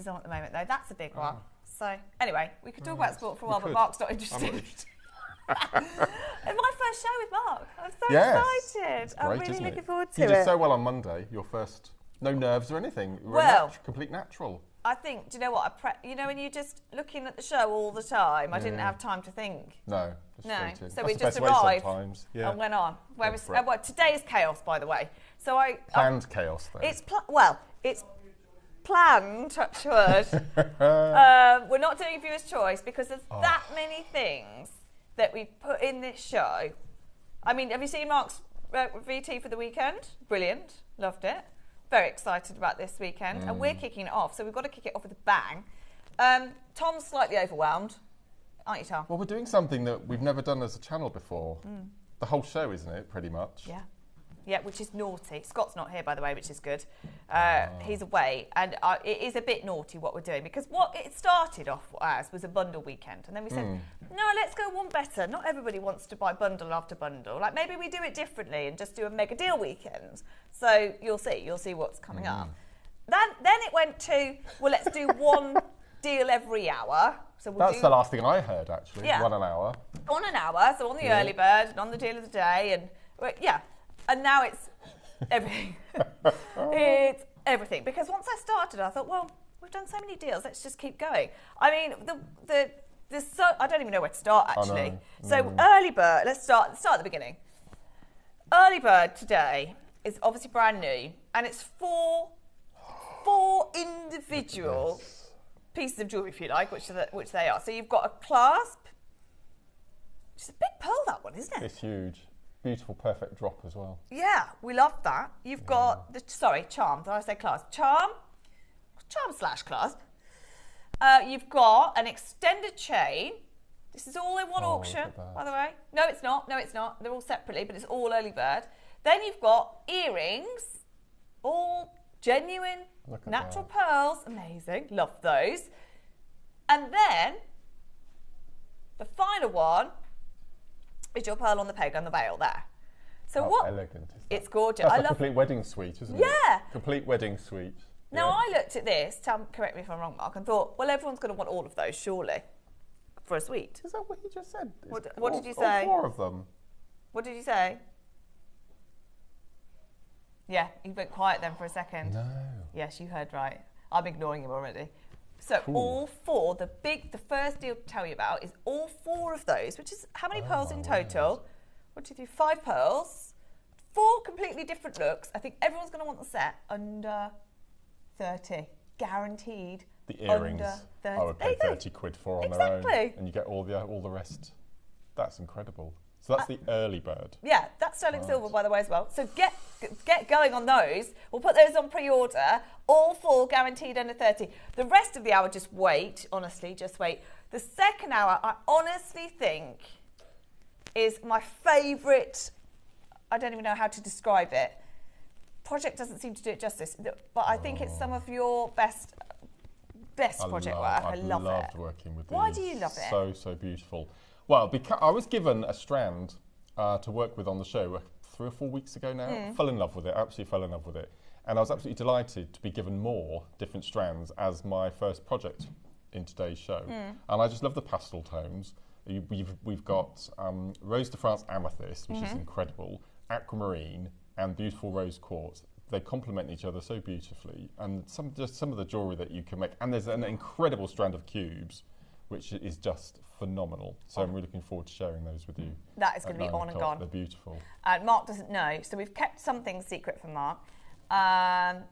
is on at the moment, though. That's a big one. So, anyway, we could talk about sport for a while, but Mark's not interested. It's my first show with Mark. I'm so excited. I'm really looking forward to it. You did so well on Monday. Your first, no nerves or anything. Complete natural. I think, do you know what? When you're just looking at the show all the time, I didn't have time to think. No. So we just arrived and went on. Well, today is chaos, by the way. So planned chaos, though. It's planned, touch wood. We're not doing viewer's choice because there's that many things that we put in this show. I mean, have you seen Mark's VT for the weekend? Brilliant. Loved it. Very excited about this weekend. And we're kicking it off, so we've got to kick it off with a bang. Tom's slightly overwhelmed. Aren't you, Tom? Well, we're doing something that we've never done as a channel before. The whole show, isn't it, pretty much? Yeah. Yeah, which is naughty. Scott's not here, by the way, which is good. He's away, and it is a bit naughty what we're doing, because what it started off as was a bundle weekend, and then we said, no, let's go one better. Not everybody wants to buy bundle after bundle. Like, maybe we do it differently and just do a mega deal weekend. So you'll see what's coming up. Then it went to, well, let's do one deal every hour. So that's the last thing I heard, actually. Yeah. On an hour. On an hour, so on the early bird and on the deal of the day, and and now it's everything. It's everything. Because once I started, I thought, well, we've done so many deals, let's just keep going. I mean, I don't even know where to start, actually. So early bird, let's start at the beginning. Early bird today is obviously brand new, and it's four individual pieces of jewellery, if you like, which they are. So you've got a clasp. It's a big pearl, that one, isn't it? It's huge. Beautiful, perfect drop as well. Yeah, we love that. You've got charm. Did I say clasp? Charm / clasp. You've got an extended chain. This is all in one auction, by the way. No, it's not. They're all separately, but it's all early bird. Then you've got earrings, all genuine, natural pearls. Amazing. Love those. And then the final one is your pearl on the peg and the veil there. So what? Elegant is that? It's gorgeous. That's a complete wedding suite, isn't it? Yeah. Complete wedding suite. Now, I looked at this, correct me if I'm wrong, Mark, and thought, well, everyone's going to want all of those, surely, for a suite. Is that what you just said? What did you say? All 4 of them. What did you say? Yeah, you went quiet then for a second. No. Yes, you heard right. I'm ignoring him already. So all 4, the first deal to tell you about is all 4 of those, which is how many pearls in total? 1, 2, 3, 5 pearls. 4 completely different looks. I think everyone's going to want the set under 30. Guaranteed. The earrings under 30. I would pay 30 quid for on their own. And you get all the rest. That's incredible. So that's the early bird. Yeah, that's sterling silver, by the way, as well. So get going on those. We'll put those on pre-order. All 4 guaranteed under 30. The rest of the hour, just wait. Honestly, just wait. The second hour, I honestly think, is my favourite. I don't even know how to describe it. Project doesn't seem to do it justice, but I think it's some of your best project work. I love it. I loved working with these. Why do you love it? So beautiful. Well, because I was given a strand to work with on the show 3 or 4 weeks ago now. Fell in love with it, absolutely fell in love with it. And I was absolutely delighted to be given more different strands as my first project in today's show. And I just love the pastel tones. We've got Rose de France Amethyst, which is incredible, Aquamarine, and beautiful rose quartz. They complement each other so beautifully. And some of the jewellery that you can make. And there's an incredible strand of cubes, which is just phenomenal. So I'm really looking forward to sharing those with you. That is going to be on and gone. They're beautiful. Mark doesn't know, so we've kept something secret from Mark. Have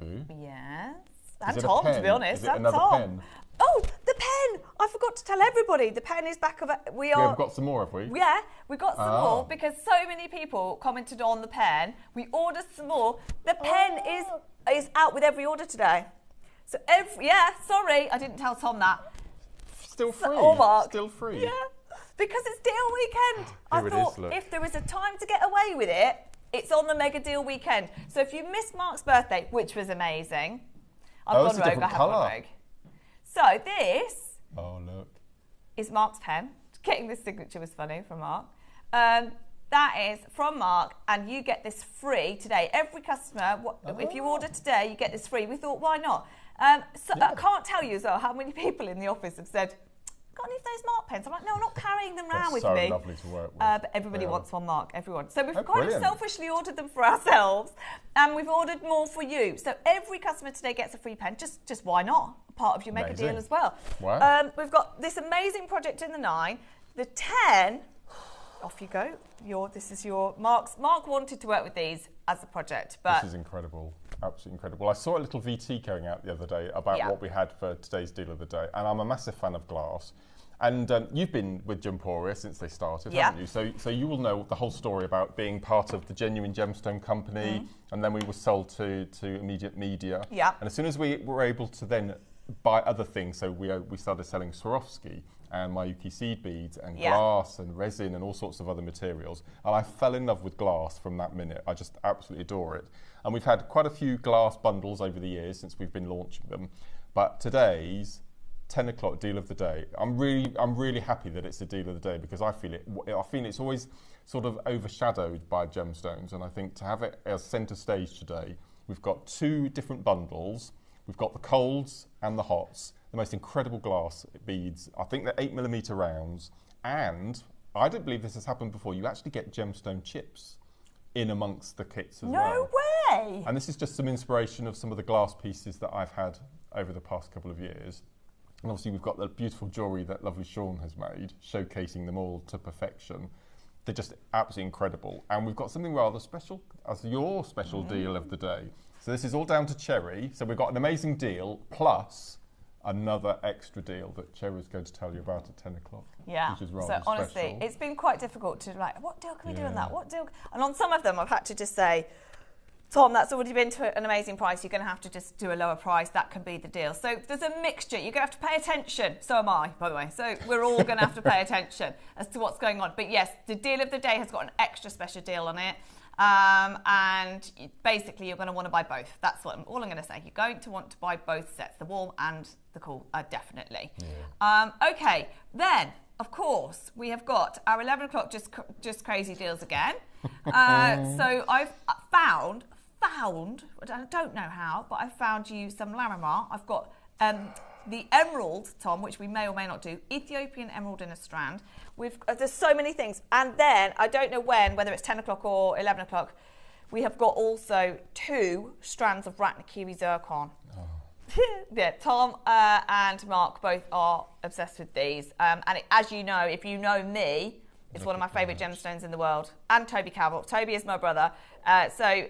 you? Yes. And Tom, to be honest. Is it another pen? Oh, the pen! I forgot to tell everybody. The pen is back of it. We've got some more, have we? Yeah, we got some more because so many people commented on the pen. We ordered some more. The pen is out with every order today. So sorry, I didn't tell Tom that. Still free. Still free. Yeah, because it's deal weekend. I thought if there was a time to get away with it, it's on the mega deal weekend. So if you missed Mark's birthday, which was amazing, I've gone rogue. I have gone rogue. So this is Mark's pen. Getting this signature was funny from Mark. That is from Mark, and you get this free today. Every customer, if you order today, you get this free. We thought, why not? I can't tell you as well how many people in the office have said, got any of those Mark pens? I'm like, no, I'm not carrying them around with so me. lovely to work with. But everybody wants one, Mark, everyone. So we've kind brilliant. of selfishly ordered them for ourselves, and we've ordered more for you. So every customer today gets a free pen. Just why not? Part of your Maker deal as well. Wow. We've got this amazing project in the 9. The 10, off you go. This is your Mark wanted to work with these as a project, but this is incredible. Absolutely incredible. I saw a little VT going out the other day about what we had for today's deal of the day, and I'm a massive fan of glass. And you've been with Gemporia since they started, haven't you? So you will know the whole story about being part of the Genuine Gemstone Company, and then we were sold to Immediate Media. Yeah. And as soon as we were able to then buy other things, so we started selling Swarovski and Miyuki seed beads and glass and resin and all sorts of other materials. And I fell in love with glass from that minute. I just absolutely adore it. And we've had quite a few glass bundles over the years since we've been launching them. But today's 10 o'clock deal of the day, I'm really happy that it's a deal of the day, because I feel it's always sort of overshadowed by gemstones. And I think to have it as centre stage today, we've got 2 different bundles. We've got the colds and the hots, the most incredible glass beads. I think they're 8mm rounds, and I don't believe this has happened before. You actually get gemstone chips in amongst the kits as well. No way! And this is just some inspiration of some of the glass pieces that I've had over the past couple of years. And obviously we've got the beautiful jewellery that lovely Sean has made, showcasing them all to perfection. They're just absolutely incredible. And we've got something rather special as your special deal of the day. So this is all down to Cherry. So we've got an amazing deal plus another extra deal that Cherry's going to tell you about at 10 o'clock. Yeah. Which is rather so honestly, special. it's been quite difficult to what deal can we do on that? What deal? And on some of them, I've had to just say, Tom, that's already been to an amazing price. You're going to have to just do a lower price. That can be the deal. So there's a mixture. You're going to have to pay attention. So am I, by the way. So we're all going to have to pay attention as to what's going on. But yes, the deal of the day has got an extra special deal on it. And basically, you're going to want to buy both. That's all I'm going to say. You're going to want to buy both sets, the warm and the cool, definitely. Yeah. Okay, then, of course, we have got our 11 o'clock just crazy deals again. So I've found, I don't know how, but I found you some Larimar. I've got the emerald, Tom, which we may or may not do, Ethiopian emerald in a strand. There's so many things. And then, I don't know whether it's 10 o'clock or 11 o'clock, we have got also 2 strands of Ratnakiri zircon. Yeah, Tom and Mark both are obsessed with these. And as you know, if you know me, it's one of my favourite gemstones in the world. And Toby Cabell. Toby is my brother. So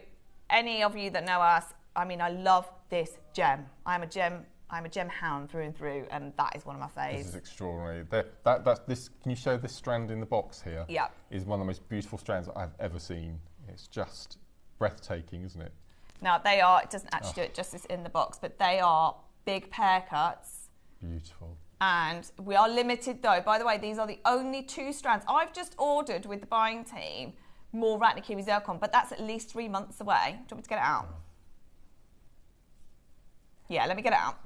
any of you that know us, I mean, I love this gem. I'm a gem hound through and through, and that is one of my faves. This is extraordinary. Can you show this strand in the box here? Yeah. Is one of the most beautiful strands that I've ever seen. It's just breathtaking, isn't it? Now, they are, it doesn't actually do it justice in the box, but they are big pear cuts. Beautiful. And we are limited, though. By the way, these are the only 2 strands. I've just ordered with the buying team more Ratnakiri zircon, but that's at least 3 months away. Do you want me to get it out? Yeah, let me get it out.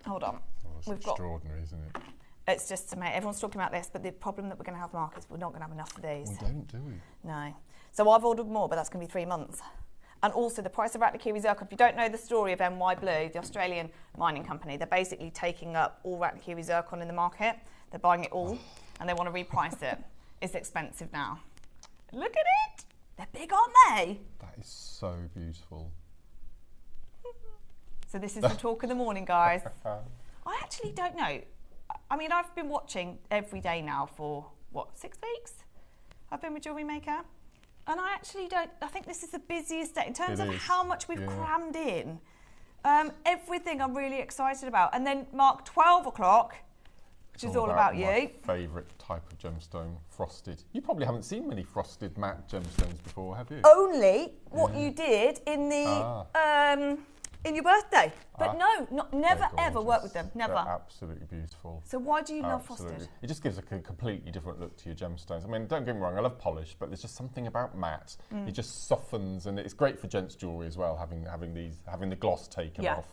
Hold on. Oh, that's extraordinary, isn't it? It's just amazing. Everyone's talking about this, but the problem that we're going to have, Mark, is we're not going to have enough of these. We don't, do we? No. So I've ordered more, but that's going to be 3 months. And also the price of Ratnakiri zircon. If you don't know the story of NY Blue, the Australian mining company, they're basically taking up all Ratnakiri zircon in the market. They're buying it all, and they want to reprice it. It's expensive now. Look at it. They're big, aren't they? That is so beautiful. So this is the talk of the morning, guys. I actually don't know. I mean, I've been watching every day now for, 6 weeks? I've been with JewelleryMaker. And I actually don't, I think this is the busiest day in terms of how much we've crammed in. Everything I'm really excited about. And then, Mark, 12 o'clock, which is all about you. My favourite type of gemstone, frosted. You probably haven't seen many frosted matte gemstones before, have you? Only what you did in the in your birthday. But never ever work with them. Never. They're absolutely beautiful. So why do you love frosted? It just gives a completely different look to your gemstones. I mean, don't get me wrong, I love polish, but there's just something about matte. It just softens, and it's great for gents jewellery as well, having the gloss taken off.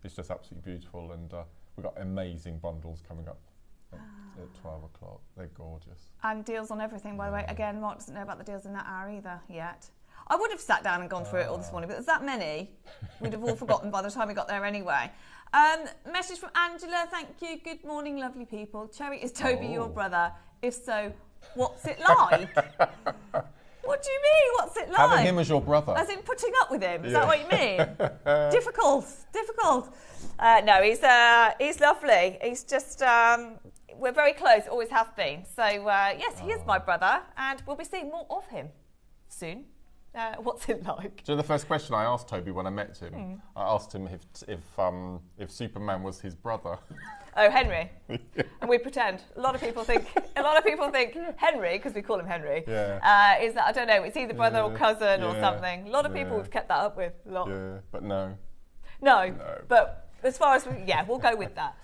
It's just absolutely beautiful, and we've got amazing bundles coming up at 12 o'clock. They're gorgeous. And deals on everything, by the way. Again, Mark doesn't know about the deals in that hour either yet. I would have sat down and gone through it all this morning, but there's that many. We'd have all forgotten by the time we got there anyway. Message from Angela, thank you. Good morning, lovely people. Cherry, is Toby your brother? If so, what's it like? What do you mean, what's it like? Having him as your brother. As in putting up with him, is that what you mean? Difficult. No, he's lovely. He's just, we're very close, always have been. So, yes, he is my brother, and we'll be seeing more of him soon. What's it like? Do you know the first question I asked Toby when I met him? I asked him if Superman was his brother. Oh, Henry. And we pretend. A lot of people think Henry, because we call him Henry, is that, I don't know, it's either brother or cousin or something. A lot of people we've kept that up with. A lot. Yeah, but no. No, but as far as, we'll go with that.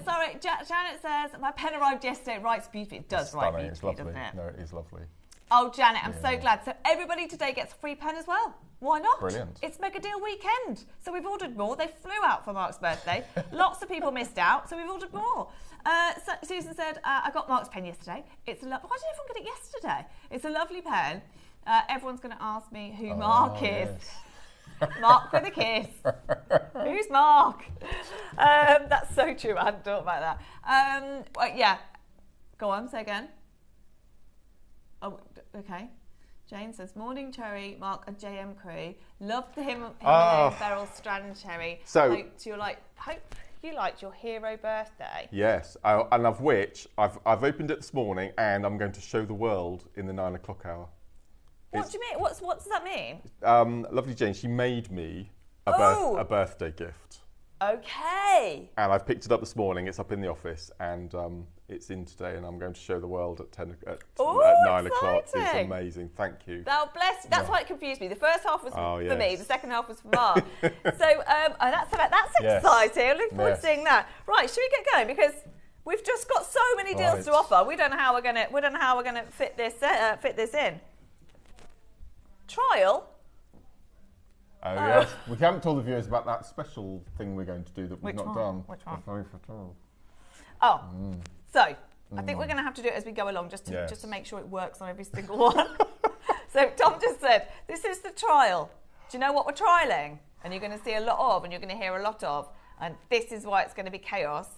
Sorry, Janet says, my pen arrived yesterday. It writes beautifully. It does write beautifully, it's lovely. doesn't it? No, it is lovely. Oh, Janet, I'm so glad. So everybody today gets a free pen as well. Why not? Brilliant. It's Mega Deal Weekend. So we've ordered more. They flew out for Mark's birthday. Lots of people missed out, so we've ordered more. So Susan said, I got Mark's pen yesterday. Why did everyone get it yesterday? It's a lovely pen. Everyone's going to ask me who Mark is. Yes. Mark with a kiss. Who's Mark? That's so true. I hadn't thought about that. Go on, say again. Oh, okay. Jane says, morning, Cherry, Mark, and JM crew. Love the him and Beryl Strand, Cherry. So hope you liked your hero birthday. Yes, and of which I've opened it this morning, and I'm going to show the world in the 9 o'clock hour. What do you mean? What does that mean? Lovely Jane, she made me a birthday gift. Okay. And I've picked it up this morning. It's up in the office, and it's in today, and I'm going to show the world at 9 o'clock. It's amazing. Thank you. Oh, bless you. That's why it confused me. The first half was for me. The second half was for Mark. So that's exciting. I'm looking forward to seeing that. Right, should we get going? Because we've just got so many deals to offer. We don't know how we're gonna fit this in. Trial. Oh, yes. We haven't told the viewers about that special thing we're going to do that we've not done. Which one? Mm. So I think we're going to have to do it as we go along, just to make sure it works on every single one. So Tom just said, this is the trial. Do you know what we're trialing? And you're going to see a lot of, and you're going to hear a lot of, and this is why it's going to be chaos.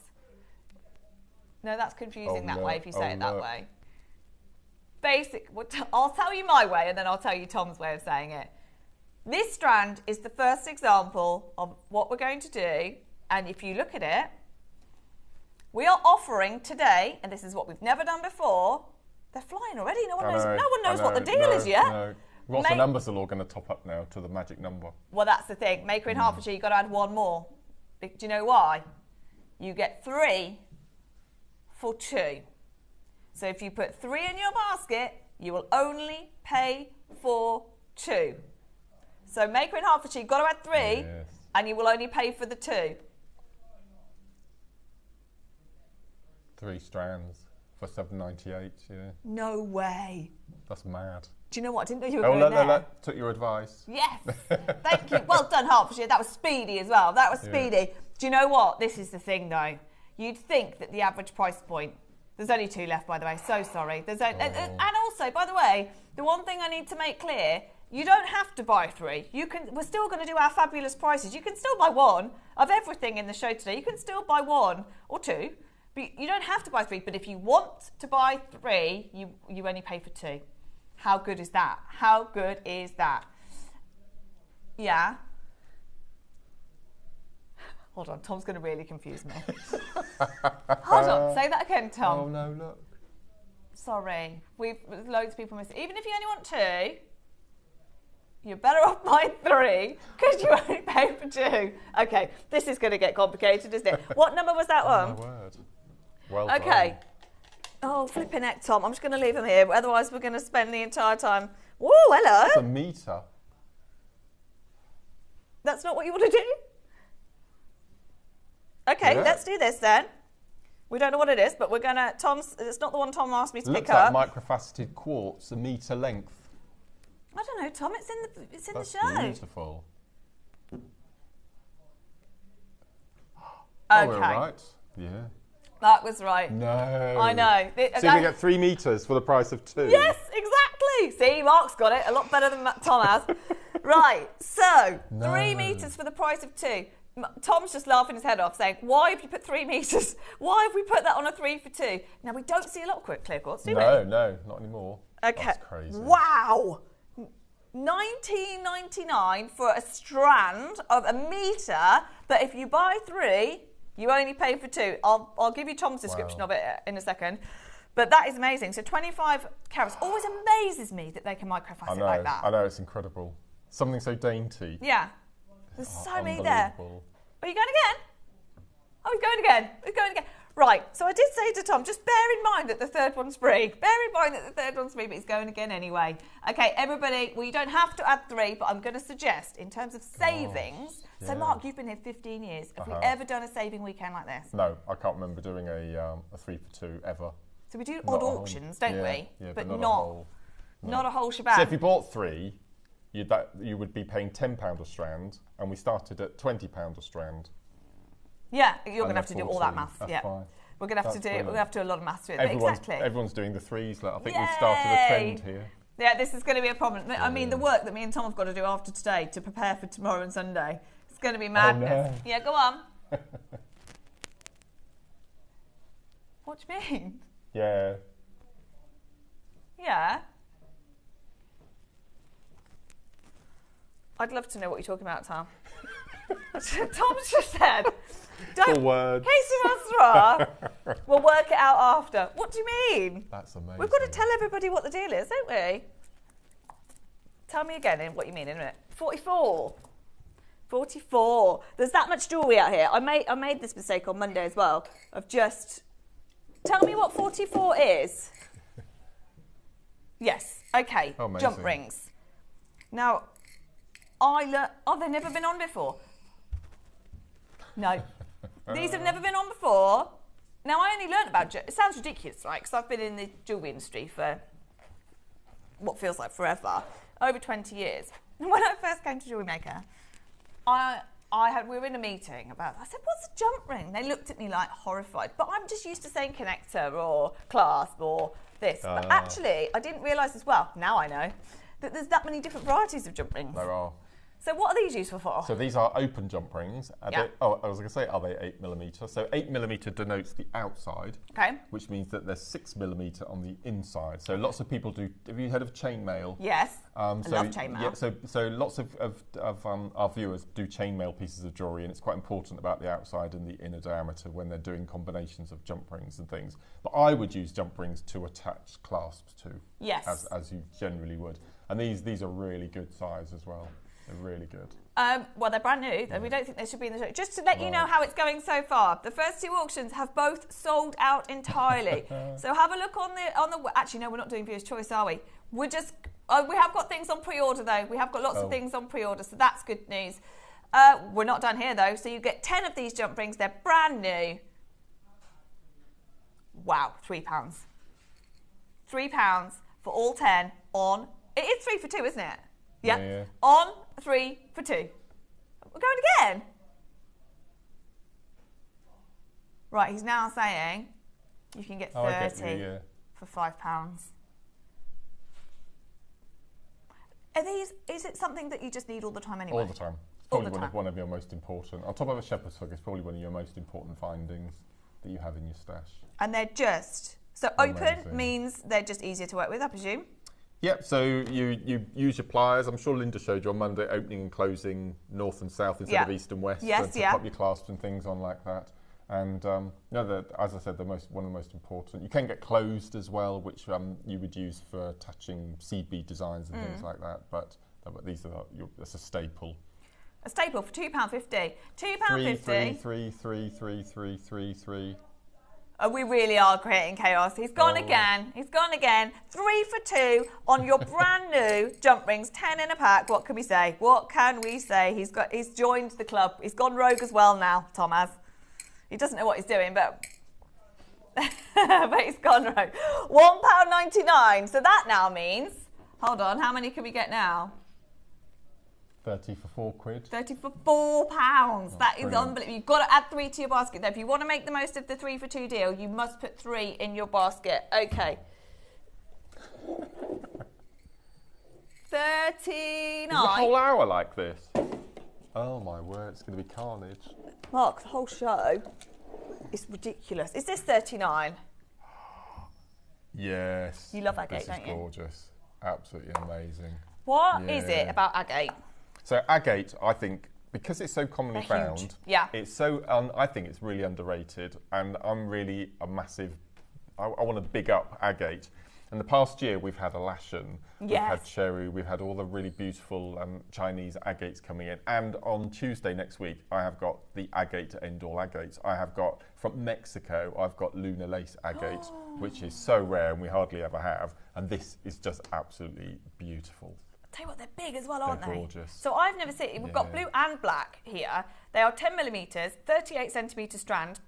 No, that's confusing that way if you say it that way. I'll tell you my way, and then I'll tell you Tom's way of saying it. This strand is the first example of what we're going to do, and if you look at it, we are offering today, and this is what we've never done before. They're flying already. No one knows what the deal is yet. No. The numbers are all going to top up now to the magic number. Well, that's the thing. Maker in Hertfordshire, you've got to add one more. Do you know why? You get 3 for 2. So if you put 3 in your basket, you will only pay for 2. So Maker in Hertfordshire, you've got to add 3, and you will only pay for the 2. 3 strands for $7.98. Yeah. No way. That's mad. Do you know what? I didn't know you were going there. Took your advice. Yes. Thank you. Well done, Hertfordshire. That was speedy as well. That was speedy. Do you know what? This is the thing, though. You'd think that the average price point. There's only 2 left, by the way. So sorry. And also, by the way, the one thing I need to make clear. You don't have to buy 3. We're still going to do our fabulous prices. You can still buy 1 of everything in the show today. You can still buy 1 or 2, but you don't have to buy 3. But if you want to buy 3, you only pay for 2. How good is that? How good is that? Yeah. Hold on, Tom's going to really confuse me. Hold on, say that again, Tom. Oh no, look. Sorry, loads of people miss it. Even if you only want 2. You're better off buying 3 because you only pay for 2. Okay, this is going to get complicated, isn't it? What number was that one? My word. Well okay. done. Oh, flipping heck, Tom. I'm just going to leave him here. Otherwise, we're going to spend the entire time. Whoa, hello. It's a meter. That's not what you want to do? Okay, let's do this then. We don't know what it is, but we're going to... It's not the one Tom asked me to pick up. Looks like microfaceted quartz, a meter length. I don't know, Tom. It's in the show. That's beautiful. Okay. Oh, we're right. Yeah. That was right. No. I know. So you can get 3 meters for the price of 2. Yes, exactly. Yay! See, Mark's got it a lot better than Tom has. Right, so 3 metres for the price of 2. Tom's just laughing his head off, saying, "Why have you put 3 metres? Why have we put that on a 3 for 2?" Now we don't see a lot of clear quartz, do we? No, not anymore. Okay. That's crazy. Wow. $19.99 for a strand of a metre, but if you buy 3, you only pay for 2. I'll give you Tom's description of it in a second. But that is amazing. So 25 carats. Always amazes me that they can microface it like that. I know, it's incredible. Something so dainty. Yeah. There's so many there. Are you going again? Oh, he's going again. He's going again. Right, so I did say to Tom, just bear in mind that the third one's free. Bear in mind that the third one's free, but he's going again anyway. Okay, everybody, well, you don't have to add 3, but I'm going to suggest, in terms of savings, so Mark, you've been here 15 years. Have we ever done a saving weekend like this? No, I can't remember doing a 3 for 2 ever. So we do odd auctions, don't we? Yeah, but not a whole shebang. So if you bought 3, you would be paying £10 a strand, and we started at £20 a strand. Yeah, you're going to have to do all that maths. That's yeah, fine. We're going to have to do a lot of maths to it. Everyone's doing the 3s. I think we've started a trend here. Yeah, this is going to be a problem. I mean, the work that me and Tom have got to do after today to prepare for tomorrow and Sunday, it's going to be madness. Oh, no. Yeah, go on. What do you mean? Yeah. Yeah. I'd love to know what you're talking about, Tom. Tom's just said, Full word. We'll work it out after. What do you mean? That's amazing. We've got to tell everybody what the deal is, don't we? Tell me again what you mean in a minute. 44. 44. There's that much jewellery out here. I made this mistake on Monday as well of just... Tell me what 44 is. Yes. Okay. Oh, amazing. Jump rings. Now, they've never been on before. No. These have never been on before. Now, I only learnt about it sounds ridiculous, right? Because I've been in the jewellery industry for what feels like forever, over 20 years. And when I first came to JewelleryMaker, we were in a meeting I said, what's a jump ring? They looked at me like horrified. But I'm just used to saying connector or clasp or this. But actually, I didn't realise as well, now I know, that there's that many different varieties of jump rings. There are. So what are these useful for? So these are open jump rings. I was going to say, are they 8mm? So 8mm denotes the outside, which means that there's 6mm on the inside. So lots of people do. Have you heard of chainmail? Yes. I love chainmail. Yeah. So lots of our viewers do chainmail pieces of jewellery, and it's quite important about the outside and the inner diameter when they're doing combinations of jump rings and things. But I would use jump rings to attach clasps to. Yes. As you generally would. And these are really good size as well. They're really good. Well, they're brand new. We don't think they should be in the show. Just to let you know how it's going so far. The first 2 auctions have both sold out entirely. So have a look on the. Actually, no, we're not doing viewers' choice, are we? We're just. We have got things on pre-order though. We have got lots of things on pre-order, so that's good news. We're not done here though. So you get 10 of these jump rings. They're brand new. Wow, £3. £3 for all 10 on. It is 3 for 2, isn't it? Yeah. On 3 for 2. We're going again. Right, he's now saying you can get 30 for £5. Are these? Is it something that you just need all the time anyway? All the time. It's probably one of your most important. On top of a shepherd's hook, it's probably one of your most important findings that you have in your stash. And they're just open means they're just easier to work with, I presume. Yep, so you use your pliers. I'm sure Linda showed you on Monday, opening and closing north and south instead of east and west. Yes, to pop your clasps and things on like that. And as I said, one of the most important. You can get closed as well, which you would use for touching seed bead designs and things like that. But these are that's a staple. A staple for £2.50. £2.50. Three. We really are creating chaos. He's gone again. He's gone again. 3 for 2 on your brand new jump rings, 10 in a pack. What can we say? What can we say? He's joined the club. He's gone rogue as well now, Tom has. He doesn't know what he's doing, but but he's gone rogue. £1.99. So that now means, hold on, how many can we get now? 30 for £4. 30 for £4. That is unbelievable. You've got to add 3 to your basket though. If you want to make the most of the 3 for 2 deal, you must put 3 in your basket. Okay. 39. Is a whole hour like this? Oh my word, it's going to be carnage. Mark, the whole show is ridiculous. Is this 39? Yes. You love agate, don't you? This is gorgeous. Absolutely amazing. What is it about agate? So agate, I think, because it's so commonly They're found, huge. Yeah. it's so, I think it's really underrated, and I'm really a massive, I want to big up agate. In the past year, we've had Alashan, we've had cherry, we've had all the really beautiful Chinese agates coming in. And on Tuesday next week, I have got the agate Endor agates. I have got, from Mexico, I've got Luna Lace agate, which is so rare and we hardly ever have. And this is just absolutely beautiful. Tell you what, they're big as well, aren't They're they? gorgeous. So I've never seen, we've got blue and black here. They are 10 millimetres, 38 centimetre strand.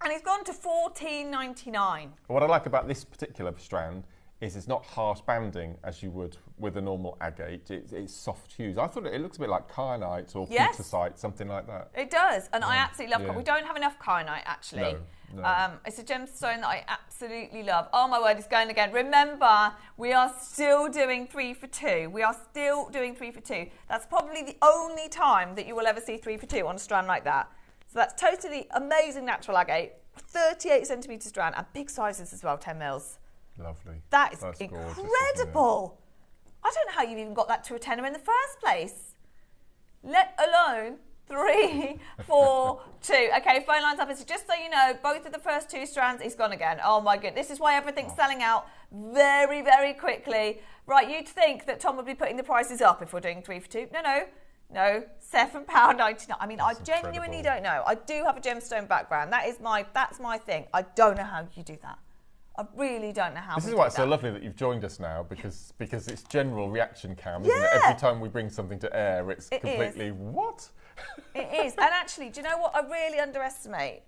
And it's gone to $14.99. What I like about this particular strand is it's not harsh banding as you would with a normal agate. It's soft hues. I thought it looks a bit like kyanite or petersite, something like that. It does, and I absolutely love it. We don't have enough kyanite, actually. No. It's a gemstone that I absolutely love. Oh my word, it's going again. Remember, we are still doing 3 for 2. We are still doing 3 for 2. That's probably the only time that you will ever see 3 for 2 on a strand like that. So that's totally amazing natural agate, 38 centimetre strand, and big sizes as well, 10 mils. Lovely. That's Gorgeous, incredible. I don't know how you even got that to a tenner in the first place, let alone 3, 4, 2. Okay, phone lines up. So just so you know, both of the first 2 strands is gone again. Oh my goodness, this is why everything's selling out very, very quickly. Right, you'd think that Tom would be putting the prices up if we're doing 3 for 2. No, £7.99. I mean, That's I genuinely incredible. don't know. I do have a gemstone background. That's my thing. I don't know how you do that. I really don't know how. This is why it's so lovely that you've joined us now, because it's general reaction cam, isn't it? Every time we bring something to air, it's completely what? It is. And actually, do you know what I really underestimate?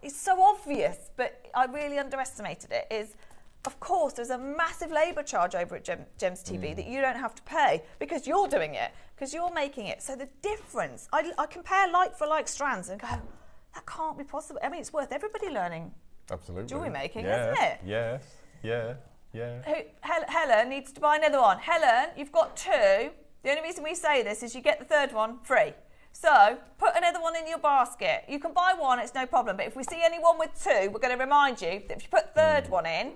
It's so obvious, but I really underestimated it, is, of course, there's a massive labour charge over at Gems TV that you don't have to pay because you're doing it, because you're making it. So the difference, I compare like-for-like strands and go, that can't be possible. I mean, it's worth everybody learning. Absolutely. Jewellery making, isn't it? Yes, yeah. Helen needs to buy another one. Helen, you've got 2. The only reason we say this is you get the 3rd one free. So put another one in your basket. You can buy 1, it's no problem. But if we see anyone with 2, we're going to remind you that if you put 3rd one in,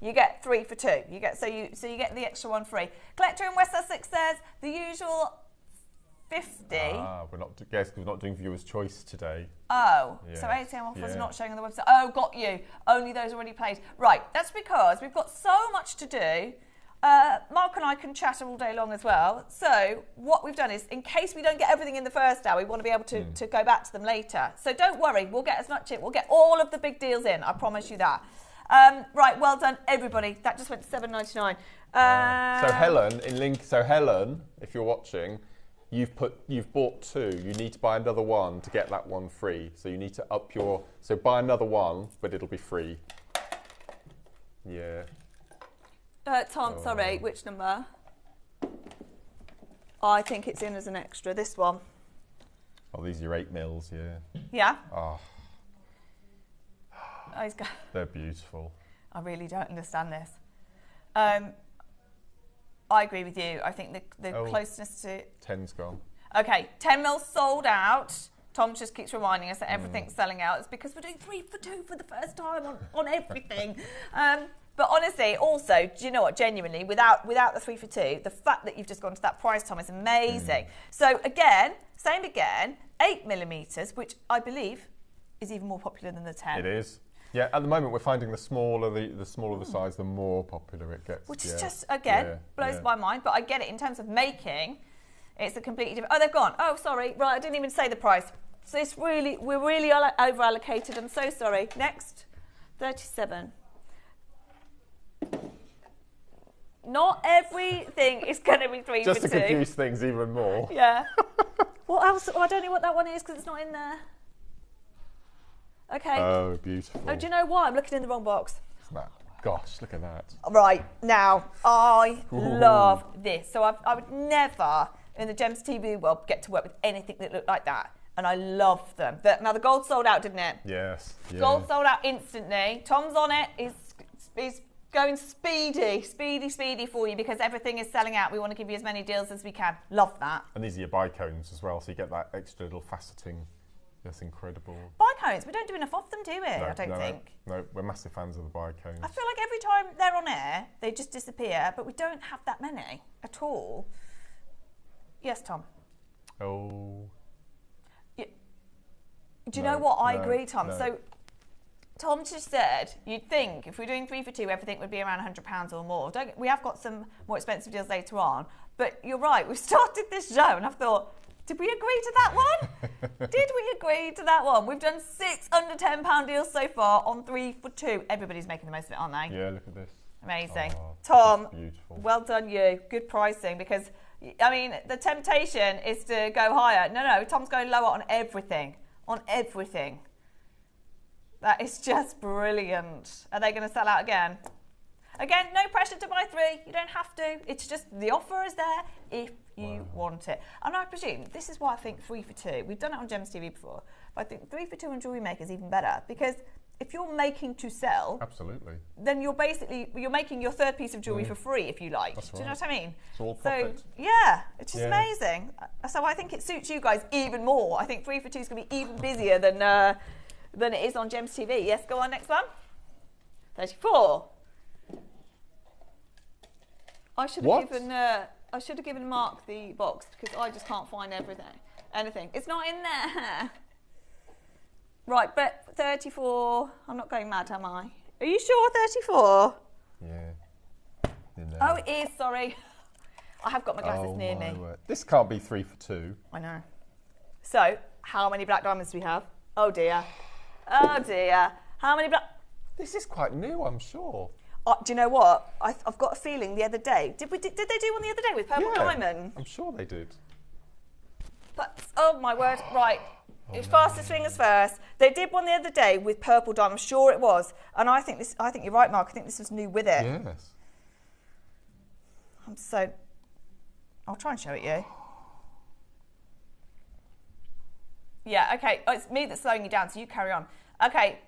you get 3 for 2. You get so you get the extra one free. Collector in West Sussex says the usual 50. We're not doing viewers' choice today. Oh, Yes. so ATM offers not showing on the website. Oh, got you. Only those already placed. Right, that's because we've got so much to do. Mark and I can chat all day long as well. So what we've done is, in case we don't get everything in the first hour, we want to be able to go back to them later. So don't worry, we'll get as much in. We'll get all of the big deals in. I promise you that. Right, well done, everybody. That just went to $7.99. So Helen, if you're watching, you've bought 2. You need to buy another one to get that one free. So you need to so buy another one, but it'll be free. Yeah. Tom, sorry, which number? I think it's in as an extra, this one. Oh, these are your 8 mils, yeah. Yeah? Oh, they're beautiful. I really don't understand this. I agree with you. I think the closeness to... 10's gone. Okay, 10 mils sold out. Tom just keeps reminding us that everything's selling out. It's because we're doing 3 for 2 for the first time on everything. But honestly, also, do you know what? Genuinely, without the 3 for 2, the fact that you've just gone to that price, Tom, is amazing. So again, same again, 8 millimetres, which I believe is even more popular than the 10. It is. Yeah, at the moment we're finding the smaller the size, the more popular it gets. Which is just, again, blows my mind. But I get it in terms of making. It's a completely different... Oh, they've gone. Oh, sorry. Right, I didn't even say the price. So we're really over allocated. I'm so sorry. Next, 37. Not everything is going to be 3 Just for 2. Just to confuse things even more. Yeah. What else? Oh, I don't know what that one is because it's not in there. Okay. Oh, beautiful. Oh, do you know what? I'm looking in the wrong box. Gosh, look at that. Right, now, I love this. So I would never, in the Gems TV world, get to work with anything that looked like that. And I love them. Now, the gold sold out, didn't it? Yes. Yeah. Gold sold out instantly. Tom's on it. He's Going speedy for you because everything is selling out. We want to give you as many deals as we can. Love that. And these are your bicones as well, so you get that extra little faceting. That's incredible. Bicones, we don't do enough of them, do we? No, I don't think. No, we're massive fans of the bicones. I feel like every time they're on air, they just disappear, but we don't have that many at all. Yes, Tom? Oh. Yeah. Do you know what? I agree, Tom. No. So Tom just said you'd think if we're doing 3 for 2, everything would be around £100 or more. We have got some more expensive deals later on, but you're right. We started this show and I've thought, did we agree to that one? Did we agree to that one? We've done 6 under £10 deals so far on 3 for 2. Everybody's making the most of it, aren't they? Yeah, look at this. Amazing. Oh, Tom, beautiful. Well done you. Good pricing because, I mean, the temptation is to go higher. No, Tom's going lower on everything. On everything. That is just brilliant. Are they going to sell out again? Again, no pressure to buy 3. You don't have to. It's just the offer is there if you want it. And I presume this is why I think 3 for 2. We've done it on Gems TV before, but I think 3 for 2 on JewelleryMaker is even better because if you're making to sell, absolutely, then you're making your third piece of jewellery for free if you like. That's Do you know what I mean? It's all profit. So yeah, it's just amazing. So I think it suits you guys even more. I think 3 for 2 is going to be even busier than it is on Gems TV. Yes, go on, next one. 34. I should have given Mark the box because I just can't find anything. It's not in there. Right, but 34. I'm not going mad, am I? Are you sure 34? Yeah. Oh, it is. Sorry, I have got my glasses near me. Word. This can't be 3 for 2. I know. So, how many black diamonds do we have? Oh dear. Oh dear. How many black? This is quite new, I'm sure. Do you know what? I've got a feeling the other day. Did they do one the other day with purple diamond? I'm sure they did. But, oh my word! Right, fastest fingers first. They did one the other day with purple diamond. I'm sure it was. And I think you're right, Mark. I think this was new with it. Yes. I'll try and show it you. Yeah. Okay. Oh, it's me that's slowing you down. So you carry on. Okay,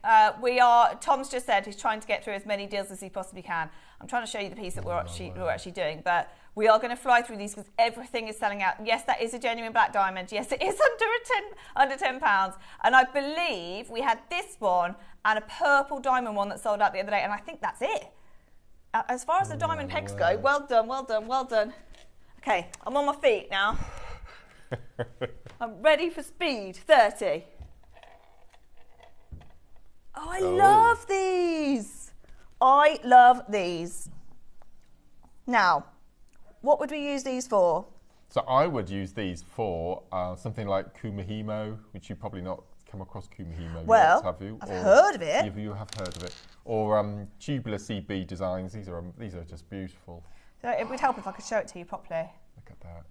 Tom's just said he's trying to get through as many deals as he possibly can. I'm trying to show you the piece that we're actually doing, but we are going to fly through these because everything is selling out. Yes, that is a genuine black diamond. Yes, it is under £10. And I believe we had this one and a purple diamond one that sold out the other day, and I think that's it. As far as the diamond pegs go, well done, well done, well done. Okay, I'm on my feet now. I'm ready for speed. 30. Oh, I love these. I love these. Now, what would we use these for? So I would use these for something like Kumihimo, which you probably not come across Kumihimo yet, have you? I've heard of it. You have heard of it. Or tubular CB designs. These are just beautiful. So it would help if I could show it to you properly. Look at that.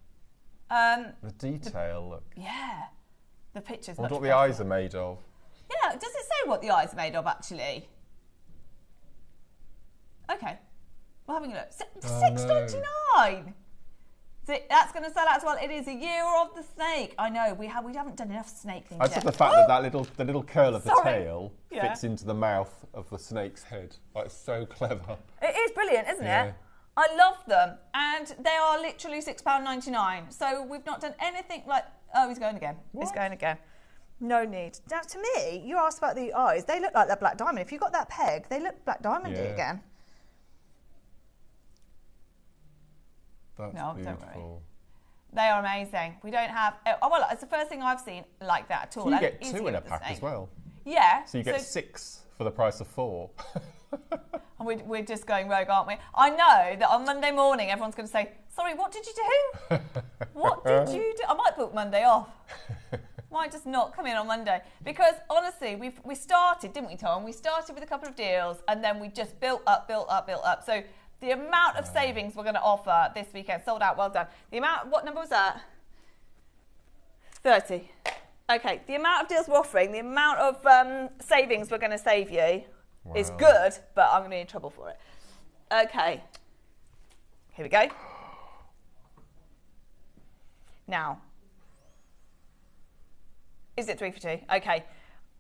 The detail, look. Yeah. The pictures. I wonder what the eyes are made of. Yeah, does it say what the eyes are made of, actually? Okay, we're having a look. $6.99. So that's going to sell out as well. It is a year of the snake. I know we haven't done enough snake things I yet. just the fact that the little curl of the tail fits into the mouth of the snake's head. Like, it's so clever. It is brilliant, isn't it? I love them, and they are literally £6.99. So we've not done anything like. Oh, he's going again. What? He's going again. No need. Now, to me, you asked about the eyes. They look like they're black diamond. If you got that peg, they look black diamondy again. That's beautiful. Don't worry. They are amazing. We don't have. Oh, well, it's the first thing I've seen like that at all. So you get 2 in a pack as well. Yeah. So you get 6 for the price of 4. And we're just going rogue, aren't we? I know that on Monday morning, everyone's going to say, "Sorry, what did you do? What did you do?" I might book Monday off. Might just not come in on Monday because honestly we started, didn't we, Tom? We started with a couple of deals and then we just built up. So the amount of savings we're going to offer this weekend, sold out, well done. The amount, what number was that? 30. Okay, the amount of deals we're offering, the amount of savings we're going to save you is good, but I'm going to be in trouble for it. Okay, here we go. Now, is it 3 for 2? Okay.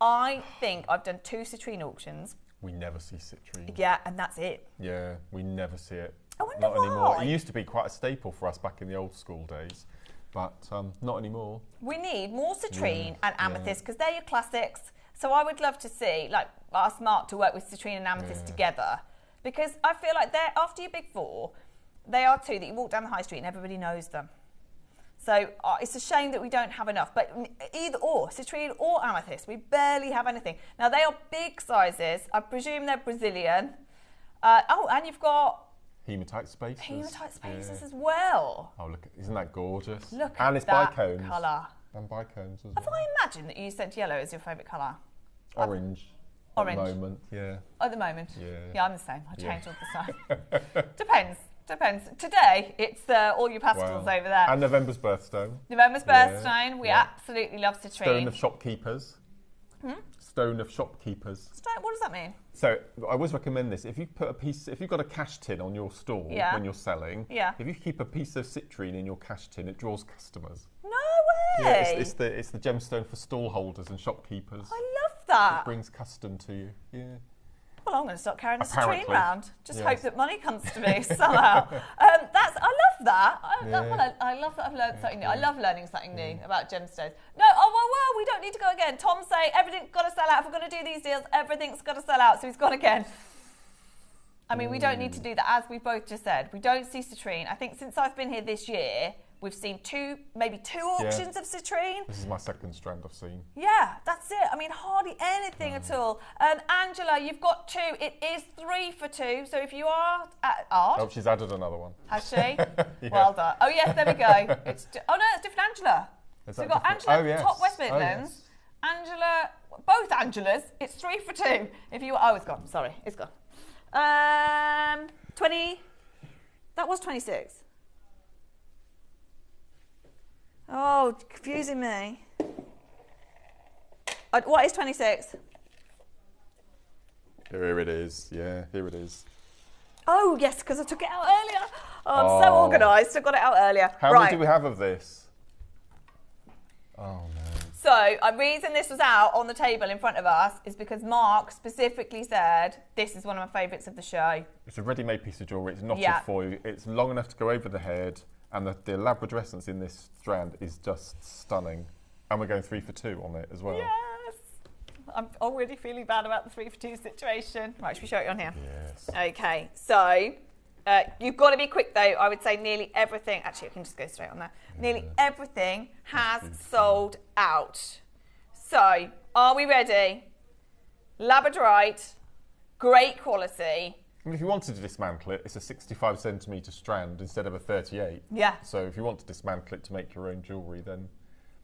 I think I've done 2 citrine auctions. We never see citrine. Yeah, and that's it. Yeah, we never see it. I wonder Not why. anymore. It used to be quite a staple for us back in the old school days, but not anymore. We need more citrine and amethyst because they're your classics. So I would love to see, like, ask Mark to work with citrine and amethyst together, because I feel like they're, after your big four, they are two that you walk down the high street and everybody knows them. So it's a shame that we don't have enough, but either or, citrine or amethyst, we barely have anything. Now they are big sizes. I presume they're Brazilian. And you've got hematite spacers. Hematite spacers as well. Oh, look, isn't that gorgeous? Look and at it's that bicones. colour. And bicones as well. Have I imagined that you said yellow as your favourite colour? Orange. Orange. At the moment, yeah. At the moment? Yeah. Yeah, I'm the same. I change all the time. Depends. Today, it's all your pastels over there. And November's birthstone. November's birthstone. We absolutely love citrine. Stone of shopkeepers. Stone of shopkeepers. What does that mean? So I always recommend this. If you if you've got a cash tin on your store when you're selling, if you keep a piece of citrine in your cash tin, it draws customers. No way! Yeah, it's the gemstone for stall holders and shopkeepers. I love that. It brings custom to you. Yeah. Well, I'm going to start carrying a Apparently. citrine round. Just hope that money comes to me somehow. I love that. I love that I've learned something new. I love learning something new about gemstones. No, well, we don't need to go again. Tom's saying everything's got to sell out. If we're going to do these deals, everything's got to sell out. So he's gone again. I mean, we don't need to do that. As we both just said, we don't see citrine. I think since I've been here this year, we've seen maybe two auctions of citrine. This is my second strand I've seen. Yeah, that's it. I mean, hardly anything at all. Angela, you've got two. It is 3 for 2. So if you are at art. Oh, she's added another one. Has she? Well done. Oh, yes, there we go. No, it's different Angela. So we've got Angela, top West Midlands. Angela, both Angelas. It's 3 for 2. If you, it's gone. Sorry, it's gone. 20. That was 26. Oh, confusing me. What is 26? Here it is. Yeah, here it is. Oh, yes, because I took it out earlier. Oh, I'm so organised. I got it out earlier. How many do we have of this? Oh, no. So, the reason this was out on the table in front of us is because Mark specifically said, this is one of my favourites of the show. It's a ready-made piece of jewellery. It's knotted for you. It's long enough to go over the head. And the labradoressence in this strand is just stunning. And we're going 3 for 2 on it as well. Yes. I'm already feeling bad about the 3 for 2 situation. Right, should we show it on here? Yes. Okay, so you've got to be quick though. I would say nearly everything, actually I can just go straight on there. Nearly everything has sold out. So, are we ready? Labradorite, great quality. I mean, if you wanted to dismantle it, it's a 65 centimetre strand instead of a 38. Yeah. So if you want to dismantle it to make your own jewellery, then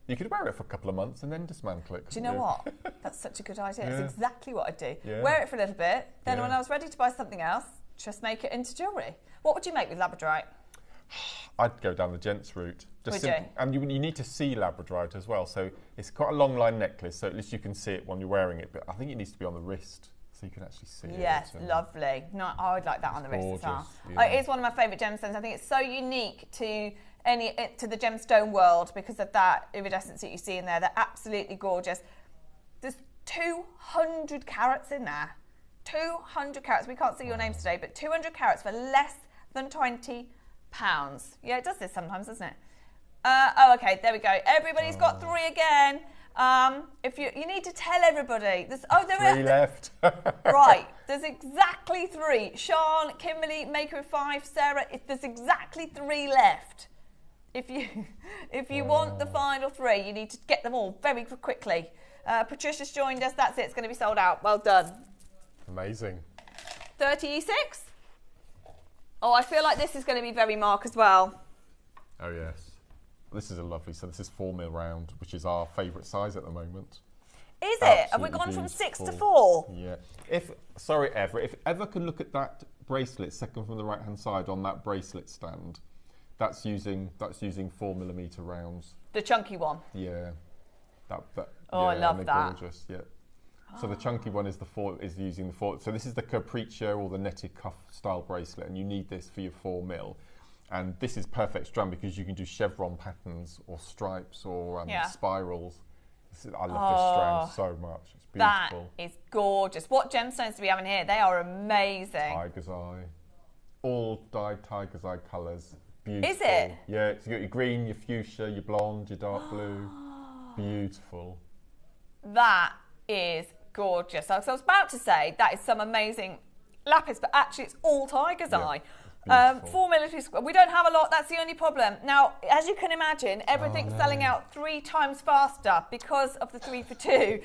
you could wear it for a couple of months and then dismantle it. Do you know what? That's such a good idea. Yeah. It's exactly what I'd do. Yeah. Wear it for a little bit, then when I was ready to buy something else, just make it into jewellery. What would you make with labradorite? I'd go down the gents route. Would you? And you need to see labradorite as well. So it's quite a long line necklace, so at least you can see it when you're wearing it. But I think it needs to be on the wrist, so you can actually see it. Yes, lovely. No, I would like that on the wrist as well. Yeah. It is one of my favourite gemstones. I think it's so unique to the gemstone world because of that iridescence that you see in there. They're absolutely gorgeous. There's 200 carats in there. 200 carats. We can't see your names today, but 200 carats for less than £20. Yeah, it does this sometimes, doesn't it? Okay, there we go. Everybody's got 3 again. If you need to tell everybody. There 3 left. Right, there's exactly 3. Sean, Kimberly, Maker of 5, Sarah. There's exactly 3 left. If you want the final 3, you need to get them all very quickly. Patricia's joined us. That's it. It's going to be sold out. Well done. Amazing. 36. Oh, I feel like this is going to be very Mark as well. Oh yes. This is a lovely. So this is 4mm round, which is our favourite size at the moment. Is it? Have we gone from 6 to 4? Yeah. If ever can look at that bracelet, second from the right hand side on that bracelet stand, that's using 4mm rounds. The chunky one. Yeah. I love that. Gorgeous. Yeah. So the chunky one is using the 4. So this is the capriccio or the netted cuff style bracelet, and you need this for your 4mm. And this is perfect strand because you can do chevron patterns or stripes or spirals. I love this strand so much. It's beautiful. That is gorgeous. What gemstones do we have in here? They are amazing. Tiger's eye. All dyed tiger's eye colours. Beautiful. Is it? Yeah, it's got your green, your fuchsia, your blonde, your dark blue. Beautiful. That is gorgeous. So I was about to say that is some amazing lapis, but actually it's all tiger's eye. 4 military square. We don't have a lot. That's the only problem. Now, as you can imagine, everything's selling out 3 times faster because of the 3 for 2.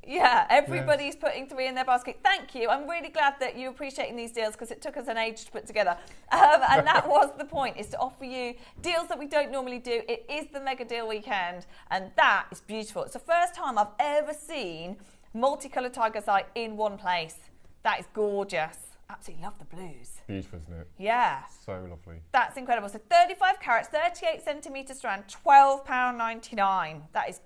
Yeah, everybody's putting 3 in their basket. Thank you. I'm really glad that you're appreciating these deals because it took us an age to put together. And that was the point, is to offer you deals that we don't normally do. It is the mega deal weekend, and that is beautiful. It's the first time I've ever seen multicoloured tiger's eye in one place. That is gorgeous. Absolutely love the blues. Beautiful, isn't it? Yeah. So lovely. That's incredible. So 35 carats, 38 centimetre strand, £12.99. That is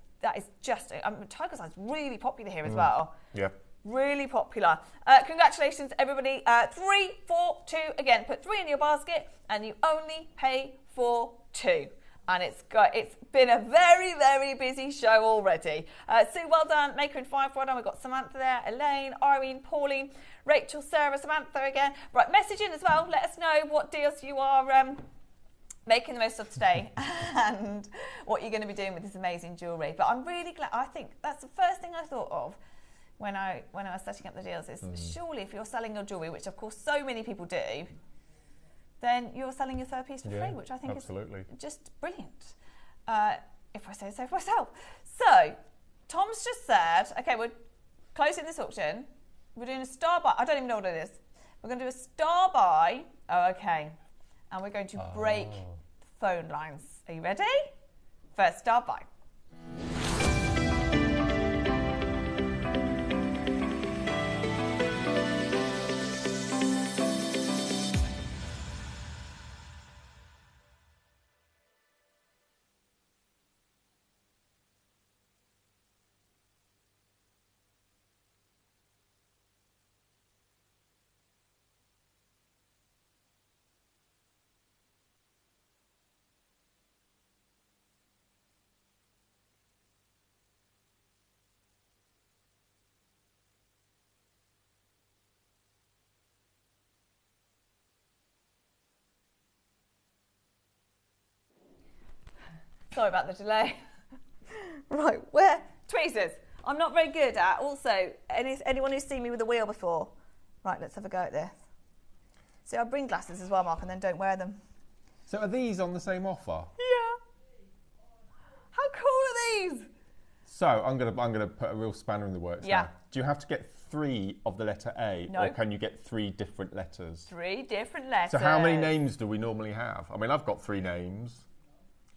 just, tiger's eye is really popular here as well. Yeah. Really popular. Congratulations, everybody. 3, 4, 2. Again, put 3 in your basket, and you only pay for 2. And it's been a very, very busy show already. Sue, well done. Maker in 5, well done. We've got Samantha there, Elaine, Irene, Pauline, Rachel, Sarah, Samantha again. Right, message in as well. Let us know what deals you are making the most of today and what you're going to be doing with this amazing jewellery. But I'm really glad. I think that's the first thing I thought of when I was setting up the deals is surely if you're selling your jewellery, which of course so many people do, then you're selling your third piece for free, which I think is just brilliant, if I say so myself. So, Tom's just said, okay, we're closing this auction. We're doing a star buy. I don't even know what it is. We're going to do a star buy. Oh, okay. And we're going to break the phone lines. Are you ready? First star buy. Sorry about the delay. Right, where? Tweezers. I'm not very good at. Also, anyone who's seen me with a wheel before. Right, let's have a go at this. See, I bring glasses as well, Mark, and then don't wear them. So are these on the same offer? Yeah. How cool are these? So I'm gonna put a real spanner in the works. Yeah. Now. Do you have to get 3 of the letter A, or can you get 3 different letters? 3 different letters. So how many names do we normally have? I mean, I've got 3 names.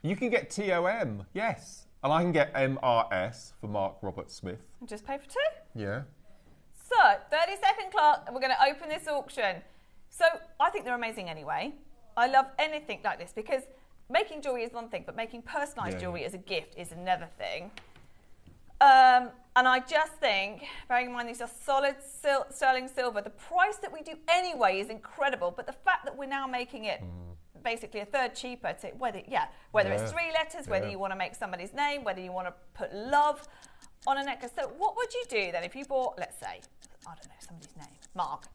You can get TOM, yes. And I can get MRS for Mark Robert Smith. Just pay for 2. Yeah. So, 30-second clock, and we're going to open this auction. So, I think they're amazing anyway. I love anything like this because making jewellery is one thing, but making personalised jewellery as a gift is another thing. And I just think, bearing in mind these are solid sterling silver, the price that we do anyway is incredible, but the fact that we're now making it basically a third cheaper to whether it's 3 letters, whether you want to make somebody's name, whether you want to put love on a necklace. So what would you do then if you bought, let's say, I don't know, somebody's name, Mark.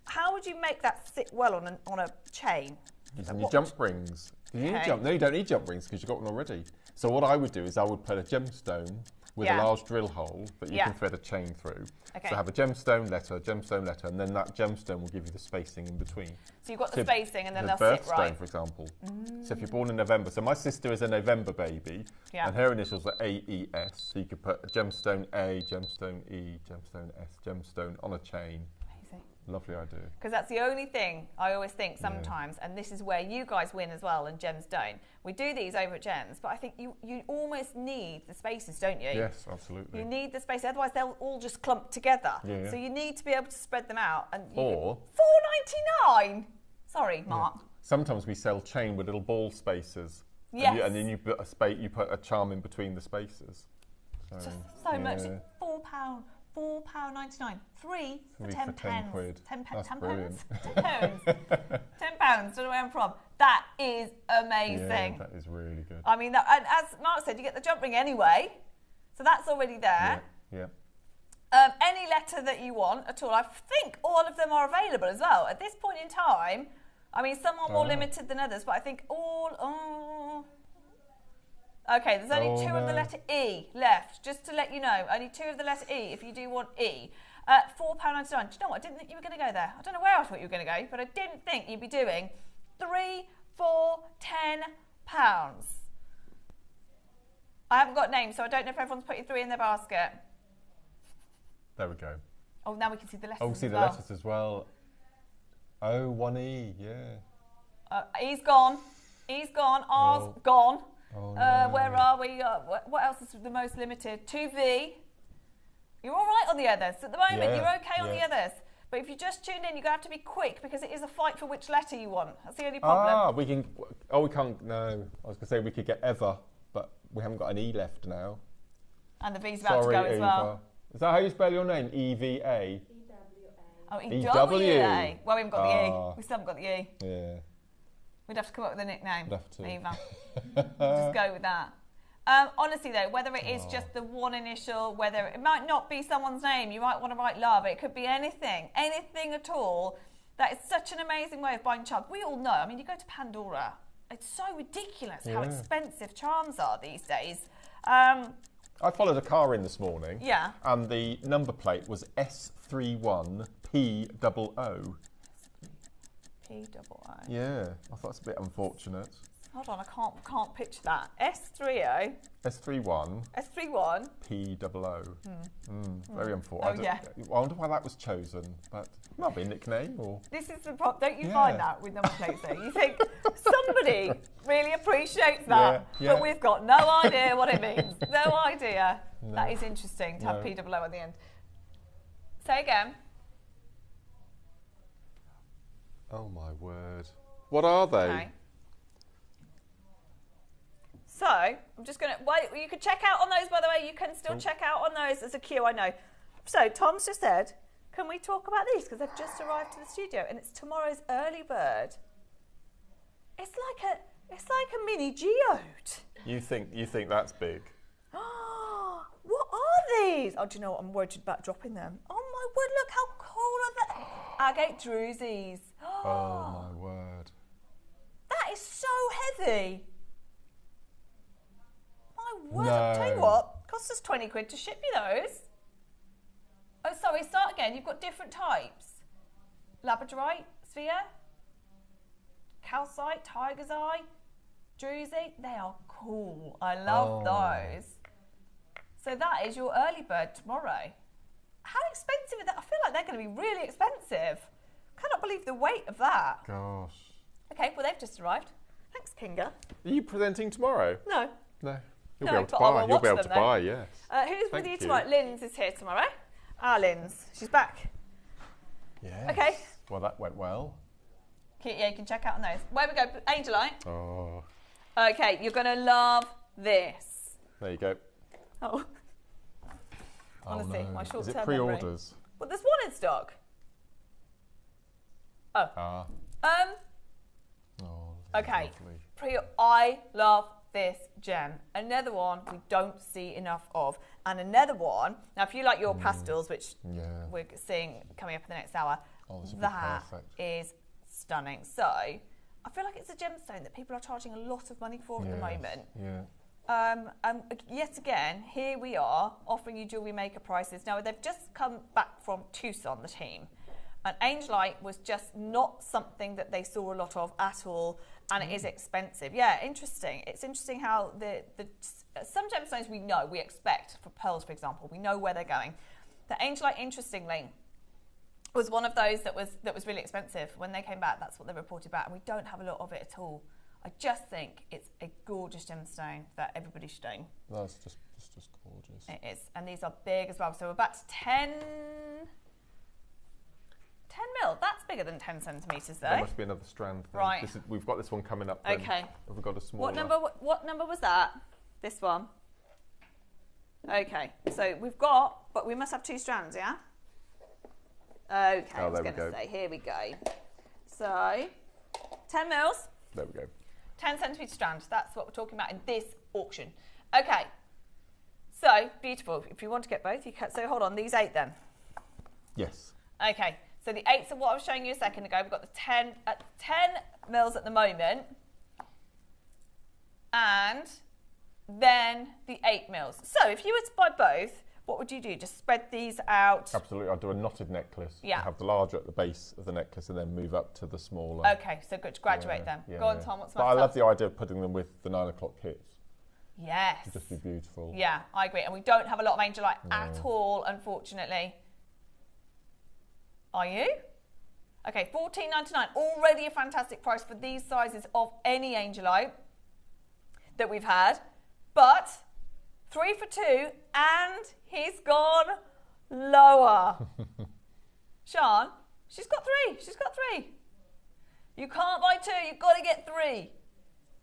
How would you make that sit well on a chain? Using your jump rings. No, you don't need jump rings because you've got one already. So what I would do is I would put a gemstone with a large drill hole that you can thread a chain through. So have a gemstone letter, and then that gemstone will give you the spacing in between. So you've got the spacing and then they'll sit right. Birthstone, for example. So if you're born in November, so my sister is a November baby, and her initials are AES, so you could put a gemstone A, gemstone E, gemstone S, gemstone on a chain. Lovely idea. Because that's the only thing I always think sometimes, and this is where you guys win as well and Gems don't. We do these over at Gems, but I think you almost need the spaces, don't you? Yes, absolutely. You need the space, otherwise they'll all just clump together. So you need to be able to spread them out. And or £4.99. Sorry, Mark. Sometimes we sell chain with little ball spaces. Yes. And then you put a charm in between the spaces. So much. £4. £4.99. 3 for £10. £10. £10. That's £10. brilliant. £10. £10. Don't know where I'm from. That is amazing. Yeah, that is really good. I mean, and as Mark said, you get the jump ring anyway. So that's already there. Yeah. Any letter that you want at all. I think all of them are available as well. At this point in time, I mean, some are more limited than others, but I think all... Okay, there's only two of the letter E left, just to let you know. Only two of the letter E if you do want E. £4.99. Do you know what? I didn't think you were going to go there. I don't know where I thought you were going to go, but I didn't think you'd be doing £3, £4, £10. I haven't got names, so I don't know if everyone's putting 3 in their basket. There we go. Oh, now we can see the letters. Oh, see the letters as well. Oh, 1E, yeah. E's gone. E's gone. R's gone. Oh, no. Where are we? What else is the most limited? 2V. You're all right on the others. At the moment, Yeah, you're okay on the others. But if you just tuned in, you're going to have to be quick because it is a fight for which letter you want. That's the only problem. We can... Oh, we can't... No. I was going to say we could get Eva, but we haven't got an E left now. And the V's about to go as well. Is that how you spell your name? E-V-A? Oh, E-W-A. Well, we haven't got the E. We still haven't got the E. Yeah. We'd have to come up with a nickname. We'd have to. Eva. Just go with that. Honestly, though, whether it is just the one initial, whether it might not be someone's name, you might want to write love. It could be anything at all. That is such an amazing way of buying charms. We all know. I mean, you go to Pandora. It's so ridiculous how expensive charms are these days. I followed a car in this morning. Yeah. And the number plate was S31POO. P-O-O. Yeah, I thought it's a bit unfortunate. Hold on, I can't picture that. S30. S31. S31. P-O-O. Very unfortunate. Oh, yeah. I wonder why that was chosen, but it might be a nickname or... This is the problem. Don't you find that with number plates though? You think somebody really appreciates that, but we've got no idea what it means. No idea. No. That is interesting to have P-O-O at the end. Say again. Oh my word. What are they? Okay. So, I'm just going to... Well, you could check out on those, by the way. You can still check out on those as a queue, I know. So, Tom's just said, can we talk about these? Because they've just arrived to the studio, and it's tomorrow's early bird. It's like a mini geode. You think that's big? What are these? Oh, do you know what? I'm worried about dropping them. Oh, my word, look how cool are they. Agate drusies. Oh, my word. That is so heavy. My word. No. I'll tell you what, cost us 20 quid to ship you those. Oh, sorry, start again. You've got different types. Labradorite, sphere, calcite, tiger's eye, druzy. They are cool. I love those. So that is your early bird tomorrow. How expensive is that? I feel like they're going to be really expensive. Cannot believe the weight of that. Gosh. Okay, well, they've just arrived. Thanks, Kinga. Are you presenting tomorrow? No. No. You'll be able to buy. You'll be able to buy, yes. Who's with you tomorrow? Lynn's is here tomorrow. Lynn's. She's back. Yeah. Okay. Well, that went well. Yeah, you can check out on those. Where we go? Angelite. Oh. Okay, you're going to love this. There you go. Oh. Honestly, my short-term Is it pre-orders? Well, there's one in stock. Oh. Okay. I love this gem. Another one we don't see enough of. And another one, now if you like your pastels, which we're seeing coming up in the next hour, that is stunning. So I feel like it's a gemstone that people are charging a lot of money for at the moment. Yeah. Yet again, here we are offering you jewellery maker prices. Now, they've just come back from Tucson, the team. And Angelite was just not something that they saw a lot of at all, and it is expensive. Yeah, interesting. It's interesting how some gemstones we expect, for pearls, for example, we know where they're going. The Angelite, interestingly, was one of those that was really expensive. When they came back, that's what they reported back, and we don't have a lot of it at all. I just think it's a gorgeous gemstone that everybody should own. That's just gorgeous. It is, and these are big as well. So we're back to 10 mil. That's bigger than 10 centimetres, though. There must be another strand. Then. Right. We've got this one coming up. Then. Okay. Have we got a smaller? What number was that? This one. Okay. So we've got, but we must have 2 strands, yeah? Okay. I was going to say, here we go. So 10 mils. There we go. 10 centimetre strand. That's what we're talking about in this auction. Okay. So, beautiful. If you want to get both, you can. So, hold on. These 8 then. Yes. Okay. So, the 8s are what I was showing you a second ago. We've got the 10 mils at the moment. And then the 8 mils. So, if you were to buy both, what would you do? Just spread these out? Absolutely. I'd do a knotted necklace. Yeah. Have the larger at the base of the necklace and then move up to the smaller. Okay, so good to graduate them. Go on, Tom, what's But I love the idea of putting them with the 9 o'clock kits. Yes. It'd just be beautiful. Yeah, I agree. And we don't have a lot of Angelite at all, unfortunately. Are you? Okay, $14.99. Already a fantastic price for these sizes of any Angelite that we've had. But 3 for 2, and he's gone lower. Sean, she's got 3. She's got 3. You can't buy 2. You've got to get 3.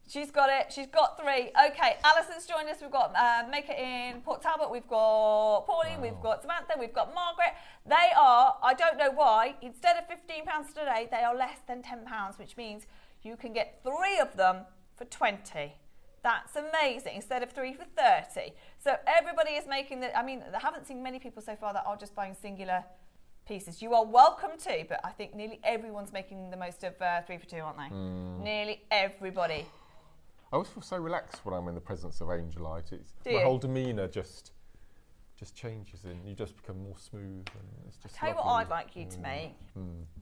She's got it. She's got 3. Okay, Alison's joined us. We've got Maker in Port Talbot. We've got Pauline. We've got Samantha. We've got Margaret. They are, I don't know why, instead of £15 today, they are less than £10, which means you can get 3 of them for 20. That's amazing, instead of 3 for 30. So everybody is making the, I mean, I haven't seen many people so far that are just buying singular pieces. You are welcome to, but I think nearly everyone's making the most of 3 for 2, aren't they? Nearly everybody. I always feel so relaxed when I'm in the presence of Angelite. Do my whole demeanour just changes and you just become more smooth. And it's just Tell you what I'd like you to make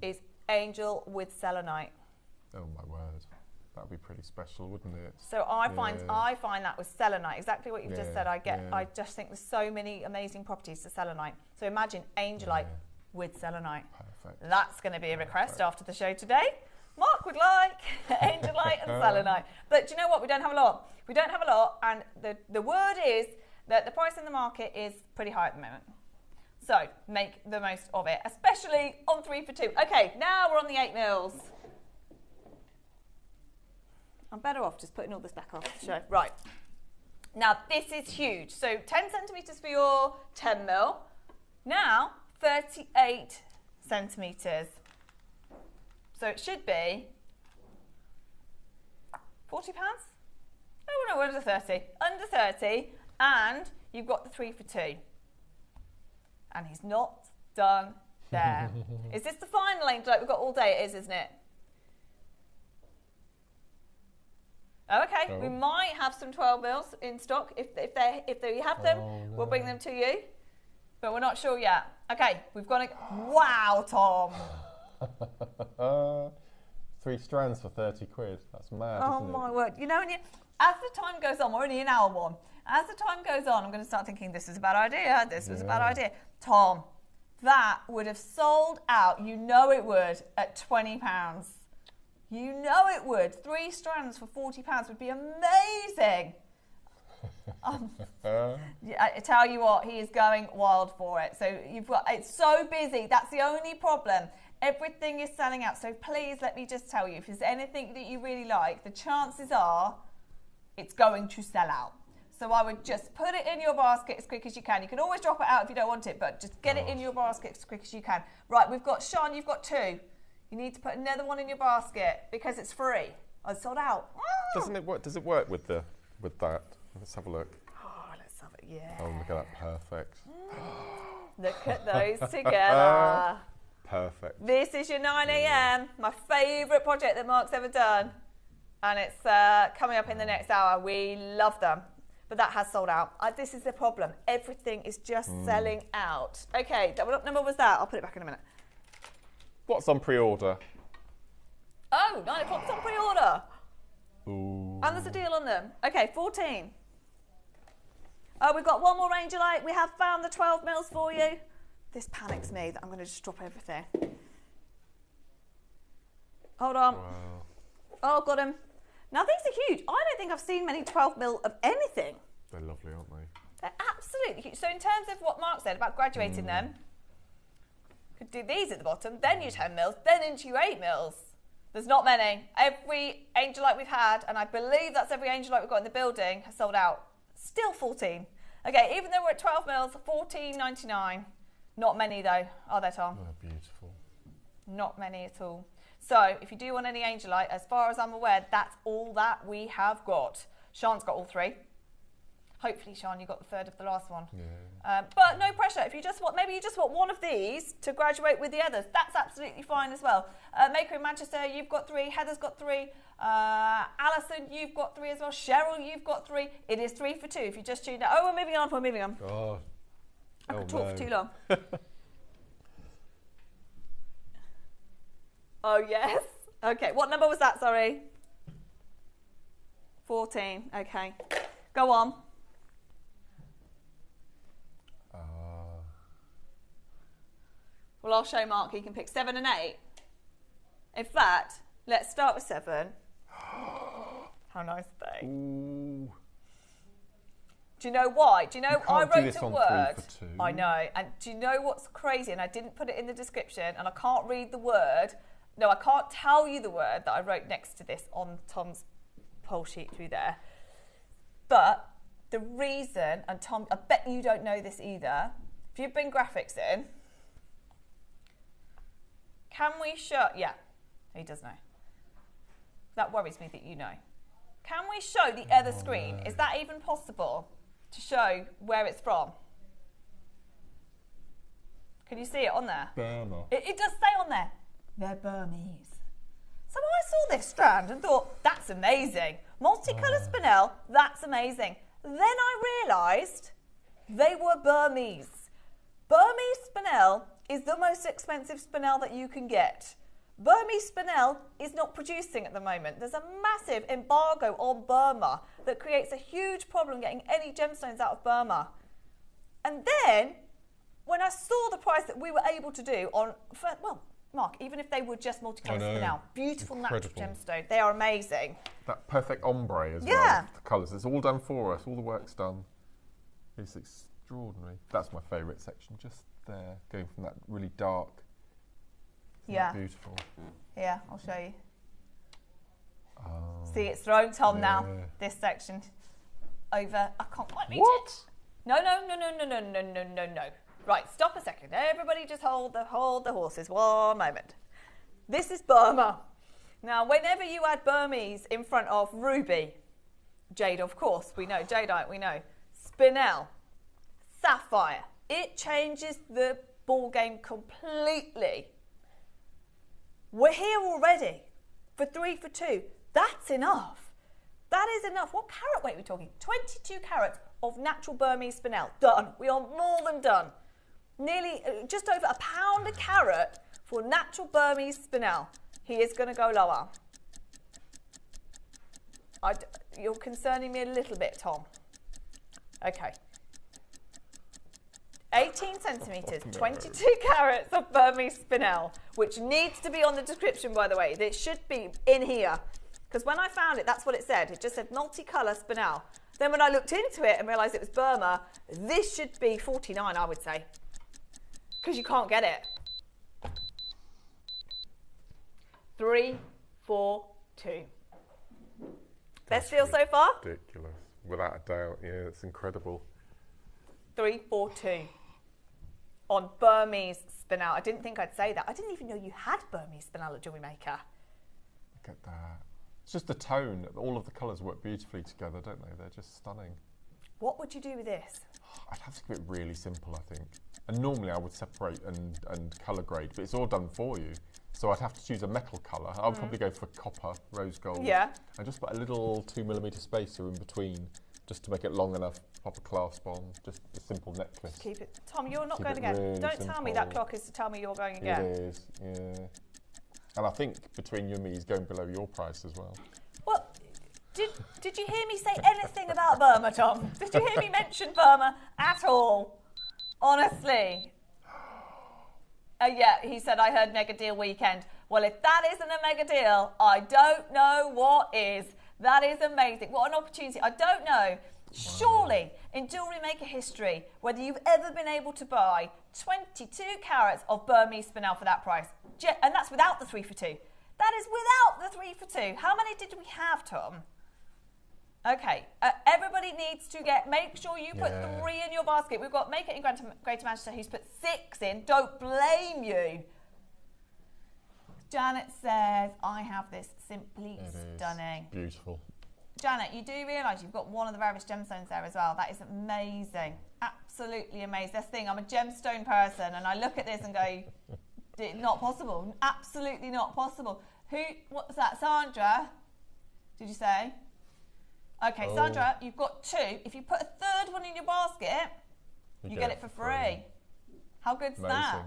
is angel with selenite. Oh my word. That'd be pretty special, wouldn't it? So I find that with selenite, exactly what you've just said. I just think there's so many amazing properties to selenite. So imagine Angelite with selenite. Perfect. That's going to be a request after the show today. Mark would like Angelite and selenite. But do you know what? We don't have a lot. We don't have a lot, and the word is that the price in the market is pretty high at the moment. So make the most of it, especially on 3 for 2. Okay, now we're on the 8 mils. I'm better off just putting all this back off the show. Right. Now, this is huge. So 10 centimetres for your 10 mil. Now, 38 centimetres. So it should be £40? No, under 30. Under 30. And you've got the 3 for 2. And he's not done there. Is this the final length? Like we've got all day, it is, isn't it? Okay, we might have some 12 mils in stock. If they have them, we'll bring them to you. But we're not sure yet. Okay, we've got to... Wow, Tom. 3 strands for 30 quid. That's mad, oh isn't it? my word. You know, as the time goes on, we're only in hour 1. As the time goes on, I'm going to start thinking, this is a bad idea. This was a bad idea. Tom, that would have sold out, you know it would, at £20. You know it would. 3 strands for £40 would be amazing. Yeah, I tell you what, he is going wild for it. So it's so busy. That's the only problem. Everything is selling out. So please let me just tell you, if there's anything that you really like, the chances are it's going to sell out. So I would just put it in your basket as quick as you can. You can always drop it out if you don't want it, but just get it in your basket as quick as you can. Right, we've got Sean, you've got 2. You need to put another one in your basket because it's free. Oh, it's sold out. Doesn't it work? Does it work with that? Let's have a look. Oh, let's have it. Yeah. Oh, look at that. Perfect. Look at those together. Perfect. This is your 9 a.m. My favourite project that Mark's ever done. And it's coming up in the next hour. We love them. But that has sold out. This is the problem. Everything is just selling out. Okay, what number was that? I'll put it back in a minute. What's on pre-order? Oh, 9 o'clock's on pre-order. Ooh. And there's a deal on them. Okay, 14. Oh, we've got one more Angelite. We have found the 12 mils for you. This panics me that I'm going to just drop everything. Hold on. Wow. Oh, got him. Now, these are huge. I don't think I've seen many 12 mil of anything. They're lovely, aren't they? They're absolutely huge. So in terms of what Mark said about graduating them, could do these at the bottom, then your 10 mils, then into your 8 mils. There's not many. Every Angelite we've had, and I believe that's every Angelite we've got in the building, has sold out. Still 14. Okay, even though we're at 12 mils, $14.99. Not many though, are there, Tom? They're beautiful. Not many at all. So if you do want any angelite, as far as I'm aware, that's all that we have got. Sean's got all three. Hopefully, Sean, you got the third of the last one. Yeah. But no pressure. If you just want, maybe you just want one of these to graduate with the others. That's absolutely fine as well. Maker in Manchester, you've got 3. Heather's got 3. Alison, you've got 3 as well. Cheryl, you've got 3. It is 3 for 2. If you just tuned out. Oh, we're moving on. We're moving on. Oh, I could talk for too long. Oh, yes. Okay. What number was that? Sorry. 14. Okay. Go on. Well, I'll show Mark. He can pick 7 and 8. In fact, let's start with 7. How nice are they? Ooh. Do you know why? Do you know I wrote a word? 3 for 2. I know. And do you know what's crazy? And I didn't put it in the description, and I can't read the word. No, I can't tell you the word that I wrote next to this on Tom's poll sheet through there. But the reason, and Tom, I bet you don't know this either. If you bring graphics in, can we show? Yeah, he does know. That worries me that you know. Can we show the other screen? No. Is that even possible to show where it's from? Can you see it on there? Burma. It does say on there, they're Burmese. So I saw this strand and thought, that's amazing. Multicolour spinel, that's amazing. Then I realised they were Burmese. Burmese spinel is the most expensive spinel that you can get. Burmese spinel is not producing at the moment. There's a massive embargo on Burma that creates a huge problem getting any gemstones out of Burma. And then, when I saw the price that we were able to do on, well, Mark, even if they were just multicolour spinel, beautiful natural gemstone, they are amazing. That perfect ombre as well, the colours. It's all done for us, all the work's done. It's extraordinary. That's my favourite section, just there, going from that really dark. Isn't that beautiful? Yeah, I'll show you. Oh, see, it's thrown Tom now, this section. Over, I can't quite reach it. No. Right, stop a second. Everybody just hold the horses 1 moment. This is Burma. Now, whenever you add Burmese in front of ruby, jade, of course, we know, jadeite, we know, spinel, sapphire, it changes the ball game completely. We're here already for 3 for 2. That's enough. That is enough. What carat weight are we talking? 22 carats of natural Burmese spinel. Done. We are more than done. Nearly just over £1 a carat for natural Burmese spinel. He is going to go lower. You're concerning me a little bit, Tom. Okay. 18 centimetres, 22 carats of Burmese spinel, which needs to be on the description, by the way. It should be in here. Because when I found it, that's what it said. It just said multicolour spinel. Then when I looked into it and realised it was Burma, this should be 49, I would say. Because you can't get it. 3, 4, 2. Best deal so far? Ridiculous. Without a doubt, yeah, it's incredible. 3, 4, 2. On Burmese spinel. I didn't think I'd say that. I didn't even know you had Burmese spinel at JewelleryMaker. Look at that. It's just the tone. All of the colours work beautifully together, don't they? They're just stunning. What would you do with this? I'd have to keep it really simple, I think. And normally I would separate and colour grade, but it's all done for you. So I'd have to choose a metal colour. I would probably go for copper, rose gold. Yeah. And just put a little 2mm spacer in between, just to make it long enough, pop a clasp on, just a simple necklace. Keep it. Tom, you're not Keep going it again. really Don't tell me that clock is to tell me you're going again. It is, yeah. And I think between you and me, he's going below your price as well. Well, did you hear me say anything about Burma, Tom? Did you hear me mention Burma at all? Honestly. Yeah, he said, I heard mega deal weekend. Well, if that isn't a mega deal, I don't know what is. That is amazing. What an opportunity. I don't know. Surely, in JewelleryMaker history, whether you've ever been able to buy 22 carats of Burmese spinel for that price. And that's without the 3 for 2. That is without the 3 for 2. How many did we have, Tom? Okay, everybody needs to make sure you put 3 in your basket. We've got Maker in Greater Manchester who's put 6 in. Don't blame you. Janet says, I have this simply stunning. Beautiful. Janet, you do realise you've got one of the rarest gemstones there as well. That is amazing. Absolutely amazing. That's the thing, I'm a gemstone person and I look at this and go, not possible. Absolutely not possible. What's that? Sandra, did you say? Okay, Sandra, you've got 2. If you put a 3rd one in your basket, you get it for free. How good's that?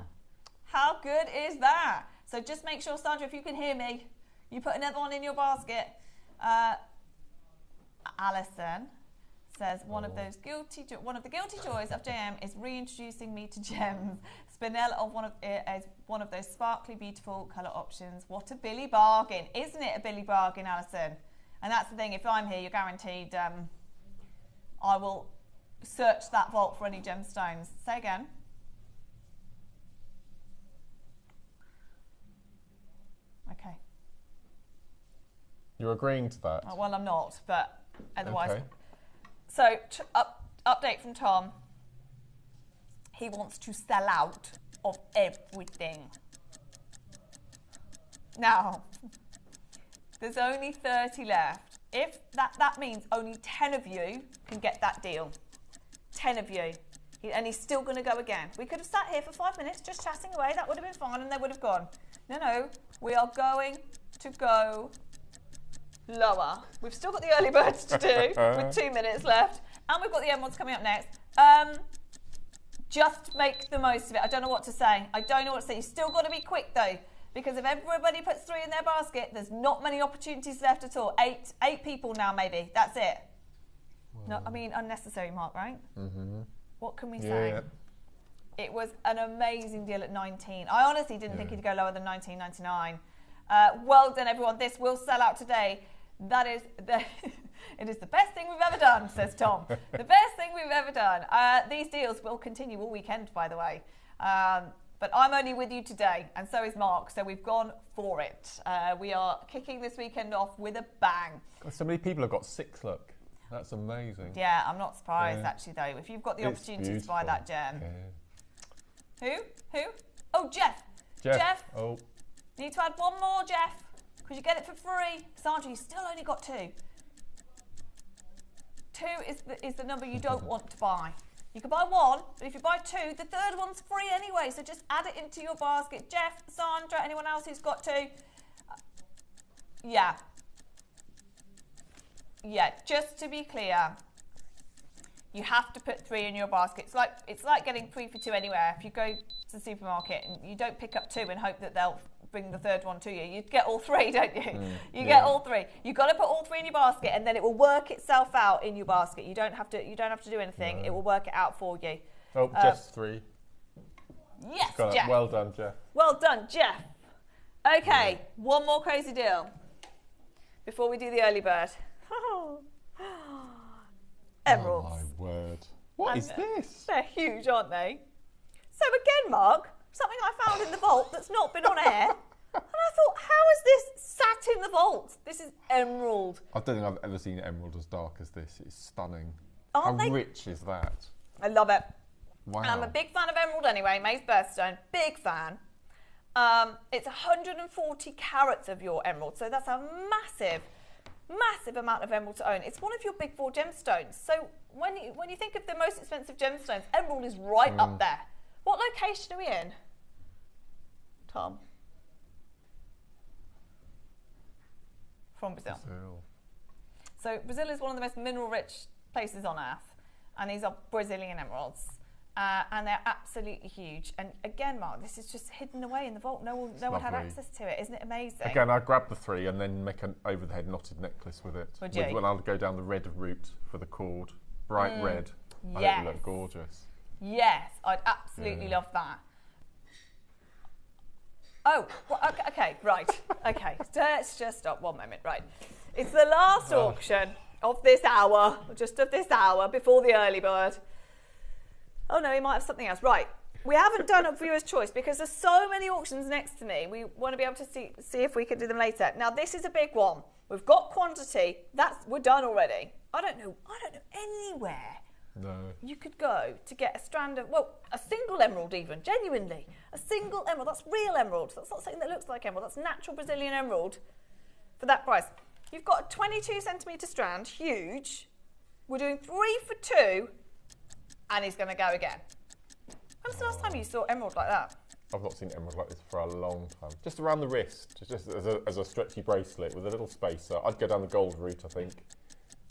How good is that? So just make sure, Sandra, if you can hear me, you put another one in your basket. Alison says, one of the guilty joys of JM is reintroducing me to gems. Spinel is one of those sparkly, beautiful colour options. What a Billy bargain. Isn't it a Billy bargain, Alison? And that's the thing, if I'm here, you're guaranteed I will search that vault for any gemstones. Say again. Okay. You're agreeing to that? Oh, well, I'm not, but otherwise. Okay. So, update from Tom. He wants to sell out of everything. Now, there's only 30 left. If that means only 10 of you can get that deal. 10 of you. And he's still going to go again. We could have sat here for 5 minutes just chatting away. That would have been fine and they would have gone. No, we are going to go lower. We've still got the early birds to do with 2 minutes left. And we've got the emeralds coming up next. Just make the most of it. I don't know what to say. You've still got to be quick though. Because if everybody puts 3 in their basket, there's not many opportunities left at all. Eight people now maybe. That's it. No, I mean, unnecessary, Mark, right? Mm-hmm. What can we say? It was an amazing deal at 19. I honestly didn't think he'd go lower than 19.99. Well done, everyone. This will sell out today. It is the best thing we've ever done, says Tom. The best thing we've ever done. These deals will continue all weekend, by the way. But I'm only with you today, and so is Mark, so we've gone for it. We are kicking this weekend off with a bang. So many people have got 6, look. That's amazing. Yeah, I'm not surprised, actually, though. If you've got the opportunity to buy that gem. Yeah. Who? Oh, Jeff. Jeff. Oh. Need to add one more, Jeff, because you get it for free. Sandra, you still only got 2. 2 is the number you don't want to buy. You can buy 1, but if you buy 2, the 3rd one's free anyway, so just add it into your basket. Jeff, Sandra, anyone else who's got 2? Yeah, just to be clear, you have to put 3 in your basket. It's like getting 3 for 2 anywhere. If you go to the supermarket and you don't pick up 2 and hope that they'll bring the 3rd one to you, you get all 3, don't you? Get all 3. You've got to put all 3 in your basket, and then it will work itself out in your basket. You don't have to do anything. No. It will work it out for you. Oh, Jeff's 3. Yes, Jeff. Well done, Jeff. Well done, Jeff. Okay, one more crazy deal before we do the early bird. Emeralds. Oh my word. What is this? They're huge, aren't they? So again, Mark, something I found in the vault that's not been on air. And I thought, how is this sat in the vault? This is emerald. I don't think I've ever seen emerald as dark as this. It's stunning. How rich is that? I love it. Wow. And I'm a big fan of emerald anyway, May's birthstone. Big fan. It's 140 carats of your emerald, so that's a massive amount of emerald to own. It's one of your big 4 gemstones. So when you think of the most expensive gemstones, emerald is right up there. What location are we in, Tom? From Brazil. So Brazil is one of the most mineral-rich places on earth, and these are Brazilian emeralds. And they're absolutely huge. And again, Mark, this is just hidden away in the vault. No one had access to it. Isn't it amazing? Again, I'd grab the 3 and then make an over-the-head knotted necklace with it. Would you? When I'll go down the red route for the cord. Bright red. I think it would look gorgeous. Yes, I'd absolutely love that. Oh, well, okay, right. Okay, let's just stop 1 moment. Right. It's the last auction of this hour, just of this hour, before the early bird. Oh no, he might have something else. Right, we haven't done a viewer's choice because there's so many auctions next to me. We want to be able to see if we can do them later. Now this is a big one. We've got quantity. We're done already. I don't know anywhere No. you could go to get a strand of, well, a single emerald even, genuinely. A single emerald, that's real emerald. That's not something that looks like emerald, that's natural Brazilian emerald for that price. You've got a 22 centimetre strand, huge. We're doing 3 for 2, and he's going to go again. When was the last time you saw emerald like that? I've not seen emerald like this for a long time. Just around the wrist, just as a stretchy bracelet with a little spacer. I'd go down the gold route, I think.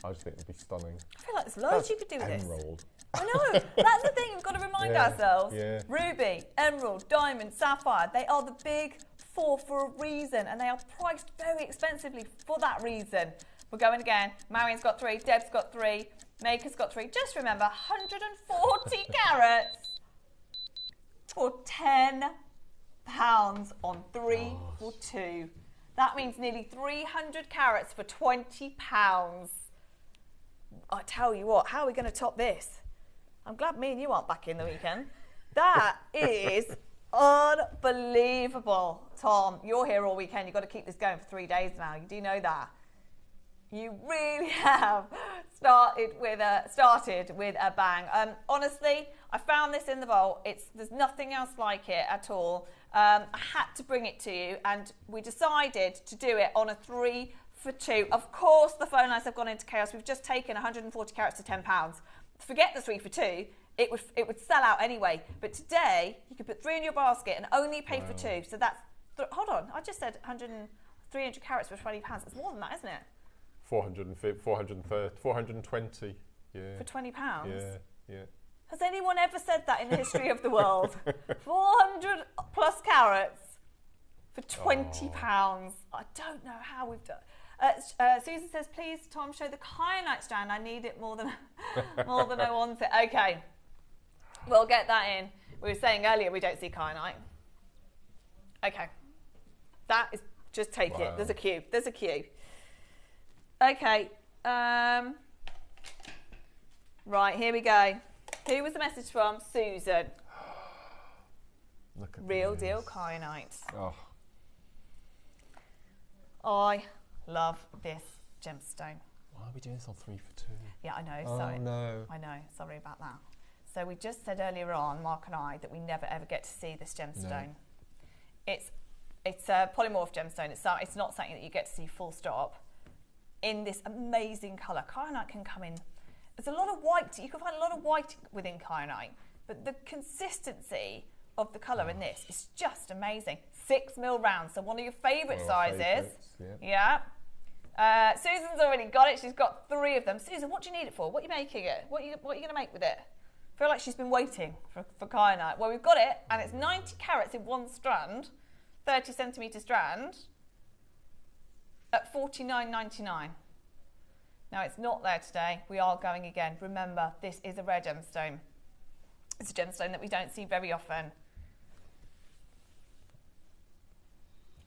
I just think it'd be stunning. I feel like there's loads you could do with this. Emerald. I know, that's the thing, we've got to remind ourselves. Yeah. Ruby, emerald, diamond, sapphire, they are the big 4 for a reason, and they are priced very expensively for that reason. We're going again. Marion's got 3, Deb's got 3, Maker's got 3. Just remember, 140 carats for £10 on 3 for 2. That means nearly 300 carats for £20. I tell you what, how are we going to top this? I'm glad me and you aren't back in the weekend. That is unbelievable. Tom, you're here all weekend. You've got to keep this going for 3 days now. You do know that. You really have started with a bang. Honestly, I found this in the vault. There's nothing else like it at all. I had to bring it to you, and we decided to do it on a 3 for 2. Of course, the phone lines have gone into chaos. We've just taken 140 carats to £10. Forget the 3 for 2. It would sell out anyway. But today, you could put 3 in your basket and only pay for 2. So that's hold on. I just said 300 carats for £20. It's more than that, isn't it? 450, 430, 420. Yeah. For £20? Yeah. Has anyone ever said that in the history of the world? 400 plus carats for £20. I don't know how we've done. Susan says, please, Tom, show the kyanite strand. I need it more than I want it. Okay, we'll get that in. We were saying earlier we don't see kyanite. Okay, that is, just take it. There's a queue. There's a queue. Okay, right, here we go. Who was the message from? Susan. Look at Real this. deal kyanite. Oh. I love this gemstone. Why are we doing this on 3 for 2? Yeah, I know. Oh, Sorry. no. I know. Sorry about that. So we just said earlier on, Mark and I, that we never ever get to see this gemstone. No. It's a polymorph gemstone. It's not something that you get to see full stop. In this amazing colour, kyanite can come in. There's a lot of white. You can find a lot of white within kyanite, but the consistency of the colour in this is just amazing. 6mm round, so one of your favourite sizes. Yeah. Susan's already got it. She's got 3 of them. Susan, what do you need it for? What are you making it? What are you going to make with it? I feel like she's been waiting for kyanite. Well, we've got it, and it's 90 carats in one strand, 30 centimetre strand, at $49.99. Now, it's not there today. We are going again. Remember, this is a rare gemstone. It's a gemstone that we don't see very often.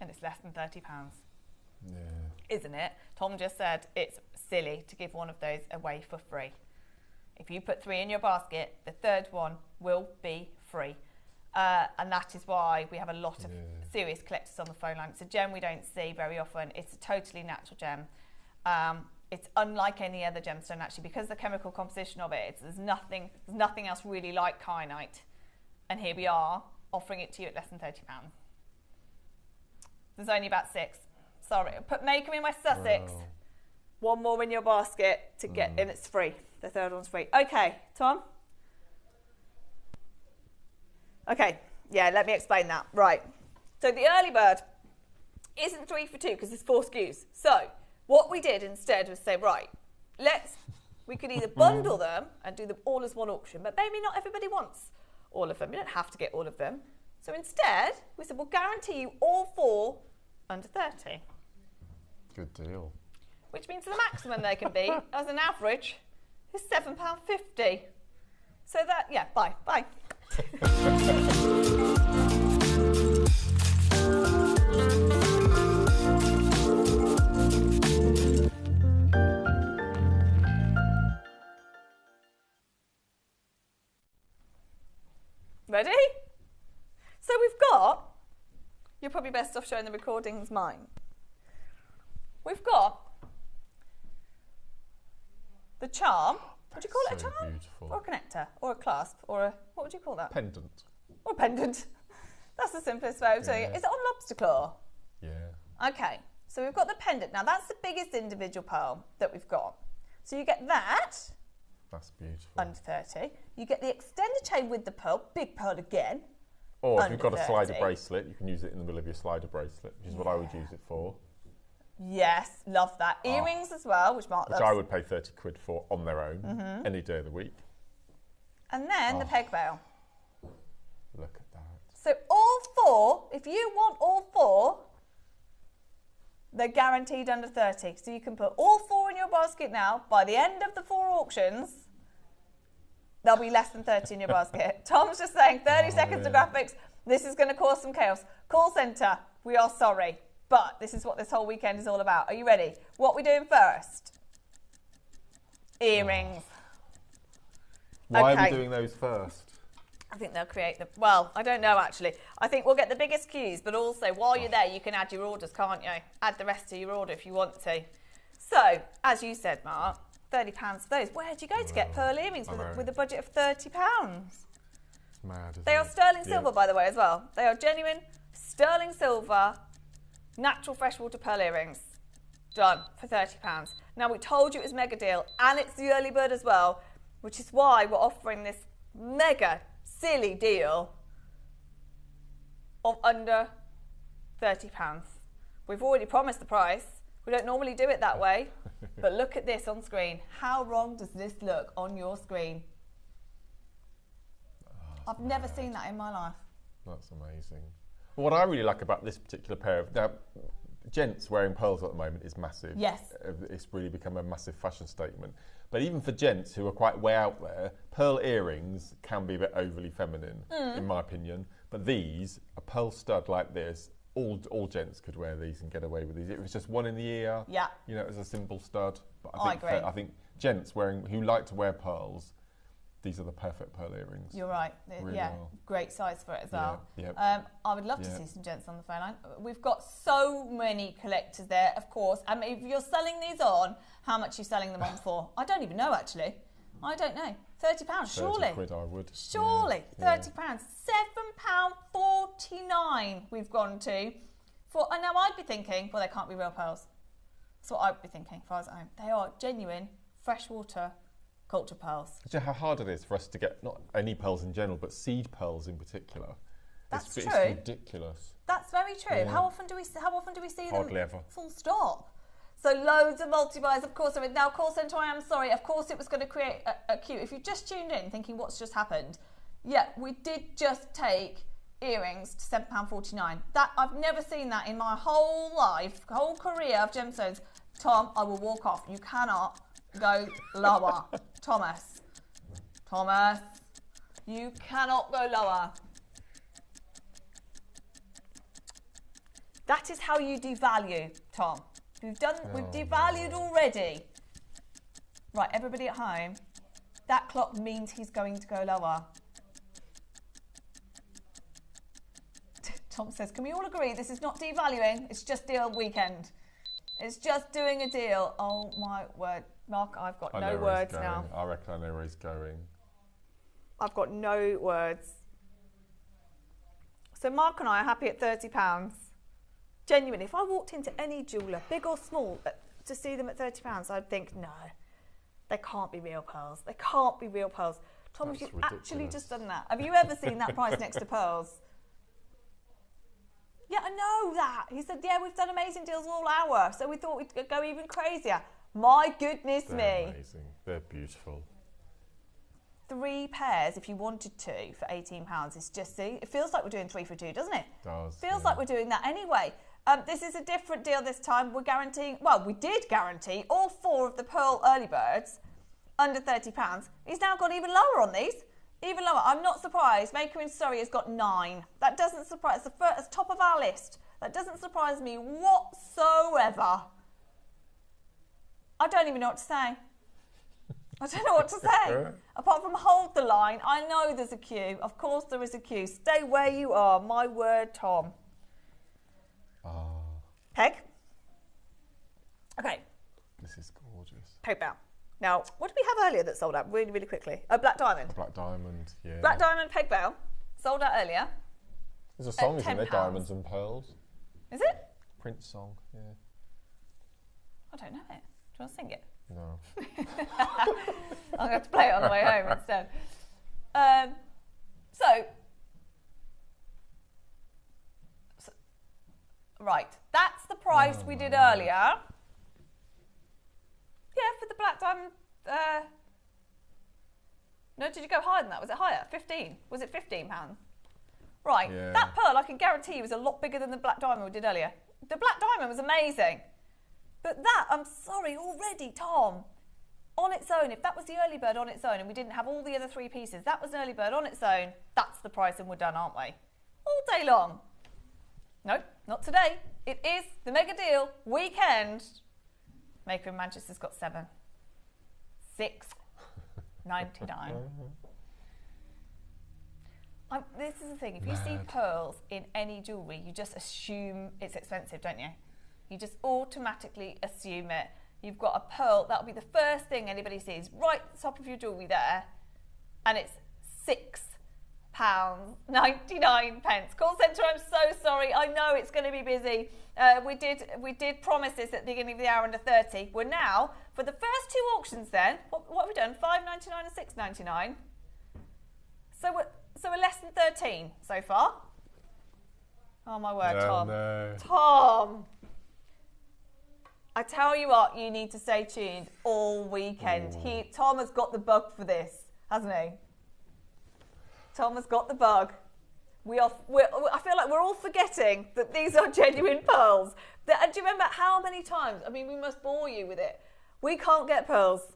And it's less than £30. Yeah. Isn't it? Tom just said it's silly to give one of those away for free. If you put 3 in your basket, the 3rd one will be free. And that is why we have a lot of serious collectors on the phone line. It's a gem we don't see very often. It's a totally natural gem. It's unlike any other gemstone, actually, because the chemical composition of it, there's nothing else really like kyanite. And here we are, offering it to you at less than £30. There's only about 6. Sorry, make them in my Sussex. Wow. 1 more in your basket to get in. It's free. The 3rd one's free. Okay, Tom? Okay, yeah, let me explain that. Right. So the early bird isn't 3 for 2 because there's 4 SKUs. So what we did instead was say, right, we could either bundle them and do them all as one auction, but maybe not everybody wants all of them. You don't have to get all of them. So instead, we said, we'll guarantee you all 4 under 30. Good deal. Which means the maximum they can be, as an average, is £7.50. So that, yeah, bye. Ready? So we've got, you're probably best off showing the recordings mine. We've got the charm, Would you call it a So charm? beautiful. Or a connector? Or a clasp? Or a, what would you call that? Pendant. Or a pendant. That's the simplest way of doing it. Is it on lobster claw? Yeah. Okay, so we've got the pendant. Now that's the biggest individual pearl that we've got. So you get that. That's beautiful. Under 30. You get the extended chain with the pearl. Big pearl again. Or if you've got a 30. slider bracelet, you can use it in the middle of your slider bracelet, which is what I would use it for. Yes, love that. Earrings as well, which Mark loves. Which I would pay 30 quid for on their own, any day of the week. And then the peg bail. Look at that. So all four, if you want all four, they're guaranteed under 30. So you can put all four in your basket now. By the end of the 4 auctions, there'll be less than 30 in your basket. Tom's just saying 30 seconds of graphics. This is going to cause some chaos. Call centre, we are sorry. But this is what this whole weekend is all about. Are you ready? What are we doing first? Earrings. Why are we doing those first? I think they'll create the, well, I don't know actually. I think we'll get the biggest queues, but also while you're there, you can add your orders, can't you? Add the rest of your order if you want to. So, as you said, Mark, £30 for those. Where do you go to get pearl earrings with a budget of £30? It's mad, isn't They are it? sterling silver, by the way, as well. They are genuine sterling silver, natural freshwater pearl earrings. Done for £30. Now, we told you it was mega deal, and it's the early bird as well, which is why we're offering this mega silly deal of under £30. We've already promised the price. We don't normally do it that way, but look at this on screen. How wrong does this look on your screen? I've never seen that in my life. That's amazing. Well, what I really like about this particular pair of now, gents wearing pearls at the moment is massive. Yes. It's really become a massive fashion statement. But even for gents who are quite way out there, pearl earrings can be a bit overly feminine, in my opinion. But these, a pearl stud like this, all gents could wear these and get away with these. It was just one in the ear. Yeah. You know, it was a simple stud. But I agree. I think gents who like to wear pearls, these are the perfect pearl earrings. You're right. Really yeah, well. great size for it as well. Yeah, I would love to see some gents on the phone line. We've got so many collectors there, of course. I mean, if you're selling these on, how much are you selling them on for? I don't even know, actually. I don't know. £30, surely. 30 quid, I would. Surely, yeah. £30. £7.49 we've gone to. And now I'd be thinking, well, they can't be real pearls. That's what I'd be thinking if I was at home. They are genuine freshwater culture pearls. Do you know how hard it is for us to get not any pearls in general, but seed pearls in particular? That's true. It's ridiculous. That's very true. Yeah. How often do we see them? Hardly ever. Full stop. So loads of multi-buys, of course. Now, call centre, I am sorry. Of course, it was going to create a queue. If you just tuned in thinking what's just happened, yeah, we did just take earrings to £7.49. That I've never seen that in my whole life, whole career of gemstones. Tom, I will walk off. You cannot go lower. Thomas, you cannot go lower. That is how you devalue, Tom. We've devalued already. Right, everybody at home, that clock means he's going to go lower. Tom says, can we all agree this is not devaluing, it's just deal weekend. It's just doing a deal. Oh my word. Mark, I've got no words now. I reckon I know where he's going. I've got no words. So Mark and I are happy at £30. Genuinely, if I walked into any jeweller, big or small, to see them at £30, I'd think, no, they can't be real pearls. They can't be real pearls. Tom, have you actually just done that? Have you ever seen that price next to pearls? Yeah, I know that. He said, yeah, we've done amazing deals all hour, so we thought we'd go even crazier. My goodness They're me. amazing. They're beautiful. 3 pairs, if you wanted to, for £18 is just, see, it feels like we're doing 3 for 2, doesn't it? It does. Feels like we're doing that anyway. This is a different deal this time. We're guaranteeing, well, we did guarantee all 4 of the Pearl early birds under £30. He's now gone even lower on these. Even lower. I'm not surprised. Maker in Surrey has got 9. That doesn't surprise. It's top of our list. That doesn't surprise me whatsoever. I don't even know what to say. I don't know what to say. Apart from hold the line. I know there's a queue. Of course there is a queue. Stay where you are. My word, Tom. Peg? Okay. This is gorgeous. Peg bow. Now, what did we have earlier that sold out really, really quickly? Oh, Black Diamond. Black Diamond, yeah. Black Diamond Peg Bell sold out earlier. There's a song, isn't there? £10. Diamonds and Pearls. Is it? Prince song, yeah. I don't know it. Do you want to sing it? No. I'm going to have to play it on the way home instead. So, right, that's the price we did earlier. Yeah, for the Black Diamond. No, did you go higher than that? Was it higher? 15? Was it £15? Right, Yeah. that pearl, I can guarantee you, was a lot bigger than the Black Diamond we did earlier. The Black Diamond was amazing. But that, I'm sorry, already, Tom, on its own, if that was the early bird on its own and we didn't have all the other 3 pieces, that was an early bird on its own, that's the price and we're done, aren't we? All day long. No, not today. It is the mega deal weekend. Maker in Manchester's got 7. $6.99. This is the thing, if you see pearls in any jewellery, you just assume it's expensive, don't you? You just automatically assume it. You've got a pearl, that'll be the first thing anybody sees, right at the top of your jewellery there, and it's £6.99. Call centre, I'm so sorry. I know it's going to be busy. We did promise this at the beginning of the hour under 30. We're now, for the first 2 auctions then, what have we done? $5.99 and $6.99. So we're less than 13 so far. Oh my word, Tom. No. Tom! I tell you what, you need to stay tuned all weekend. Tom has got the bug for this, hasn't he? Tom has got the bug. I feel like we're all forgetting that these are genuine pearls. And do you remember how many times? I mean, we must bore you with it. We can't get pearls.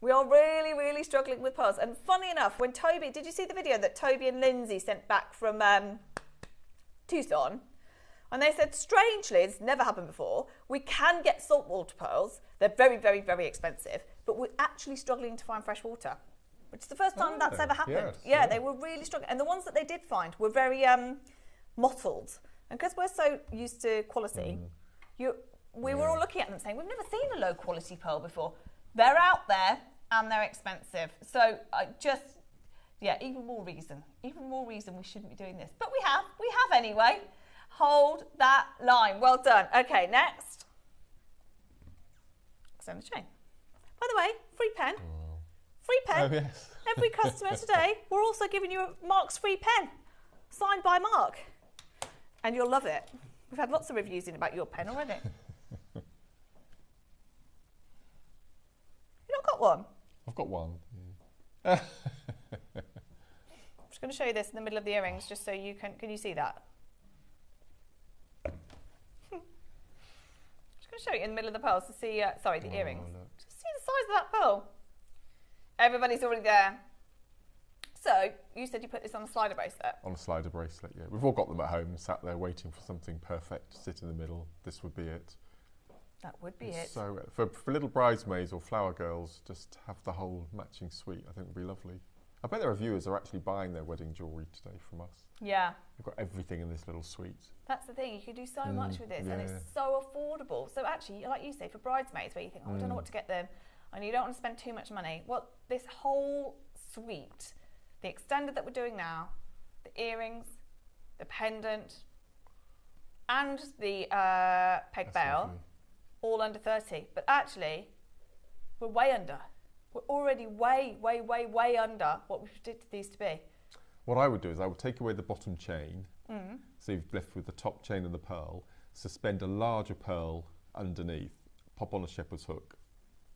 We are really, really struggling with pearls. And funny enough, when Toby, did you see the video that Toby and Lindsay sent back from Tucson? And they said, strangely, it's never happened before, we can get saltwater pearls. They're very, very, very expensive, but we're actually struggling to find fresh water, which is the first time that's ever happened. Yes, yeah, they were really struggling. And the ones that they did find were very mottled. And because we're so used to quality, we were all looking at them saying, we've never seen a low quality pearl before. They're out there and they're expensive. So even more reason we shouldn't be doing this. But we have anyway. Hold that line. Well done. Okay, next. Extend the chain. By the way, free pen. Free pen. Oh, yes. Every customer today, we're also giving you a Mark's free pen, signed by Mark. And you'll love it. We've had lots of reviews in about your pen already. You not got one? I've got one. I'm just going to show you this in the middle of the earrings, just so you can you see that? I'm just going to show you in the middle of the pearls to see, the earrings. Just see the size of that pearl. Everybody's already there. So, you said you put this on a slider bracelet. On a slider bracelet, yeah. We've all got them at home, sat there waiting for something perfect to sit in the middle. This would be it. That would be it. So, for little bridesmaids or flower girls, just have the whole matching suite, I think would be lovely. I bet their viewers are actually buying their wedding jewellery today from us. Yeah. They've got everything in this little suite. That's the thing, you can do so much with this, and it's so affordable. So actually, like you say, for bridesmaids, where you think, I don't know what to get them, and you don't want to spend too much money, well, this whole suite, the extended that we're doing now, the earrings, the pendant, and the peg bail, all under 30. But actually, we're way under. We're already way, way, way, way under what we predicted these to be. What I would do is I would take away the bottom chain, so you've left with the top chain and the pearl, suspend a larger pearl underneath, pop on a shepherd's hook,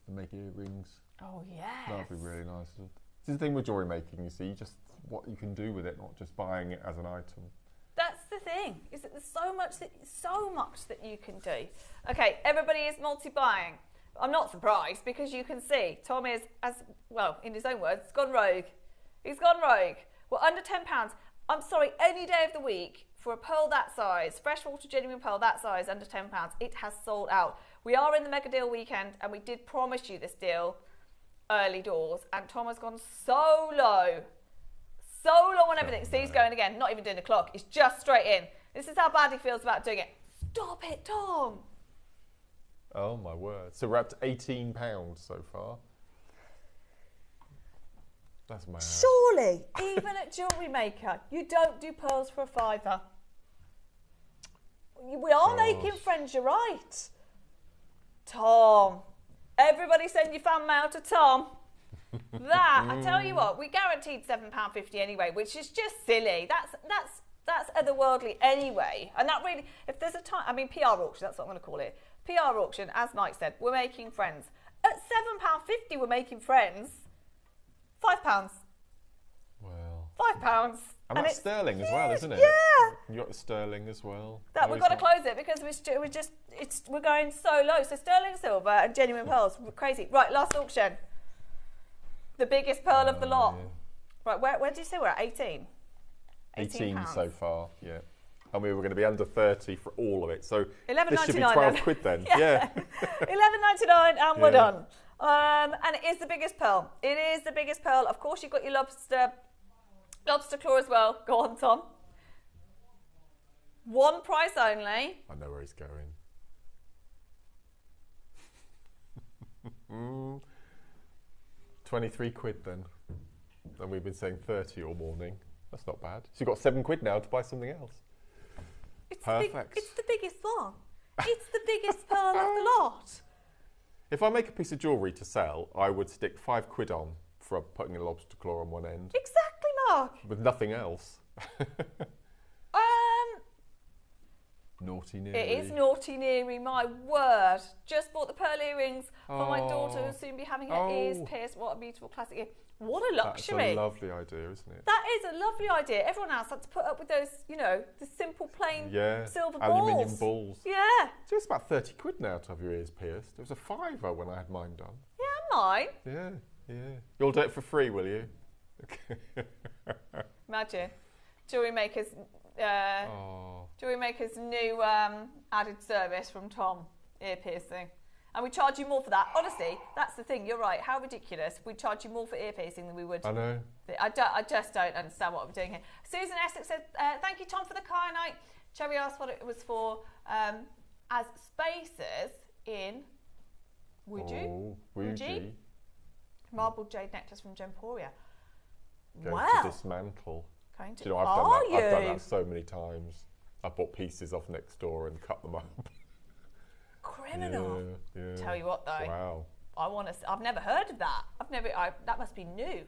and make earrings. Oh, yes. That'd be really nice. This is the thing with jewellery making, you see, just what you can do with it, not just buying it as an item. That's the thing, is that there's so much that you can do. Okay, everybody is multi-buying. I'm not surprised, because you can see Tom is, in his own words, gone rogue. He's gone rogue. We're under £10. I'm sorry, any day of the week for a pearl that size, freshwater genuine pearl that size, under £10, it has sold out. We are in the mega deal weekend, and we did promise you this deal early doors, and Tom has gone so low on everything. See, he's going again, not even doing the clock. He's just straight in. This is how bad he feels about doing it. Stop it, Tom. Oh my word. So we're up to £18 so far. That's mad. Surely, even at JewelleryMaker, you don't do pearls for a £5. We are making friends, you're right. Tom. Everybody send your fan mail to Tom. That, I tell you what, we guaranteed £7.50 anyway, which is just silly. That's otherworldly anyway. And that really, if there's a time, I mean, PR auction, that's what I'm going to call it. PR auction, as Mike said, we're making friends. At £7.50, we're making friends. £5. Well. £5. And that's sterling as well, isn't it? Yeah. You got the sterling as well. That we've got to close it because we're going so low. So sterling silver and genuine pearls, crazy. Right, last auction. The biggest pearl of the lot. Yeah. Right, where did you say we're at? 18. 18 so far, yeah. And we were going to be under 30 for all of it. So this should be 11.99 12 quid then. Yeah. 11.99 and we're done. And it is the biggest pearl. It is the biggest pearl. Of course, you've got your lobster claw as well. Go on, Tom. One price only. I know where he's going. 23 quid then. And we've been saying 30 all morning. That's not bad. So you've got 7 quid now to buy something else. Perfect. It's the biggest one. It's the biggest pearl of the lot. If I make a piece of jewellery to sell, I would stick 5 quid on for putting a lobster claw on one end. Exactly, Mark. With nothing else. Naughty neary. It is naughty neary, my word. Just bought the pearl earrings for my daughter who will soon be having her ears pierced. What a beautiful classic ear. What a luxury. That's a lovely idea, isn't it? That is a lovely idea. Everyone else had to put up with those, you know, the simple plain silver aluminium balls. Yeah. So it's about 30 quid now to have your ears pierced. It was a £5 when I had mine done. Yeah, mine. Yeah. You'll do it for free, will you? Imagine. JewelleryMaker's new added service from Tom, ear piercing. And we charge you more for that. Honestly, that's the thing. You're right. How ridiculous. We charge you more for ear piercing than we would. I know. I just don't understand what we're doing here. Susan Essex said, thank you, Tom, for the kyanite. Cherry asked what it was for. As spacers in Wuji. Marble jade necklace from Gemporia. Going to dismantle. Do you know, I've done that so many times. I bought pieces off next door and cut them up. Criminal. Yeah. Tell you what though. Wow. I've never heard of that. That must be new.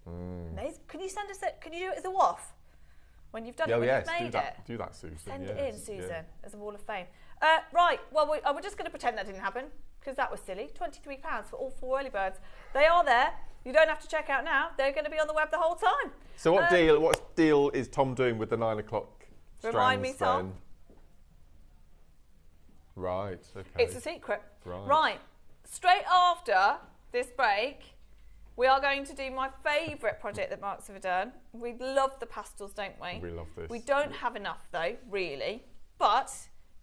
Can you send us it? Can you do it as a waff? When you've done it, when you've made it. Do that, Susan. Send it in, Susan, as a wall of fame. Right, well, we're just going to pretend that didn't happen, because that was silly. £23 for all 4 early birds. They are there. You don't have to check out now. They're going to be on the web the whole time. So what deal is Tom doing with the 9 o'clock strands? Remind me, Tom. Then? Right, okay. It's a secret. Right. Straight after this break, we are going to do my favourite project that Mark's ever done. We love the pastels, don't we? We love this. We don't have enough though, really. But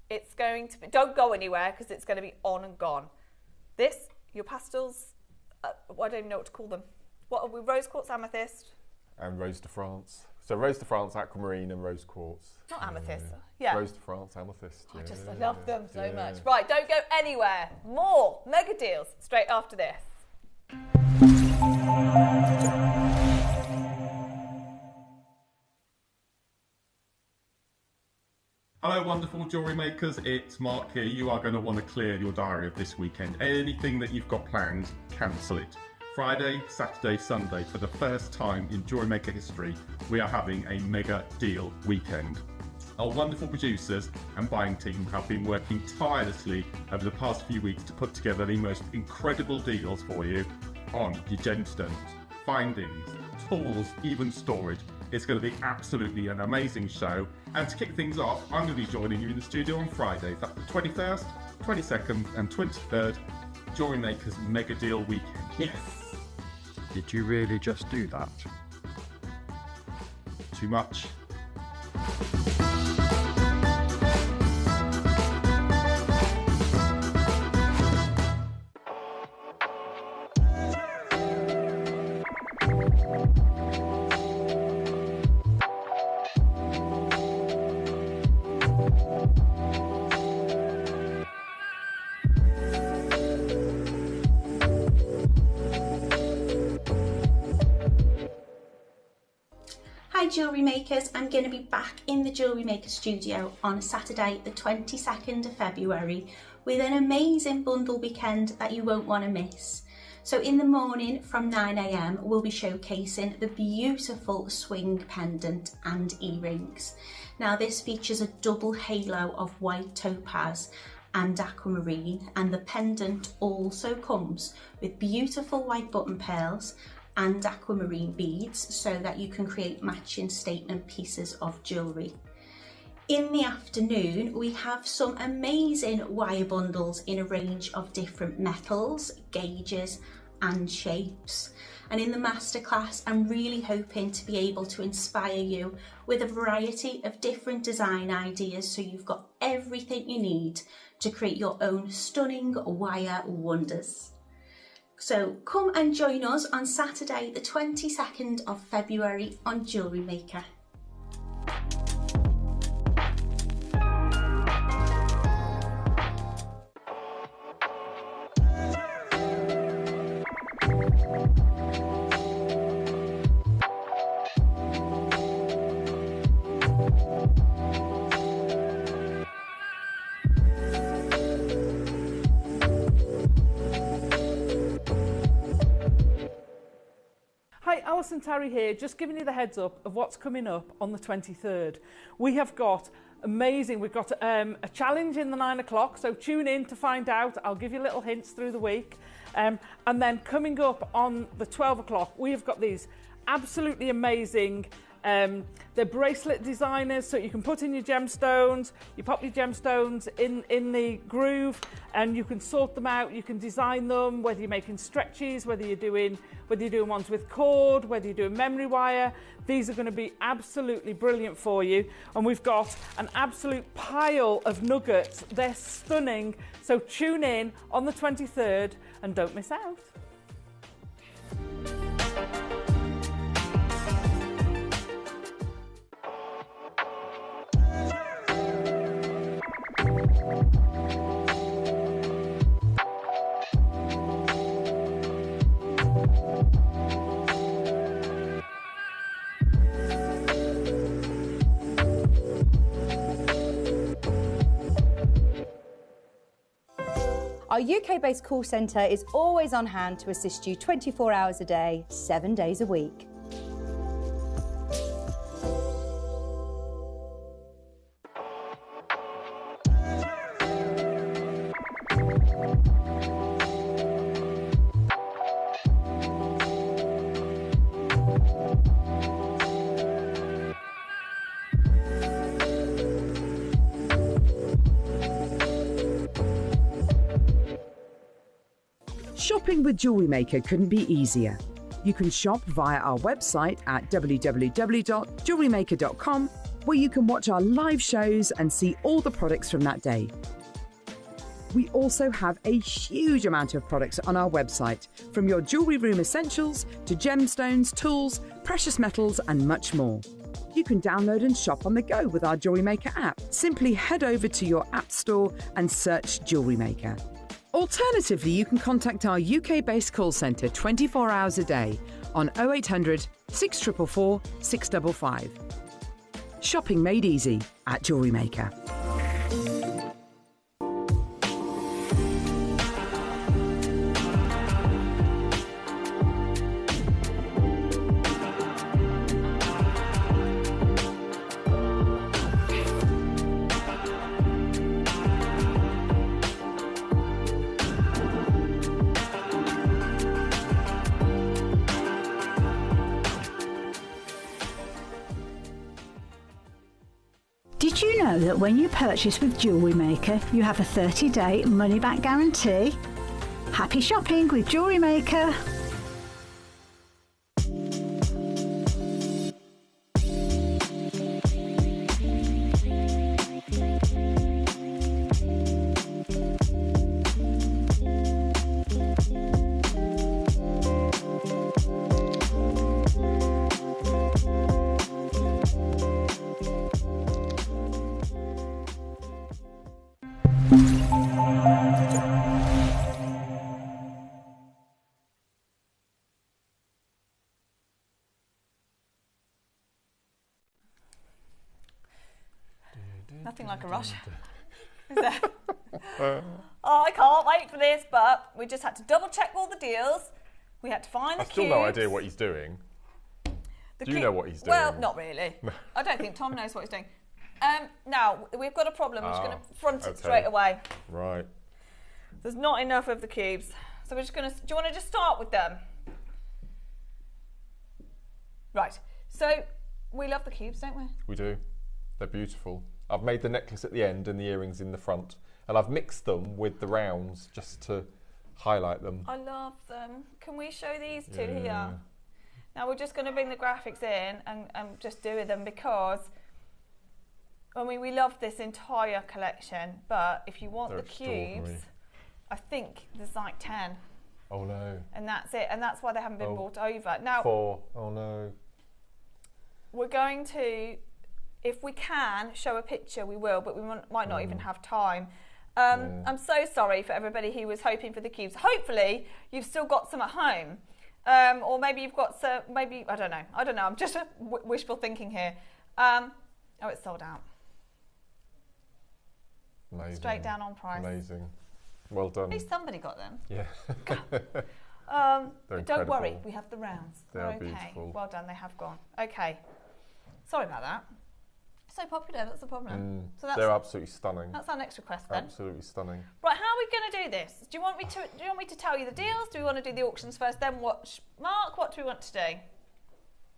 it's going to be, don't go anywhere because it's going to be on and gone. Your pastels, I don't even know what to call them. What are we? Rose quartz, amethyst? And Rose de France. So Rose de France, aquamarine and rose quartz. Not amethyst. Yeah. Rose de France, amethyst. I love them so much. Right, don't go anywhere. More mega deals straight after this. Hello wonderful jewellery makers, it's Mark here. You are going to want to clear your diary of this weekend. Anything that you've got planned, cancel it. Friday, Saturday, Sunday, for the first time in JewelleryMaker history, we are having a mega deal weekend. Our wonderful producers and buying team have been working tirelessly over the past few weeks to put together the most incredible deals for you on your gemstones, findings, tools, even storage. It's going to be absolutely an amazing show. And to kick things off, I'm going to be joining you in the studio on Friday. That's the 21st, 22nd and 23rd, JewelleryMaker's Mega Deal Weekend. Yes! Did you really just do that? Too much. jewellery makers, I'm going to be back in the Jewellery Maker studio on Saturday the 22nd of February with an amazing bundle weekend that you won't want to miss. So in the morning from 9 AM we'll be showcasing the beautiful swing pendant and earrings. Now this features a double halo of white topaz and aquamarine, and the pendant also comes with beautiful white button pearls and aquamarine beads so that you can create matching statement pieces of jewellery. In the afternoon we have some amazing wire bundles in a range of different metals, gauges and shapes. And in the masterclass I'm really hoping to be able to inspire you with a variety of different design ideas so you've got everything you need to create your own stunning wire wonders. So come and join us on Saturday the 22nd of February on Jewellery Maker. Hi, Alison Terry here, just giving you the heads up of what's coming up on the 23rd. We have got we've got a challenge in the 9 o'clock, so tune in to find out. I'll give you little hints through the week. And then coming up on the 12 o'clock, we have got these absolutely amazing they're bracelet designers, so you can put in your gemstones, you pop your gemstones in the groove and you can sort them out, you can design them, whether you're making stretches, whether you're doing ones with cord, whether you're doing memory wire. These are going to be absolutely brilliant for you, and we've got an absolute pile of nuggets. They're stunning, so tune in on the 23rd and don't miss out. Our UK-based call centre is always on hand to assist you 24 hours a day, 7 days a week. Shopping with Jewellery Maker couldn't be easier. You can shop via our website at www.jewellerymaker.com, where you can watch our live shows and see all the products from that day. We also have a huge amount of products on our website, from your jewellery room essentials to gemstones, tools, precious metals and much more. You can download and shop on the go with our Jewellery Maker app. Simply head over to your app store and search Jewellery Maker. Alternatively, you can contact our UK-based call centre 24 hours a day on 0800 644 655. Shopping made easy at Jewellery Maker. Did you know that when you purchase with Jewellery Maker, you have a 30-day money-back guarantee? Happy shopping with Jewellery Maker! Nothing like a rush. Is there? Oh, I can't wait for this, but we just had to double check all the deals. We had to find the cubes. I've still no idea what he's doing. Do you know what he's doing? Well, not really. I don't think Tom knows what he's doing. Now, we've got a problem. We're just going to front it straight away. Right. There's not enough of the cubes. So we're just going to... Do you want to just start with them? Right. So we love the cubes, don't we? We do. They're beautiful. I've made the necklace at the end and the earrings in the front. And I've mixed them with the rounds just to highlight them. I love them. Can we show these two here? Now we're just going to bring the graphics in and just do them because... I mean, we love this entire collection, but if you want the cubes, I think there's like 10. Oh no. And that's it. And that's why they haven't been brought over. Now, 4. Oh no. We're going to, if we can, show a picture, we will, but we might not even have time. I'm so sorry for everybody who was hoping for the cubes. Hopefully, you've still got some at home. Or maybe you've got some, maybe, I don't know. I'm just wishful thinking here. Oh, it's sold out. Amazing. Straight down on price. Amazing. Well done. At least somebody got them. Yeah. But don't worry, we have the rounds. They're okay. beautiful. Well done, they have gone. Okay. Sorry about that. So popular, that's the problem. So that's, they're absolutely stunning. That's our next request then. Absolutely stunning. Right, how are we going to do this? Do you want me to tell you the deals? Do we want to do the auctions first, then watch Mark? What do we want to do?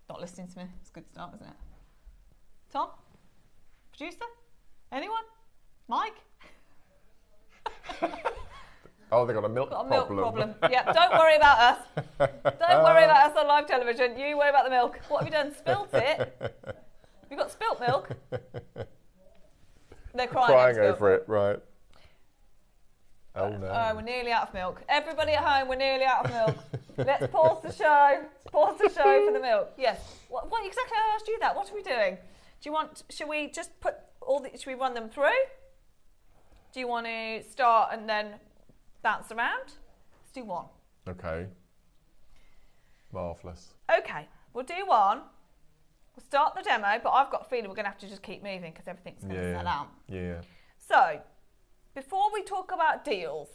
Not listening to me. It's a good start, isn't it? Tom? Producer? Anyone? Mike? Oh, they've got a milk problem. Yeah, don't worry about us. Don't worry about us on live television. You worry about the milk. What have you done? Spilt it? Have you got spilt milk? They're crying over it, right. Oh no. Oh, we're nearly out of milk. Everybody at home, we're nearly out of milk. Let's pause the show. Pause the show for the milk. Yes. What exactly? I asked you that. What are we doing? Do you want? Should we just put should we run them through? Do you want to start and then bounce around? Let's do one. Okay. Marvellous. Okay, we'll do one. We'll start the demo, but I've got a feeling we're going to have to just keep moving because everything's going to sell out. Yeah. So, before we talk about deals,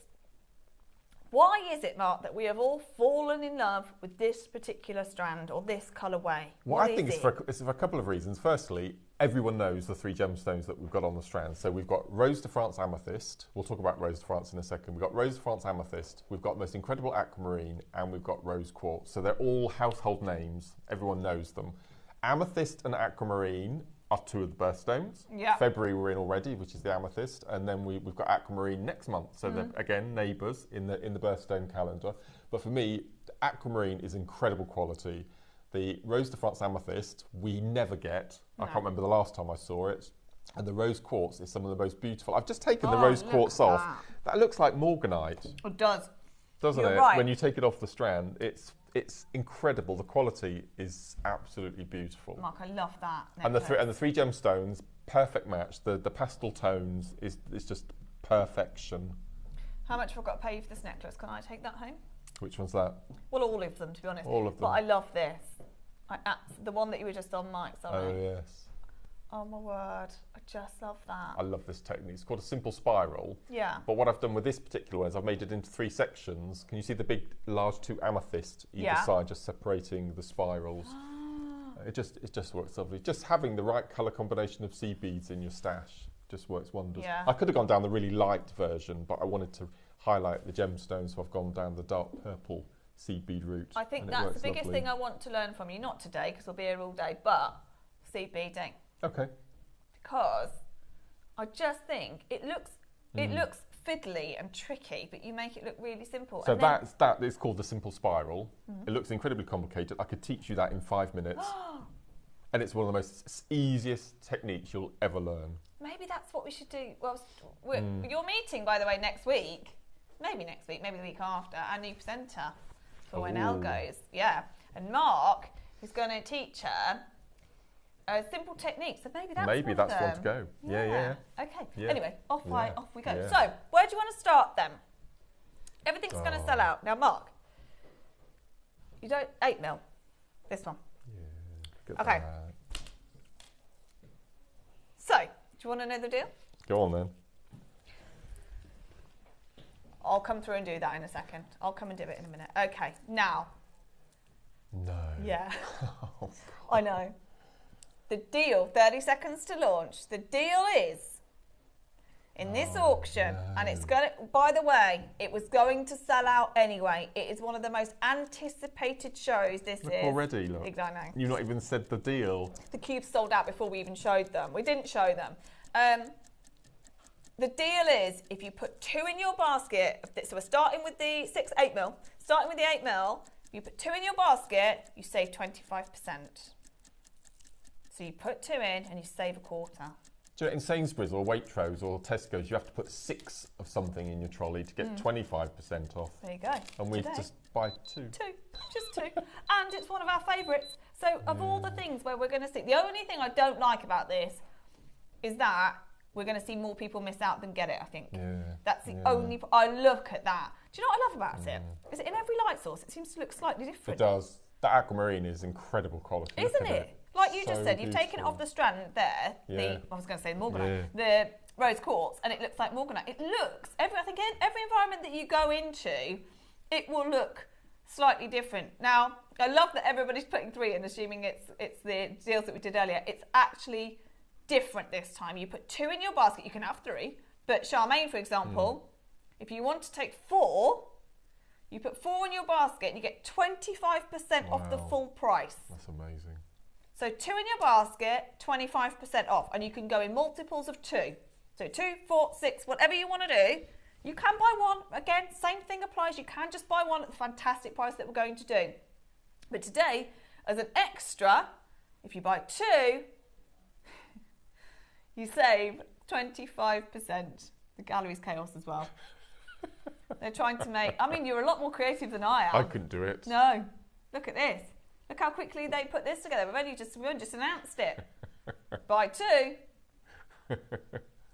why is it, Mark, that we have all fallen in love with this particular strand or this colourway? Well, I think it's for a couple of reasons. Firstly, everyone knows the 3 gemstones that we've got on the strand. So we've got Rose de France Amethyst. We'll talk about Rose de France in a second. We've got Rose de France Amethyst. We've got the most incredible aquamarine, and we've got Rose Quartz. So they're all household names. Everyone knows them. Amethyst and aquamarine are 2 of the birthstones. Yeah. February we're in already, which is the amethyst, and then we've got aquamarine next month. So they're again neighbours in the birthstone calendar. But for me, aquamarine is incredible quality. The Rose de France Amethyst we never get. No. I can't remember the last time I saw it. And the Rose Quartz is some of the most beautiful. I've just taken the Rose Quartz off. That looks like morganite. It does. Doesn't You're it? right. When you take it off the strand, it's incredible. The quality is absolutely beautiful. Mark, I love that. And the 3 gemstones, perfect match. The pastel tones is just perfection. How much have I got to pay you for this necklace? Can I take that home? Which one's that? Well, all of them, to be honest. All of them. But I love this. The one that you were just on, Mike, sorry. Oh, yes. Oh, my word. I just love that. I love this technique. It's called a simple spiral. Yeah. But what I've done with this particular one is I've made it into 3 sections. Can you see the big, large 2 amethyst either side, just separating the spirals? It just works lovely. Just having the right colour combination of seed beads in your stash just works wonders. Yeah. I could have gone down the really light version, but I wanted to highlight the gemstones, so I've gone down the dark purple seed bead route. I think that's the biggest thing I want to learn from you. Not today, because we'll be here all day, but seed beading. Okay. Because I just think it looks fiddly and tricky, but you make it look really simple. So that is called the simple spiral. It looks incredibly complicated. I could teach you that in 5 minutes. And it's one of the most easiest techniques you'll ever learn. Maybe that's what we should do. Well, you're meeting, by the way, next week. Maybe next week, maybe the week after, our new presenter for when Elle goes. Yeah. And Mark is going to teach her a simple technique. So maybe that's one to go. Yeah. Okay. Yeah. Anyway, off we go. Yeah. So, where do you want to start then? Everything's going to sell out. Now, Mark, you don't 8 mil. This one. Yeah. Good Okay. that. So, do you you want to know the deal? Go on then. I'll come through and do that in a second. I'll come and do it in a minute. Okay, now. No. Yeah. Oh, I know. The deal, 30 seconds to launch. The deal is, in this auction, and it's going to, by the way, it was going to sell out anyway. It is one of the most anticipated shows this look is. Already, look. Exactly. You've not even said the deal. The cubes sold out before we even showed them. We didn't show them. The deal is, if you put 2 in your basket, so we're starting with the 8 mil, starting with the 8 mil, you put 2 in your basket, you save 25%. So you put 2 in and you save a quarter. Do you know, in Sainsbury's or Waitrose or Tesco's, you have to put 6 of something in your trolley to get 25% off. There you go. And we Today, just buy 2. 2, just 2. And it's one of our favourites. So of all the things where we're going to see, the only thing I don't like about this is that we're going to see more people miss out than get it, I think. Yeah. That's the only... I look at that. Do you know what I love about it? Is it in every light source? It seems to look slightly different. It does. The aquamarine is incredible quality. Isn't it? Like you just So said, you've taken it off the strand there. Yeah. I was going to say morganite. The rose quartz, and it looks like morganite. It looks... I think in every environment that you go into, it will look slightly different. Now, I love that everybody's putting 3 in, assuming it's the deals that we did earlier. It's actually different this time. You put 2 in your basket, you can have 3, but Charmaine, for example, if you want to take 4, you put 4 in your basket and you get 25% off the full price. That's amazing. So 2 in your basket, 25% off, and you can go in multiples of 2. So 2, 4, 6, whatever you want to do. You can buy 1. Again, same thing applies. You can just buy 1 at the fantastic price that we're going to do. But today, as an extra, if you buy 2, you save 25%. The gallery's chaos as well. They're trying to make... I mean, you're a lot more creative than I am. I couldn't do it. No. Look at this. Look how quickly they put this together. We've only just announced it. Buy 2.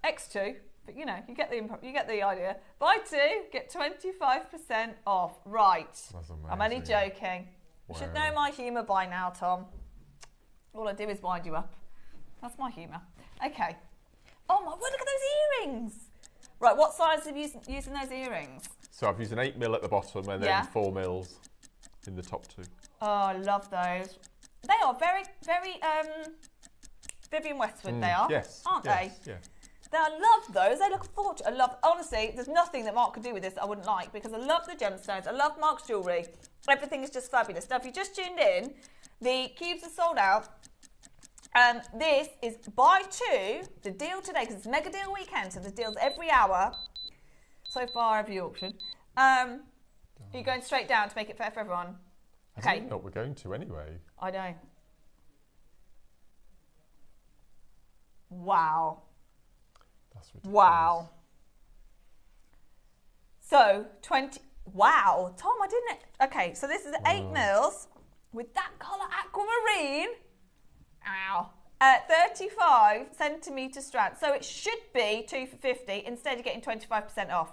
X2. But, you know, you get the idea. Buy 2, get 25% off. Right. That's amazing. I'm only joking. You should know my humour by now, Tom. All I do is wind you up. That's my humour. Okay. Oh my word, look at those earrings. Right, what size are you using those earrings? So I've used an 8 mil at the bottom and then 4 mils in the top 2. Oh, I love those. They are very, very Vivienne Westwood, they are. Yes. Aren't they? Yeah. I love those. They look fortunate. Honestly, there's nothing that Mark could do with this that I wouldn't like, because I love the gemstones. I love Mark's jewellery. Everything is just fabulous. Now, if you just tuned in, the cubes are sold out. This is buy 2, the deal today, because it's mega deal weekend, so there's deals every hour so far every auction. Are you going straight down to make it fair for everyone? I don't know what we're going to anyway. I know. Wow. That's ridiculous. Wow. So, 20... Wow. Tom, I didn't... Okay, so this is 8 mils with that colour aquamarine. Ow. 35 centimetre strand. So it should be 2 for 50. Instead, you're getting 25% off.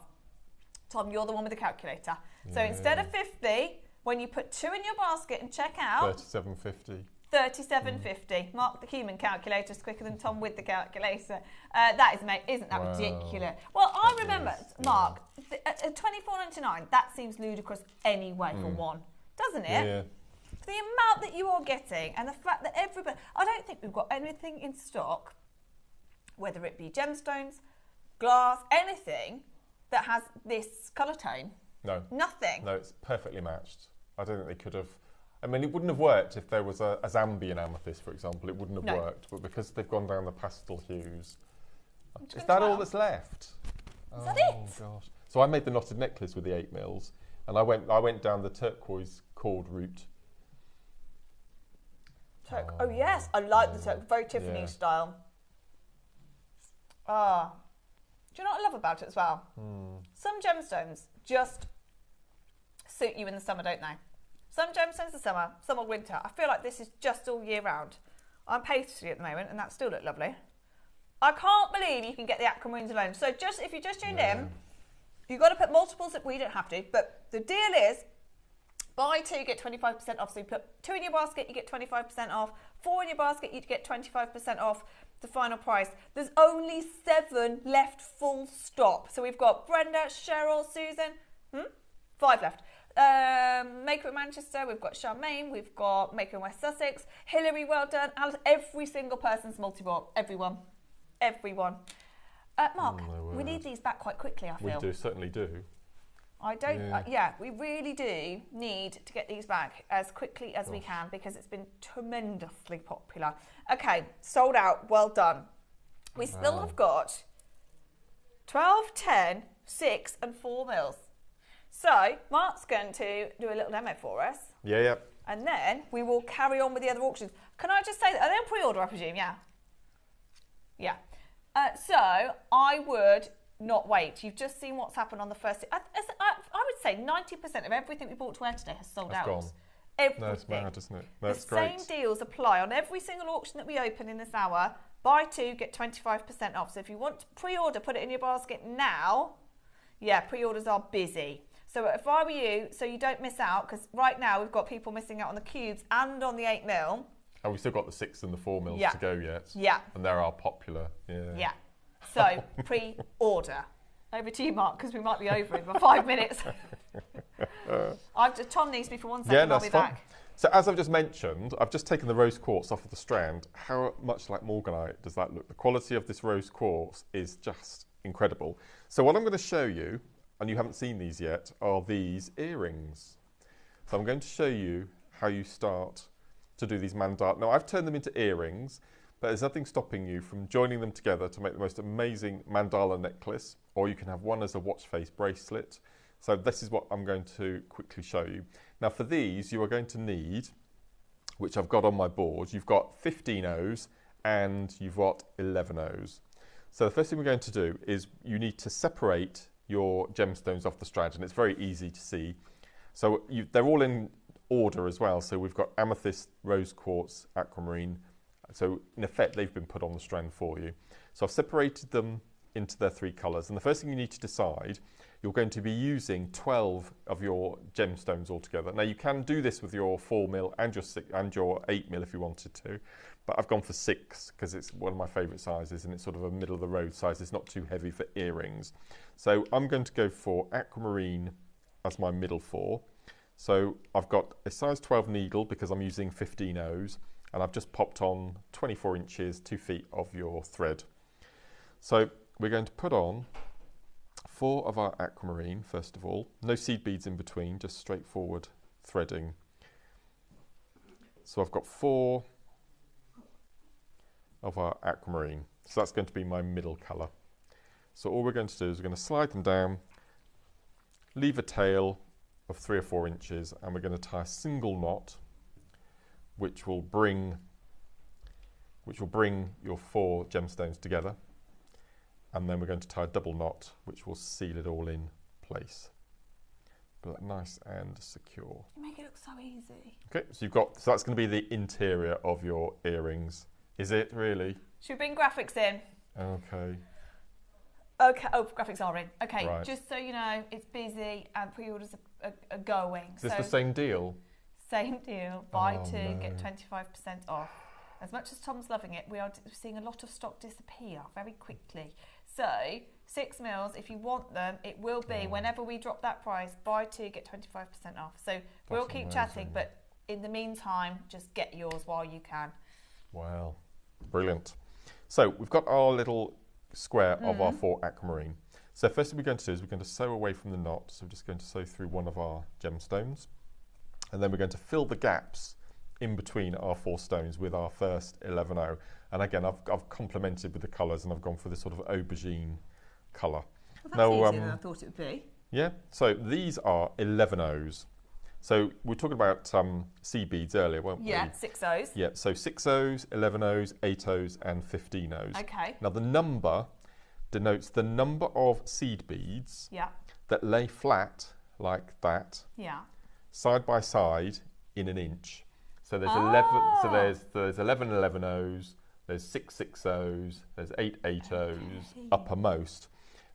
Tom, you're the one with the calculator. So instead of 50, when you put 2 in your basket and check out... 37.50. 37.50. Mark, the human calculator, is quicker than Tom with the calculator. That is, mate, isn't that ridiculous? Well, I remember, Mark, at $24.99, that seems ludicrous anyway for one, doesn't it? Yeah. The amount that you are getting and the fact that everybody... I don't think we've got anything in stock, whether it be gemstones, glass, anything that has this colour tone. No. Nothing. No, it's perfectly matched. I don't think they could have... I mean, it wouldn't have worked if there was a Zambian amethyst, for example. It wouldn't have worked. But because they've gone down the pastel hues... Is that all that's left? Is that it? Oh, gosh. So I made the knotted necklace with the 8 mils, and I went down the turquoise cord route. Oh, yes. I like the very Tiffany style. Ah. Do you know what I love about it as well? Some gemstones just suit you in the summer, don't they? Some gemstones are summer, some are winter. I feel like this is just all year round. I'm pastry at the moment, and that still look lovely. I can't believe you can get the aquamarines alone. So just if you just tuned in, you've got to put multiples. We don't have to, but the deal is Buy 2, get 25% off. So you put 2 in your basket, you get 25% off. 4 in your basket, you get 25% off the final price. There's only 7 left, full stop. So we've got Brenda, Cheryl, Susan, 5 left. Maker in Manchester, we've got Charmaine, we've got Maker in West Sussex, Hillary, well done. Alice, every single person's multi-bought. Everyone. Mark, we need these back quite quickly, I feel. We do, certainly do. I don't, we really do need to get these back as quickly as we can because it's been tremendously popular. Okay, sold out, well done. We still have got 12, 10, 6 and 4 mils. So, Mark's going to do a little demo for us. Yeah. And then we will carry on with the other auctions. Can I just say that, are they on pre-order, I presume? Yeah. So, I would not wait. You've just seen what's happened on the first. I would say 90% of everything we bought to wear today has sold out. Gone. Everything. No, it's mad, isn't it? That's great. The same deals apply on every single auction that we open in this hour. Buy 2, get 25% off. So if you want to pre-order, put it in your basket now. Yeah, pre-orders are busy. So if I were you, so you don't miss out, because right now we've got people missing out on the cubes and on the 8 mil. And we've still got the 6 and the 4 mils to go yet. Yeah. And they are popular. Yeah. So, pre-order. Over to you, Mark, because we might be over in about 5 minutes. Tom needs me for 1 second, I'll be back. So as I've just mentioned, I've just taken the rose quartz off of the strand. How much like morganite does that look? The quality of this rose quartz is just incredible. So what I'm going to show you, and you haven't seen these yet, are these earrings. So I'm going to show you how you start to do these mandala. Now I've turned them into earrings, but there's nothing stopping you from joining them together to make the most amazing mandala necklace, or you can have one as a watch face bracelet. So this is what I'm going to quickly show you. Now for these, you are going to need, which I've got on my board, you've got 15 O's and you've got 11 O's. So the first thing we're going to do is you need to separate your gemstones off the strand, and it's very easy to see. So they're all in order as well. So we've got amethyst, rose quartz, aquamarine. So in effect, they've been put on the strand for you. So I've separated them into their 3 colours. And the first thing you need to decide, you're going to be using 12 of your gemstones altogether. Now you can do this with your 4 mil and your 8 mil if you wanted to, but I've gone for 6 because it's one of my favourite sizes and it's sort of a middle of the road size. It's not too heavy for earrings. So I'm going to go for aquamarine as my middle 4. So I've got a size 12 needle because I'm using 15 O's. And I've just popped on 24 inches, 2 feet of your thread. So we're going to put on 4 of our aquamarine, first of all. No seed beads in between, just straightforward threading. So I've got 4 of our aquamarine. So that's going to be my middle colour. So all we're going to do is we're going to slide them down, leave a tail of 3 or 4 inches, and we're going to tie a single knot which will bring your 4 gemstones together, and then we're going to tie a double knot which will seal it all in place. But nice and secure. You make it look so easy. Okay, so that's going to be the interior of your earrings. Is it really? Should we bring graphics in? Okay. Okay, graphics are in. Okay, right. Just so you know, it's busy and pre-orders are going. Is this the same deal? Same deal, buy 2, get 25% off. As much as Tom's loving it, we are seeing a lot of stock disappear very quickly. So, 6 mils, if you want them, it will be, whenever we drop that price, buy 2, get 25% off. So, we'll keep chatting, but in the meantime, just get yours while you can. Wow, brilliant. So, we've got our little square of our 4 aquamarine. So, first thing we're going to do is we're going to sew away from the knot. So, we're just going to sew through one of our gemstones. And then we're going to fill the gaps in between our 4 stones with our first 11O. And again, I've complemented with the colours and I've gone for this sort of aubergine colour. Well, that's easier than I thought it would be. Yeah, so these are 11Os. So we were talking about seed beads earlier, weren't we? Yeah, 6 Os. Yeah, so 6 Os, 11 Os, 8 Os and 15 Os. Okay. Now the number denotes the number of seed beads that lay flat like that. Yeah. Side by side in an inch. So there's 11. So there's 11 11 Os. There's 6 6 Os. There's 8 8 Os uppermost,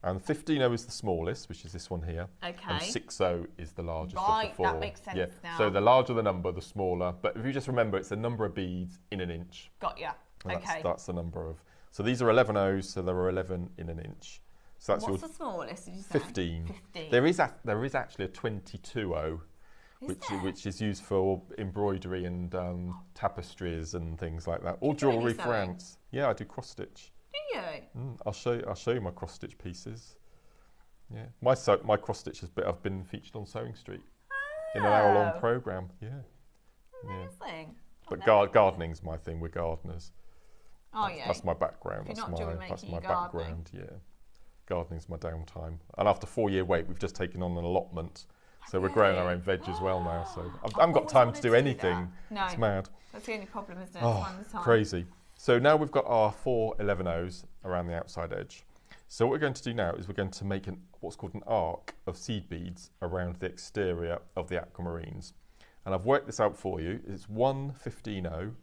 And 15.0 is the smallest, which is this one here. Okay. And 6.0 is the largest of Right, the 4. that makes sense now. So the larger the number, the smaller. But if you just remember, it's the number of beads in an inch. Got ya. And Okay. That's the number of. So these are 11 O's, so there are 11 in an inch. So that's What's your the smallest, did you say? 15. 15. There is actually a 22.0, which is used for embroidery and tapestries and things like that. Or jewellery for ants. Yeah, I do cross stitch. Do you? I'll show you my cross stitch pieces. Yeah, my cross stitch I've been featured on Sewing Street in an hour-long programme. Yeah. Amazing. But gardening's my thing. We're gardeners. Oh yeah. That's my background. If you're not jewellery That's making, my you're gardening. background. Yeah. Gardening's my downtime. And after 4-year wait, we've just taken on an allotment. So we're growing our own veg as well now. So I haven't got time to do anything. No. It's mad. That's the only problem, isn't it? Oh, crazy. So now we've got our 4 11.0s around the outside edge. So what we're going to do now is we're going to make what's called an arc of seed beads around the exterior of the aquamarines. And I've worked this out for you. It's 1 15.0,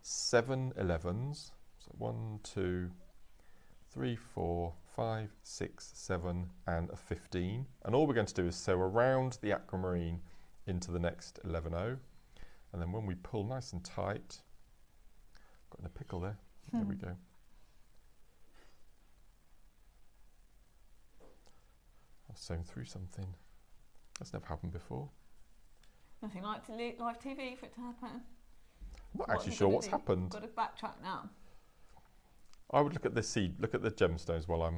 7 11s, so 1, 2, 3, 4, 5, 6, 7, and a 15. And all we're going to do is sew around the aquamarine into the next 11.0. And then when we pull nice and tight, got in a pickle there. There we go. I've sewn through something. That's never happened before. Nothing like live TV for it to happen. I'm not actually sure what's happened. Got to backtrack now. I would look at the gemstones while I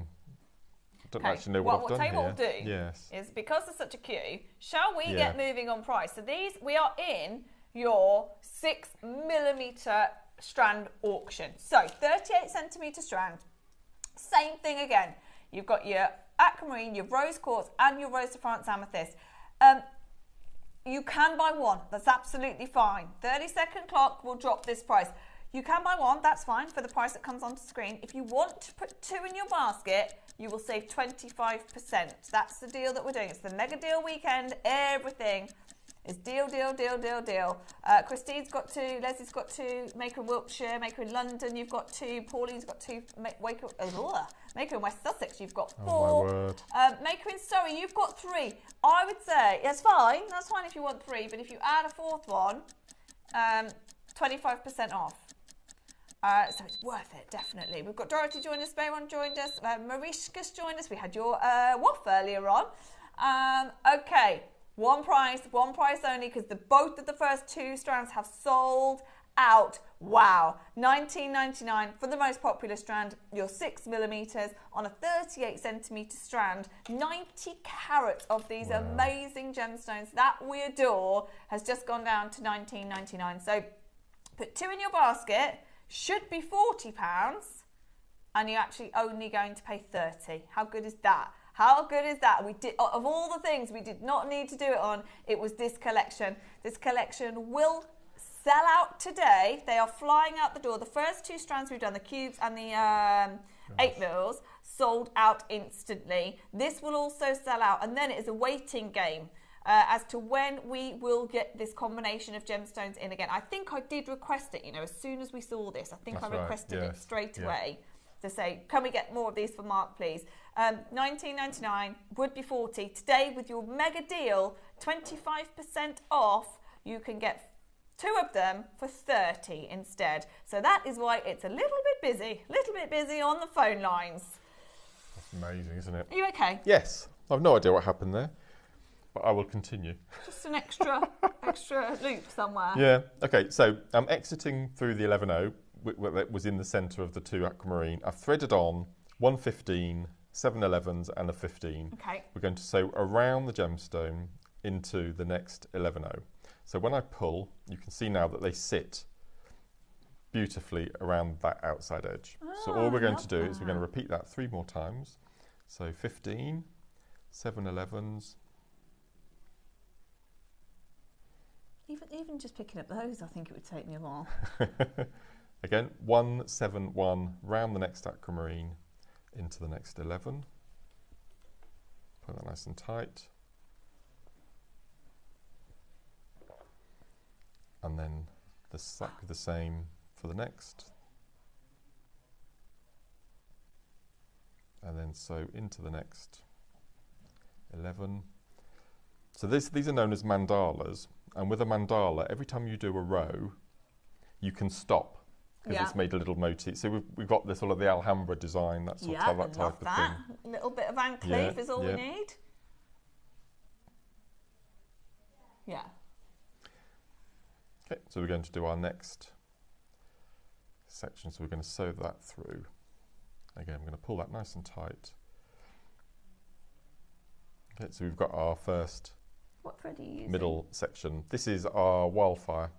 don't actually know what I've done here. What we'll do is, because there's such a queue, shall we get moving on price? So we are in your 6mm strand auction. So 38cm strand, same thing again. You've got your aquamarine, your rose quartz, and your rose de France amethyst. You can buy one, that's absolutely fine. 30-second clock will drop this price. You can buy one, that's fine, for the price that comes onto screen. If you want to put 2 in your basket, you will save 25%. That's the deal that we're doing. It's the mega deal weekend. Everything is deal. Christine's got 2, Leslie's got 2, Maker in Wiltshire, Maker in London, you've got 2, Pauline's got 2, Maker in West Sussex, you've got 4. Oh, my word. Maker in Surrey, you've got 3. I would say, that's fine if you want 3, but if you add a 4th one, 25% off. So it's worth it, definitely. We've got Dorothy joined us, Bayron joined us, Marishka's joined us. We had your WOF earlier on. Okay, one price only, because both of the first 2 strands have sold out. Wow, $19.99 for the most popular strand, your 6mm on a 38cm strand. 90 carats of these amazing gemstones that we adore has just gone down to $19.99. So put 2 in your basket. Should be £40, and you're actually only going to pay 30. How good is that? How good is that? We did, of all the things we did not need to do it on, it was this collection. This collection will sell out today. They are flying out the door. The first 2 strands we've done, the cubes and the 8mm, sold out instantly. This will also sell out, and then it is a waiting game. As to when we will get this combination of gemstones in again. I think I did request it, as soon as we saw this. I think I requested it straight away to say, can we get more of these for Mark, please? $19.99 would be $40. Today, with your mega deal, 25% off, you can get 2 of them for $30 instead. So that is why it's a little bit busy on the phone lines. That's amazing, isn't it? Are you okay? Yes. I've no idea what happened there. But I will continue. Just an extra loop somewhere. Yeah. Okay. So I'm exiting through the 11.0 that was in the centre of the 2 aquamarine. I've threaded on 1 15, 7 11s, and a 15. Okay. We're going to sew around the gemstone into the next 11.0. So when I pull, you can see now that they sit beautifully around that outside edge. So all we're going to do is we're going to repeat that 3 more times. So 15, 7 11s. Even just picking up those, I think it would take me a while. Again, 1 7 1 round the next aquamarine into the next 11. Put that nice and tight. And then exactly the same for the next. and then sew into the next 11. So these are known as mandalas, and with a mandala, every time you do a row, you can stop because it's made a little motif. So we've got this sort of the Alhambra design, that sort of that type of thing. A little bit of Van Cleef is all we need. Yeah. Okay, so we're going to do our next section. So we're going to sew that through. Again, I'm going to pull that nice and tight. Okay, so we've got our first middle section. This is our wildfire.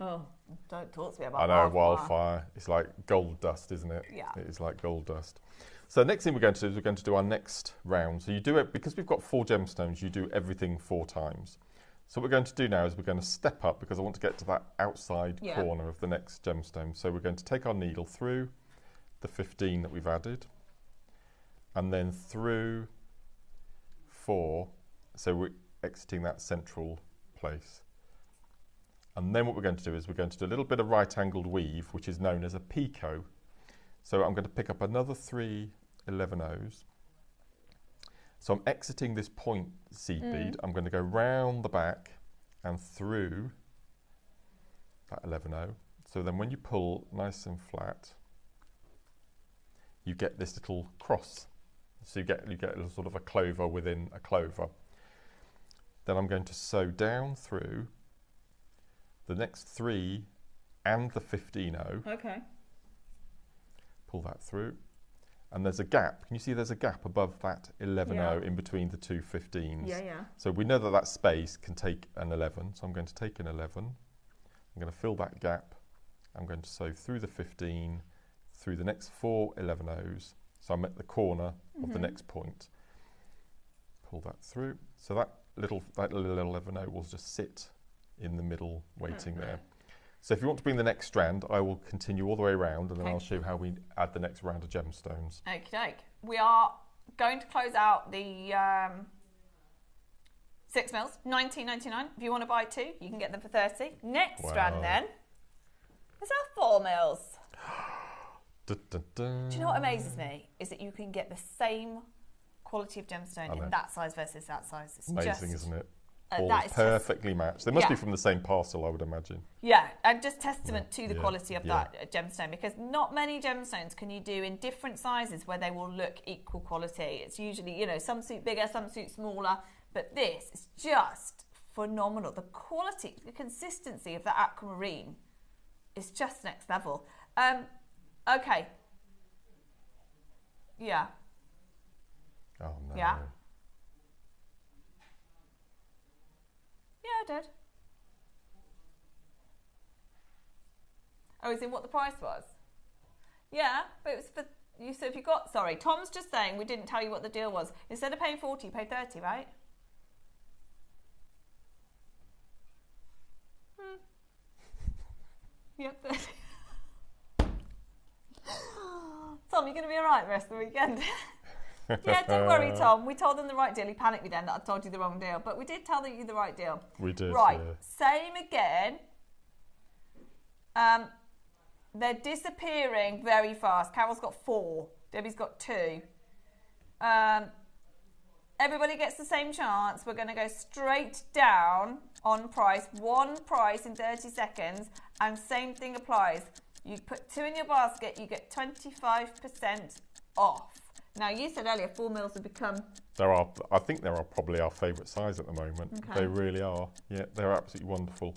Oh, don't talk to me about I know, wildfire. It's like gold dust, isn't it? Yeah. It is like gold dust. So next thing we're going to do is we're going to do our next round. So you do it, because we've got 4 gemstones, you do everything 4 times. So what we're going to do now is we're going to step up, because I want to get to that outside corner of the next gemstone. So we're going to take our needle through the 15 that we've added, and then through 4, so we're exiting that central place. And then what we're going to do is we're going to do a little bit of right-angled weave, which is known as a picot. So I'm going to pick up another 3 11-ohs. So I'm exiting this point seed bead. I'm going to go round the back and through that 11-oh. So then when you pull nice and flat, you get this little cross. So you get a little sort of a clover within a clover. Then I'm going to sew down through the next 3 and the 15-oh. Okay. Pull that through. And there's a gap. Can you see there's a gap above that 11-oh in between the 2 15s? Yeah, yeah. So we know that that space can take an 11. So I'm going to take an 11. I'm going to fill that gap. I'm going to sew through the 15, through the next 4 11-ohs. So I'm at the corner of the next point. Pull that through. So that little 11-oh will just sit in the middle waiting there. So if you want to bring the next strand, I will continue all the way around, and then I'll show you how we add the next round of gemstones. Okie doke. We are going to close out the 6 mils, $19.99. If you want to buy 2, you can get them for $30. Next strand then is our 4 mils. Da, da, da. Do you know what amazes me? Is that you can get the same quality of gemstone in that size versus that size. It's amazing, isn't it? All that is perfectly matched. They must be from the same parcel, I would imagine. Yeah, and just testament to the quality of that gemstone, because not many gemstones can you do in different sizes where they will look equal quality. It's usually, you know, some suit bigger, some suit smaller, but this is just phenomenal. The quality, the consistency of the aquamarine is just next level. Okay. Yeah. Oh no. Yeah. Yeah, I did. Oh, is it what the price was? Yeah, but it was for you. So if you got, sorry, Tom's just saying we didn't tell you what the deal was. Instead of paying 40, you paid 30, right? Yep. Tom, you're going to be all right the rest of the weekend. Yeah, don't worry, Tom. We told them the right deal. He panicked me then that I told you the wrong deal. But we did tell you the right deal. We did, right. yeah. Same again. They're disappearing very fast. Carol's got 4. Debbie's got 2. Everybody gets the same chance. We're going to go straight down on price. One price in 30 seconds. And same thing applies. You put 2 in your basket, you get 25% off. Now, you said earlier 4 mils have become... I think they are probably our favourite size at the moment. Okay. They really are. Yeah, they're absolutely wonderful.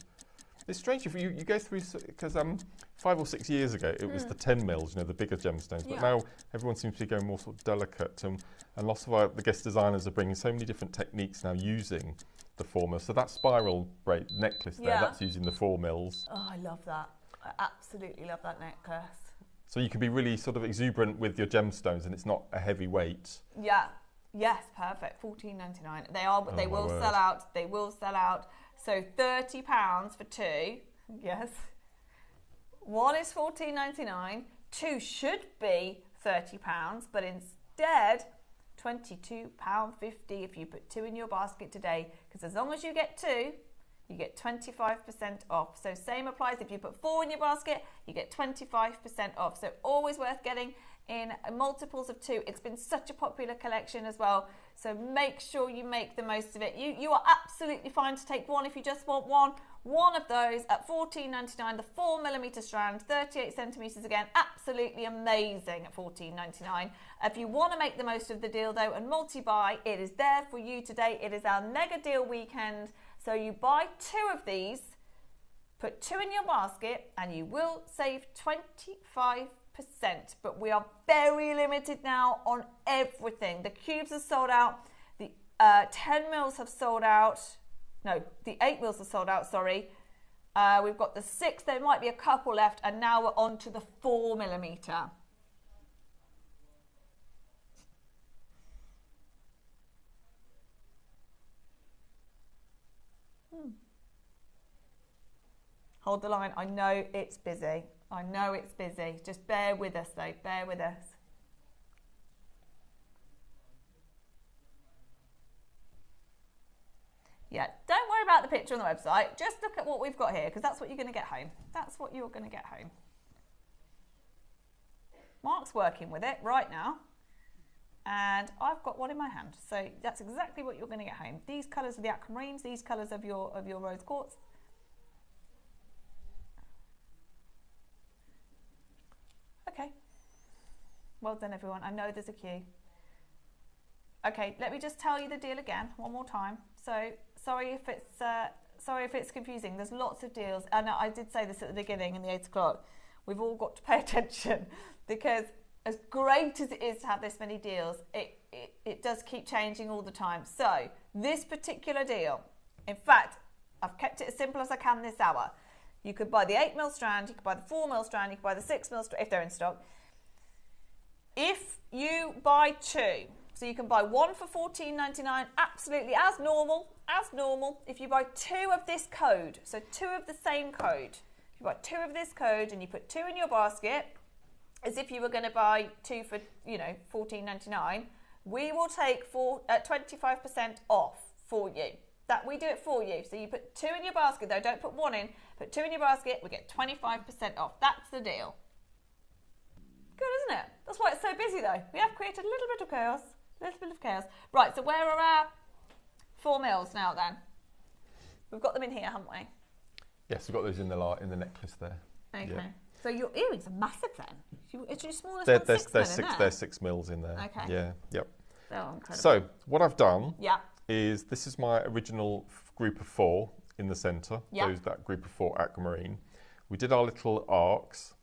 It's strange if you go through, because 5 or 6 years ago it was the 10 mils, you know, the bigger gemstones. But now everyone seems to be going more sort of delicate, and lots of the guest designers are bringing so many different techniques now using the 4 mils. So that spiral braid necklace there, that's using the 4 mils. Oh, I love that. I absolutely love that necklace. So you can be really sort of exuberant with your gemstones, and it's not a heavy weight. Yeah. Yes, perfect. $14.99. They will sell out. They will sell out. So £30 for 2. Yes. 1 is $14.99. 2 should be £30, but instead £22.50 if you put 2 in your basket today. Because as long as you get 2, you get 25% off. So same applies if you put 4 in your basket, you get 25% off. So always worth getting in multiples of 2. It's been such a popular collection as well, so make sure you make the most of it. You are absolutely fine to take one if you just want one of those at $14.99, the 4mm strand, 38 centimeters again, absolutely amazing at $14.99. If you want to make the most of the deal though and multi-buy, it is there for you today. It is our mega deal weekend, so you buy 2 of these, put 2 in your basket, and you will save 25%. But we are very limited now on everything. The cubes are sold out. The 10 mils have sold out. No, the 8 mils are sold out, sorry. We've got the 6, there might be a couple left, and now we're on to the 4mm. Hold the line. I know it's busy. I know it's busy. Just bear with us though. Bear with us. Yeah, don't worry about the picture on the website. Just look at what we've got here, because that's what you're going to get home. That's what you're going to get home. Mark's working with it right now. And I've got one in my hand. So that's exactly what you're going to get home. These colours are the aquamarines. These colours of your rose quartz. Okay. Well done, everyone. I know there's a queue. Okay, let me just tell you the deal again one more time. So sorry if it's confusing. There's lots of deals, and I did say this at the beginning in the 8 o'clock. We've all got to pay attention, because as great as it is to have this many deals, it does keep changing all the time. So this particular deal, in fact, I've kept it as simple as I can this hour. You could buy the 8mm strand, you could buy the 4mm strand, you could buy the 6mm strand, if they're in stock. If you buy 2, so you can buy one for $14.99, absolutely, as normal. If you buy 2 of this code, so 2 of the same code, if you buy 2 of this code and you put 2 in your basket, as if you were going to buy 2 for, $14.99, we will take 25% off for you. That we do it for you. So you put 2 in your basket though, don't put 1 in, put 2 in your basket, we get 25% off. That's the deal. Good, isn't it? That's why it's so busy though. We have created a little bit of chaos. Right, so where are our 4 mils now then? We've got them in here, haven't we? Yes, we've got those in the necklace there. Okay. Yeah. So your earrings are massive then. It's your smallest They're, one, they're, 6 they're then, isn't it? They're 6 mils in there. Okay. Yeah, yep. Oh, incredible. So what I've done is this is my original group of 4 in the centre. Yeah. That group of 4 aquamarine. We did our little arcs.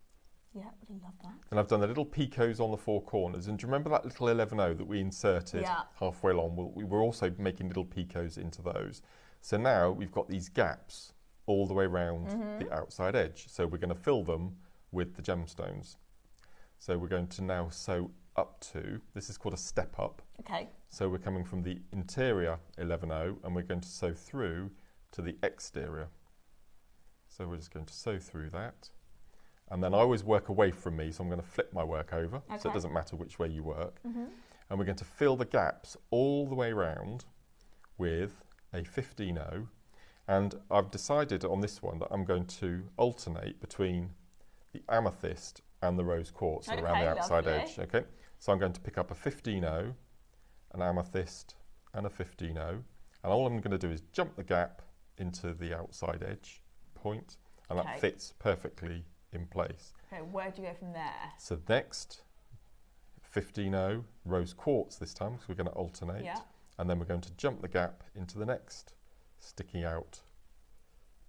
Yeah, really love that. And I've done the little picots on the 4 corners. And do you remember that little 11O that we inserted halfway along? We were also making little picots into those. So now we've got these gaps all the way around the outside edge. So we're going to fill them with the gemstones. So we're going to now sew up to, this is called a step up. Okay. So we're coming from the interior 11O and we're going to sew through to the exterior. So we're just going to sew through that. And then I always work away from me, so I'm going to flip my work over, so it doesn't matter which way you work. And we're going to fill the gaps all the way around with a 15O. And I've decided on this one that I'm going to alternate between the amethyst and the rose quartz around the outside edge. Okay, so I'm going to pick up a 15O, an amethyst, and a 15O. And all I'm going to do is jump the gap into the outside edge point, and that fits perfectly in place. Okay, where do you go from there? So next, 15O, rose quartz this time, because we're going to alternate. Yeah. And then we're going to jump the gap into the next sticking out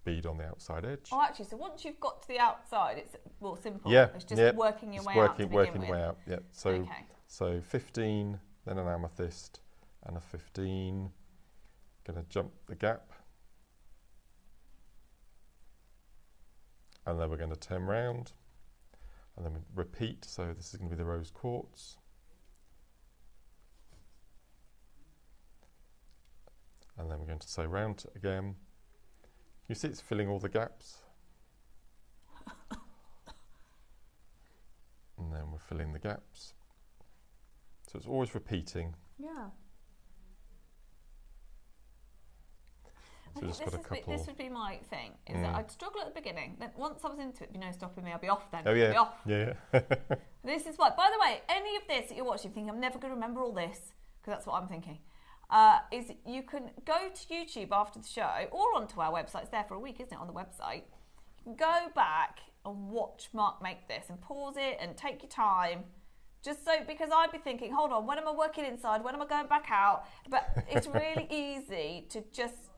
bead on the outside edge. Oh, actually, so once you've got to the outside, it's more simple. Yeah. It's just working your way out to begin working with. way out, yeah. So, so 15, then an amethyst, and a 15. Going to jump the gap. And then we're going to turn round and then repeat. So this is going to be the rose quartz. And then we're going to sew round again. You see it's filling all the gaps. And then we're filling the gaps. So it's always repeating. Yeah. So just got a couple. This would be my thing, is that I'd struggle at the beginning. Then once I was into it, stopping me, I'll be off then. Oh, yeah. I'll be off. Yeah. This is why, by the way, any of this that you're watching, think I'm never going to remember all this, because that's what I'm thinking, is you can go to YouTube after the show, or onto our website. It's there for a week, isn't it, on the website. You can go back and watch Mark make this and pause it and take your time. Just so, because I'd be thinking, hold on, when am I working inside? When am I going back out? But it's really easy to just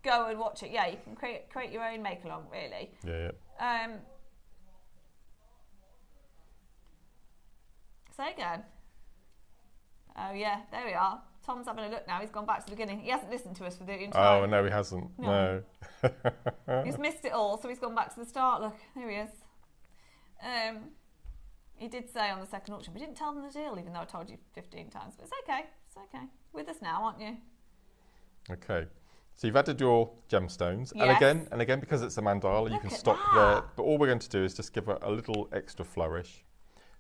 go and watch it. Yeah, you can create your own make along, really. Yeah. Say again. Oh yeah, there we are. Tom's having a look now. He's gone back to the beginning. He hasn't listened to us for the entire. Oh no, he hasn't. No. He's missed it all, so he's gone back to the start. Look, here he is. He did say on the second auction, we didn't tell them the deal, even though I told you 15 times. But it's okay. It's okay. With us now, aren't you? Okay. So you've added your gemstones, Yes. and again, because it's a mandala, you can stop there. But all we're going to do is just give it a little extra flourish.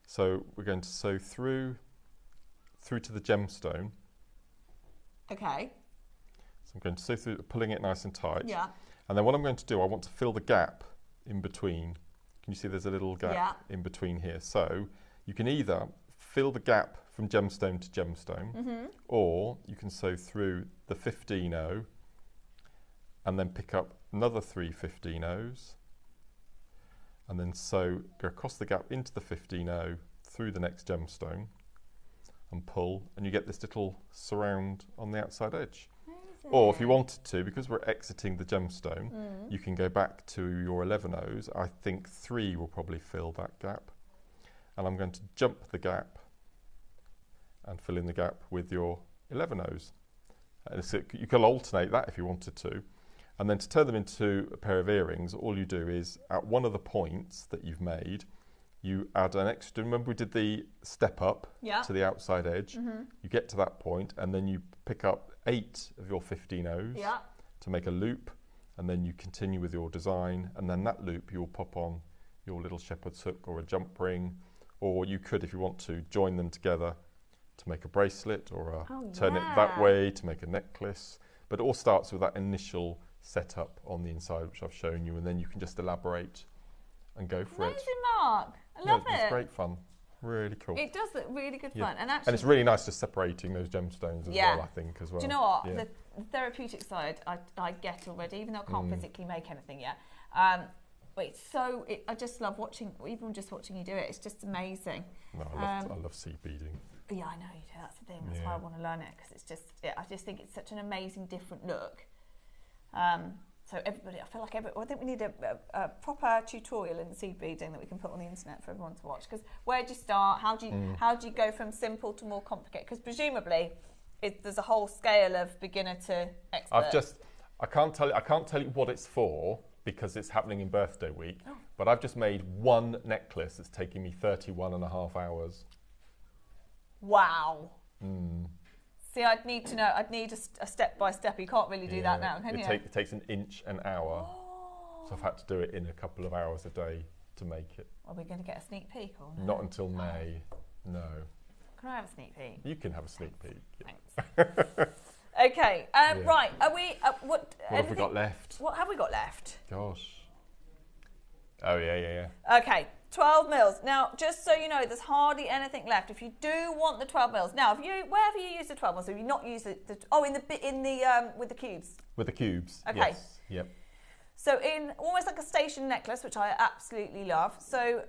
So we're going to sew through to the gemstone. Okay. So I'm going to sew through, pulling it nice and tight. Yeah. And then what I'm going to do, I want to fill the gap in between. Can you see there's a little gap in between here? So you can either fill the gap from gemstone to gemstone, or you can sew through the 15-0 and then pick up another 3 15-0s and then go across the gap into the 15-0 through the next gemstone and pull, and you get this little surround on the outside edge. Amazing. Or if you wanted to, because we're exiting the gemstone, you can go back to your 11-0s. I think 3 will probably fill that gap. And I'm going to jump the gap and fill in the gap with your 11-0s. And so you can alternate that if you wanted to. And then to turn them into a pair of earrings, all you do is at one of the points that you've made, you add an extra. Remember we did the step up to the outside edge? You get to that point and then you pick up 8 of your 15-0s to make a loop, and then you continue with your design, and then that loop you'll pop on your little shepherd's hook or a jump ring, or you could, if you want to, join them together to make a bracelet, or turn it that way to make a necklace. But it all starts with that initial setup on the inside, which I've shown you, and then you can just elaborate and go for it. Amazing, Mark. I love it. It's great fun. Really cool. It does look really good fun. And actually, and it's really nice just separating those gemstones as well, I think, as well. Do you know what? The therapeutic side I get already, even though I can't physically make anything yet. But I just love watching, even just watching you do it. It's just amazing. No, I love seed beading. Yeah, I know you do. That's the thing. That's why I want to learn it, because it's just, I just think it's such an amazing, different look. So everybody, I feel like I think we need a proper tutorial in seed beading that we can put on the internet for everyone to watch. Because where do you start? How do you go from simple to more complicated? Because presumably, there's a whole scale of beginner to expert. I can't tell you what it's for, because it's happening in birthday week. But I've just made one necklace that's taking me 31.5 hours. Wow. See, I'd need to know. I'd need a step by step. You can't really do that now, can you? It takes an inch an hour. So I've had to do it in a couple of hours a day to make it. Are we going to get a sneak peek or no? Not until May. No. Can I have a sneak peek? You can have a sneak peek. Thanks. Okay. Right. Are we? What have we got left? What have we got left? Gosh. Oh yeah. Okay. 12 mils. Now, just so you know, there's hardly anything left. If you do want the 12 mils, now, where have you used the 12 mils? Have you not used with the cubes? With the cubes. Okay. Yes. Yep. So in almost like a station necklace, which I absolutely love. So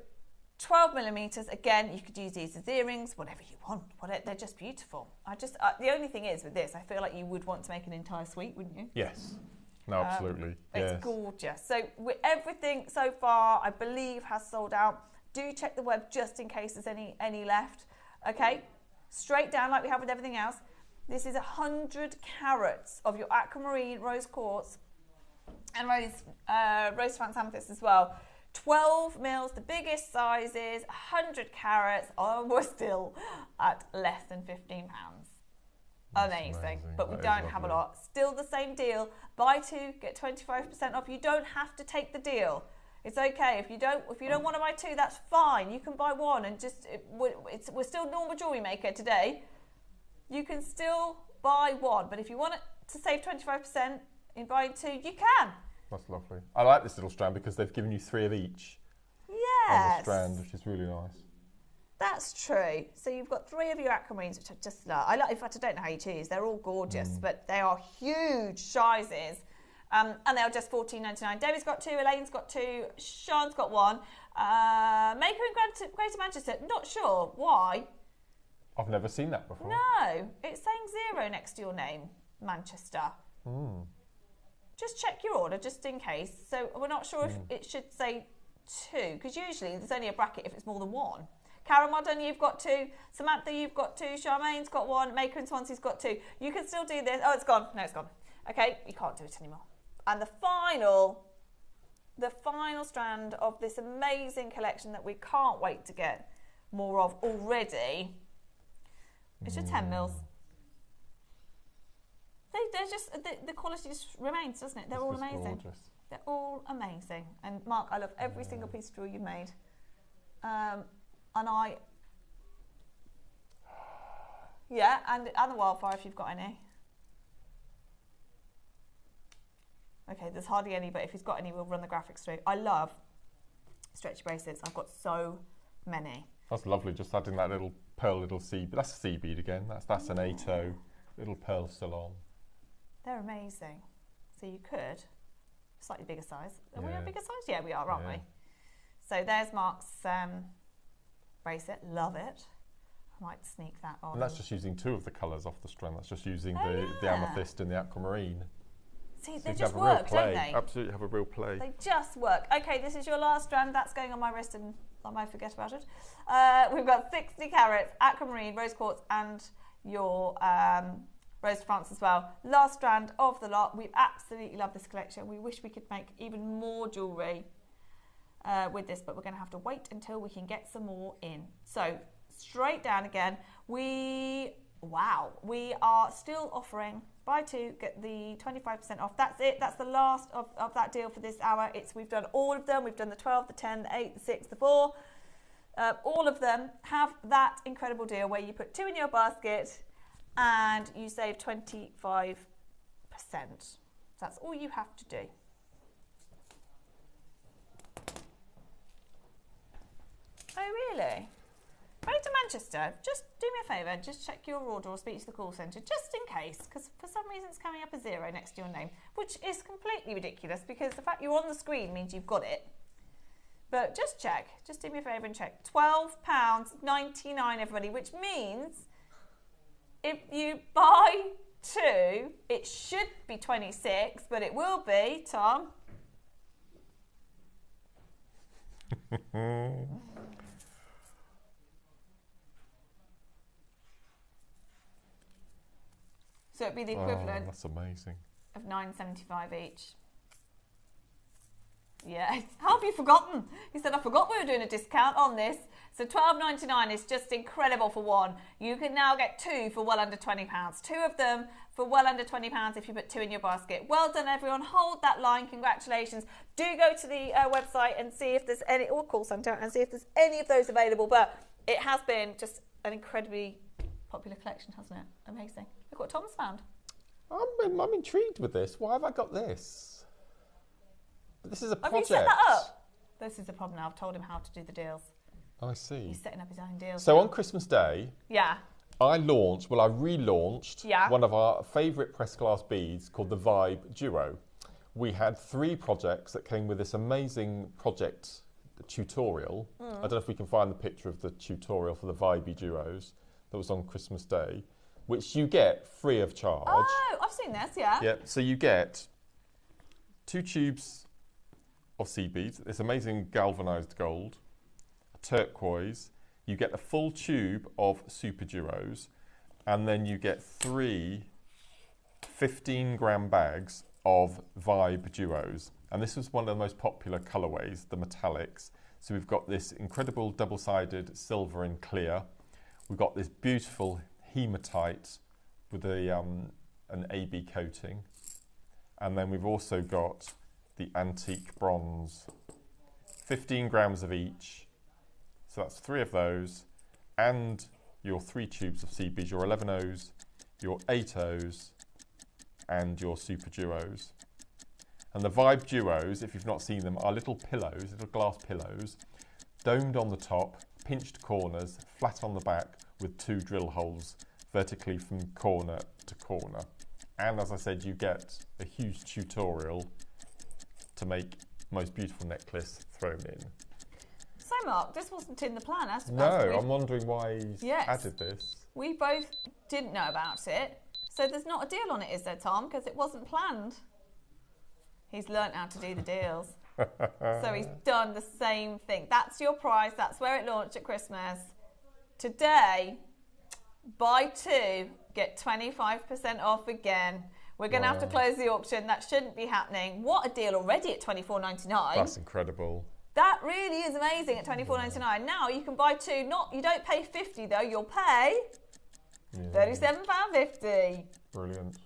12 millimeters. Again, you could use these as earrings, whatever you want. They're just beautiful. The only thing is with this, I feel like you would want to make an entire suite, wouldn't you? Yes. No, absolutely. It's gorgeous. So everything so far, I believe, has sold out. Do check the web just in case there's any left. Okay, straight down like we have with everything else. This is 100 carats of your aquamarine, rose quartz, and rose Franz amethyst as well. 12 mils, the biggest sizes, 100 carats. Oh, we're still at less than £15. Amazing. But we don't have a lot. Still the same deal. Buy 2, get 25% off. You don't have to take the deal. It's okay. If you don't want to buy 2, that's fine. You can buy 1 and we're still normal jewellery maker today. You can still buy 1, but if you want it to save 25%, in buying 2, you can. That's lovely. I like this little strand because they've given you 3 of each on the strand, which is really nice. That's true. So you've got 3 of your aquamarines, which I just love. In fact, I don't know how you choose. They're all gorgeous, but they are huge sizes. And they are just $14.99. David's got 2, Elaine's got 2, Sean's got 1. Maker in Greater Manchester, not sure. Why? I've never seen that before. No, it's saying 0 next to your name, Manchester. Just check your order, just in case. So we're not sure if it should say 2, because usually there's only a bracket if it's more than 1. Karen Modern, you've got 2. Samantha, you've got 2. Charmaine's got 1. Maker in Swansea's got 2. You can still do this. Oh, it's gone. No, it's gone. Okay, you can't do it anymore. And the final strand of this amazing collection that we can't wait to get more of already is your 10 mils. They're just, the quality just remains, doesn't it? They're all amazing. Gorgeous. They're all amazing. And Mark, I love every single piece of jewellery you've made. And the wildfire if you've got any. Okay, there's hardly any, but if he's got any, we'll run the graphics through. I love stretchy bracelets. I've got so many. That's lovely, just adding that little pearl, little seed. That's a sea bead again. That's an 8-0. Little pearl still on. They're amazing. So you could, slightly bigger size. Are we a bigger size? Yeah, we are, aren't we? So there's Mark's bracelet. Love it. I might sneak that on. And that's just using 2 of the colours off the strand. That's just using the amethyst and the aquamarine. See, So they you just have a real work, play. don't they? Absolutely have a real play. They just work. Okay, this is your last strand. That's going on my wrist and I might forget about it. We've got 60 carats, aquamarine, rose quartz and your Rose de France as well. Last strand of the lot. We absolutely love this collection. We wish we could make even more jewellery with this, but we're going to have to wait until we can get some more in. So straight down again. We are still offering buy 2, get the 25% off. That's it. That's the last of that deal for this hour. We've done all of them. We've done the 12, the 10, the 8, the 6, the 4. All of them have that incredible deal where you put 2 in your basket and you save 25%. That's all you have to do. Oh, really? Greater Manchester, just do me a favour and just check your order or speak to the call centre, just in case, because for some reason it's coming up as 0 next to your name, which is completely ridiculous because the fact you're on the screen means you've got it. But just check, just do me a favour and check. £12.99, everybody, which means if you buy 2, it should be 26, but it will be, Tom. So it'd be the equivalent. That's amazing. Of $9.75 each. Yeah, how have you forgotten? He said, I forgot we were doing a discount on this. So $12.99 is just incredible for 1. You can now get 2 for well under £20. 2 of them for well under £20 if you put 2 in your basket. Well done, everyone. Hold that line. Congratulations. Do go to the website and see if there's any, or call centre, and see if there's any of those available. But it has been just an incredibly popular collection, hasn't it? Amazing. Look what Tom's found. I'm intrigued with this. Why have I got this? This is a project. Have you set that up? This is the problem now. I've told him how to do the deals. I see. He's setting up his own deals. So now. on Christmas Day, I relaunched one of our favourite pressed glass beads called the Vibe Duo. We had 3 projects that came with this amazing project tutorial. I don't know if we can find the picture of the tutorial for the Vibe Duos that was on Christmas Day, which you get free of charge. Oh, I've seen this, yeah. Yeah, so you get 2 tubes of sea beads, this amazing galvanised gold, a turquoise, you get a full tube of super duos, and then you get 3 15-gram bags of Vibe Duos. And this was one of the most popular colourways, the metallics. So we've got this incredible double-sided silver and clear. We've got this beautiful hematite with an AB coating. And then we've also got the antique bronze, 15 grams of each. So that's 3 of those, and your 3 tubes of CBs, your 11 O's, your 8 O's, and your super duos. And the Vibe Duos, if you've not seen them, are little pillows, little glass pillows, domed on the top, pinched corners, flat on the back, with 2 drill holes vertically from corner to corner. And as I said, you get a huge tutorial to make most beautiful necklace thrown in. So Mark, this wasn't in the plan, as No, I'm wondering why he's added this. We both didn't know about it. So there's not a deal on it, is there, Tom? Because it wasn't planned. He's learnt how to do the deals. So he's done the same thing. That's your price. That's where it launched at Christmas. Today, buy 2, get 25% off again. We're going to have to close the auction. That shouldn't be happening. What a deal already at $24.99. That's incredible. That really is amazing at $24.99. Now you can buy 2. You don't pay $50 though. You'll pay £37.50. Brilliant.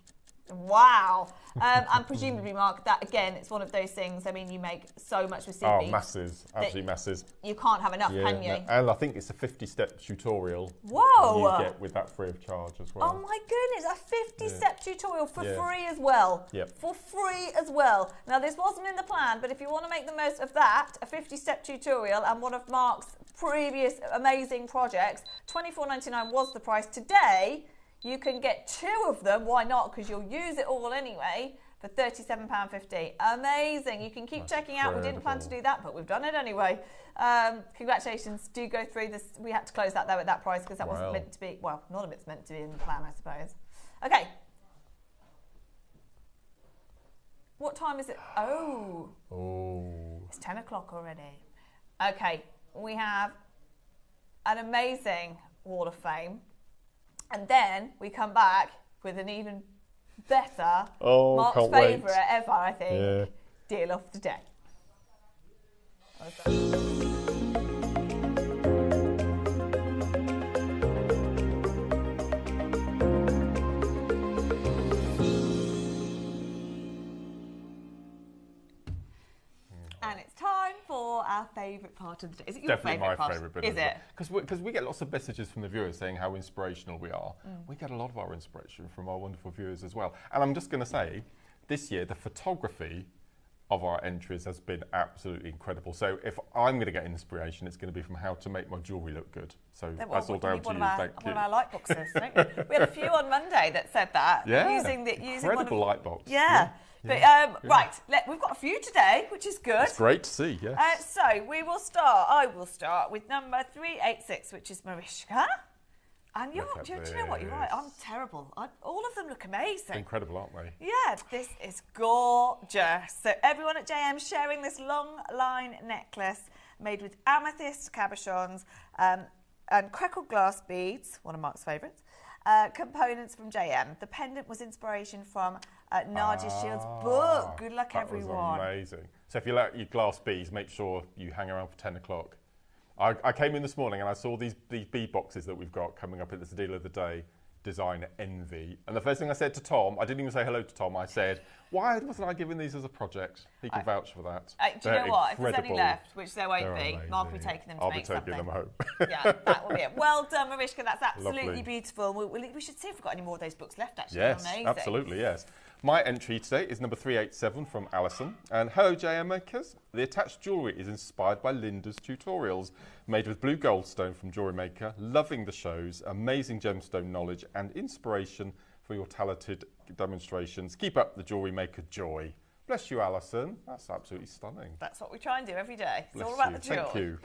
Wow. And presumably, Mark, that again, it's one of those things. I mean, you make so much with seed beads. Oh, masses. Absolutely masses. You can't have enough, can you? No. And I think it's a 50-step tutorial. Whoa. You get with that free of charge as well. Oh my goodness, a 50-step tutorial for free as well. Yep. For free as well. Now, this wasn't in the plan, but if you want to make the most of that, a 50-step tutorial and one of Mark's previous amazing projects, $24.99 was the price. Today, you can get 2 of them. Why not? Because you'll use it all anyway for £37.50. Amazing. You can keep checking out. We didn't plan to do that, but we've done it anyway. Congratulations. Do go through this. We had to close that though at that price because that wasn't meant to be, well, none of it's meant to be in the plan, I suppose. Okay. What time is it? Oh. It's 10 o'clock already. Okay. We have an amazing Wall of Fame. And then we come back with an even better, Mark's favourite ever, I think, deal of the day. And it's time for our favourite part of the day. Is it your Definitely favourite part? my favourite bit. Is it? Because we get lots of messages from the viewers saying how inspirational we are. We get a lot of our inspiration from our wonderful viewers as well. And I'm just going to say, this year, the photography of our entries has been absolutely incredible. So if I'm going to get inspiration, it's going to be from how to make my jewellery look good. So that's all down to you. Thank you. One of our light boxes, don't you? We had a few on Monday that said that. Yeah, using incredible light box. Yeah. But, right, we've got a few today, which is good. It's great to see, yes. So we will start, I will start with number 386, which is Mariska. And do you know what, you're right, I'm terrible. All of them look amazing. Incredible, aren't they? Yeah, this is gorgeous. So everyone at JM sharing this long line necklace made with amethyst cabochons and crackle glass beads, one of Mark's favourites, components from JM. The pendant was inspiration from Nadia Shield's book. Good luck, everyone. That was amazing. So if you like your glass beads, make sure you hang around for 10 o'clock. I came in this morning and I saw these bead boxes that we've got coming up. It's the deal of the day, design envy. And the first thing I said to Tom, I didn't even say hello to Tom, I said, why wasn't I given these as a project? He can vouch for that. Do you know what? If there's any left, which there won't be, Mark will be taking them to make something. I'll be taking them home. Yeah, that will be it. Well done, Mariska. That's absolutely Lovely. Beautiful. We should see if we've got any more of those books left, actually. Yes, amazing. absolutely, yes. My entry today is number 387 from Alison. And hello, JM Makers. The attached jewellery is inspired by Linda's tutorials, made with blue goldstone from JewelleryMaker. Loving the shows, amazing gemstone knowledge and inspiration for your talented demonstrations. Keep up the JewelleryMaker joy. Bless you, Alison. That's absolutely stunning. That's what we try and do every day. It's Bless all about you. the joy. Thank you.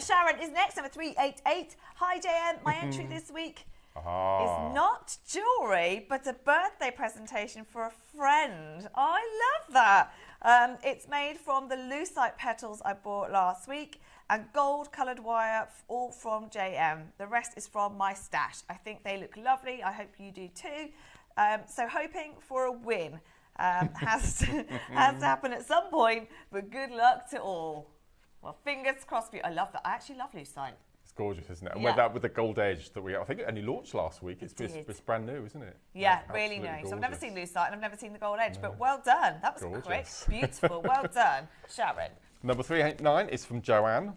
Sharon is next, number 388. Hi, JM. My entry this week is not jewellery, but a birthday presentation for a friend. I love that. It's made from the lucite petals I bought last week and gold-coloured wire, all from JM. The rest is from my stash. I think they look lovely. I hope you do too. So hoping for a win. Has to happen at some point, but good luck to all. Well, fingers crossed for you. I love that. I actually love lucite. It's gorgeous, isn't it? And Yeah. with the gold edge that I think it only launched last week. It's brand new, isn't it? Yeah, really nice. I've never seen lucite and I've never seen the gold edge, but well done. That was quick. Beautiful. Well done, Sharon. Number 389 is from Joanne.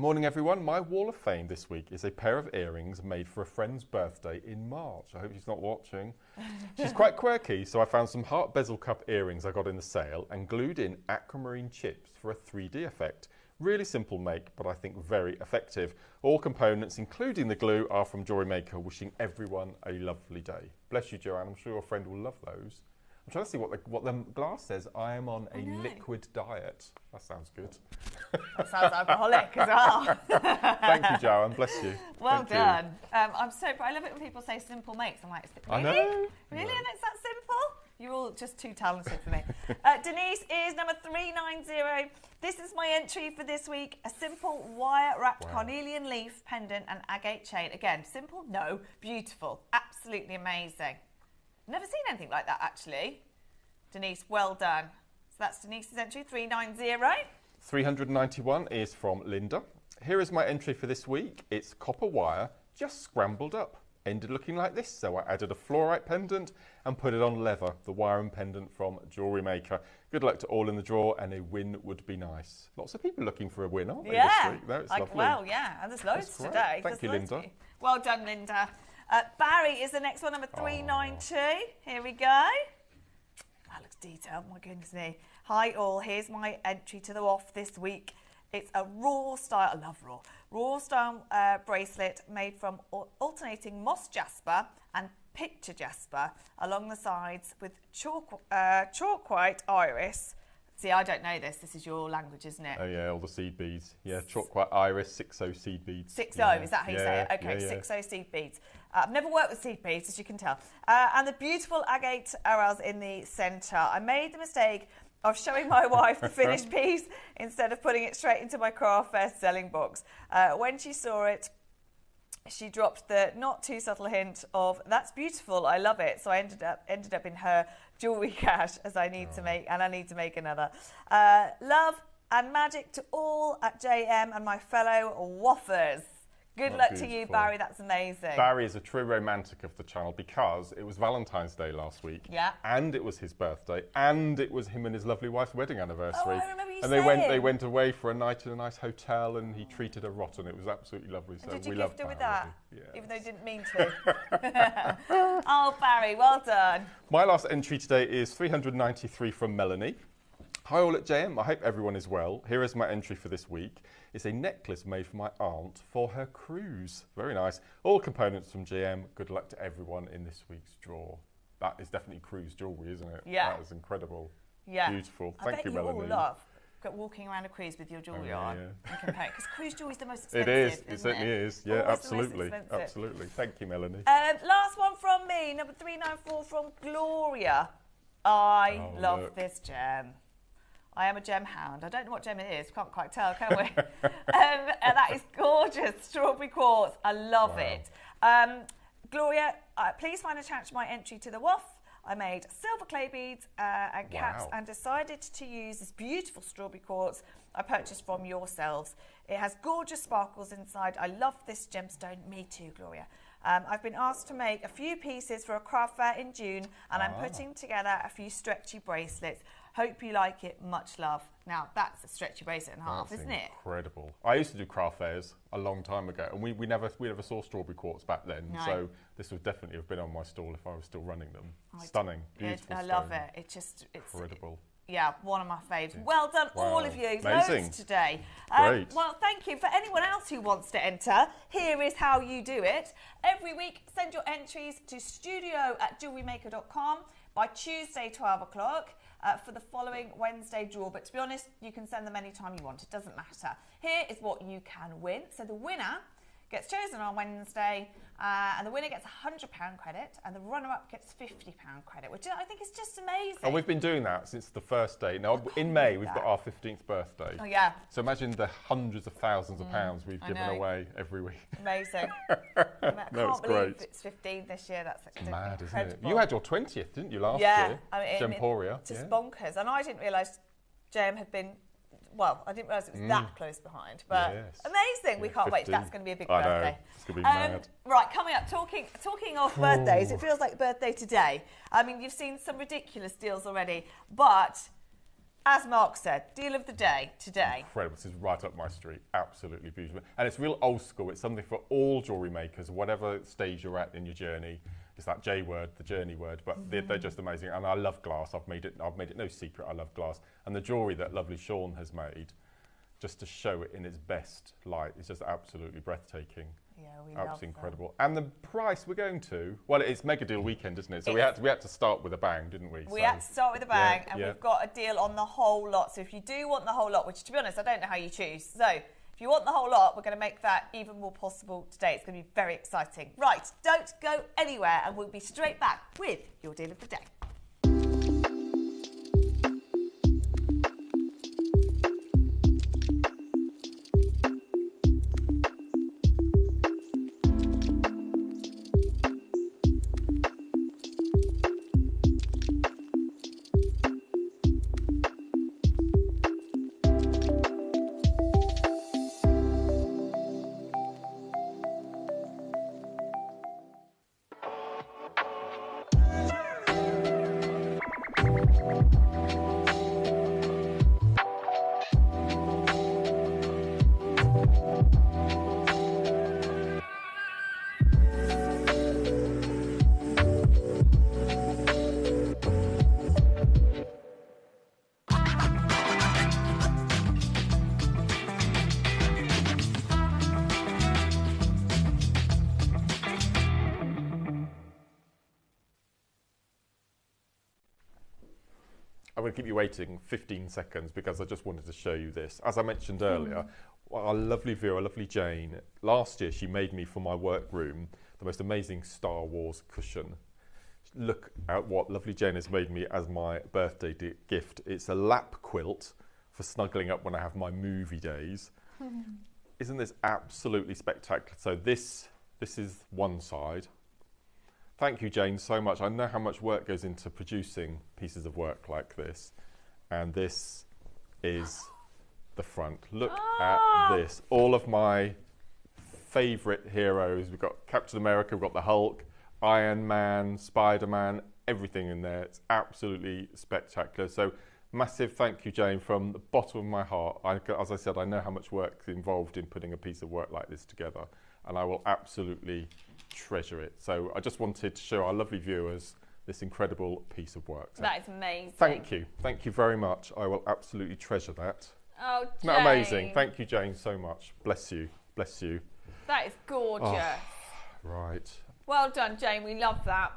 Morning everyone, my wall of fame this week is a pair of earrings made for a friend's birthday in March. I hope she's not watching. She's quite quirky, so I found some heart bezel cup earrings I got in the sale and glued in aquamarine chips for a 3D effect. Really simple make, but I think very effective. All components, including the glue, are from JewelleryMaker, wishing everyone a lovely day. Bless you, Joanne, I'm sure your friend will love those. I'm trying to see what the glass says. I am on a liquid diet. That sounds good. That sounds alcoholic as well. Thank you, Joanne. Bless you. Well done. I'm so proud. I love it when people say simple makes. I'm like, really? I know. Really? And it's that simple? You're all just too talented for me. Denise is number 390. This is my entry for this week. A simple wire-wrapped carnelian leaf pendant and agate chain. Again, simple? No. Beautiful. Absolutely amazing. Never seen anything like that, actually. Denise, well done. So that's Denise's entry, 390. 391 is from Linda. Here is my entry for this week. It's copper wire, just scrambled up. Ended looking like this, so I added a fluorite pendant and put it on leather. The wire and pendant from JewelleryMaker. Good luck to all in the draw, and a win would be nice. Lots of people looking for a win, aren't they, this week? No, it's lovely. Well, yeah, and there's loads today. Thank you, Linda. Well done, Linda. Barry is the next one, number 392. Here we go. That looks detailed, my goodness me. Hi all, here's my entry to the off this week. It's a raw style, I love raw style bracelet made from alternating moss jasper and picture jasper along the sides with chalk white iris. See, I don't know this. This is your language, isn't it? Oh, yeah, all the seed beads. Yeah, chalk white iris, 60 seed beads. 60, is that how you say it? Okay, 60 seed beads. I've never worked with seed beads, as you can tell. And the beautiful agate arrows in the centre. I made the mistake of showing my wife the finished piece instead of putting it straight into my craft fair selling box. When she saw it, she dropped the not too subtle hint of, that's beautiful, I love it. So I ended up in her jewellery cache as I need to make, and I need to make another. Love and magic to all at JM and my fellow waffers. Good luck to you, Barry. That's amazing. Barry is a true romantic of the channel because it was Valentine's Day last week. Yeah. And it was his birthday. And it was him and his lovely wife's wedding anniversary. Oh, I remember you saying. And they went away for a night in a nice hotel and he treated her rotten. It was absolutely lovely. So did you we gift her with that? Yes. Even though you didn't mean to. Oh, Barry, well done. My last entry today is 393 from Melanie. Hi all at JM, I hope everyone is well. Here is my entry for this week. It's a necklace made for my aunt for her cruise. Very nice. All components from JM. Good luck to everyone in this week's draw. That is definitely cruise jewellery, isn't it? Yeah. That is incredible. Yeah. Beautiful. Thank you, Melanie. I bet you all love walking around a cruise with your jewellery on and comparing, because cruise jewellery is the most expensive. It is. It certainly is. Yeah, Always absolutely. Absolutely. Thank you, Melanie. Last one from me, number 394 from Gloria. I love this gem. I am a gem hound. I don't know what gem it is. Can't quite tell, can we? And that is gorgeous. Strawberry quartz. I love it. Gloria, please find attached my entry to the WOF. I made silver clay beads and caps and decided to use this beautiful strawberry quartz I purchased from yourselves. It has gorgeous sparkles inside. I love this gemstone. Me too, Gloria. I've been asked to make a few pieces for a craft fair in June, and I'm putting together a few stretchy bracelets. Hope you like it. Much love. Now, that's a stretchy bracelet and a half, isn't it? Incredible. I used to do craft fairs a long time ago, and we never saw strawberry quartz back then. No. So this would definitely have been on my stall if I was still running them. Stunning, beautiful. I love it. It's incredible. Yeah, one of my faves. Well done, all of you. Amazing. Loads today. Great. Well, thank you. For anyone else who wants to enter, here is how you do it. Every week, send your entries to studio@jewellerymaker.com by Tuesday, 12 o'clock. For the following Wednesday draw, but to be honest, you can send them anytime you want. It doesn't matter. Here is what you can win. So the winner gets chosen on Wednesday, and the winner gets £100 credit, and the runner-up gets £50 credit, which I think is just amazing. And we've been doing that since the first day. Now, in May, we've got our 15th birthday. Oh, yeah. So imagine the hundreds of thousands of pounds we've given away every week. Amazing. I can't believe it's 15 this year. That's mad, isn't it? You had your 20th, didn't you, last year? Yeah. Gemporia. Just bonkers. And I didn't realise JM had been... Well, I didn't realise it was that close behind, but amazing. We can't wait. That's going to be a big birthday. It's going to be mad. Right, coming up, talking of birthdays, it feels like birthday today. I mean, you've seen some ridiculous deals already, but as Mark said, deal of the day today. Incredible. This is right up my street. Absolutely beautiful. And it's real old school. It's something for all jewellery makers, whatever stage you're at in your journey. It's that J word, the journey word, but they're just amazing. And I love glass. I've made it no secret. I love glass. And the jewellery that lovely Sean has made, just to show it in its best light, is just absolutely breathtaking. Yeah, we absolutely love incredible. And the price we're going to, well, it's mega deal weekend, isn't it? So we had to start with a bang, didn't we? We had to start with a bang, and we've got a deal on the whole lot. So if you do want the whole lot, which to be honest, I don't know how you choose. So if you want the whole lot, we're going to make that even more possible today. It's going to be very exciting. Right, don't go anywhere, and we'll be straight back with your deal of the day. I'm going to keep you waiting 15 seconds because I just wanted to show you this. As I mentioned earlier, our lovely viewer, lovely Jane, last year she made me for my workroom the most amazing Star Wars cushion. Look at what lovely Jane has made me as my birthday gift. It's a lap quilt for snuggling up when I have my movie days. Isn't this absolutely spectacular? So this is one side. Thank you, Jane, so much. I know how much work goes into producing pieces of work like this. And this is the front. Look at this. All of my favourite heroes. We've got Captain America, we've got the Hulk, Iron Man, Spider-Man, everything in there. It's absolutely spectacular. So massive thank you, Jane, from the bottom of my heart. As I said, I know how much work is involved in putting a piece of work like this together, and I will absolutely treasure it. So I just wanted to show our lovely viewers this incredible piece of work. So that is amazing. Thank you very much. I will absolutely treasure that. Oh, Jane. Isn't that amazing? Thank you, Jane, so much. Bless you. Bless you. That is gorgeous. Oh, right. Well done, Jane. We love that.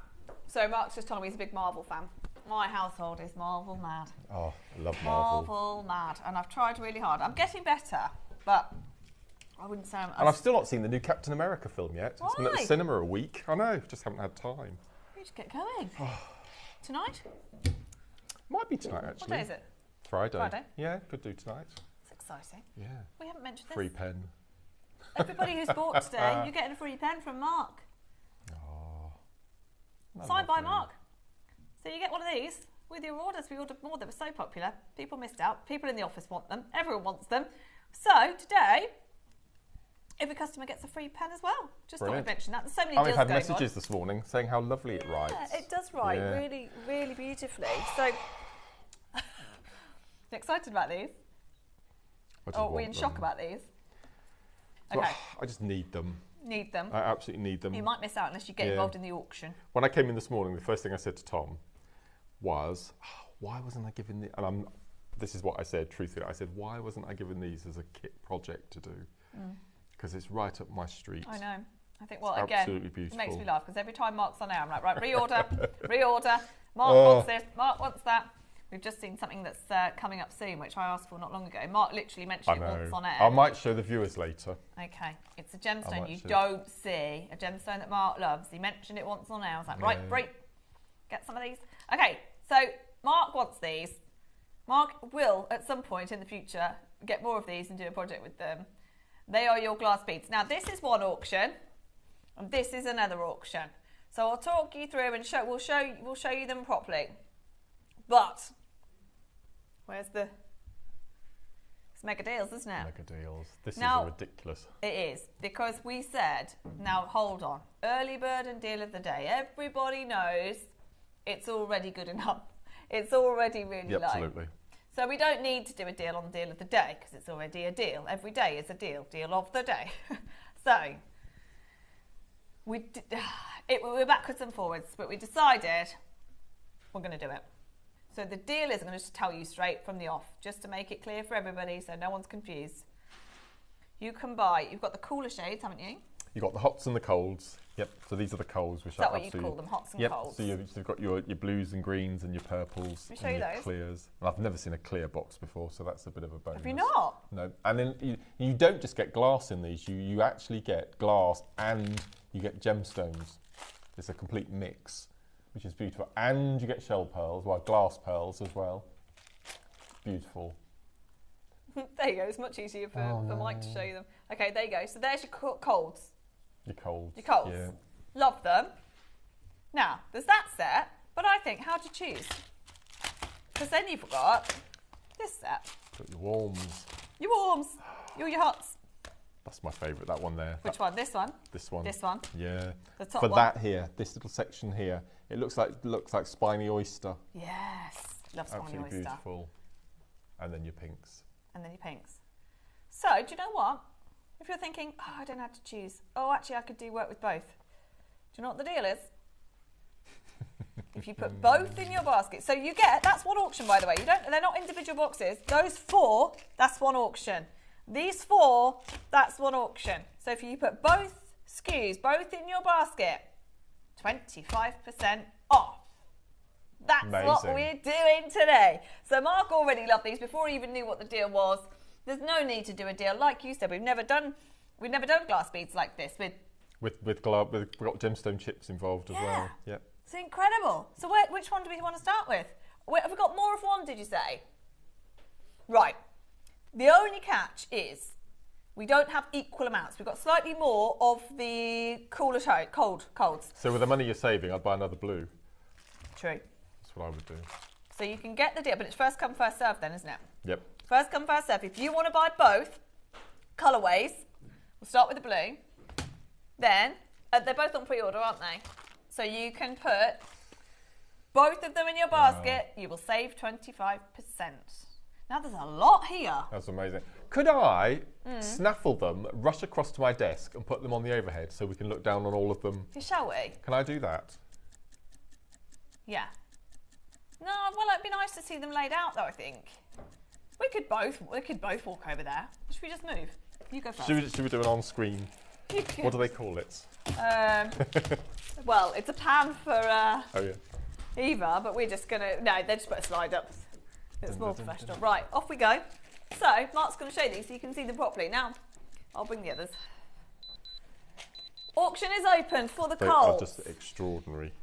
So Mark's just told me he's a big Marvel fan. My household is Marvel mad. Oh, I love Marvel. Marvel mad. And I've tried really hard. I'm getting better, but I wouldn't say I'm... And I've still not seen the new Captain America film yet. Why? It's been at the cinema a week. I know, just haven't had time. We just get going. Tonight? Might be tonight, actually. What day is it? Friday. Yeah, could do tonight. It's exciting. Yeah. We haven't mentioned this. Free pen. Everybody who's bought today, you're getting a free pen from Mark. Oh. Signed by Mark. So you get one of these with your orders. We ordered more. They were so popular. People missed out. People in the office want them. Everyone wants them. So today, every customer gets a free pen as well. Just thought I'd mention that. There's so many deals we've had going messages this morning saying how lovely it writes. Yeah, it does write really, really beautifully. So, excited about these? Or are we in shock about these? Okay. I just need them. Need them. I absolutely need them. You might miss out unless you get involved in the auction. When I came in this morning, the first thing I said to Tom was, why wasn't I given the... And this is what I said, truthfully. I said, why wasn't I given these as a kit project to do? Because it's right up my street. I know. I think, well, it's again, absolutely beautiful. It makes me laugh because every time Mark's on air, I'm like, right, reorder, reorder. Mark wants this, Mark wants that. We've just seen something that's coming up soon, which I asked for not long ago. Mark literally mentioned it once on air. I might show the viewers later. Okay. It's a gemstone you don't see. A gemstone that Mark loves. He mentioned it once on air. I was like, right, Brie, get some of these. Okay, so Mark wants these. Mark will, at some point in the future, get more of these and do a project with them. They are your glass beads. Now, this is one auction, and this is another auction. So I'll talk you through and we'll show you them properly. But where's the... It's mega deals, isn't it? Mega deals. This is ridiculous. It is, because we said, now hold on, early bird and deal of the day. Everybody knows it's already good enough. It's already really low. Absolutely. So we don't need to do a deal on the deal of the day because it's already a deal. Every day is a deal. Deal of the day. So we're backwards and forwards, but we decided we're going to do it. So the deal is, I'm going to just tell you straight from the off, just to make it clear for everybody so no one's confused. You can buy, you've got the cooler shades, haven't you? You've got the hots and the colds. Yep, so these are the colds, which Is that are what you call them, hots and colds? So you've got your blues and greens and your purples Let me show and you your those. clears. And I've never seen a clear box before, so that's a bit of a bonus. Have you not? No, and then you don't just get glass in these, you actually get glass and you get gemstones. It's a complete mix, which is beautiful. And you get shell pearls, well, glass pearls as well. Beautiful. There you go, it's much easier for Mike to show you them. Okay, there you go. So there's your colds. Your colds. Your colds. Yeah. Love them. Now, there's that set, but I think, how do you choose? Because then you've got this set. Got your warms. Your warms. Your hots. That's my favourite, that one there. Which one? This one? This one. This one? Yeah. The top For one? that here, this little section here, it looks like spiny oyster. Yes. Love spiny Absolutely oyster. beautiful. And then your pinks. And then your pinks. So, do you know what? If you're thinking, oh, I don't know how to choose. Oh, actually, I could do work with both. Do you know what the deal is? If you put both in your basket, so you get, that's one auction, by the way. They're not individual boxes. Those 4, that's one auction. These 4, that's one auction. So if you put both SKUs, both in your basket, 25% off. That's Amazing. what we're doing today. So Mark already loved these before he even knew what the deal was. There's no need to do a deal. Like you said, we've never done glass beads like this. We've got gemstone chips involved as well. Yep. It's incredible. So which one do we want to start with? Have we got more of one, did you say? Right. The only catch is we don't have equal amounts. We've got slightly more of the colds. So with the money you're saving, I'd buy another blue. True. That's what I would do. So you can get the deal, but it's first come, first served then, isn't it? Yep. First come, first served. If you want to buy both colourways, we'll start with the blue. Then, they're both on pre-order, aren't they? So you can put both of them in your basket. You will save 25%. Now there's a lot here. That's amazing. Could I snaffle them, rush across to my desk and put them on the overhead so we can look down on all of them? Shall we? Can I do that? Yeah. No, well, it'd be nice to see them laid out, though, I think. We could both walk over there. Should we just move? You go first. Should we do an on-screen? What do they call it? Well, it's a pan for oh yeah. Eva, but we're just gonna they just put a slide up. It's more professional. Right, off we go. So Mark's going to show these so you can see them properly. Now, I'll bring the others. Auction is open for the They colds. are just extraordinary.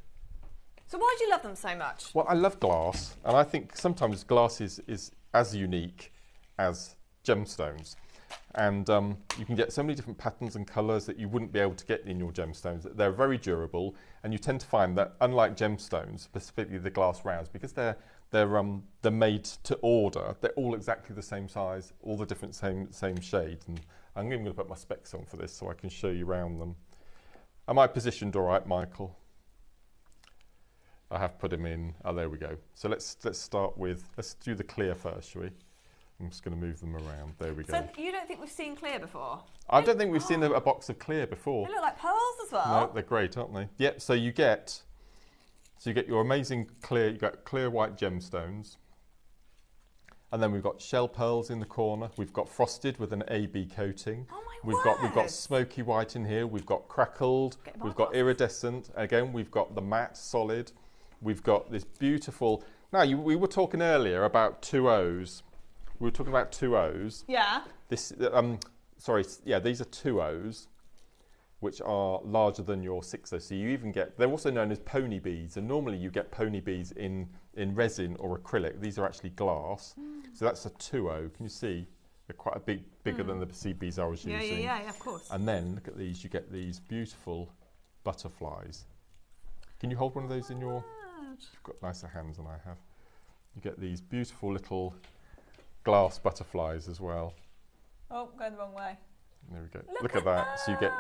So why do you love them so much? Well, I love glass, and I think sometimes glass is as unique as gemstones. And you can get so many different patterns and colours that you wouldn't be able to get in your gemstones. They're very durable, and you tend to find that, unlike gemstones, specifically the glass rounds, because they're made to order, they're all exactly the same size, all the different same shades. And I'm even going to put my specs on for this so I can show you around them. Am I positioned all right, Michael? I have put him in. Oh, there we go. So let's start with, let's do the clear first, shall we? I'm just going to move them around. There we go. So you don't think we've seen clear before? I don't think we've seen a box of clear before. They look like pearls as well. No, they're great, aren't they? Yep. So you get your amazing clear. You got clear white gemstones, and then we've got shell pearls in the corner. We've got frosted with an AB coating. Oh my We've got smoky white in here. We've got crackled. We've got iridescent. Again, we've got the matte solid. We've got this beautiful. Now we were talking earlier about 2Os. We were talking about 2Os. Yeah. This, these are 2Os, which are larger than your 6Os. So you even get, they're also known as pony beads, and normally you get pony beads in resin or acrylic. These are actually glass. So that's a 2O. Can you see? They're quite a bigger than the seed beads I was using. Yeah, of course. And then look at these. You get these beautiful butterflies. Can you hold one of those in your? You've got nicer hands than I have. You get these beautiful little glass butterflies as well. Oh, going the wrong way. There we go. Look at that. So you get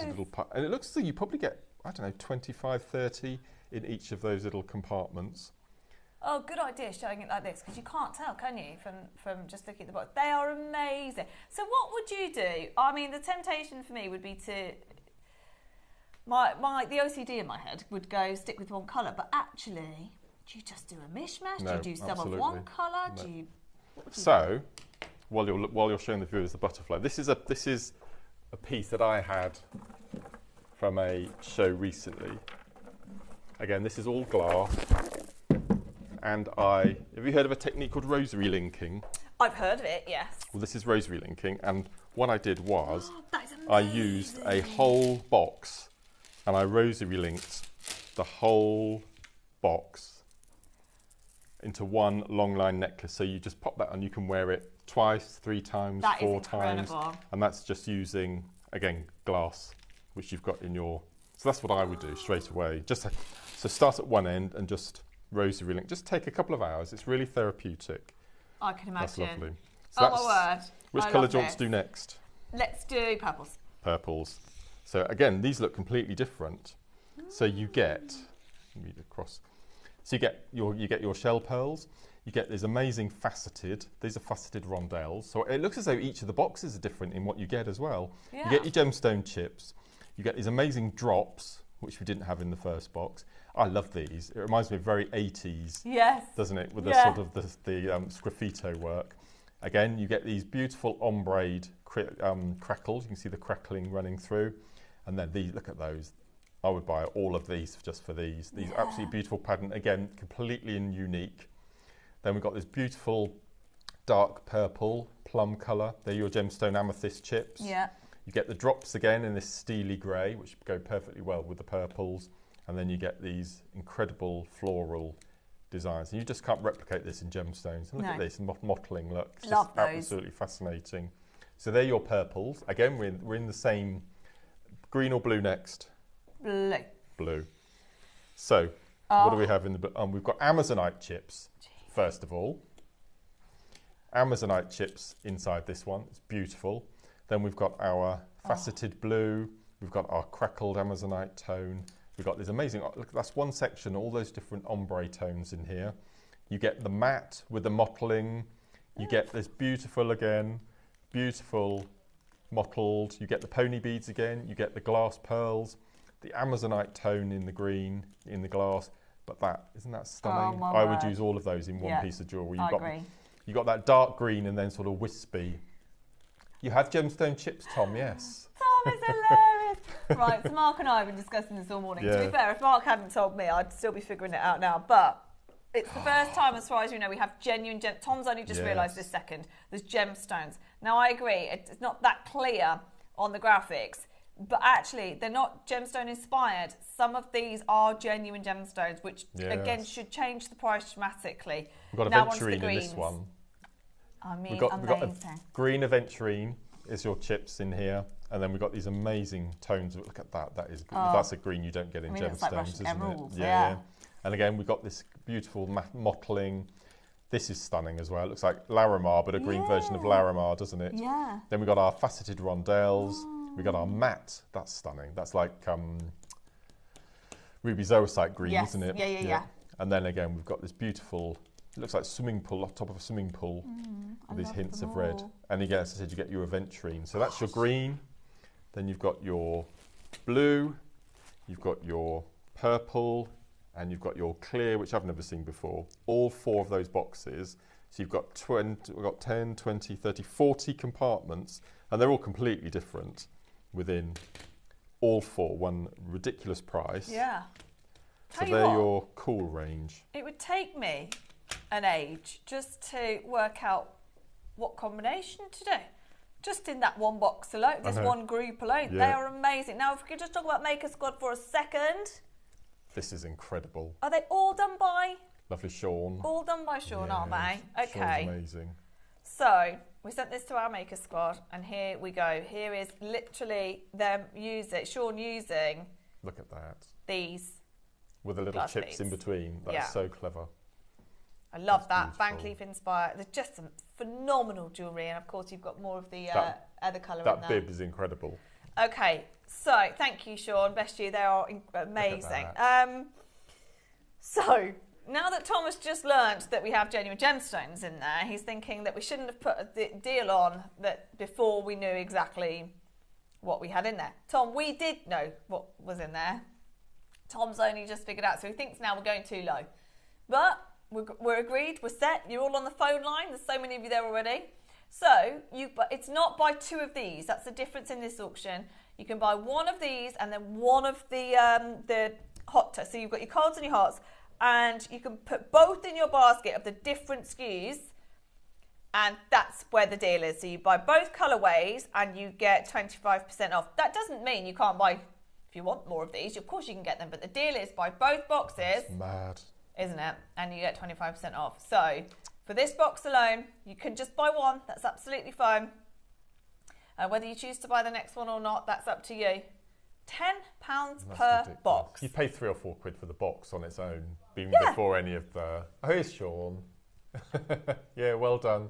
a little and it looks as though you probably get, I don't know, 25, 30 in each of those little compartments. oh, good idea showing it like this, because you can't tell, can you, from just looking at the box. They are amazing. So what would you do? I mean, the temptation for me would be to, the OCD in my head would go stick with one colour, but actually, do you just do a mishmash? No, do you do some absolutely. of one colour? No. Do you? So, while you're showing the viewers the butterfly, this is a piece that I had from a show recently. Again, this is all glass, and have you heard of a technique called rosary linking? I've heard of it, yes. Well, this is rosary linking, and what I did was I used a whole box, and I rosary linked the whole box into one long line necklace. So you just pop that on, you can wear it twice, 3 times, 4 times, and that's just using, again, glass, which you've got in your. So that's what I would do straight away. So start at one end and just rosary link. Just take a couple of hours. It's really therapeutic. I can imagine. That's lovely. So Oh my word! Which colour do you want to do next? Let's do purples. Purples. So again, these look completely different. So you get, read across. So you get your shell pearls. You get these amazing faceted. These are faceted rondelles. So it looks as though each of the boxes are different in what you get as well. Yeah. You get your gemstone chips. You get these amazing drops, which we didn't have in the first box. I love these. It reminds me of very 80s, yes, doesn't it? With the sort of the sgraffito work. Again, you get these beautiful ombre crackles. You can see the crackling running through. And then these, look at those. I would buy all of these just for these. These absolutely beautiful pattern. Again, completely unique. Then we've got this beautiful dark purple plum colour. They're your gemstone amethyst chips. Yeah. You get the drops again in this steely grey, which go perfectly well with the purples. And then you get these incredible floral designs. And you just can't replicate this in gemstones. And look at this mottling look. It's Love just those. Absolutely fascinating. So they're your purples. Again, we're in the same green or blue next? Blue. Blue. So what do we have in the blue? We've got Amazonite chips, first of all. Amazonite chips inside this one. It's beautiful. Then we've got our faceted blue. We've got our crackled Amazonite tone. We've got this amazing, look, that's one section, all those different ombre tones in here. You get the matte with the mottling. You get this beautiful mottled. You get the pony beads again. You get the glass pearls, the Amazonite tone in the green, in the glass. But isn't that stunning? I would use all of those in one piece of jewellery. I agree. You got that dark green and then sort of wispy. You have gemstone chips, Tom, yes. Tom is hilarious. Right, so Mark and I have been discussing this all morning. Yeah. To be fair, if Mark hadn't told me, I'd still be figuring it out now. But it's the first time, as far as you know, we have genuine Tom's only just realised this second. There's gemstones. Now, I agree, it's not that clear on the graphics, but actually, they're not gemstone inspired. Some of these are genuine gemstones, which, again, should change the price dramatically. We've got aventurine in this one. I mean, we've got a green aventurine is your chips in here, and then we've got these amazing tones. Look at that. That's a green you don't get in gemstones, it's like Russian isn't emeralds, it? Yeah. And again, we've got this beautiful mottling. This is stunning as well. It looks like Larimar, but a green version of Larimar, doesn't it? Yeah. Then we've got our faceted rondelles. We've got our matte. That's stunning. That's like ruby zoisite green, isn't it? Yeah. And then again, we've got this beautiful. It looks like swimming pool, on top of a swimming pool, with these hints of red. And again, as I said, you get your aventurine. So that's your green. Then you've got your blue, you've got your purple, and you've got your clear, which I've never seen before. All 4 of those boxes. So you've got 10, 20, 30, 40 compartments, and they're all completely different within all 4, one ridiculous price. Yeah. So they're your cool range. It would take me an age just to work out what combination to do. Just in that one box alone, this one group alone. Yeah. They are amazing. Now, if we could just talk about Maker Squad for a second. This is incredible. Are they all done by? Lovely Sean. All done by Sean, aren't they? Okay. Sean's amazing. So, we sent this to our Maker Squad, and here we go. Here is literally Sean using. Look at that. These. With the little chips in between. That's so clever. I love that. Bank leaf inspired. There's just some phenomenal jewellery, and of course you've got more of the other colour in there. That bib is incredible. Okay, so thank you, Sean. Bless you. They are amazing. So now that Tom has just learnt that we have genuine gemstones in there, he's thinking that we shouldn't have put a deal on that before we knew exactly what we had in there. Tom, we did know what was in there. Tom's only just figured out, so he thinks now we're going too low. But we're agreed, we're set. You're all on the phone line. There's so many of you there already. So it's not buy 2 of these. That's the difference in this auction. You can buy 1 of these and then 1 of the hot toast. So you've got your colds and your hots, and you can put both in your basket of the different SKUs, and that's where the deal is. So you buy both colourways and you get 25% off. That doesn't mean you can't buy, if you want more of these, of course you can get them, but the deal is buy both boxes. That's mad. Isn't it? And you get 25% off. So for this box alone, you can just buy 1. That's absolutely fine. Whether you choose to buy the next one or not, that's up to you. £10 per ridiculous. box. You pay £3 or £4 for the box on its own, even before any of the... Oh, here's Sean. Yeah, well done.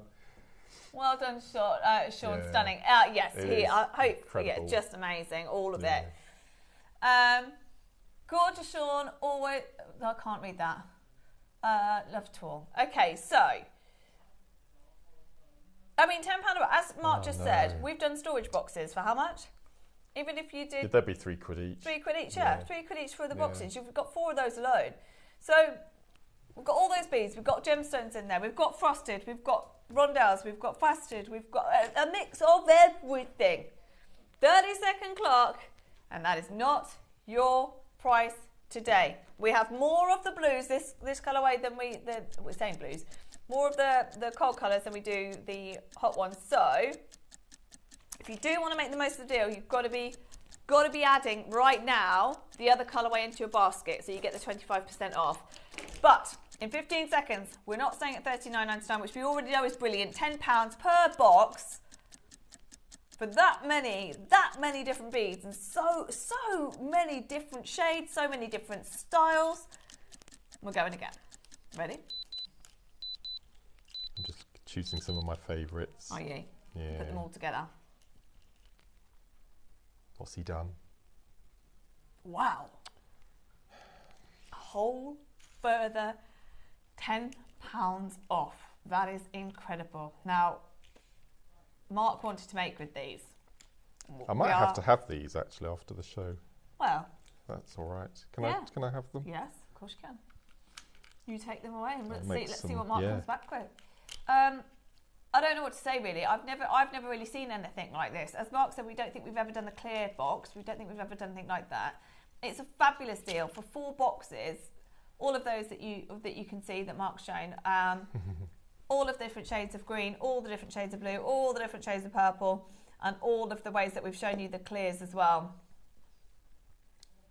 Well done, Sean. Sean, Yeah. stunning. Yes, I hope. Incredible. Yeah, just amazing. All of Yeah. it. Gorgeous, Sean. Always. I can't read that. Love to all. Okay, so. I mean, £10. As Mark just said, we've done storage boxes for how much? Even if you did. There'd be £3 each. £3 each, yeah. £3 each for the boxes. You've got 4 of those alone. So we've got all those beads. We've got gemstones in there. We've got frosted. We've got rondelles. We've got faceted. We've got a mix of everything. 30-second clock, and that is not your price today. We have more of the blues, this colourway, than we're saying blues, more of the cold colours than we do the hot ones. So if you do want to make the most of the deal, you've got to be adding right now the other colourway into your basket, so you get the 25% off. But in 15 seconds, we're not staying at $39.99, which we already know is brilliant. £10 per box for that many different beads, and so many different shades, so many different styles. We're going again. Ready? I'm just choosing some of my favourites. Are you? Yeah. Put them all together. What's he done? Wow. A whole further £10 off. That is incredible. Now, Mark wanted to make with these. I might have to have these actually after the show. Well, that's all right. Can I have them? Yes, of course you can. You take them away and let's see some, what Mark comes back with. I don't know what to say really. I've never really seen anything like this. As Mark said, we don't think we've ever done the clear box. We don't think we've ever done anything like that. It's a fabulous deal for 4 boxes. All of those that you can see that Mark's shown. All of the different shades of green, all the different shades of blue, all the different shades of purple, and all of the ways that we've shown you the clears as well.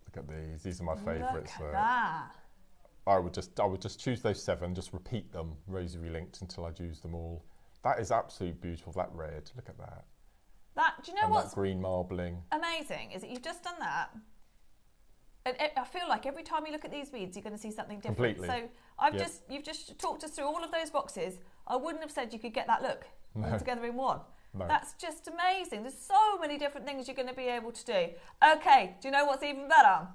Look at these. These are my favourites. Look at that. I would just choose those 7, just repeat them rosary linked until I'd use them all. That is absolutely beautiful. That red. Look at that. Do you know what's that green marbling? Amazing is that you've just done that. And I feel like every time you look at these beads, you're going to see something different. Completely. So you've just talked us through all of those boxes. I wouldn't have said you could get that look all together in one. No. That's just amazing. There's so many different things you're going to be able to do. Okay, do you know what's even better?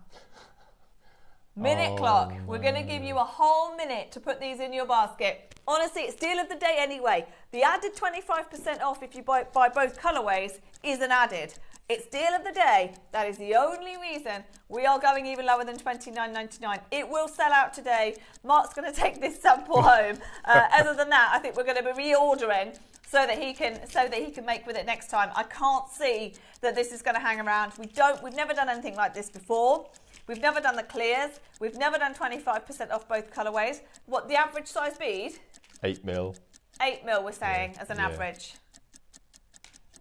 Minute clock. We're going to give you a whole minute to put these in your basket. Honestly, it's deal of the day anyway. The added 25% off if you buy both colourways isn't added. It's deal of the day. That is the only reason we are going even lower than $29.99. It will sell out today. Mark's going to take this sample home. Other than that, I think we're going to be reordering so that he can make with it next time. I can't see that this is going to hang around. We've never done anything like this before. We've never done the clears. We've never done 25% off both colourways. What the average size bead? 8mm. 8mm we're saying as an average.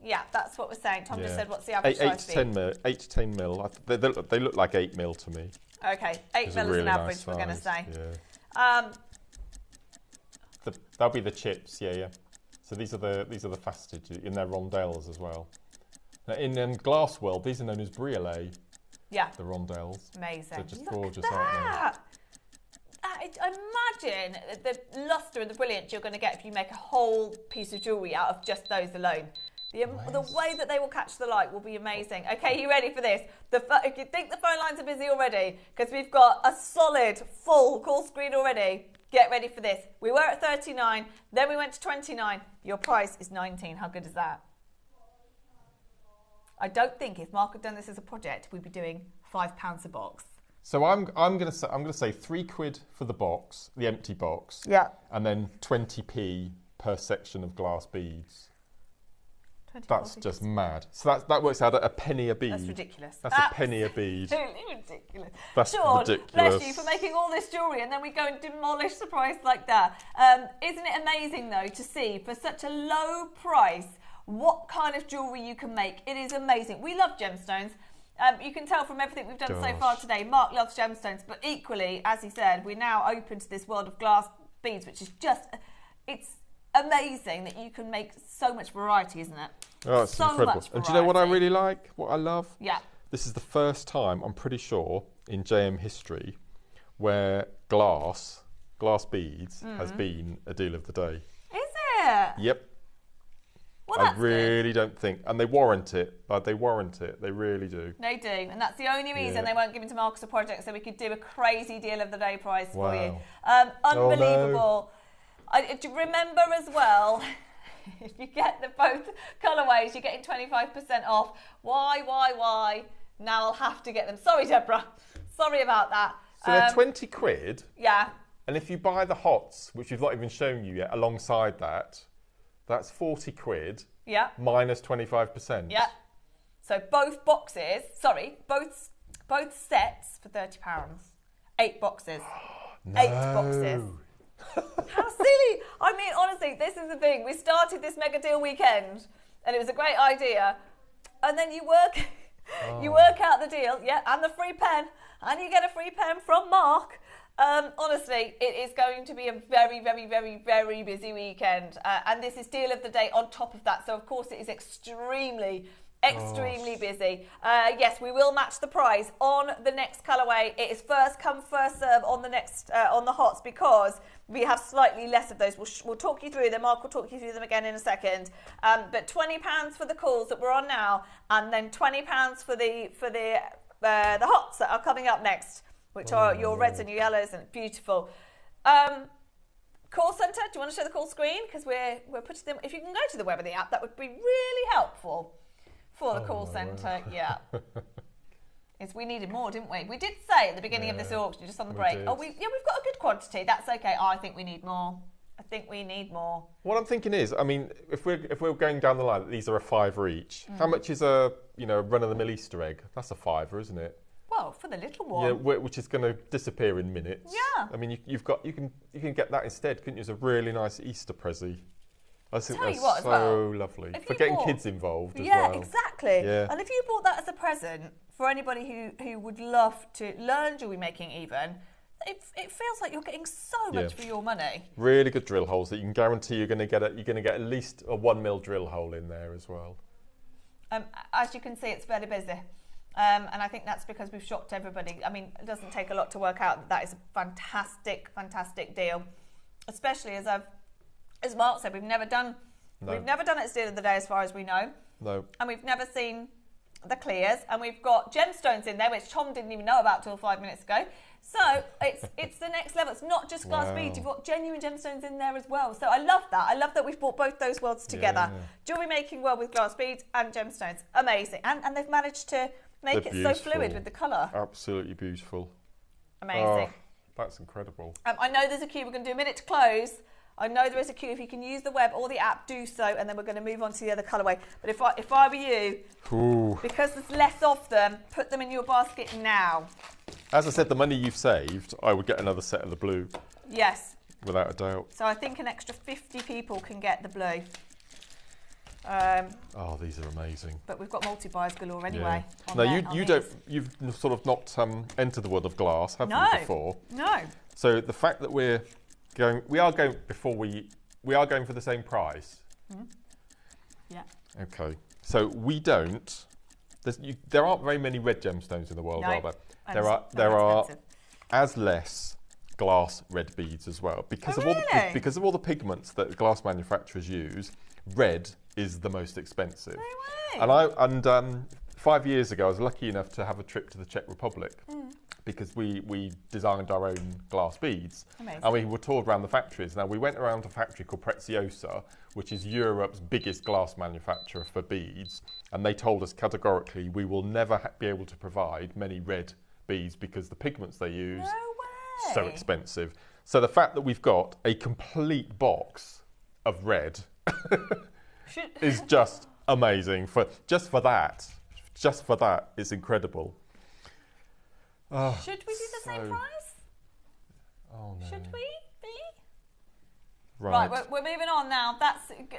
Yeah, that's what we're saying. Tom just said, what's the average size bead? 8 to 10 mil. They look like 8mm to me. Okay, 8mm really is an average, nice we're going to say. Yeah. That'll be the chips, yeah. So these are the faceted in their rondelles as well. Now in glass world, these are known as briolet. Yeah. The rondelles. Amazing. They're just Look gorgeous, at aren't that. Imagine the lustre and the brilliance you're going to get if you make a whole piece of jewellery out of just those alone. The way that they will catch the light will be amazing. Okay, you ready for this? If you think the phone lines are busy already, because we've got a solid, full call screen already, get ready for this. We were at 39, then we went to 29. Your price is 19. How good is that? I don't think if Mark had done this as a project, we'd be doing £5 a box. So I'm going to say £3 for the box, the empty box. Yeah. And then 20p per section of glass beads. That's just mad. So that works out at a penny a bead. That's ridiculous. That's a penny a bead. Absolutely ridiculous. That's Sean, ridiculous. Bless you for making all this jewellery and then we go and demolish the price like that. Isn't it amazing though to see for such a low price what kind of jewellery you can make? It is amazing. We love gemstones. You can tell from everything we've done so far today, Mark loves gemstones, but equally, as he said, we're now open to this world of glass beads, which is just, it's amazing that you can make so much variety, isn't it? Oh, it's so incredible. And do you know what I really like? What I love? Yeah. This is the first time, I'm pretty sure, in JM history, where glass beads has been a deal of the day. Is it? Yep. Well, I really don't think, and they warrant it. They warrant it. They really do. They do, and that's the only reason they weren't given to Mark as a project, so we could do a crazy deal of the day price for you. Unbelievable. Do you remember as well? If you get both colourways, you're getting 25% off. Why? Now I'll have to get them. Sorry, Deborah. Sorry about that. So they're £20. Yeah. And if you buy the hots, which we've not even shown you yet, alongside that, that's £40. Yeah. Minus 25%. Yeah. So both boxes, both sets for £30. 8 boxes. No. 8 boxes. How silly. I mean, honestly, this is the thing. We started this mega deal weekend and it was a great idea. And then you work out the deal, and the free pen, and you get a free pen from Mark. Honestly, it is going to be a very, very, very, very busy weekend. And this is deal of the day on top of that. So, of course, it is extremely busy. Yes, we will match the price on the next colourway. It is first come, first serve on the next on the hots because we have slightly less of those. We'll talk you through them. Mark will talk you through them again in a second. But £20 for the calls that we're on now, and then £20 for the hots that are coming up next, which are your reds and your yellows, and beautiful. Call centre. Do you want to show the call screen? Because we're putting them. If you can go to the web of the app, that would be really helpful. For the call centre, we needed more, didn't we? We did say at the beginning of this auction, just on the break, we've got a good quantity. That's okay. I think we need more. What I'm thinking is, I mean, if we're going down the line, these are a £5 each. How much is a run-of-the-mill Easter egg? That's a £5, isn't it? Well, for the little one. Yeah, which is going to disappear in minutes. Yeah. I mean, you can get that instead, couldn't you? It's a really nice Easter prezi. I think that's so lovely. For getting kids involved as well. Yeah, exactly. Yeah. And if you bought that as a present for anybody who would love to learn jewellery making even, it feels like you're getting so much for your money. Really good drill holes that you can guarantee you're going to get at least a 1 mil drill hole in there as well. As you can see, it's fairly busy. And I think that's because we've shocked everybody. I mean, it doesn't take a lot to work out that is a fantastic, fantastic deal. Especially as Mark said, we've never done it as deal of the day as far as we know. No. And we've never seen the clears, and we've got gemstones in there, which Tom didn't even know about till 5 minutes ago. So it's the next level. It's not just glass beads. You've got genuine gemstones in there as well. So I love that. I love that we've brought both those worlds together. Yeah. Jewellery making world with glass beads and gemstones. Amazing. And they've managed to make it so fluid with the colour. Absolutely beautiful. Amazing. Oh, that's incredible. I know there's a queue. We're going to do a minute to close. I know there is a queue. If you can use the web or the app, do so, and then we're going to move on to the other colourway. But if I were you, because there's less of them, put them in your basket now. As I said, the money you've saved, I would get another set of the blue. Yes. Without a doubt. So I think an extra 50 people can get the blue. These are amazing. But we've got multi-buys galore anyway. Yeah. You've sort of not entered the world of glass, have you, before? No. So the fact that we are going for the same price. Mm. Yeah. Okay. So we don't. There aren't very many red gemstones in the world, are there? There are as less glass red beads as well because of all the pigments that glass manufacturers use. Red is the most expensive. No way. And 5 years ago, I was lucky enough to have a trip to the Czech Republic because we designed our own glass beads. Amazing. And we were toured around the factories. Now, we went around a factory called Preziosa, which is Europe's biggest glass manufacturer for beads. And they told us categorically we will never be able to provide many red beads because the pigments they use are so expensive. So the fact that we've got a complete box of red is just amazing. Just for that, it's incredible. Should we do the same price? Oh no. Should we be? Right. We're moving on now.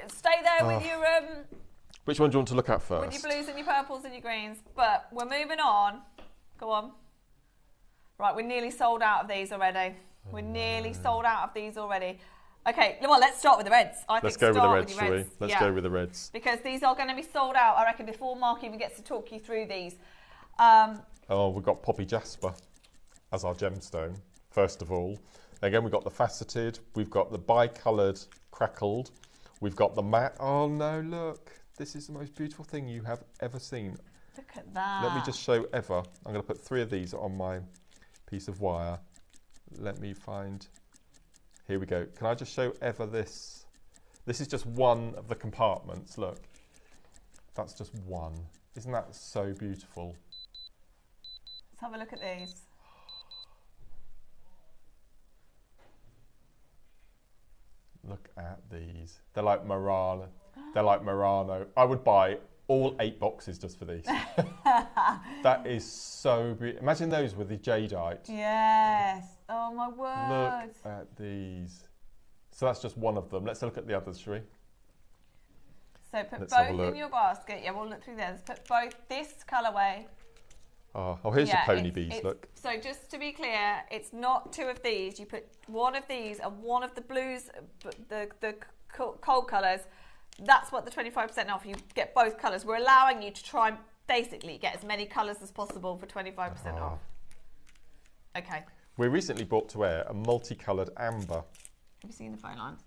Stay there with your Which one do you want to look at first? with your blues and your purples and your greens. But we're moving on. Go on. Right, we're nearly sold out of these already. We're nearly sold out of these already. Okay, well, let's start with the reds. Let's go with the reds, shall we? Let's go with the reds. Because these are going to be sold out, I reckon, before Mark even gets to talk you through these. We've got Poppy Jasper as our gemstone, first of all. Again, we've got the faceted, we've got the bi-coloured crackled, we've got the matte. Oh no, look, this is the most beautiful thing you have ever seen. Look at that. Let me just show Eva. I'm going to put 3 of these on my piece of wire. Let me find... Here we go. Can I just show Eva this? This is just one of the compartments, look. That's just one. Isn't that so beautiful? Let's have a look at these. Look at these. They're like Murano. They're like Murano. I would buy all 8 boxes just for these. That is so beautiful. Imagine those with the jadeite. Yes. Oh my word. Look at these. So that's just one of them. Let's look at the others, shall we? So put both in your basket. Yeah, we'll look through those. Put both this colourway. Oh, here's your pony bees, look. So just to be clear, it's not 2 of these. You put one of these and one of the blues, the cold colours. That's what the 25% off. You get both colours. We're allowing you to try and basically get as many colours as possible for 25% off. Okay. We recently brought to air a multicoloured amber. Have you seen the phone line?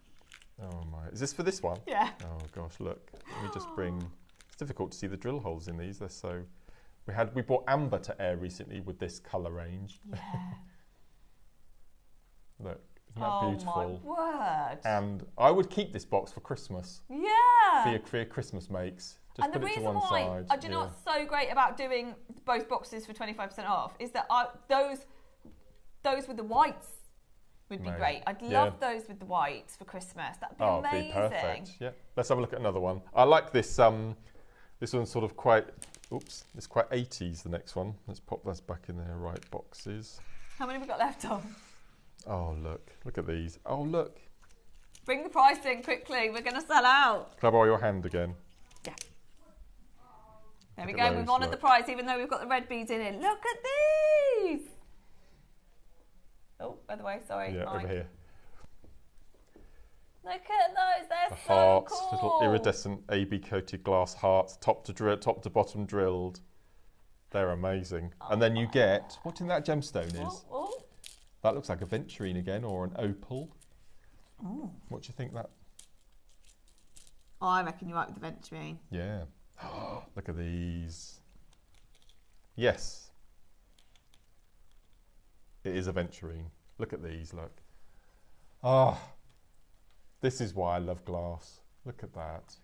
Oh my, is this for this one? Yeah. Oh gosh, look. Let me just bring, it's difficult to see the drill holes in these. They're so, we brought amber to air recently with this colour range. Yeah. Look, isn't that beautiful? Oh my word. And I would keep this box for Christmas. Yeah. For your Christmas makes. Just And the put it to reason one why, side. do you know what's so great about doing both boxes for 25% off is that those with the whites would be great. I'd love those with the whites for Christmas. That'd be amazing. It'd be perfect. Yeah. Let's have a look at another one. I like this. This one's sort of quite. Oops. It's quite 80s. The next one. Let's pop those back in their right boxes. How many have we got left on? Oh look! Look at these. Oh look! Bring the price in quickly. We're going to sell out. Can I borrow your hand again? Yeah. There we go. We've honoured the price, even though we've got the red beads in it. Look at these. Oh, by the way, sorry. Yeah, over here. Look at those. They're The so hearts, cool. little iridescent AB coated glass hearts, top to bottom drilled. They're amazing. And then you get, what do you think that gemstone is? Oh. That looks like a venturine again, or an opal. Oh. What do you think that? Oh, I reckon you're right with the venturine. Yeah. Look at these. Yes. It is a venturine. Look at these, look. Ah, this is why I love glass. Look at that.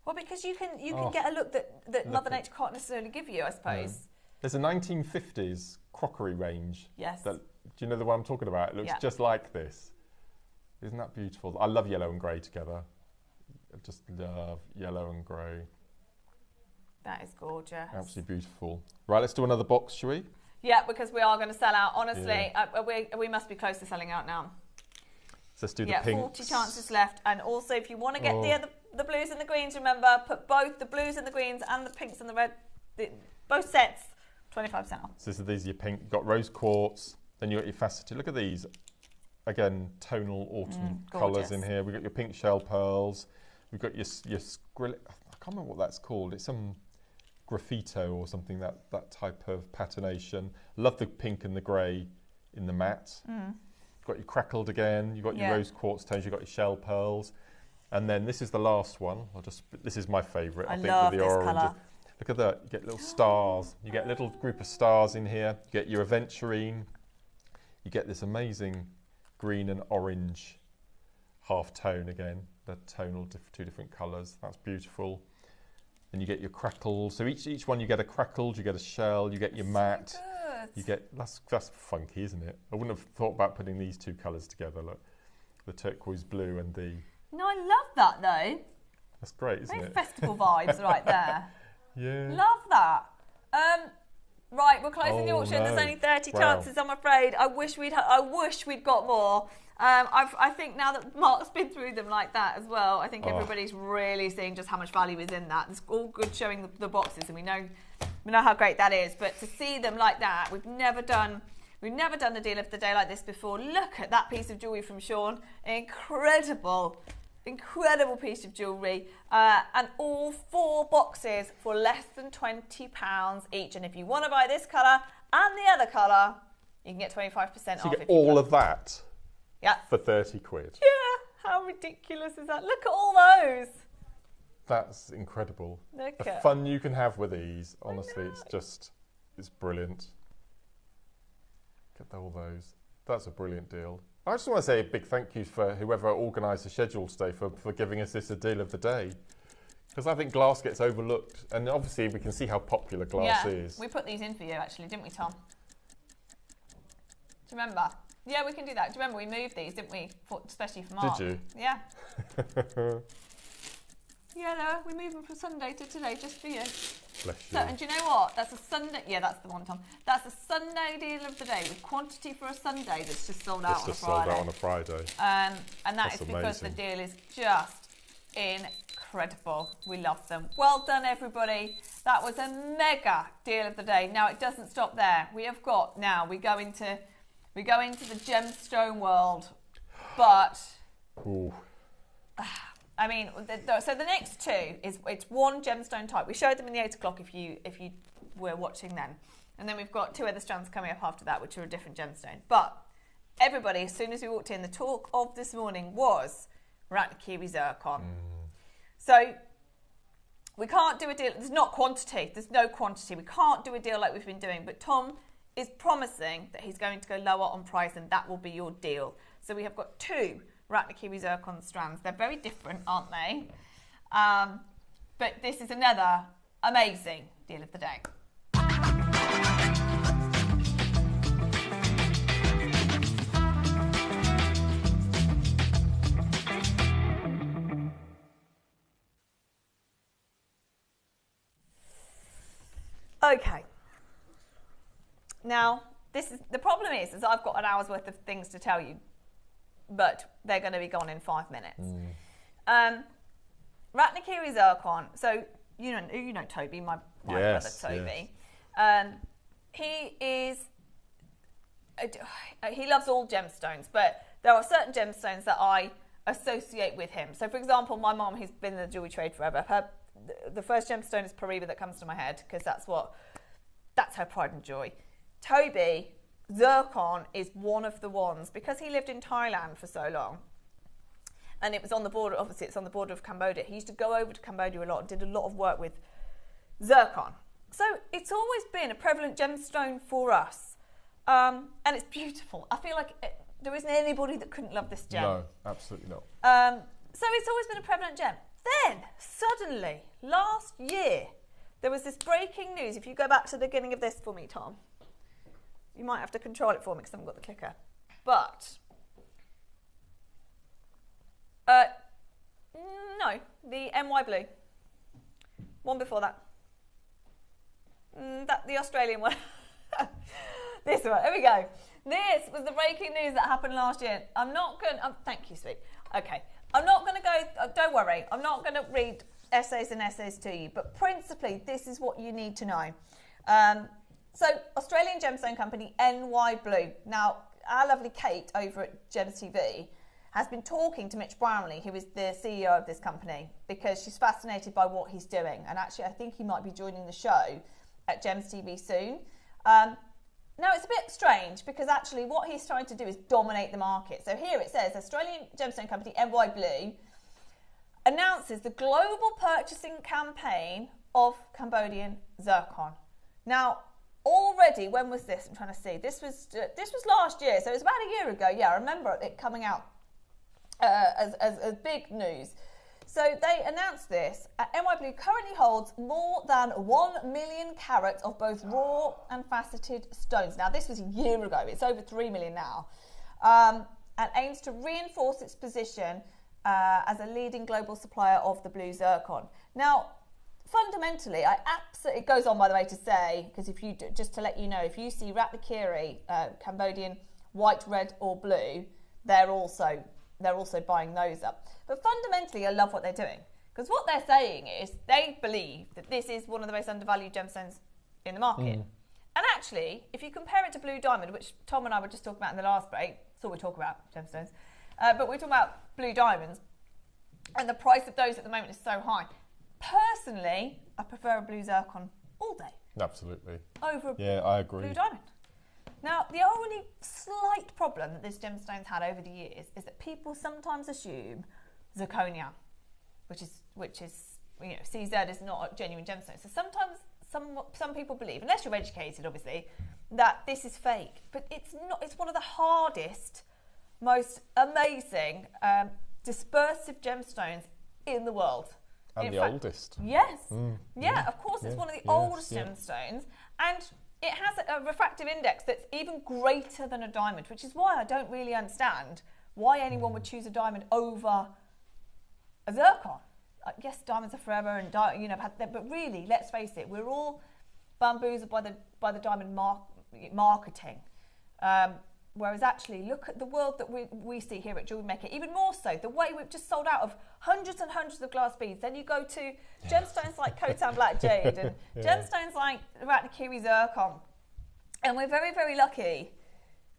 Well, because you can get a look that Mother Nature can't necessarily give you, I suppose. There's a 1950s crockery range. Yes. Do you know the one I'm talking about? It looks just like this. Isn't that beautiful? I love yellow and grey together. I just love yellow and grey. That is gorgeous. Absolutely beautiful. Right, let's do another box, shall we? Yeah, because we are going to sell out. Honestly, we must be close to selling out now. So let's do the pinks. 40 chances left. And also, if you want to get the blues and the greens, remember, put both the blues and the greens and the pinks and the red, both sets, 25% off. So these are your pink. You've got rose quartz. Then you've got your faceted. Look at these. Again, tonal autumn colours in here. We've got your pink shell pearls. We've got your skrill. I can't remember what that's called. It's some graffito or something, that type of patination. Love the pink and the grey in the matte. You've got your crackled again. You've got your rose quartz tones. You've got your shell pearls. And then this is the last one. This is my favourite. I think love with the this orange. colour. Look at that. You get little stars. You get a little group of stars in here. You get your aventurine. You get this amazing green and orange half tone again. The tonal, two different colours. That's beautiful. And you get your crackles. So each one you get a crackle, you get a shell, you get your matte. So good. You get that's funky, isn't it? I wouldn't have thought about putting these two colours together. Look, the turquoise blue and the. No, I love that though. That's great, isn't Very it? festival vibes right there. Yeah. Love that. Right, we're closing the Oh, auction. There's no. only 30 Wow. chances, I'm afraid. I wish we'd got more. I think now that Mark's been through them like that as well, I think everybody's really seeing just how much value is in that. It's all good showing the boxes, and we know how great that is. But to see them like that, we've never done a deal of the day like this before. Look at that piece of jewellery from Sean. Incredible piece of jewellery, and all 4 boxes for less than £20 each. And if you want to buy this colour and the other colour, you can get 25% off. So you get all of that for 30 quid. Yeah, how ridiculous is that? Look at all those. That's incredible. Look The at fun you can have with these, honestly, it's brilliant. Look at all those. That's a brilliant deal. I just want to say a big thank you for whoever organised the schedule today for giving us this a deal of the day. Because I think glass gets overlooked. And obviously we can see how popular glass is. We put these in for you actually, didn't we, Tom? Do you remember? Yeah, we can do that. Do you remember we moved these, didn't we? Especially for Mark. Did you? Yeah. Yeah, no, we moved them from Sunday to today just for you. Bless So, you. and do you know what? That's a Sunday. Yeah, that's the one, Tom. That's a Sunday deal of the day with quantity for a Sunday that's just sold out on a Friday. Sold out on a Friday. And that That's is because amazing. the deal is just incredible. We love them. Well done, everybody. That was a mega deal of the day. Now it doesn't stop there. We have got now. We go into the gemstone world, but. Ooh. I mean, so the next two it's one gemstone type. We showed them in the 8 o'clock if you were watching then, and then we've got 2 other strands coming up after that, which are a different gemstone. But everybody, as soon as we walked in, the talk of this morning was Ratnakiwi zircon. So we can't do a deal. There's not quantity. There's no quantity. We can't do a deal like we've been doing. But Tom is promising that he's going to go lower on price, and that will be your deal. So we have got 2 Ratnakiwi zircon strands. They're very different, aren't they? But this is another amazing deal of the day. Okay. Now, the problem is I've got an hour's worth of things to tell you, but they're going to be gone in 5 minutes. Ratnakiwi zircon. So you know Toby, my brother Toby. Yes. He loves all gemstones, but there are certain gemstones that I associate with him. So, for example, my mom, who's been in the jewelry trade forever, the first gemstone is Pariba that comes to my head because that's her pride and joy. Toby, zircon is one of the ones because he lived in Thailand for so long, and it was on the border. Obviously, it's on the border of Cambodia. He used to go over to Cambodia a lot and did a lot of work with zircon. So it's always been a prevalent gemstone for us, and it's beautiful. I feel like there isn't anybody that couldn't love this gem. No, absolutely not. So it's always been a prevalent gem. Then, suddenly, last year, there was this breaking news. If you go back to the beginning of this for me, Tom, you might have to control it for me because I haven't got the clicker. But, no, the NY Blue. One before that. The Australian one. This one, here we go. This was the breaking news that happened last year. I'm not going to, thank you, sweet. Okay, I'm not going to go, don't worry, I'm not going to read essays and essays to you, but principally, this is what you need to know. So, Australian gemstone company, NY Blue. Now, our lovely Kate over at Gems TV has been talking to Mitch Brownlee, who is the CEO of this company, because she's fascinated by what he's doing. And actually, I think he might be joining the show at Gems TV soon. Now, it's a bit strange because actually what he's trying to do is dominate the market. So here it says Australian gemstone company NY Blue announces the global purchasing campaign of Cambodian zircon. Now, already, when was this? I'm trying to see. This was last year, so it was about a year ago. Yeah, I remember it coming out as big news. So they announced this. NY Blue currently holds more than 1 million carats of both raw and faceted stones. Now, this was a year ago. It's over 3 million now. And aims to reinforce its position as a leading global supplier of the blue zircon. Now, fundamentally, it goes on, by the way, to say, because if you just to let you know, if you see Ratnakiri, Cambodian white, red, or blue, they're also buying those up. But fundamentally, I love what they're doing, because what they're saying is they believe that this is one of the most undervalued gemstones in the market. And actually, if you compare it to blue diamond, which Tom and I were just talking about in the last break, that's all we talk about, gemstones, but we're talking about blue diamonds, and the price of those at the moment is so high. Personally, I prefer a blue zircon all day. Absolutely. Over I agree. blue diamond. Now, the only slight problem that this gemstone's had over the years is that people sometimes assume zirconia, which is CZ is not a genuine gemstone. So sometimes some people believe, unless you're educated, obviously, that this is fake. But it's not. It's one of the hardest, most amazing dispersive gemstones in the world. And the oldest. Yes. Of course, it's one of the oldest gemstones. And it has a refractive index that's even greater than a diamond, which is why I don't really understand why anyone would choose a diamond over a zircon. Yes, diamonds are forever, and but really, let's face it, we're all bamboozled by the diamond marketing. Whereas actually, look at the world that we see here at JewelleryMaker, even more so, the way we've just sold out of hundreds and hundreds of glass beads. Then you go to gemstones like Khotan Black Jade and gemstones like Ratnakiri Zircon. And we're very, very lucky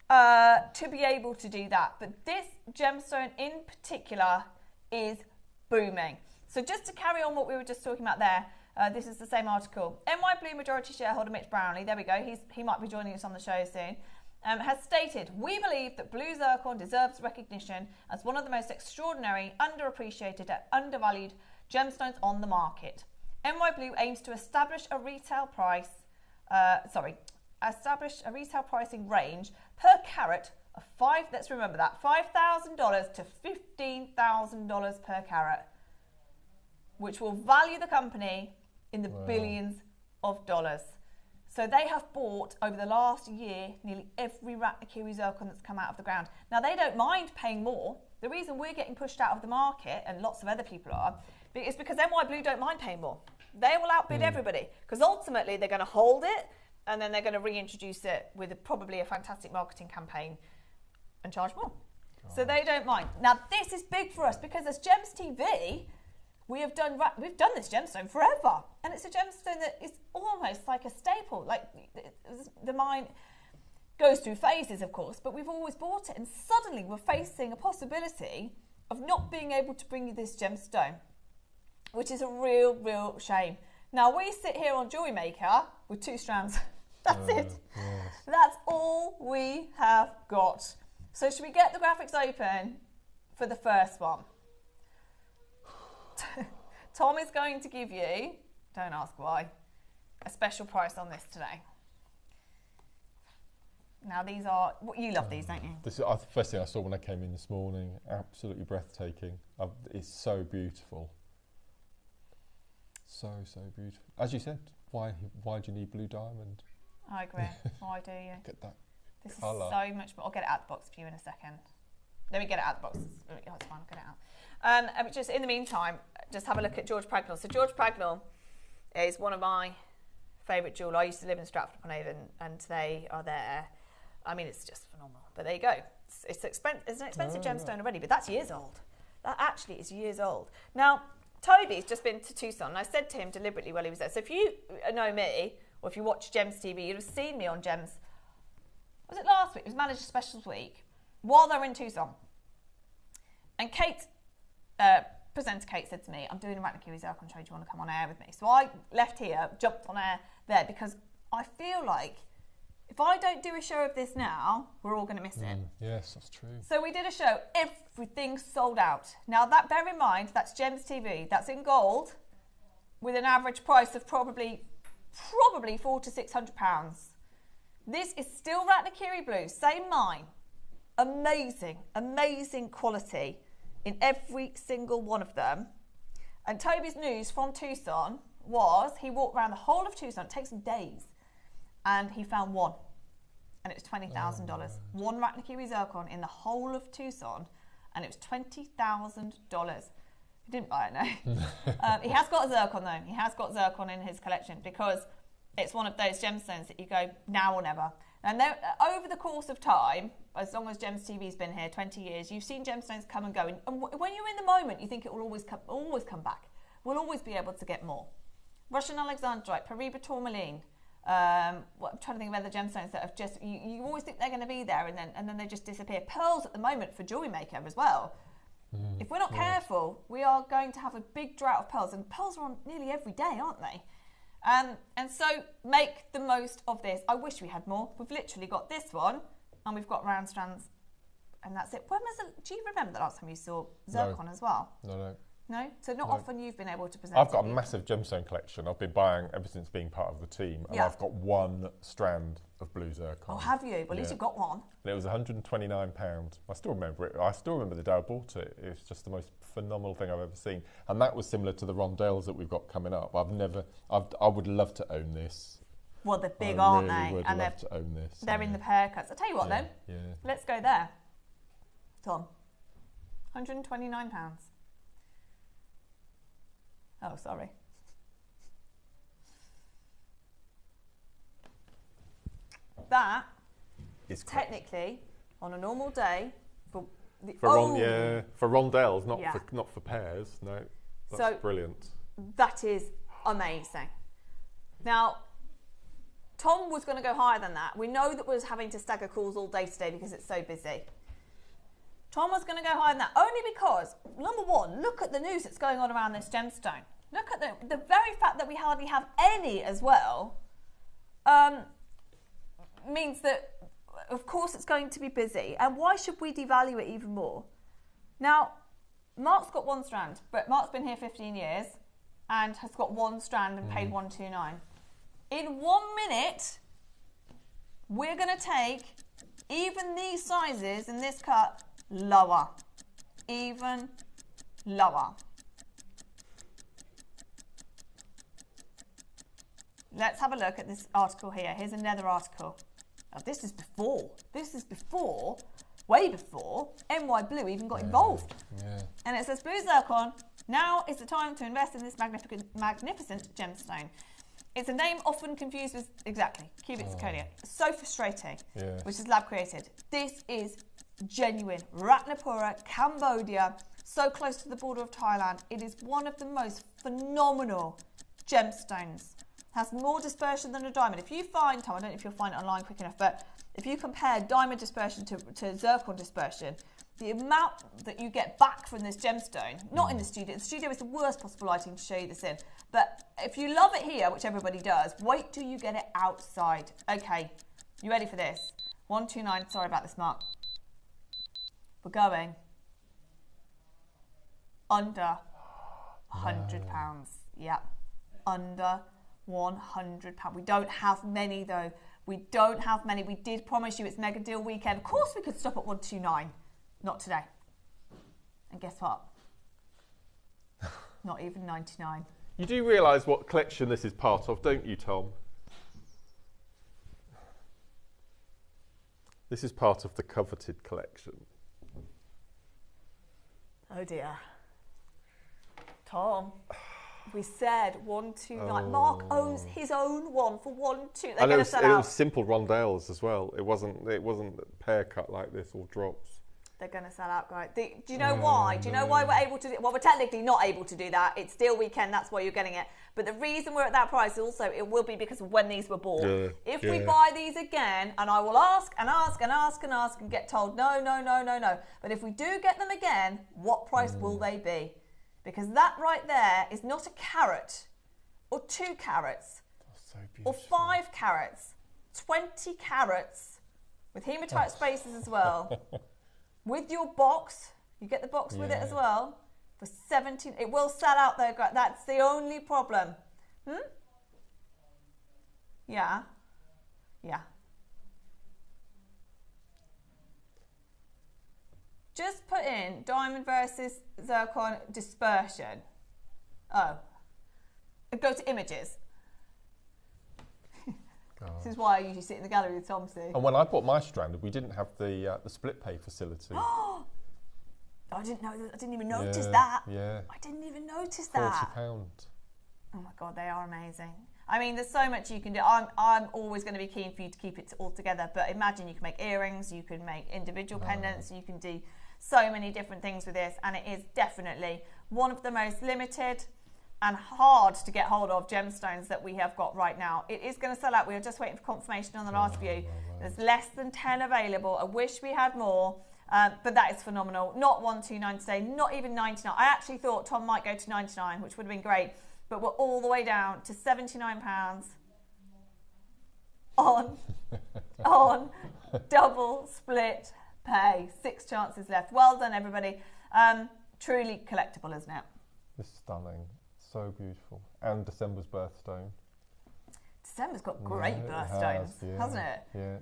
to be able to do that. But this gemstone in particular is booming. So just to carry on what we were just talking about there, this is the same article. NY Blue majority shareholder Mitch Brownlee, there we go, he might be joining us on the show soon. Has stated, we believe that blue zircon deserves recognition as one of the most extraordinary, underappreciated and undervalued gemstones on the market. NY Blue aims to establish a retail pricing range per carat of $5,000 to $15,000 per carat, which will value the company in the billions of dollars. So they have bought, over the last year, nearly every Ratnakiri zircon that's come out of the ground. Now, they don't mind paying more. The reason we're getting pushed out of the market, and lots of other people are, is because NY Blue don't mind paying more. They will outbid everybody, because ultimately they're going to hold it, and then they're going to reintroduce it with probably a fantastic marketing campaign and charge more. So they don't mind. Now, this is big for us, because as Gems TV, we've done this gemstone forever, and it's a gemstone that is almost like a staple. Like the mine goes through phases, of course, but we've always bought it, and suddenly we're facing a possibility of not being able to bring you this gemstone, which is a real, real shame. Now, we sit here on JewelleryMaker with 2 strands. That's it. Yes. That's all we have got. So should we get the graphics open for the first one? Tom is going to give you, don't ask why, a special price on this today. Now these are, you love these, don't you? This is the first thing I saw when I came in this morning. Absolutely breathtaking. It's so beautiful. So beautiful. As you said, why do you need blue diamond? I agree. Why do you? Get that This colour. is so much more. I'll get it out the box for you in a second. Let me get it out the box. Oh, it's fine, I'll get it out. But just in the meantime, just have a look at George Pragnell. So George Pragnell is one of my favourite jewellers. I used to live in Stratford-upon-Avon, and they are there. I mean, it's just phenomenal. But there you go. It's an expensive gemstone already, but that's years old. That actually is years old. Now, Toby's just been to Tucson, and I said to him deliberately while he was there. So if you know me, or if you watch Gems TV, you'd have seen me on Gems. Was it last week? It was Manager Specials Week, while they were in Tucson. And Kate, presenter Kate, said to me, I'm doing a Ratnakiri Zircon show, do you want to come on air with me? So I left here, jumped on air there, because I feel like If I don't do a show of this now, we're all going to miss it. Yes, that's true. So we did a show, everything's sold out. Now that, bear in mind, that's Gems TV. That's in gold with an average price of probably £400 to £600. This is still Ratnakiri blue, same mine. Amazing, amazing quality in every single one of them. And Toby's news from Tucson was he walked around the whole of Tucson, it takes him days, and he found one. And it was $20,000. One Ratnakiri zircon in the whole of Tucson, and it was $20,000. He didn't buy it, no. He has got a zircon though. He has got zircon in his collection because it's one of those gemstones that you go now or never. And over the course of time, as long as Gems TV's been here, 20 years, you've seen gemstones come and go. And when you're in the moment, you think it will always come back. We'll always be able to get more. Russian Alexandrite, Paraiba tourmaline. I'm trying to think of other gemstones that have just, you always think they're going to be there and then they just disappear. Pearls at the moment for JewelleryMaker as well. If we're not careful, we are going to have a big drought of pearls, and pearls are on nearly every day, aren't they? And so make the most of this. I wish we had more. We've literally got this one, and we've got round strands, and that's it. Do you remember the last time you saw zircon as well? No. No? So not often you've been able to present I've got a massive gemstone collection. I've been buying ever since being part of the team, and I've got one strand of blue zircon. Oh, have you? Well, at least you've got one. And it was £129. I still remember it. I still remember the day I bought it. It's just the most phenomenal thing I've ever seen. And that was similar to the rondelles that we've got coming up. I would love to own this. Well, they're big, aren't I they? would love to own this. They're in the pear cuts. I'll tell you what then. Yeah. Let's go there. Tom, £129. Oh, sorry. That is technically on a normal day for rondelles, not for pears. No, that's brilliant. That is amazing. Now, Tom was going to go higher than that. We know that we're having to stagger calls all day today because it's so busy. Tom was going to go higher than that only because, number one, look at the news that's going on around this gemstone. Look at the very fact that we hardly have any as well means that, of course, it's going to be busy. And why should we devalue it even more? Now, Mark's got one strand, but Mark's been here 15 years and has got one strand and paid $129. In 1 minute, we're going to take even these sizes in this cut lower, even lower. Let's have a look at this article here. Here's another article. Now, this is before, way before NY Blue even got involved. Yeah. And it says, Blue Zircon, now is the time to invest in this magnificent gemstone. It's a name often confused with, cubic zirconia. So frustrating, which is lab created. This is genuine. Ratnapura, Cambodia, so close to the border of Thailand. It is one of the most phenomenal gemstones. Has more dispersion than a diamond. If you find, Tom, I don't know if you'll find it online quick enough, but if you compare diamond dispersion to zircon dispersion, the amount that you get back from this gemstone, not in the studio is the worst possible lighting to show you this in, but if you love it here, which everybody does, wait till you get it outside. Okay, you ready for this? 129, sorry about this, Mark. We're going under £100. Yep, under £100. We don't have many though. We don't have many. We did promise you it's mega deal weekend. Of course we could stop at 129. Not today. And guess what? Not even 99. You do realise what collection this is part of, don't you, Tom? This is part of the coveted collection. Oh dear. Tom. We said 129. Mark owns his own one for 129. They're going to sell out. It was simple rondelles as well. It wasn't pear cut like this or drops. They're going to sell out, guys. Do you know why? Do you know why we're able to do? Well, we're technically not able to do that. It's still weekend. That's why you're getting it. But the reason we're at that price also, it will be because of when these were bought. If we buy these again, and I will ask and get told no. But if we do get them again, what price will they be? Because that right there is not a carat or 2 carats or 5 carats. 20 carats with hematite spacers as well. With your box, you get the box with it as well, for 17. It will sell out though, that's the only problem. Yeah. Just put in diamond versus zircon dispersion. Oh. Go to images. This is why I usually sit in the gallery with Tom, see. And when I bought my strand, we didn't have the split pay facility. I didn't know that. I didn't even notice that. Yeah. I didn't even notice that. £40. Oh my God, they are amazing. I mean, there's so much you can do. I'm always going to be keen for you to keep it all together. But imagine you can make earrings, you can make individual pendants, you can do so many different things with this. And it is definitely one of the most limited and hard to get hold of gemstones that we have got right now. It is going to sell out. We are just waiting for confirmation on the last few. There's less than 10 available. I wish we had more. But that is phenomenal. Not 129 today, not even 99. I actually thought Tom might go to 99, which would have been great. But we're all the way down to £79 on double split pay. 6 chances left. Well done, everybody. Truly collectible, isn't it? It's stunning. So beautiful. And December's birthstone. December's got great birthstones, hasn't it? Yeah.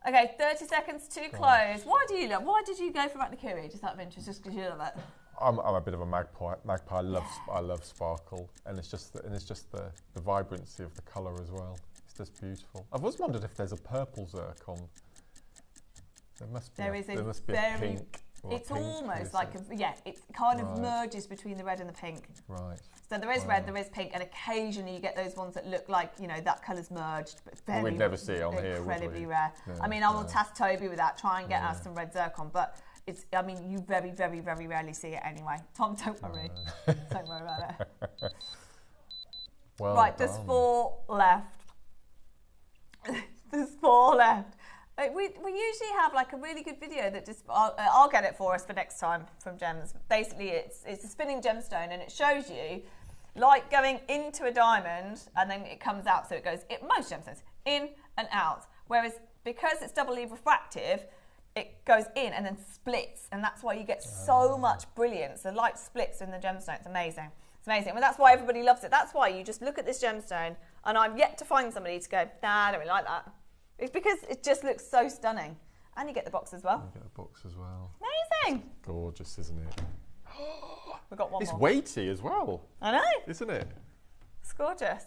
Okay, 30 seconds to close. Why did you go for Manikiri? Just out of interest, just because you love it? I'm a bit of a magpie. I love sparkle, and it's just the vibrancy of the colour as well. It's just beautiful. I've always wondered if there's a purple zircon. There must be. There must be a pink. It's almost like it kind of merges between the red and the pink. Right. So there is red, there is pink, and occasionally you get those ones that look like, you know, that colour's merged, but very, we'd never see it on here, incredibly would we? rare. No, I mean, I will task Toby with that, try and get us some red zircon, but it's, I mean, you very, very, very rarely see it anyway. Tom, don't worry. Don't worry about it. Well right, done. there's 4 left. There's 4 left. We usually have like a really good video that just, I'll get it for us for next time from Gems. Basically, it's a spinning gemstone, and it shows you light going into a diamond and then it comes out. So it goes, most gemstones, in and out. Whereas because it's doubly refractive, it goes in and then splits, and that's why you get so much brilliance. The light splits in the gemstone. It's amazing. It's amazing. Well, that's why everybody loves it. That's why you just look at this gemstone, and I've yet to find somebody to go, nah, I don't really like that. It's because it just looks so stunning. And you get the box as well. You get the box as well. Amazing. It's gorgeous, isn't it? We've got one it's more. weighty as well. I know. Isn't it? It's gorgeous.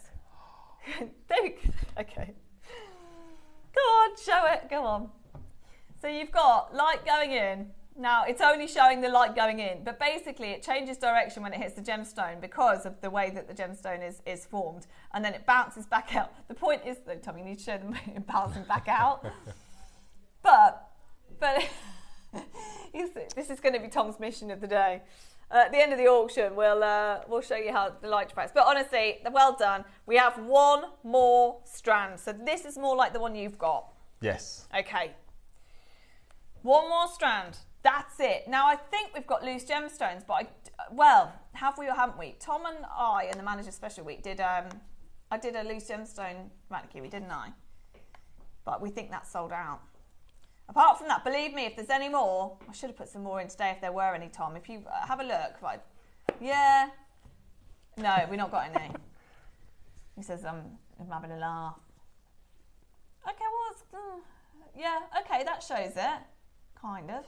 Okay. Go on, show it. Go on. So you've got light going in. Now, it's only showing the light going in, but basically it changes direction when it hits the gemstone because of the way that the gemstone is formed, and then it bounces back out. The point is, though, Tom, you need to show them it bouncing back out. But this is going to be Tom's mission of the day. At the end of the auction, we'll show you how the light diffracts. But honestly, well done. We have 1 more strand, so this is more like the one you've got. Yes. Okay. 1 more strand. That's it. Now, I think we've got loose gemstones, but have we or haven't we? Tom and I, in the Manager Special Week, I did a loose gemstone Manikiri, didn't I? But we think that's sold out. Apart from that, believe me, if there's any more, I should have put some more in today if there were any, Tom. If you have a look, right? Yeah. No, we've not got any. He says, I'm having a laugh. Okay, yeah, okay, that shows it. Kind of.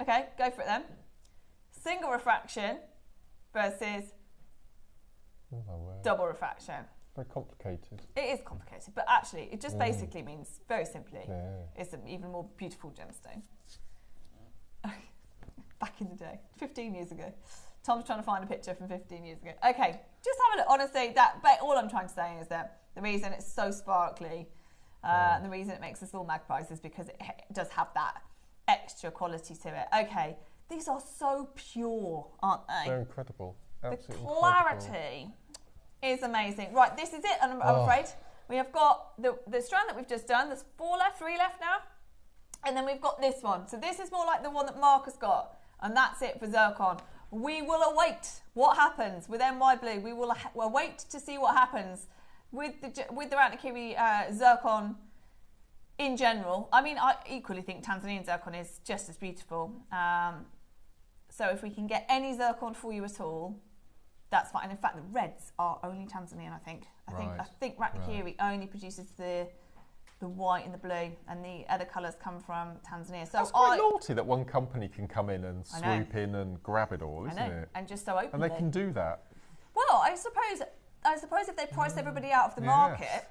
Okay, go for it then. Single refraction versus double refraction. Very complicated. It is complicated, but actually it just basically means, very simply, it's an even more beautiful gemstone. Back in the day, 15 years ago. Tom's trying to find a picture from 15 years ago. Okay, just have a look. Honestly, all I'm trying to say is that the reason it's so sparkly, and the reason it makes us all magpies is because it does have that extra quality to it. Okay, these are so pure, aren't they? They're incredible. Absolutely the clarity is amazing. Right, this is it, I'm afraid. We have got the strand that we've just done. There's 3 left now. And then we've got this one. So this is more like the one that Mark has got. And that's it for zircon. We will await what happens with NY Blue. We will await to see what happens with the Ratnakiri zircon in general, I mean, I equally think Tanzanian zircon is just as beautiful. So if we can get any zircon for you at all, that's fine. And in fact, the reds are only Tanzanian, I think. I think Ratnakiri only produces the white and the blue, and the other colours come from Tanzania. So that's quite naughty that one company can come in and swoop in and grab it all, isn't it? And just so openly. And they can do that. Well, I suppose if they price everybody out of the market,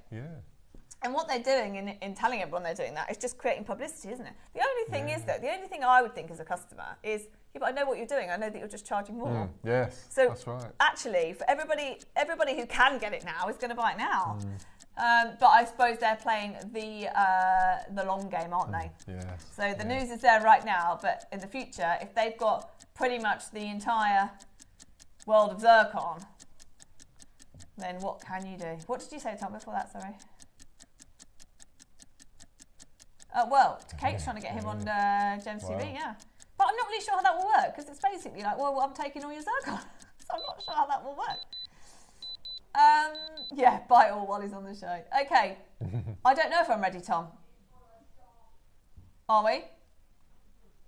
and what they're doing in telling everyone they're doing that is just creating publicity, isn't it? The only thing is that the only thing I would think as a customer is, but I know what you're doing. I know that you're just charging more. Yes, so that's right. Actually, for everybody who can get it now is going to buy it now. But I suppose they're playing the long game, aren't they? Yes. So the news is there right now, but in the future, if they've got pretty much the entire world of zircon, then what can you do? What did you say, Tom, before that? Sorry. Well, Kate's trying to get him on Gems TV, yeah. But I'm not really sure how that will work, because it's basically like, well, I'm taking all your zircon. So I'm not sure how that will work. Yeah, buy it all while he's on the show. Okay. I don't know if I'm ready, Tom. Are we?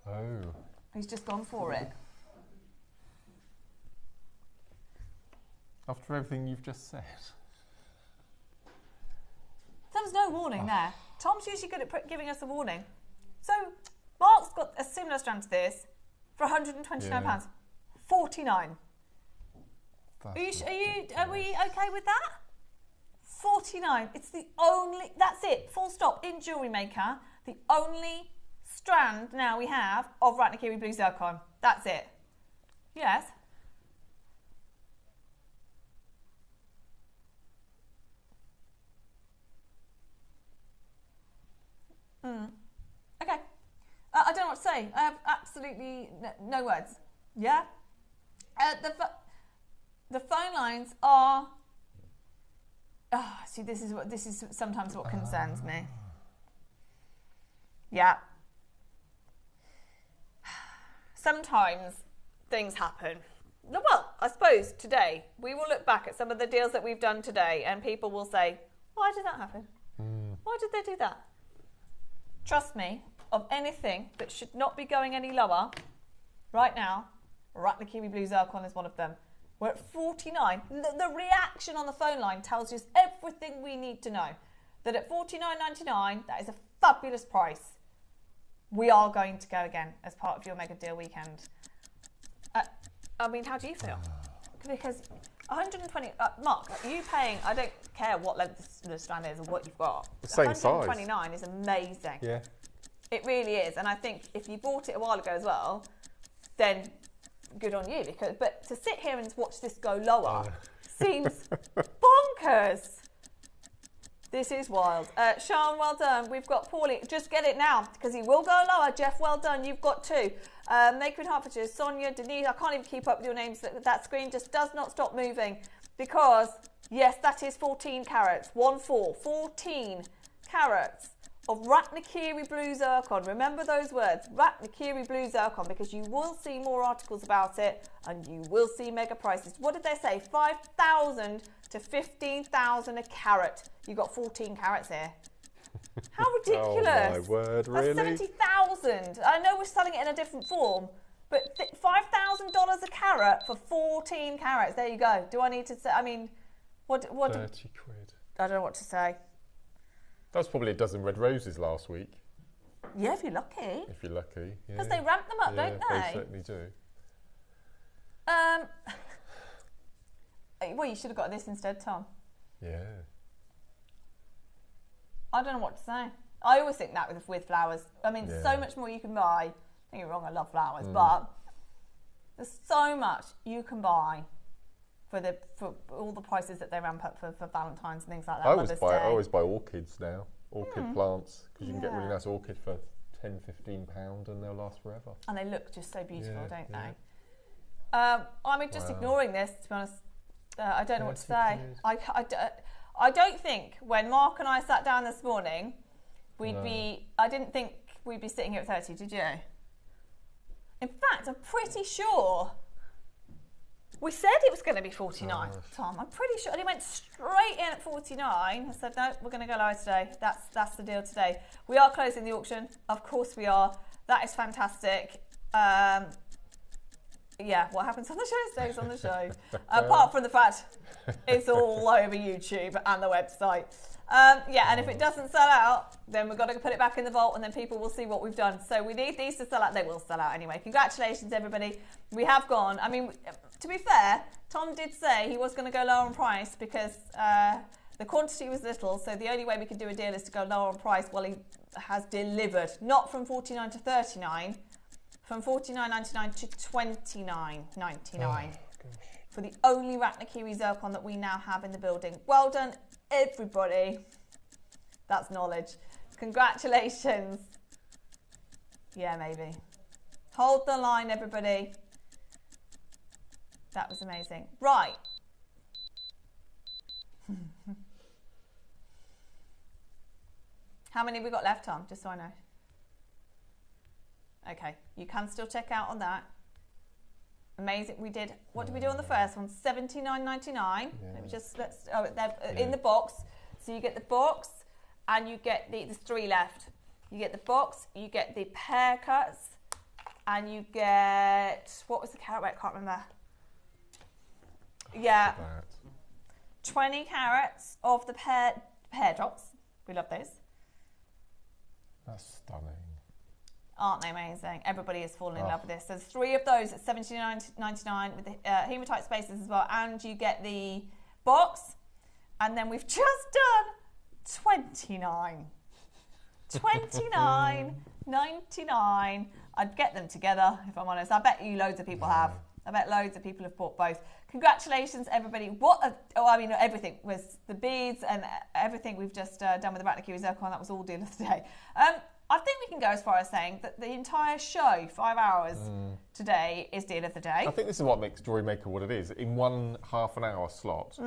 Oh. He's just gone for it. After everything you've just said. There was no warning there. Tom's usually good at giving us a warning. So, Mark's got a similar strand to this for £129. 49. Are we okay with that? 49. It's the only, that's it, full stop, in JewelleryMaker, the only strand now we have of Ratnakiri Blue Zircon. That's it. Yes? Okay. I don't know what to say. I have absolutely no words. Yeah? The phone lines are... see, this is sometimes what concerns me. Yeah. Sometimes things happen. Well, I suppose today we will look back at some of the deals that we've done today and people will say, why did that happen? Why did they do that? Trust me, of anything that should not be going any lower, right now, Ratnakiri Blue Zircon is one of them. We're at 49. The reaction on the phone line tells us everything we need to know. That at $49.99, that is a fabulous price. We are going to go again as part of your mega deal weekend. I mean, how do you feel? Because 120, Mark, are you paying, I don't care what length the strand is or what you've got. The same size. 129 is amazing. Yeah. It really is. And I think if you bought it a while ago as well, then good on you. But to sit here and watch this go lower seems bonkers. This is wild. Sean, well done. We've got Paulie. Just get it now because he will go lower. Jeff, well done. You've got two. Maker in Hertfordshire, Sonia, Denise. I can't even keep up with your names. That screen just does not stop moving because, yes, that is 14 carats. 14 carats of Ratnakiri Blue Zircon. Remember those words, Ratnakiri Blue Zircon, because you will see more articles about it and you will see mega prices. What did they say? 5,000 to 15,000 a carat. You got 14 carats here. How ridiculous. Oh my word, really? That's 70,000. I know we're selling it in a different form, but $5,000 a carat for 14 carats. There you go. Do I need to say, I mean, what 30 quid. I don't know what to say. That was probably a dozen red roses last week. Yeah, if you're lucky. If you're lucky, yeah. Because they ramp them up, don't they? They certainly do. Well, you should have got this instead, Tom. Yeah. I don't know what to say. I always think that with flowers. I mean, so much more you can buy. Don't get me wrong, I love flowers, but there's so much you can buy for all the prices that they ramp up for Valentine's and things like that. I always buy orchids now, orchid plants, because you can get really nice orchid for £10-15 and they'll last forever. And they look just so beautiful, don't they? I'm just ignoring this, to be honest. I don't know what to say. I don't think when Mark and I sat down this morning, I didn't think we'd be sitting here at 30, did you? In fact, I'm pretty sure We said it was going to be 49, Tom. I'm pretty sure. And he went straight in at 49. I said, no, we're going to go live today. That's the deal today. We are closing the auction. Of course we are. That is fantastic. Yeah, what happens on the show stays on the show. Apart from the fact it's all over YouTube and the website. Yeah, and if it doesn't sell out, then we've got to put it back in the vault and then people will see what we've done. So we need these to sell out. They will sell out anyway. Congratulations, everybody. We have gone. I mean, to be fair, Tom did say he was going to go lower on price because the quantity was little. So the only way we could do a deal is to go lower on price. Well, he has delivered. Not from 49 to 39. From $49.99 to $29.99 for the only Ratnakiri zircon that we now have in the building. Well done, everybody. That's knowledge. Congratulations. Yeah, maybe. Hold the line, everybody. That was amazing. Right. How many have we got left, Tom? Just so I know. Okay, you can still check out on that. Amazing. We did, what did we do on the first one? $79.99. Yeah. Let me just, they're in the box. So you get the box and you get there's 3 left. You get the box, you get the pear cuts, and you get, what was the carat weight? I can't remember. Yeah. 20 carats of the pear drops. We love those. That's stunning. Aren't they amazing? Everybody is falling in love with this. There's 3 of those at $79.99 with the hematite spaces as well, and you get the box. And then we've just done 29. $29.99. I'd get them together if I'm honest. I bet you loads of people have. I bet loads of people have bought both. Congratulations, everybody. Everything was the beads and everything we've just done with the Ratnakiri zircon. That was all deal of the day. I think we can go as far as saying that the entire show, 5 hours today, is deal of the day. I think this is what makes JewelleryMaker what it is. In one half-an-hour slot,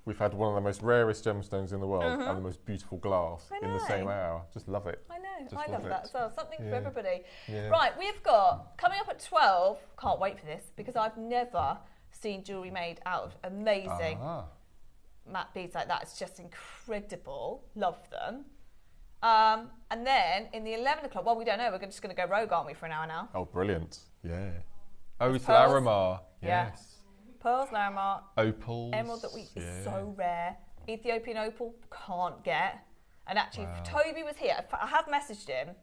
we've had one of the most rarest gemstones in the world and the most beautiful glass in the same hour. Just love it. I know. I love that as well. Something for everybody. Yeah. Right, we've got, coming up at 12, can't wait for this, because I've never seen jewellery made out of amazing matte beads like that. It's just incredible. Love them. And then in the 11 o'clock, well, we don't know. We're just going to go rogue, aren't we, for an hour now? Oh, brilliant. Yeah. Oh, it's Larimar. Yes. Pearls, Larimar. Opals. Emerald that is so rare. Ethiopian opal, can't get. And actually, if Toby was here, I have messaged him.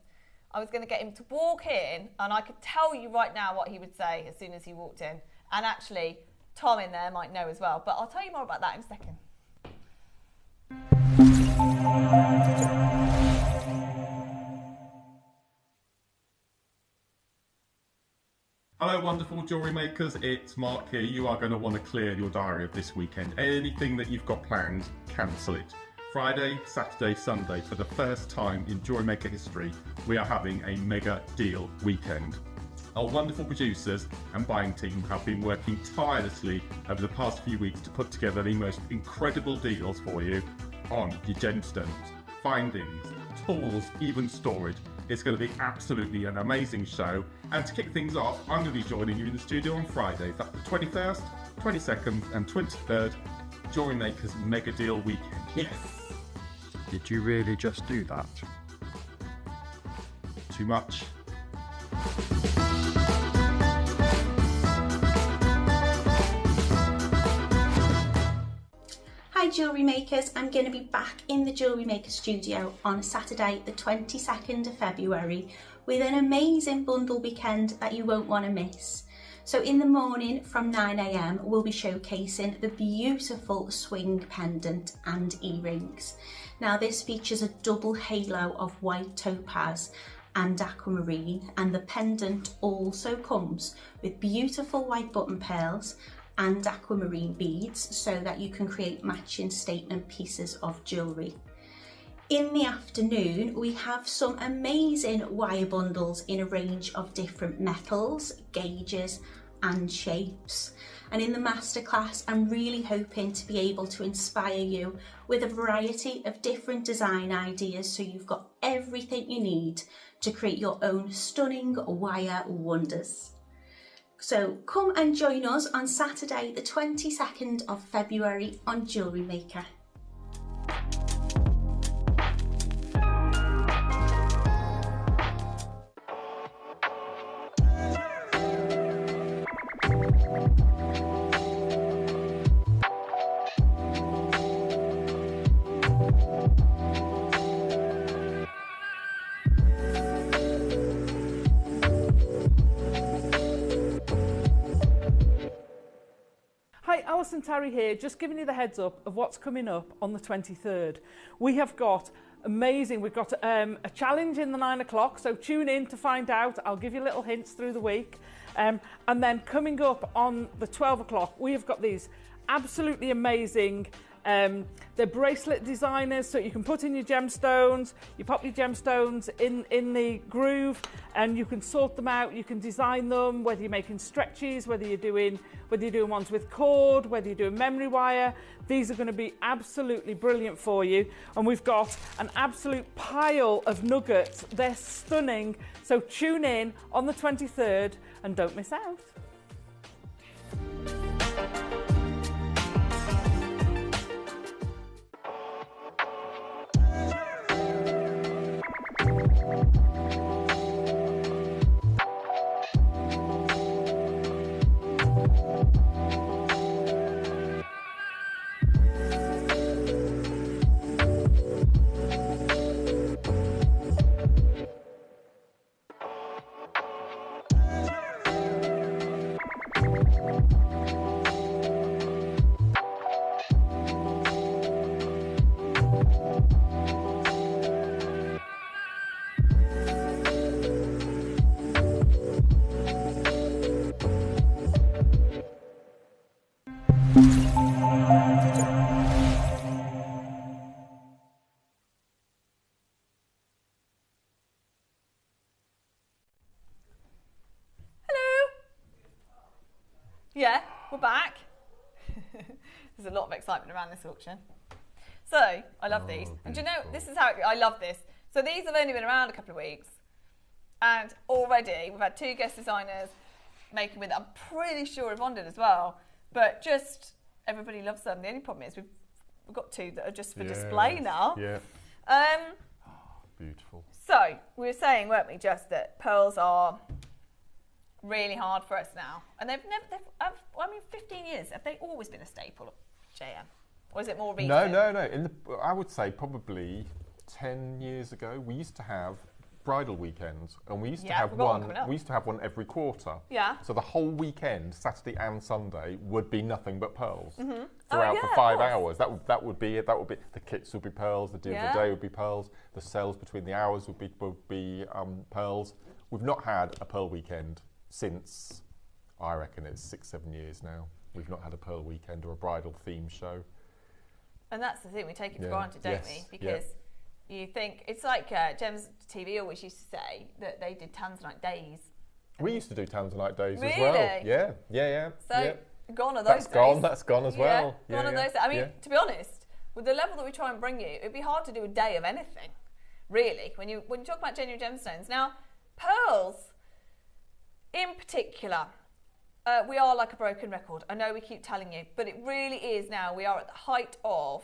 I was going to get him to walk in, and I could tell you right now what he would say as soon as he walked in. And actually, Tom in there might know as well. But I'll tell you more about that in a second. Hello wonderful jewellery makers, it's Mark here. You are going to want to clear your diary of this weekend. Anything that you've got planned, cancel it. Friday, Saturday, Sunday, for the first time in JewelleryMaker history, we are having a mega deal weekend. Our wonderful producers and buying team have been working tirelessly over the past few weeks to put together the most incredible deals for you on your gemstones, findings, tools, even storage. It's going to be absolutely an amazing show. And to kick things off, I'm going to be joining you in the studio on Friday. That's the 21st, 22nd and 23rd, JewelleryMaker's Mega Deal Weekend. Yes! Did you really just do that? Too much. Hi jewellery makers, I'm going to be back in the JewelleryMaker studio on Saturday the 22nd of February with an amazing bundle weekend that you won't want to miss. So in the morning from 9 AM we'll be showcasing the beautiful swing pendant and earrings. Now this features a double halo of white topaz and aquamarine, and the pendant also comes with beautiful white button pearls and aquamarine beads so that you can create matching statement pieces of jewellery. In the afternoon, we have some amazing wire bundles in a range of different metals, gauges and shapes. And in the masterclass, I'm really hoping to be able to inspire you with a variety of different design ideas so you've got everything you need to create your own stunning wire wonders. So come and join us on Saturday the 22nd of February on JewelleryMaker. Hi, Alison Tarry here, just giving you the heads up of what's coming up on the 23rd. We have got we've got a challenge in the 9 o'clock, so tune in to find out. I'll give you little hints through the week. And then coming up on the 12 o'clock, we have got these absolutely amazing they're bracelet designers, so you can put in your gemstones, you pop your gemstones in the groove and you can sort them out, you can design them, whether you're making stretches, whether you're doing ones with cord, whether you're doing memory wire. These are going to be absolutely brilliant for you. And we've got an absolute pile of nuggets. They're stunning. So tune in on the 23rd and don't miss out. Yeah, we're back. There's a lot of excitement around this auction. So, I love these. And do you know, this is how I love this. So these have only been around a couple of weeks. And already we've had 2 guest designers making with it. I'm pretty we've Yvonne as well. But just, everybody loves them. The only problem is we've got 2 that are just for display now. Yeah. Beautiful. So, we were saying, weren't we, just that pearls are really hard for us now. And they've 15 years, have they always been a staple of JM? Or is it more recent? No. I would say probably 10 years ago, we used to have bridal weekends, and we used to have one. We used to have one every quarter. Yeah. So the whole weekend, Saturday and Sunday, would be nothing but pearls throughout for 5 hours. That would be it. That would be the kits would be pearls. The deal of the day would be pearls. The sales between the hours would be pearls. We've not had a pearl weekend since, I reckon it's 6-7 years now. We've not had a pearl weekend or a bridal theme show. And that's the thing, we take it for granted, don't we? Because you think, it's like Gems TV always used to say that they did Tanzanite days. We used to do Tanzanite days really? as well. Yeah. So, gone are those days. That's gone as well. Gone are those days. I mean, to be honest, with the level that we try and bring you, it'd be hard to do a day of anything, really, when you talk about genuine gemstones. Now, pearls, in particular, we are like a broken record. I know we keep telling you, but it really is now. We are at the height of.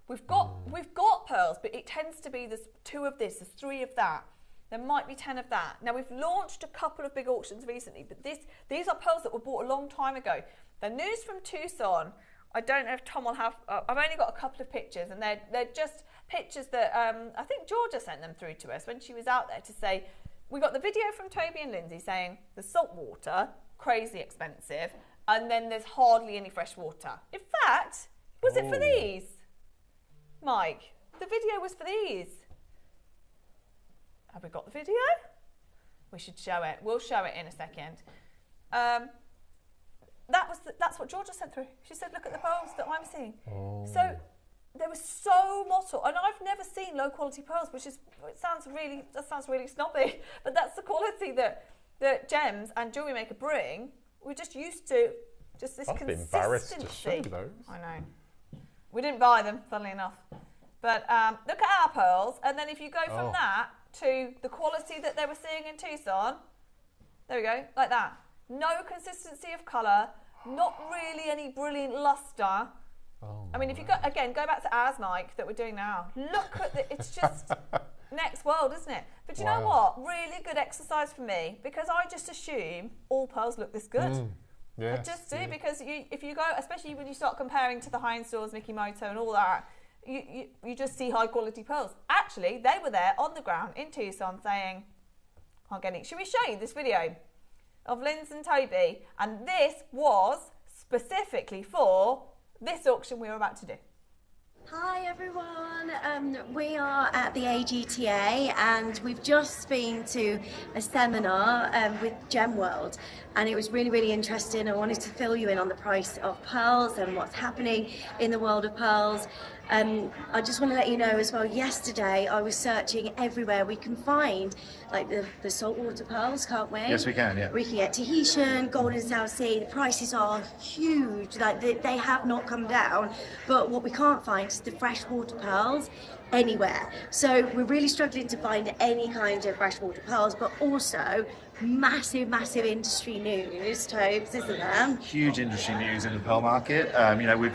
We've got pearls, but it tends to be there's 2 of this, there's 3 of that. There might be 10 of that. Now we've launched a couple of big auctions recently, but these are pearls that were bought a long time ago. They're news from Tucson. I don't know if Tom will have. I've only got a couple of pictures, and they're just pictures that I think Georgia sent them through to us when she was out there to say. We got the video from Toby and Lindsay saying the salt water, crazy expensive, and then there's hardly any fresh water. In fact, was it for these? Mike, the video was for these. Have we got the video? We should show it. We'll show it in a second. That's what Georgia sent through. She said, look at the pearls that I'm seeing. So there was so little, and I've never seen low quality pearls, which is, that sounds really snobby, but that's the quality that Gems and JewelleryMaker bring. We're just used to this consistency. I'd be embarrassed to show those. I know. We didn't buy them, funnily enough. But look at our pearls, and then if you go from that to the quality that they were seeing in Tucson, there we go, like that. No consistency of colour, not really any brilliant lustre. I mean, if you go back to ours, Mike, that we're doing now. Look at it's just next world, isn't it? But you know what? Really good exercise for me, because I just assume all pearls look this good. Yeah, I just do, because if you go, especially when you start comparing to the high-end stores, Mikimoto and all that, you just see high quality pearls. Actually, they were there on the ground in Tucson saying, can't get it. Should we show you this video of Lindsay and Toby? And this was specifically for this auction we were about to do. Hi everyone, we are at the AGTA and we've just been to a seminar with GemWorld, and it was really interesting. I wanted to fill you in on the price of pearls and what's happening in the world of pearls. I just want to let you know as well, yesterday I was searching everywhere we can find like the saltwater pearls, can't we? Yes, we can, yeah. We can get Tahitian, Golden South Sea, the prices are huge, like they have not come down, but what we can't find is the freshwater pearls anywhere. So we're really struggling to find any kind of freshwater pearls, but also massive industry news, Tobes, isn't there? Huge industry news in the pearl market. You know, we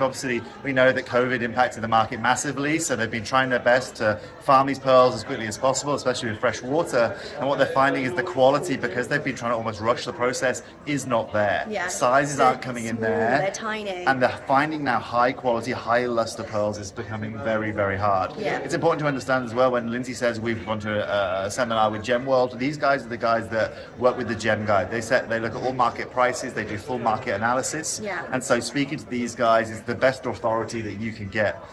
know that COVID impacted the market massively, so they've been trying their best to farm these pearls as quickly as possible, especially with fresh water. And what they're finding is the quality, because they've been trying to almost rush the process, is not there. Yeah. Sizes aren't coming in there. They're tiny. And they're finding now high quality, high luster pearls is becoming very hard. Yeah. It's important to understand as well, when Lindsay says we've gone to a seminar with GemWorld, these guys are the guys that work with the Gem Guide. They look at all market prices, they do full market analysis. Yeah. And so speaking to these guys is the best authority that you can get.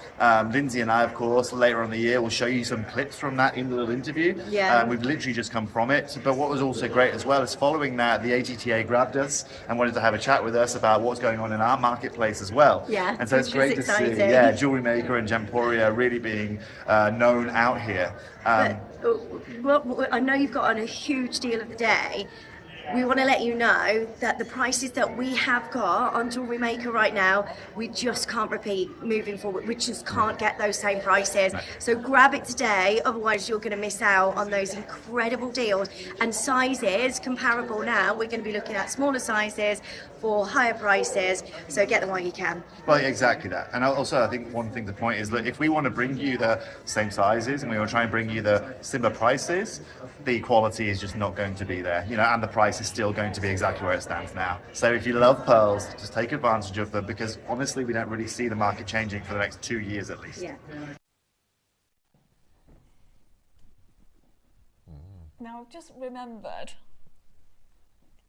Lindsay and I, of course, later on in the year, will show you some clips from that in the little interview. Yeah. We've literally just come from it. But what was also great as well is following that, the AGTA grabbed us and wanted to have a chat with us about what's going on in our marketplace as well. Yeah. And so it's great to see, JewelleryMaker and Gemporia really being known out here. Well, I know you've got on a huge deal of the day. We want to let you know that the prices that we have got on JewelleryMaker right now, we just can't repeat moving forward. We just can't get those same prices. So grab it today, otherwise you're going to miss out on those incredible deals. And sizes comparable now, we're going to be looking at smaller sizes for higher prices, so get them while you can. Well, exactly that. And also, I think one thing to point is that if we want to bring you the same sizes and we want to try and bring you the similar prices, the quality is just not going to be there, you know, and the price is still going to be exactly where it stands now. So if you love pearls, just take advantage of them, because honestly, we don't really see the market changing for the next 2 years at least. Yeah. Now, I've just remembered.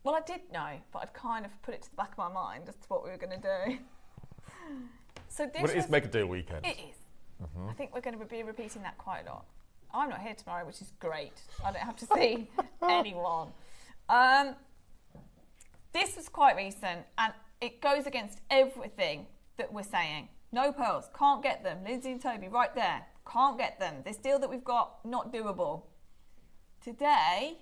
Well, I did know, but I'd kind of put it to the back of my mind as to what we were going to do. So this it is Make a Deal weekend. It is. I think we're going to be repeating that quite a lot. I'm not here tomorrow, which is great. I don't have to see anyone. This was quite recent, and it goes against everything that we're saying. No pearls, can't get them. Lindsay and Toby, right there, can't get them. This deal that we've got, not doable. Today,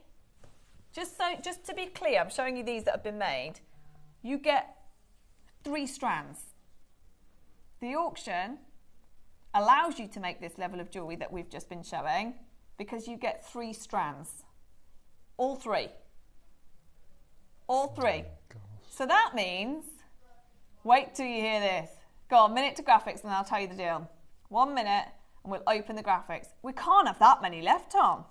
just to be clear, I'm showing you these that have been made. You get 3 strands. The auction allows you to make this level of jewellery that we've just been showing because you get 3 strands. All 3. All 3. So that means, wait till you hear this. Go on, minute to graphics and I'll tell you the deal. 1 minute and we'll open the graphics. We can't have that many left, Tom.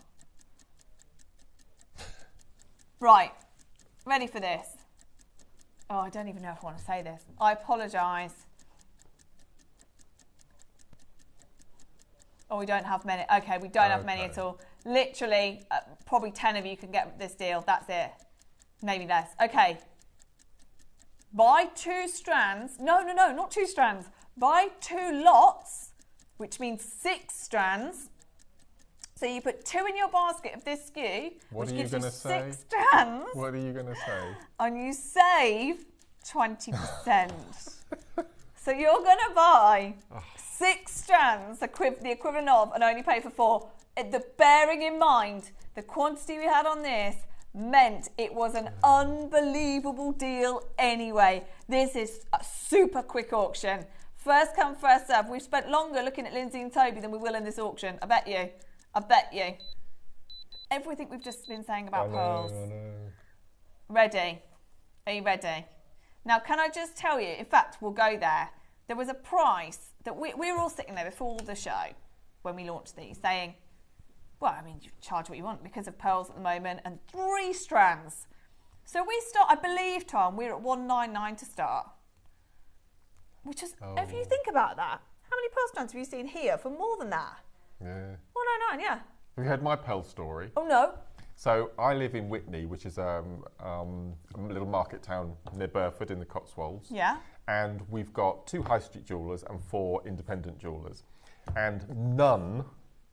Right, ready for this. Oh, I don't even know if I want to say this. I apologise. Oh, we don't have many. Okay, we don't have many at all. Literally, probably 10 of you can get this deal. That's it. Maybe less. Okay. Buy 2 strands. No, not 2 strands. Buy 2 lots, which means 6 strands. So you put 2 in your basket of this skew, which gives you 6 strands. What are you going to say? And you save 20%. So you're going to buy 6 strands, the equivalent of, and only pay for 4. Bearing in mind, the quantity we had on this meant it was an unbelievable deal anyway. This is a super quick auction. First come, first serve. We've spent longer looking at Lindsay and Toby than we will in this auction. I bet you. I bet you. Everything we've just been saying about pearls. Ready? Are you ready? Now, can I just tell you, in fact, we'll go there. There was a price that we were all sitting there before the show when we launched these saying, well, I mean, you charge what you want because of pearls at the moment and 3 strands. So we start, I believe, Tom, we're at 199 to start. Which is, if you think about that, how many pearl strands have you seen here for more than that? Yeah. 199, yeah. Have you heard my pearl story? Oh, no. So I live in Witney, which is a little market town near Burford in the Cotswolds. Yeah. And we've got 2 high street jewellers and 4 independent jewellers. And none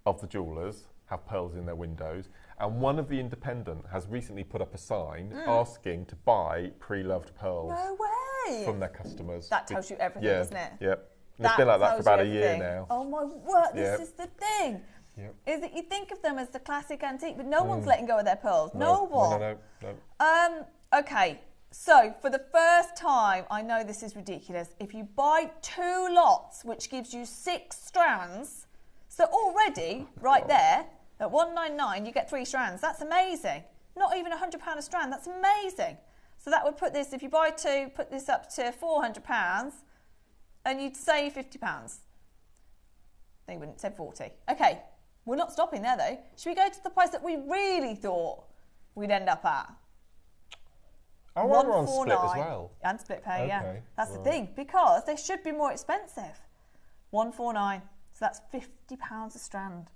of the jewellers have pearls in their windows. And one of the independent has recently put up a sign asking to buy pre-loved pearls. No way. From their customers. That tells you everything, doesn't it? Yep. It's been like that for about a year now. Oh my word, this is the thing. Yep. Is that you think of them as the classic antique, but no one's letting go of their pearls. No one. No. Okay, so for the first time, I know this is ridiculous. If you buy 2 lots, which gives you 6 strands, so already, right there, at 199, you get 3 strands. That's amazing. Not even £100 a strand. That's amazing. So that would put this, if you buy 2, put this up to £400, and you'd save £50. No, you wouldn't. Save 40. Okay, we're not stopping there though. Should we go to the price that we really thought we'd end up at? Oh, we're on split as well. And split pay, yeah. Okay, That's the thing, because they should be more expensive. 149. So that's £50 a strand.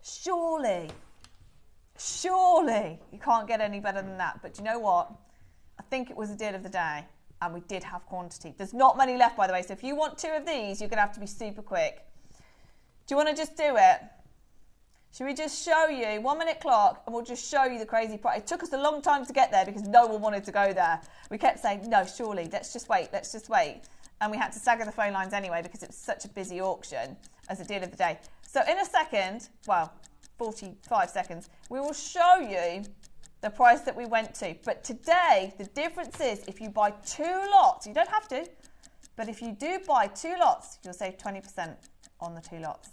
Surely you can't get any better than that. But do you know what? I think it was a deal of the day, and we did have quantity. There's not many left, by the way, so if you want 2 of these, you're going to have to be super quick. Do you want to just do it? Should we just show you 1 minute clock, and we'll just show you the crazy price? It took us a long time to get there because no one wanted to go there. We kept saying, no, surely, let's just wait. And we had to stagger the phone lines anyway because it was such a busy auction as a deal of the day. So in a second, well, 45 seconds, we will show you the price that we went to. But today, the difference is if you buy 2 lots, you don't have to, but if you do buy 2 lots, you'll save 20% on the 2 lots.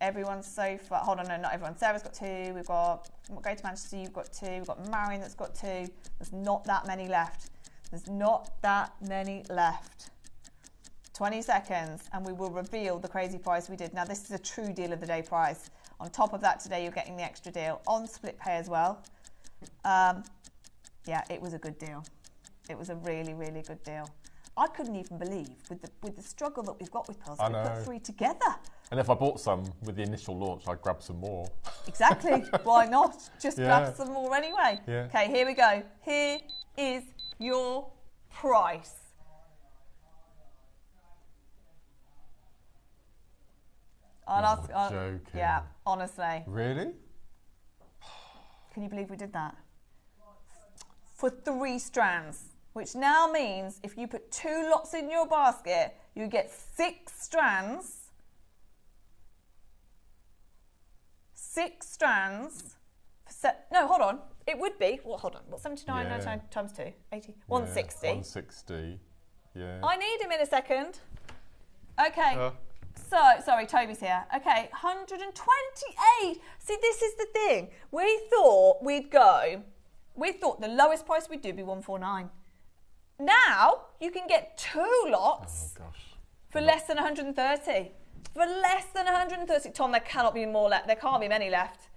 Everyone's so far, hold on, no, not everyone. Sarah's got 2, we've got, we'll go to Manchester, you've got 2, we've got Marion that's got 2. There's not that many left. 20 seconds and we will reveal the crazy price we did. Now this is a true deal of the day price. On top of that today you're getting the extra deal on split pay as well. Yeah, it was a good deal. It was a really, really good deal. I couldn't even believe with the struggle that we've got with pearls, we put 3 together. And if I bought some with the initial launch, I'd grab some more. Exactly. Why not? Just grab some more anyway. Yeah. Okay, here we go. Here is your price. You're joking. Yeah, honestly. Really? Can you believe we did that? For 3 strands, which now means if you put 2 lots in your basket, you get 6 strands. 6 strands. No, hold on. It would be, well, hold on. What, 79, 99 times 2? 80? 160. 160, yeah. I need him in a second. Okay. So, sorry, Toby's here. Okay, 128. See, this is the thing. We thought the lowest price we'd do would be 149. Now, you can get 2 lots for less than 130. For less than 130. Tom, there cannot be more left. There can't be many left.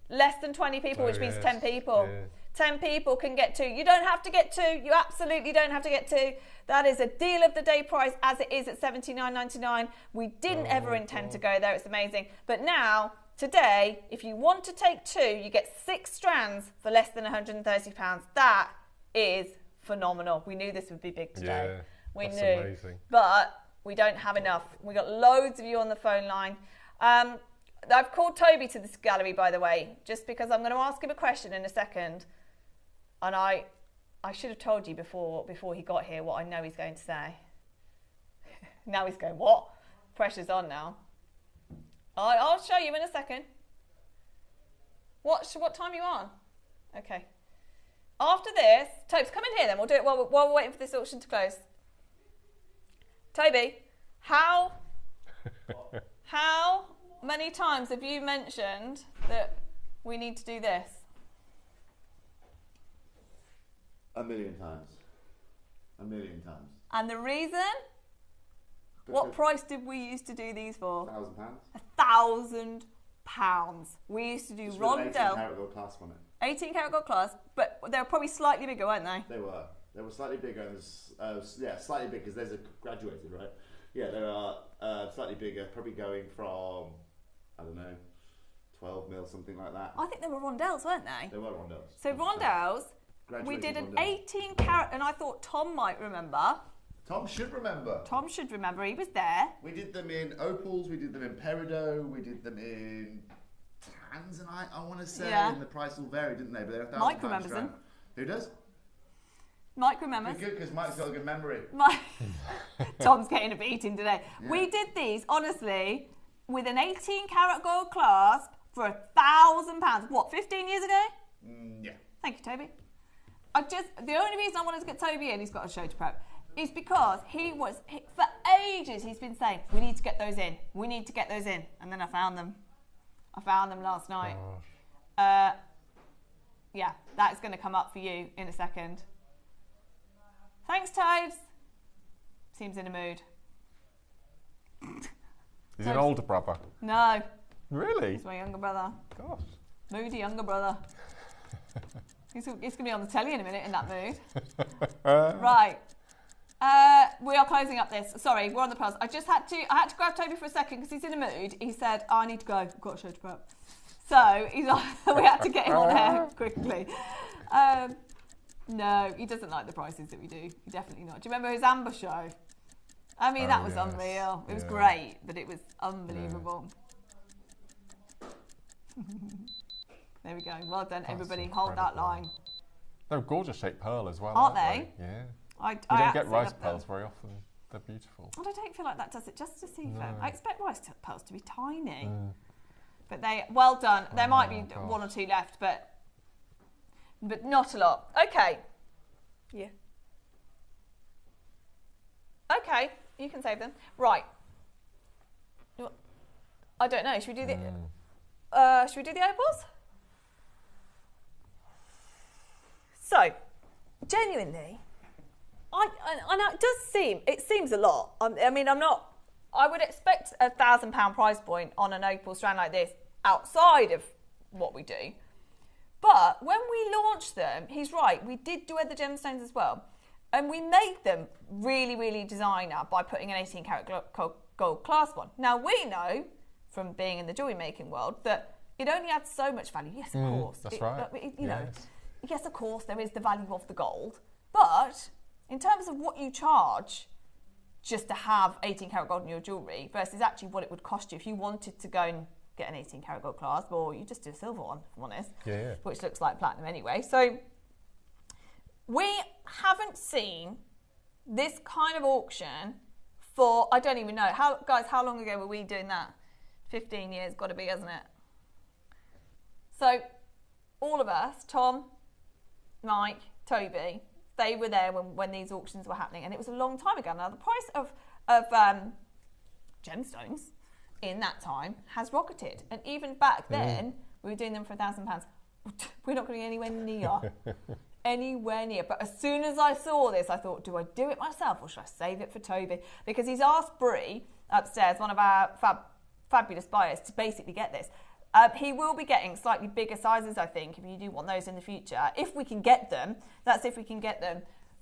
Less than 20 people, which means 10 people. Yeah. 10 people can get 2. You don't have to get 2. You absolutely don't have to get 2. That is a deal of the day price as it is at $79.99. We didn't ever intend to go there. It's amazing. But now, today, if you want to take 2, you get 6 strands for less than £130. That is phenomenal. We knew this would be big today. Yeah, that's amazing. But we don't have enough. We got loads of you on the phone line. I've called Toby to this gallery, by the way, just because I'm going to ask him a question in a second. And I should have told you before he got here what I know he's going to say. Now he's going, what? Pressure's on now. I'll show you in a second. What time are you on? Okay. After this, Tobes, come in here then. We'll do it while we're waiting for this auction to close. Toby, how many times have you mentioned that we need to do this? A million times. A million times. And the reason? What price did we used to do these for? £1,000. £1,000. We used to do Just Rondell. 18 karat gold clasp on it. 18 karat gold clasp, but they were probably slightly bigger, weren't they? They were. They were slightly bigger. Yeah, slightly bigger because there's a graduated, right? Yeah, they are slightly bigger, probably going from, I don't know, 12 mil, something like that. I think they were Rondells, weren't they? They were Rondells. So Rondells, we Graduated did an Rondells. 18 karat, and I thought Tom might remember. Tom should remember. Tom should remember, he was there. We did them in opals, we did them in peridot, we did them in tanzanite, I want to say. Yeah. And the price will vary, didn't they? But they're £1,000 Mike remembers strand. them. Who does? Mike remembers. Good, because Mike's got a good memory. Tom's getting a beating today. Yeah. We did these, honestly, with an 18 karat gold clasp for £1,000. What, 15 years ago? Yeah. Thank you, Toby. The only reason I wanted to get Toby in, he's got a show to prep, is because for ages he's been saying, we need to get those in. We need to get those in. And then I found them. I found them last night. Yeah, that's going to come up for you in a second. Thanks, Toads. Seems in a mood. He's an older brother. No. Really? He's my younger brother. Gosh. Moody younger brother. He's going to be on the telly in a minute in that mood. Right. We are closing up this. Sorry, we're on the pearls. I had to grab Toby for a second because he's in a mood. He said, I need to go. I've got a show to prep. So we had to get him on air quickly. No, he doesn't like the prices that we do. He definitely not. Do you remember his Amber show? I mean, that was unreal. It was great, but it was unbelievable. There we go. Well done, everybody. Hold that line. They're a gorgeous shaped pearl as well, Aren't they? they? Yeah. You don't get rice pearls very often. They're beautiful. I don't feel like that does it justice either. I expect rice pearls to be tiny. But well done. There might be one or two left, but not a lot. Okay. Yeah. Okay, you can save them. Right. I don't know. Should we do the opals? So, genuinely, I know it seems a lot. I mean, I would expect a £1,000 price point on an opal strand like this outside of what we do. But when we launched them, he's right, we did do other gemstones as well. And we made them really, really designer by putting an 18 karat gold clasp on. Now, we know from being in the jewellery making world that it only adds so much value. Yes, of course. That's right. You know, yes, of course, there is the value of the gold. But in terms of what you charge just to have 18 karat gold in your jewellery versus actually what it would cost you if you wanted to go and get an 18 karat gold clasp, or you just do a silver one, if I'm honest, which looks like platinum anyway. So we haven't seen this kind of auction for, I don't even know, how long ago were we doing that? 15 years, got to be, hasn't it? So all of us, Tom, Mike, Toby, they were there when these auctions were happening, and it was a long time ago. Now the price of gemstones in that time has rocketed, and even back then we were doing them for £1,000. We're not going to be anywhere near. But as soon as I saw this, I thought, do I do it myself or should I save it for Toby? Because he's asked Brie upstairs, one of our fabulous buyers, to basically get this. He will be getting slightly bigger sizes, I think, if you do want those in the future. If we can get them, that's if we can get them,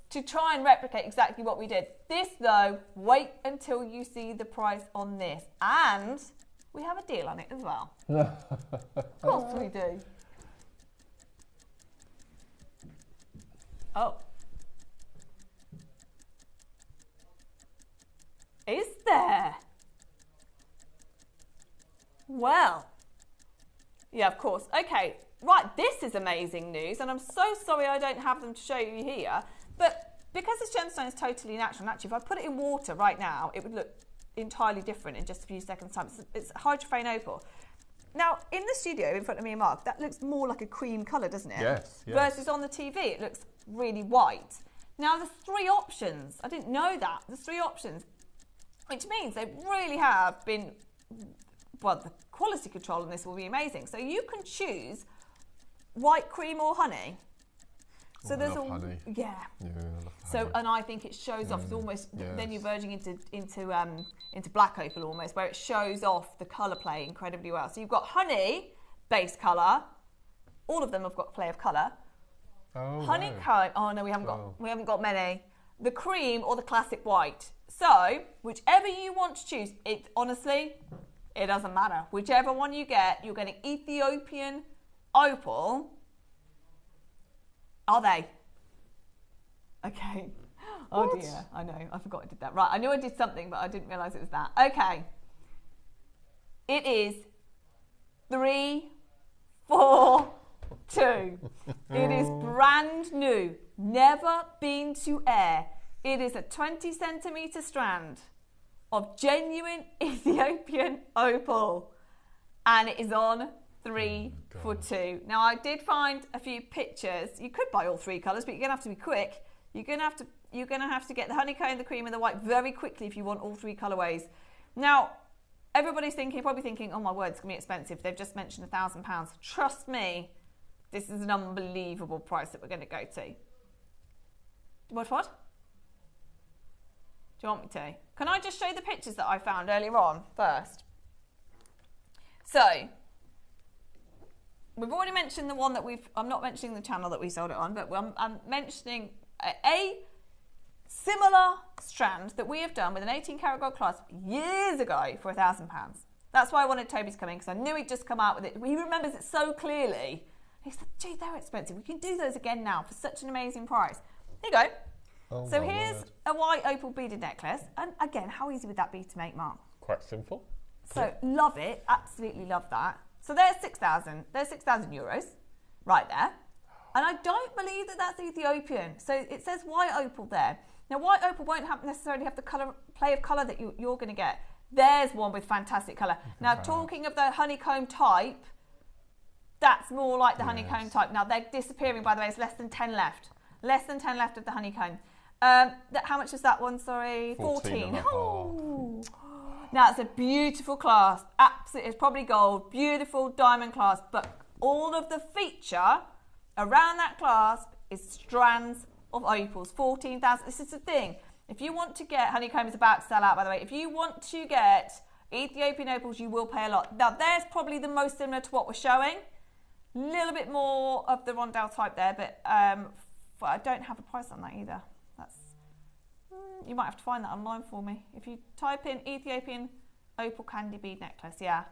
to try and replicate exactly what we did. This, though, wait until you see the price on this. And we have a deal on it as well. Of course we do. Oh. Is there? Well. Yeah, of course. Okay, right, this is amazing news, and I'm so sorry I don't have them to show you here, but because this gemstone is totally natural, and actually if I put it in water right now, it would look entirely different in just a few seconds' time. It's hydrophane opal. Now, in the studio in front of me and Mark, that looks more like a cream colour, doesn't it? Yes, yes. Versus on the TV, it looks really white. Now, there's 3 options. I didn't know that. There's 3 options, which means they really have been, well, the quality control on this will be amazing. So you can choose white cream or honey. So there's a honey. yeah. Yeah, I love the So honey. and I think it shows off. It's almost then you're Yes. verging into black opal almost, where it shows off the colour play incredibly well. So you've got honey base colour. All of them have got play of colour. Oh, Honeycomb. Oh no, we haven't got many. The cream or the classic white. So whichever you want to choose, it honestly, it doesn't matter. Whichever one you get, you're getting Ethiopian opal. Are they? Okay. Oh What? dear. I know. I forgot I did that. Right. I knew I did something, but I didn't realise it was that. Okay. It is 3, 4, 2. It is brand new. Never been to air. It is a 20 centimetre strand of genuine Ethiopian opal. And it is on 3 for 2. Now I did find a few pictures. You could buy all 3 colours, but you're gonna have to be quick. You're gonna have to get the honeycomb, the cream, and the white very quickly if you want all 3 colourways. Now, everybody's probably thinking, oh my word, it's gonna be expensive. They've just mentioned £1,000. Trust me, this is an unbelievable price that we're gonna go to. What? Do you want me to? Can I just show you the pictures that I found earlier on first? So, we've already mentioned the one that I'm not mentioning the channel that we sold it on, but I'm mentioning a similar strand that we have done with an 18 karat gold clasp years ago for £1,000. That's why I wanted Toby to come in, because I knew he'd just come out with it. He remembers it so clearly. He said, gee, they're expensive. We can do those again now for such an amazing price. There you go. Oh, so here's a white opal beaded necklace. And again, how easy would that be to make, Mark? Quite simple. So love it. Absolutely love that. So there's 6,000. There's 6,000 euros right there. And I don't believe that that's Ethiopian. So it says white opal there. Now, white opal won't necessarily have the play of colour that you're going to get. There's one with fantastic colour. Now, talking of the honeycomb type, that's more like the honeycomb type. Now, they're disappearing, by the way. It's less than 10 left. Less than 10 left of the honeycomb. How much was that one? Sorry, 14. Oh. Now, it's a beautiful clasp. Absolutely, it's probably gold. Beautiful diamond clasp. But all of the feature around that clasp is strands of opals. 14,000. This is the thing. If you want to get, honeycomb is about to sell out, by the way. If you want to get Ethiopian opals, you will pay a lot. Now, there's probably the most similar to what we're showing. A little bit more of the rondelle type there, but I don't have a price on that either. You might have to find that online for me. If you type in Ethiopian opal candy bead necklace, yeah.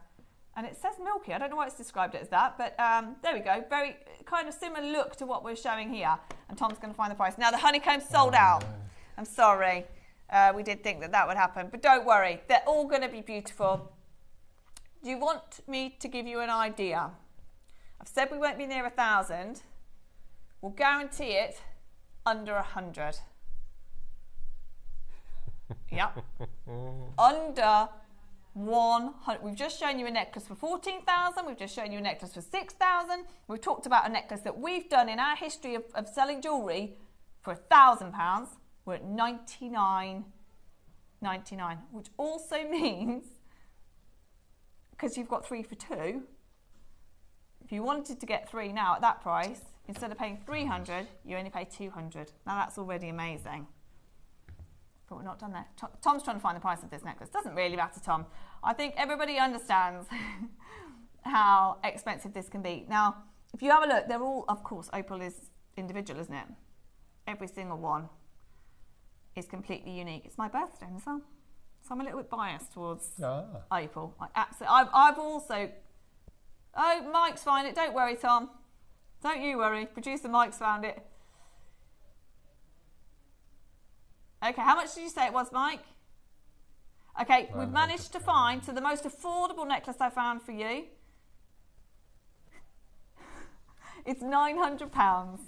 And it says milky. I don't know why it's described it as that, but there we go. Very kind of similar look to what we're showing here. And Tom's going to find the price. Now, the honeycomb's sold out. I'm sorry. We did think that would happen. But don't worry. They're all going to be beautiful. Do you want me to give you an idea? I've said we won't be near 1,000. We'll guarantee it under 100. Yep. Under 100. We've just shown you a necklace for 14,000. We've just shown you a necklace for 6,000. We've talked about a necklace that we've done in our history of selling jewellery for £1,000. We're at $99.99, which also means, because you've got 3 for 2, if you wanted to get 3 now at that price, instead of paying 300, you only pay 200. Now that's already amazing. But we're not done there. Tom's trying to find the price of this necklace. Doesn't really matter, Tom. I think everybody understands how expensive this can be. Now, if you have a look, they're all, of course, opal is individual, isn't it? Every single one is completely unique. It's my birthday as well, so I'm a little bit biased towards opal. I've also. Oh, Mike's found it. Don't worry, Tom. Don't you worry. Producer Mike's found it. Okay, how much did you say it was, Mike? Okay, we've managed to find, so the most affordable necklace I found for you, it's £900.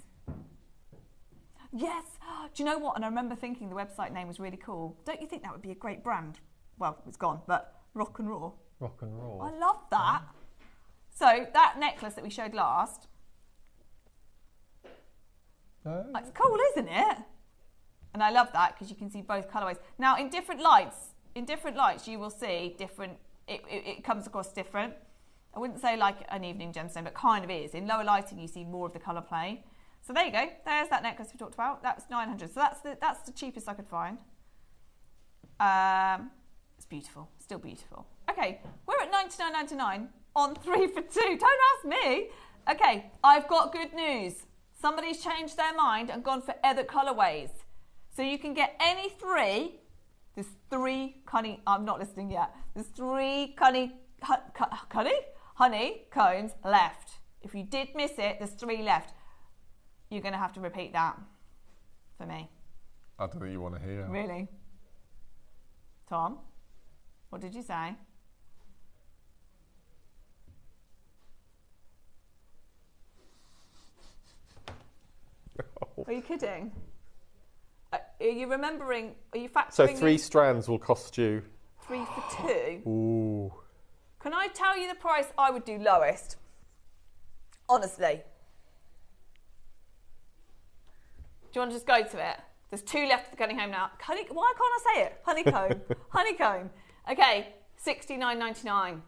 Yes. Do you know what? And I remember thinking the website name was really cool. Don't you think that would be a great brand? Well, it's gone, but Rock and Raw. Rock and Raw. I love that. So that necklace that we showed last, it's cool, isn't it? And I love that because you can see both colourways. Now, in different lights, you will see different, it comes across different. I wouldn't say like an evening gemstone, but kind of is. In lower lighting, you see more of the colour play. So there you go. There's that necklace we talked about. That's 900. So that's the cheapest I could find. It's beautiful. Still beautiful. Okay, we're at $99.99 on 3 for 2. Don't ask me. Okay, I've got good news. Somebody's changed their mind and gone for other colourways. So you can get any three. There's 3 honey. I'm not listening yet. There's 3 honey combs left. If you did miss it, there's 3 left. You're going to have to repeat that for me. I don't think you want to hear. Really? Tom, what did you say? Are you kidding? Are you remembering? Are you factoring? So 3 strands will cost you 3 for 2. Ooh. Can I tell you the price I would do lowest? Honestly. Do you want to just go to it? There's 2 left going home now. Why can't I say it? Honeycomb. Honeycomb. Okay, $69.99.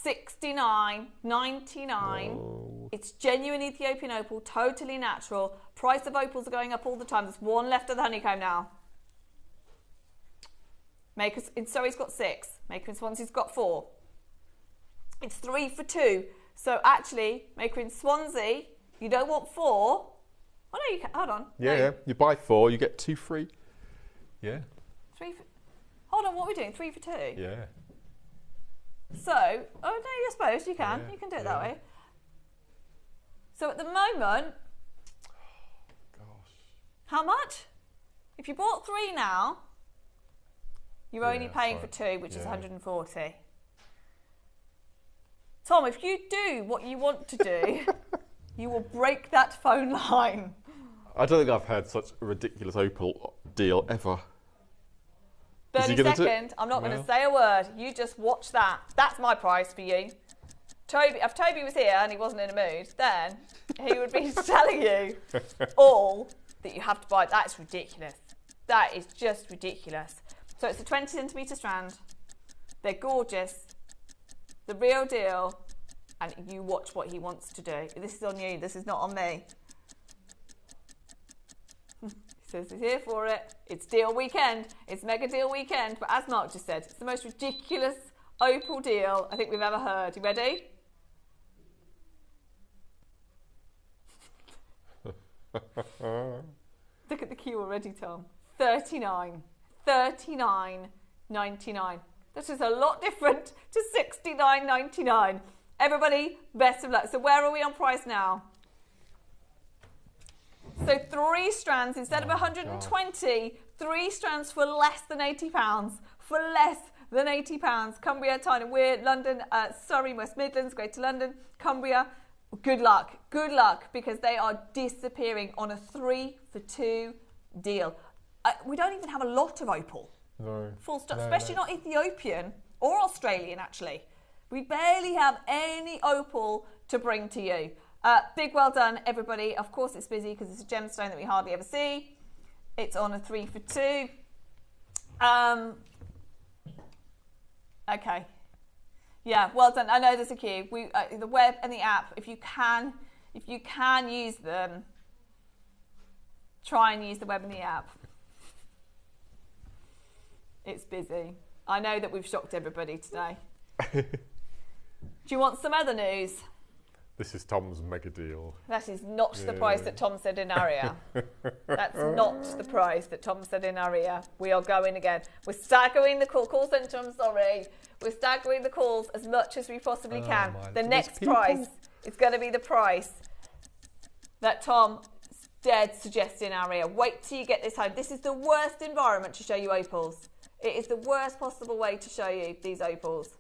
$69.99. Oh. It's genuine Ethiopian opal, totally natural. Price of opals are going up all the time. There's 1 left of the honeycomb now. Maker in Surrey's got 6. Maker in Swansea's got 4. It's 3 for 2. So actually, Maker in Swansea, you don't want 4. Oh no, you can. Hold on. Yeah, no. yeah. You buy 4, you get 2 free. Yeah. 3 for. Hold on, what are we doing? 3 for 2. Yeah. So, oh no, I suppose you can. Yeah, You can do it that way. So at the moment, Gosh. how much? If you bought 3 now, you're only paying for 2, which is 140. Tom, if you do what you want to do, you will break that phone line. I don't think I've had such a ridiculous opal deal ever. 30 seconds, I'm not going to say a word. You just watch that. That's my price for you. Toby, if Toby was here and he wasn't in a mood, then he would be telling you all that you have to buy. That's ridiculous. That is just ridiculous. So it's a 20 centimetre strand. They're gorgeous. The real deal. And you watch what he wants to do. This is on you. This is not on me. He says he's here for it. It's deal weekend. It's mega deal weekend. But as Mark just said, it's the most ridiculous opal deal I think we've ever heard. You ready? Look at the queue already, Tom. 39. 39.99. This is a lot different to 69.99. Everybody, best of luck. So where are we on price now? So 3 strands instead of 120, 3 strands for less than £80. For less than £80. Cumbria, Tyne, Weir, London, Surrey, West Midlands, Greater London, Cumbria. Good luck, because they are disappearing on a 3 for 2 deal. We don't even have a lot of opal. No. Full stop, especially not Ethiopian or Australian, actually. We barely have any opal to bring to you. Big well done, everybody. Of course, it's busy because it's a gemstone that we hardly ever see. It's on a 3 for 2. Okay. Yeah, well done. I know there's a queue. The web and the app, if you can use them, try and use the web and the app. It's busy. I know that we've shocked everybody today. Do you want some other news? This is Tom's mega deal. That is not the price that Tom said in Aria. That's not the price that Tom said in Aria. We are going again. We're staggering the call centre, I'm sorry. We're staggering the calls as much as we possibly can. The next price is going to be the price that Tom dared suggest in Aria. Wait till you get this home. This is the worst environment to show you opals. It is the worst possible way to show you these opals.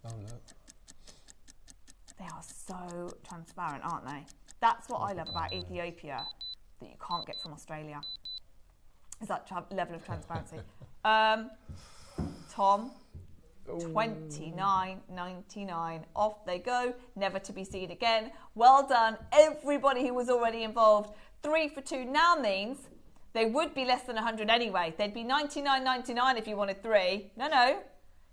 Oh, look. They are so transparent, aren't they? That's what I love about Ethiopia that you can't get from Australia. Is that level of transparency. Tom, $29.99. Off they go, never to be seen again. Well done, everybody who was already involved. 3 for 2 now means they would be less than 100 anyway. They'd be $99.99 if you wanted 3. No.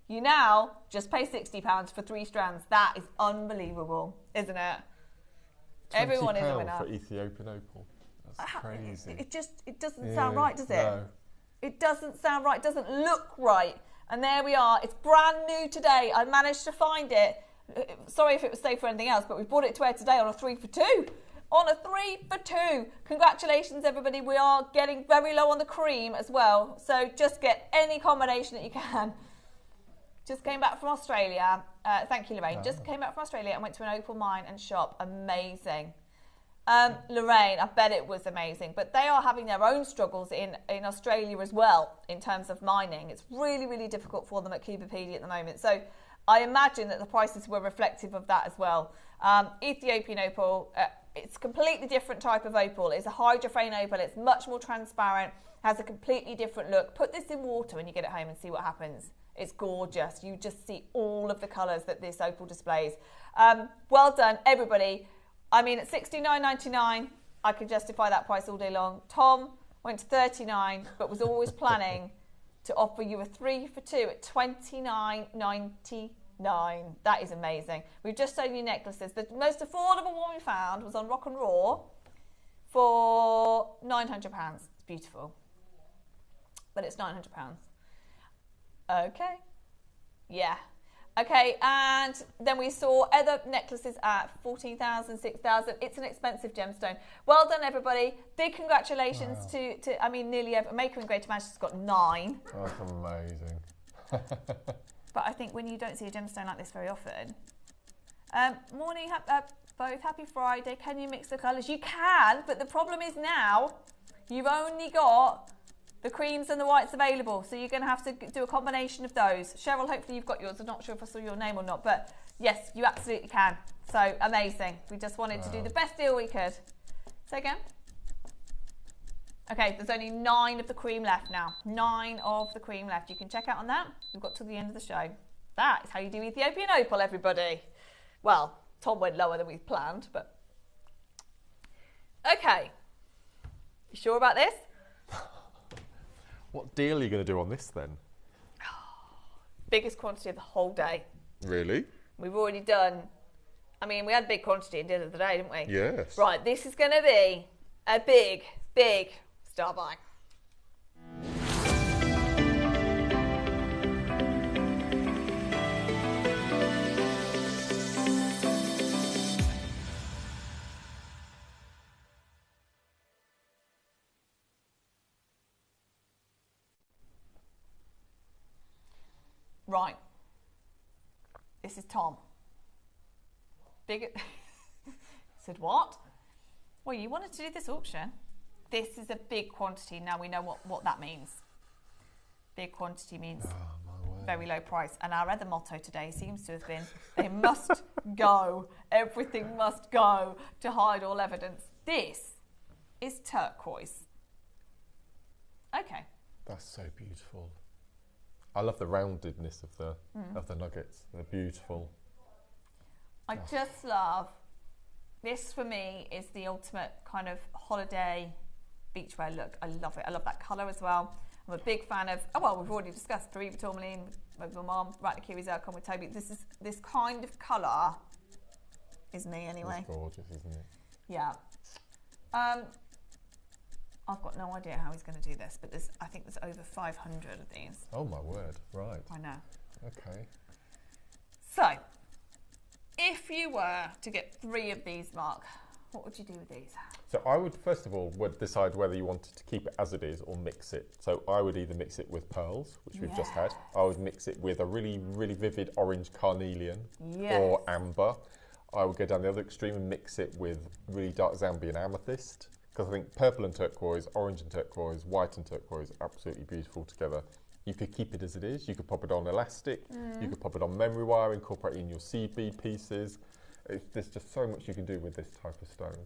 You now just pay £60 for 3 strands. That is unbelievable, isn't it? Everyone is a £20 winner. for Ethiopian opal. That's crazy. It doesn't sound right, does it? No. It doesn't sound right. It doesn't look right. And there we are. It's brand new today. I managed to find it. Sorry if it was saved for anything else, but we brought it to air today on a 3 for 2. On a 3 for 2. Congratulations, everybody. We are getting very low on the cream as well. So just get any combination that you can. Just came back from Australia. Thank you, Lorraine. Just came back from Australia and went to an opal mine and shop. Amazing. Lorraine, I bet it was amazing. But they are having their own struggles in Australia as well in terms of mining. It's really, really difficult for them at Cubopedia at the moment. So I imagine that the prices were reflective of that as well. Ethiopian opal, it's a completely different type of opal. It's a hydrophane opal. It's much more transparent, has a completely different look. Put this in water when you get it home and see what happens. It's gorgeous. You just see all of the colours that this opal displays. Well done, everybody. I mean, at $69.99, I could justify that price all day long. Tom went to $39, but was always planning to offer you a 3 for 2 at $29.99. That is amazing. We've just shown you necklaces. The most affordable one we found was on Rock and Raw for £900. It's beautiful. But it's £900. Okay. Yeah. Okay, and then we saw other necklaces at 14,000, 6,000. It's an expensive gemstone. Well done, everybody. Big congratulations to I mean, nearly every maker in Greater Manchester's got 9. That's amazing. But I think when you don't see a gemstone like this very often. Morning, both. Happy Friday. Can you mix the colours? You can, but the problem is now you've only got the creams and the whites available, so you're going to have to do a combination of those. Cheryl, hopefully you've got yours. I'm not sure if I saw your name or not, but yes, you absolutely can. So amazing. We just wanted to do the best deal we could. Say again. Okay, there's only 9 of the cream left now. 9 of the cream left. You can check out on that. We've got till the end of the show. That is how you do Ethiopian opal, everybody. Well, Tom went lower than we planned, but... Okay. You sure about this? What deal are you going to do on this then? Biggest quantity of the whole day. Really? We've already done... I mean, we had big quantity at the end of the day, didn't we? Yes. Right, this is going to be a big, big star buy. Right. This is Tom. Big. Said what? Well, you wanted to do this auction. This is a big quantity. Now we know what that means. Big quantity means very low price. And our other motto today seems to have been, they must go. Everything must go to hide all evidence. This is turquoise. Okay. That's so beautiful. I love the roundedness of the nuggets. They're beautiful. I just love this. For me, is the ultimate kind of holiday beachwear look. I love it. I love that colour as well. I'm a big fan of. Oh well, we've already discussed Pariba tourmaline with my mum, Ratakiri zircon with Toby. This kind of colour is me anyway. It's gorgeous, isn't it? Yeah. I've got no idea how he's going to do this, but I think there's over 500 of these. Oh my word! Right. I know. Okay. So, if you were to get 3 of these, Mark, what would you do with these? So I would, first of all, decide whether you wanted to keep it as it is or mix it. So I would either mix it with pearls, which we've just had. I would mix it with a really, really vivid orange carnelian or amber. I would go down the other extreme and mix it with really dark Zambian amethyst. Because I think purple and turquoise, orange and turquoise, white and turquoise, absolutely beautiful together. You could keep it as it is. You could pop it on elastic. You could pop it on memory wire, incorporate it in your CB pieces. There's just so much you can do with this type of stone.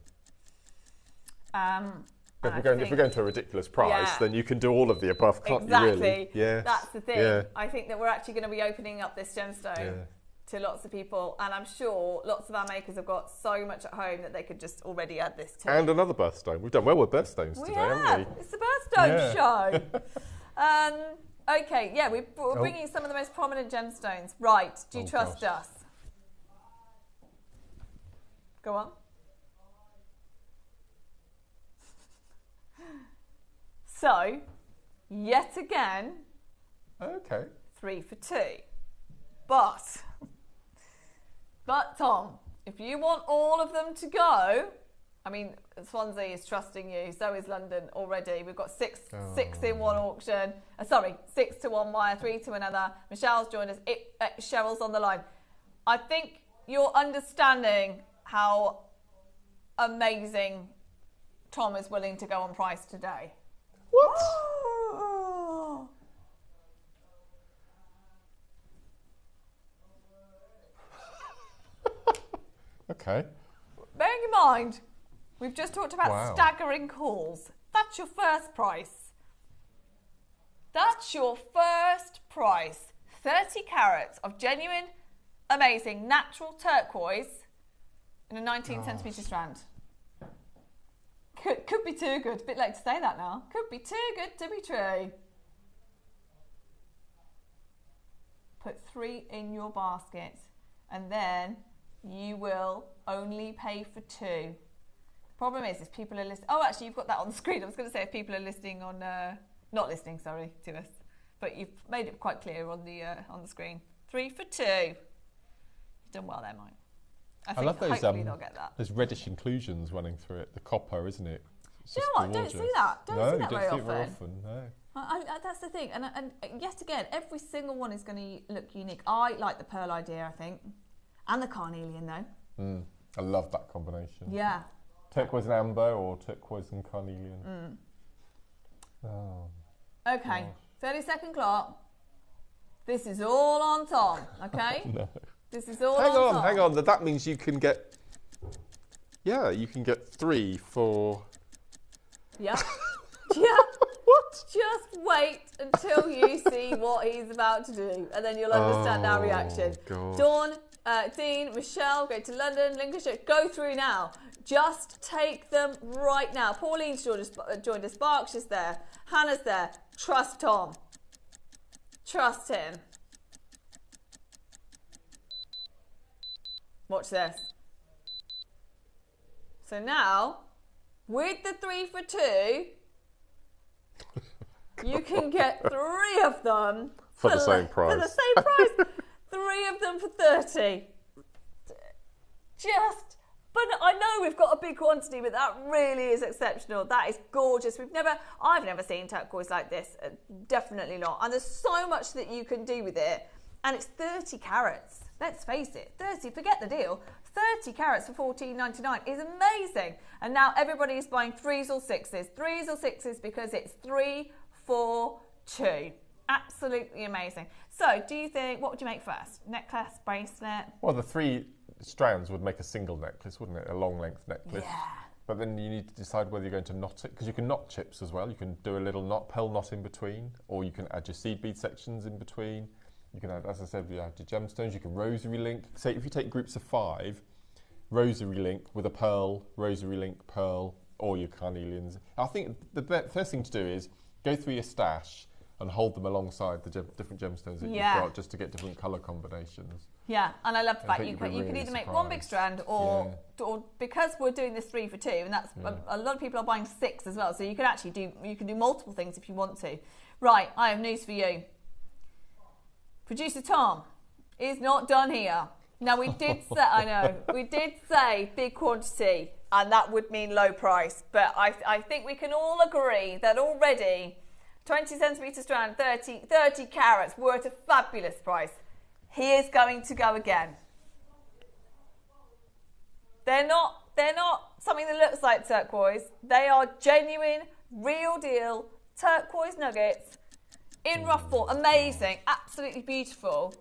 But if we're going to a ridiculous price, then you can do all of the above, can't you really? Yes. That's the thing. Yeah. I think that we're actually going to be opening up this gemstone to lots of people, and I'm sure lots of our makers have got so much at home that they could just already add this to. And another birthstone. We've done well with birthstones today, haven't we? It's the birthstone show. Okay, we're bringing some of the most prominent gemstones. Right, do you trust us? Go on. So, yet again, Okay. 3 for 2. But Tom, if you want all of them to go, I mean, Swansea is trusting you, so is London already. We've got six in one auction. 6 to one wire, 3 to another. Michelle's joined us. Cheryl's on the line. I think you're understanding how amazing Tom is willing to go on price today. What? Okay. Bearing in mind, we've just talked about Wow. staggering calls. That's your first price. That's your first price. 30 carats of genuine, amazing, natural turquoise in a 19 centimetre strand. Could be too good. A bit late to say that now. Could be too good to be true. Put 3 in your basket and then you will only pay for 2. The problem is people are listening. Oh, actually, you've got that on the screen. I was going to say if people are listening on, not listening, sorry, to us, but you've made it quite clear on the screen. 3 for 2. You've done well there, Mike. I think love those, hopefully they'll get that. There's reddish inclusions running through it. The copper, isn't it? It's You know just what? gorgeous. Don't see that. Don't see that very see it very often. often. No. That's the thing. And yet again, every single one is going to look unique. I like the pearl idea, I think. And the carnelian, though. I love that combination. Yeah. Turquoise and amber or turquoise and carnelian. Oh. Okay. 30-second clock. This is all on Tom, okay? No. This is all on Tom. Hang on. That means you can get... Yeah, you can get 3 for... Yeah. Yeah. What? Just wait until you see what he's about to do, and then you'll understand our reaction. God. Dawn, Dean, Michelle, go to London, Lincolnshire. Go through now. Just take them right now. Pauline's joined us. Berkshire's there. Hannah's there. Trust Tom. Trust him. Watch this. So now, with the 3 for 2, you can get 3 of them For the same price. For the same price. 3 of them for 30. But I know we've got a big quantity, but that really is exceptional. That is gorgeous. I've never seen turquoise like this. Definitely not. And there's so much that you can do with it. And it's 30 carats. Let's face it, 30, forget the deal. 30 carats for $14.99 is amazing. And now everybody is buying 3s or 6s. 3s or 6s because it's 3 for 2. Absolutely amazing. So do you think, what would you make first? Necklace, bracelet? Well, the 3 strands would make a single necklace, wouldn't it? A long length necklace. Yeah. But then you need to decide whether you're going to knot it, because you can knot chips as well. You can do a little pearl knot in between, or you can add your seed bead sections in between. You can add, as I said, you add your gemstones. You can rosary link. Say if you take groups of 5, rosary link with a pearl, rosary link, pearl, or your carnelians. I think the first thing to do is go through your stash and hold them alongside the different gemstones that you've got, just to get different colour combinations. Yeah, and I love the fact you can either make one big strand or because we're doing this 3 for 2, and that's a lot of people are buying 6 as well. So you can actually do multiple things if you want to. Right, I have news for you. Producer Tom is not done here. Now we did say, we did say big quantity, and that would mean low price. But I think we can all agree that already 20 centimetre strand, 30 carats, we're at a fabulous price. He is going to go again. They're not something that looks like turquoise. They are genuine, real deal turquoise nuggets in rough form. Amazing, absolutely beautiful.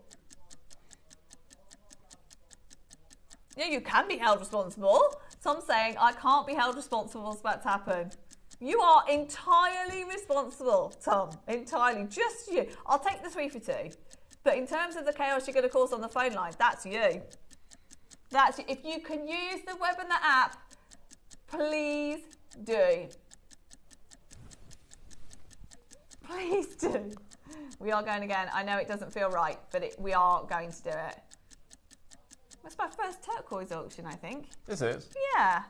Yeah, you can be held responsible. Tom's saying, I can't be held responsible for what's about to happen. You are entirely responsible, Tom. Entirely. Just you. I'll take the 3 for 2. But in terms of the chaos you're going to cause on the phone line, that's you. That's you. If you can use the web and the app, please do. Please do. We are going again. I know it doesn't feel right, but we are going to do it. That's my first turquoise auction, I think. Is it? Yeah.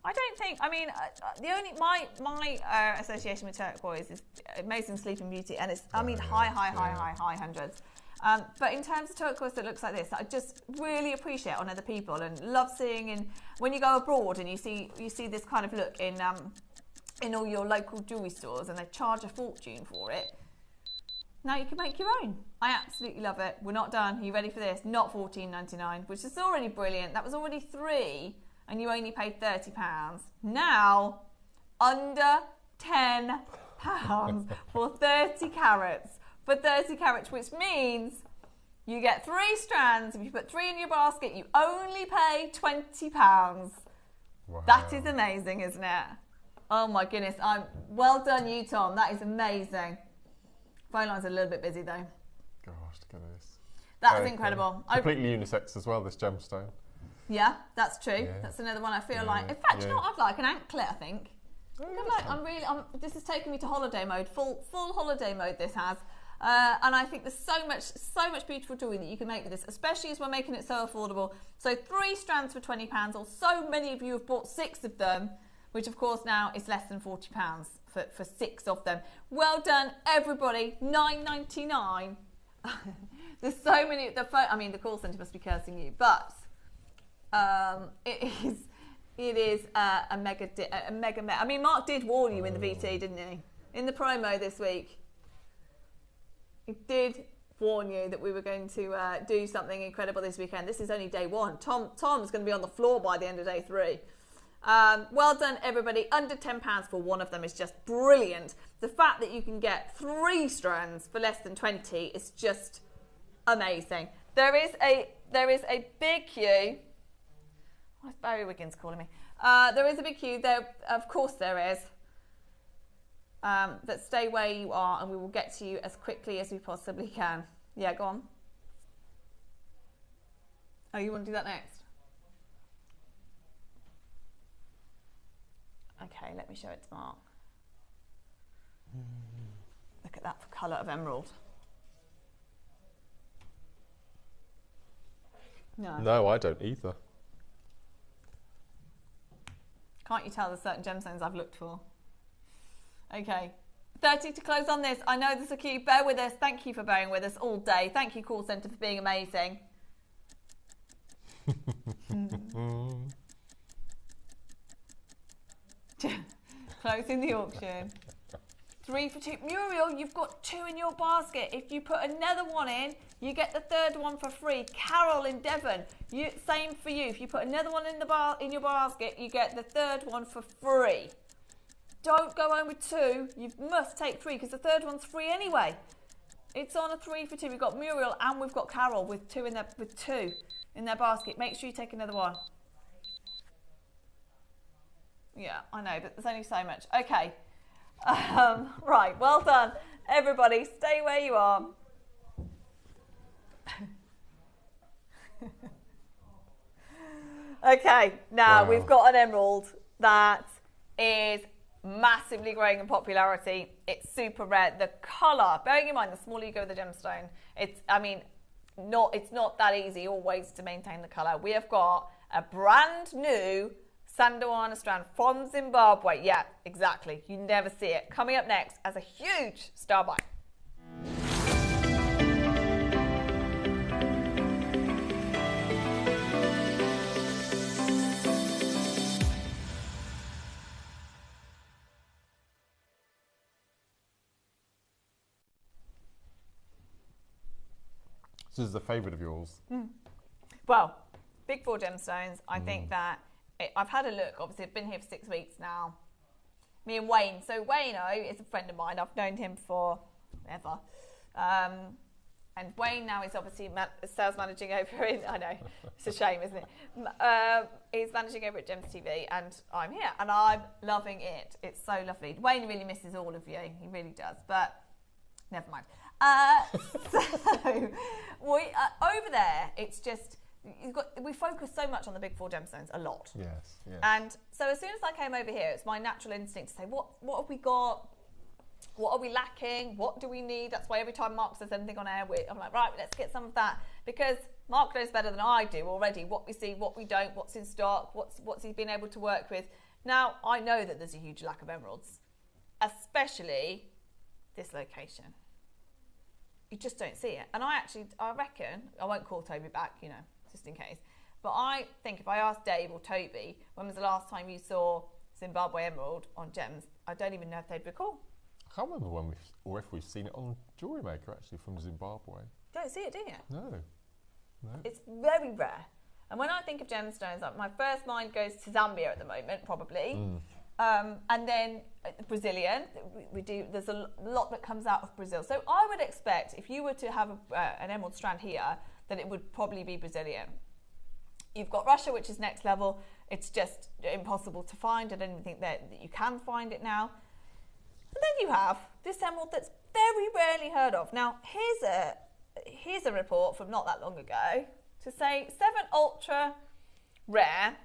I don't think. I mean, the only my association with turquoise is Amazing Sleeping Beauty, and it's high hundreds. But in terms of turquoise that looks like this, I just really appreciate on other people and love seeing. And when you go abroad and you see this kind of look in all your local jewelry stores, and they charge a fortune for it. Now you can make your own. I absolutely love it. We're not done. Are you ready for this? Not $14.99, which is already brilliant. That was already $3, and you only paid £30. Now, under £10 for 30 carats. For 30 carats, which means you get 3 strands. If you put 3 in your basket, you only pay £20. Wow. That is amazing, isn't it? Oh my goodness. Well done you, Tom. That is amazing. Phone line's a little bit busy though. Gosh, look at this. That's incredible. Completely unisex as well, this gemstone. Yeah, that's true. Yeah. That's another one I feel like. In fact, you know what I'd like? An anklet, I think. This has taken me to holiday mode. Full holiday mode this has. And I think there's so much beautiful jewellery that you can make with this, especially as we're making it so affordable. So 3 strands for £20, or so many of you have bought 6 of them, which of course now is less than £40 for 6 of them. Well done, everybody. $9.99. There's so many. The call centre must be cursing you, but it is a mega. I mean, Mark did warn you in the VT, didn't he? In the promo this week, he did warn you that we were going to do something incredible this weekend. This is only day 1. Tom's going to be on the floor by the end of day 3. Well done, everybody. Under £10 for one of them is just brilliant. The fact that you can get 3 strands for less than 20 is just amazing. There is a big queue. Why is Barry Wiggins calling me? There is a big queue. There, of course, there is. But stay where you are, and we will get to you as quickly as we possibly can. Yeah, go on. Oh, you want to do that next? Okay, let me show it to Mark. Look at that colour of emerald. No, I don't either. Can't you tell there's certain gemstones I've looked for? Okay, 30 to close on this. I know there's a queue. Bear with us. Thank you for bearing with us all day. Thank you, call centre, for being amazing. Closing the auction. 3 for 2. Muriel, you've got 2 in your basket. If you put another one in, you get the 3rd one for free. Carol in Devon, same for you. If you put another one in your basket, you get the 3rd one for free. Don't go home with 2. You must take 3 because the 3rd one's free anyway. It's on a 3 for 2. We've got Muriel and we've got Carol with 2 in their basket. Make sure you take another one. Yeah, I know, but there's only so much. Okay. Right, well done, everybody. Stay where you are. Okay, now we've got an emerald that is massively growing in popularity. It's super rare. The colour, bearing in mind the smaller you go with the gemstone, it's not that easy always to maintain the colour. We have got a brand new Sandoana strand from Zimbabwe. Yeah, exactly. You never see it. Coming up next as a huge star buy. This is a favourite of yours. Well, Big 4 gemstones. I think that I've had a look. Obviously, I've been here for 6 weeks now. Me and Wayne. So Wayne is a friend of mine. I've known him for ever. And Wayne now is obviously sales managing over in, I know, it's a shame, isn't it? He's managing over at Gems TV, and I'm here, and I'm loving it. It's so lovely. Wayne really misses all of you. He really does, but never mind. So over there, it's just, we focus so much on the Big 4 gemstones, a lot. Yes, yes. And so as soon as I came over here, it's my natural instinct to say, what have we got? What are we lacking? What do we need? That's why every time Mark says anything on air, I'm like, right, let's get some of that. Because Mark knows better than I do already what we see, what we don't, what's in stock, what's he been able to work with. Now, I know that there's a huge lack of emeralds, especially this location. You just don't see it. And I reckon, I won't call Toby back, you know, just in case, but I think if I asked Dave or Toby, when was the last time you saw Zimbabwe emerald on gems, I don't even know if they'd recall. I can't remember when or if we've seen it on JewelleryMaker actually from Zimbabwe. Don't see it, do you? No. It's very rare. And when I think of gemstones, my first mind goes to Zambia at the moment, probably. And then Brazilian, we do. There's a lot that comes out of Brazil. So I would expect if you were to have an emerald strand here, that it would probably be Brazilian. You've got Russia, which is next level. It's just impossible to find. I don't even think that you can find it now. And then you have this emerald that's very rarely heard of. Now, here's a report from not that long ago to say 7 ultra rare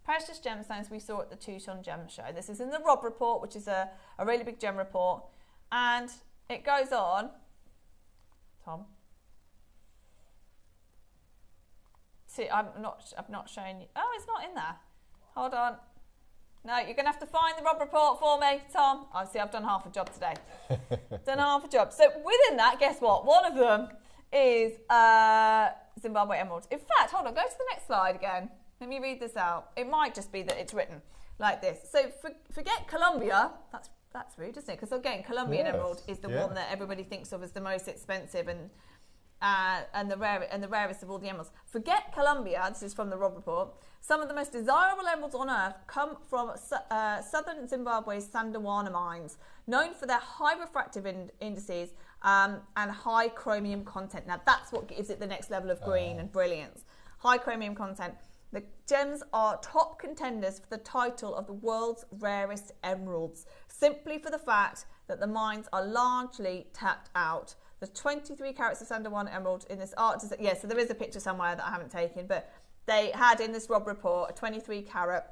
precious gemstones we saw at the Tucson Gem Show. This is in the Rob report, which is a really big gem report. And it goes on. Tom? See, I'm not showing you. Oh, it's not in there. Hold on. No, you're going to have to find the Rob report for me, Tom. I see, I've done half a job today. Done half a job. So within that, guess what? One of them is Zimbabwe emerald. In fact, hold on, go to the next slide again. Let me read this out. It might just be that it's written like this. So forget Colombia. That's rude, isn't it? Because again, Colombian emerald is the one that everybody thinks of as the most expensive and the rarest of all the emeralds. Forget Colombia. This is from the Rob report. Some of the most desirable emeralds on earth come from southern Zimbabwe's Sandawana mines, known for their high refractive indices and high chromium content. Now that's what gives it the next level of green and brilliance. High chromium content. The gems are top contenders for the title of the world's rarest emeralds, simply for the fact that the mines are largely tapped out. The 23 carats of Sandawana emerald in this art, so there is a picture somewhere that I haven't taken, but they had in this Rob report a 23 carat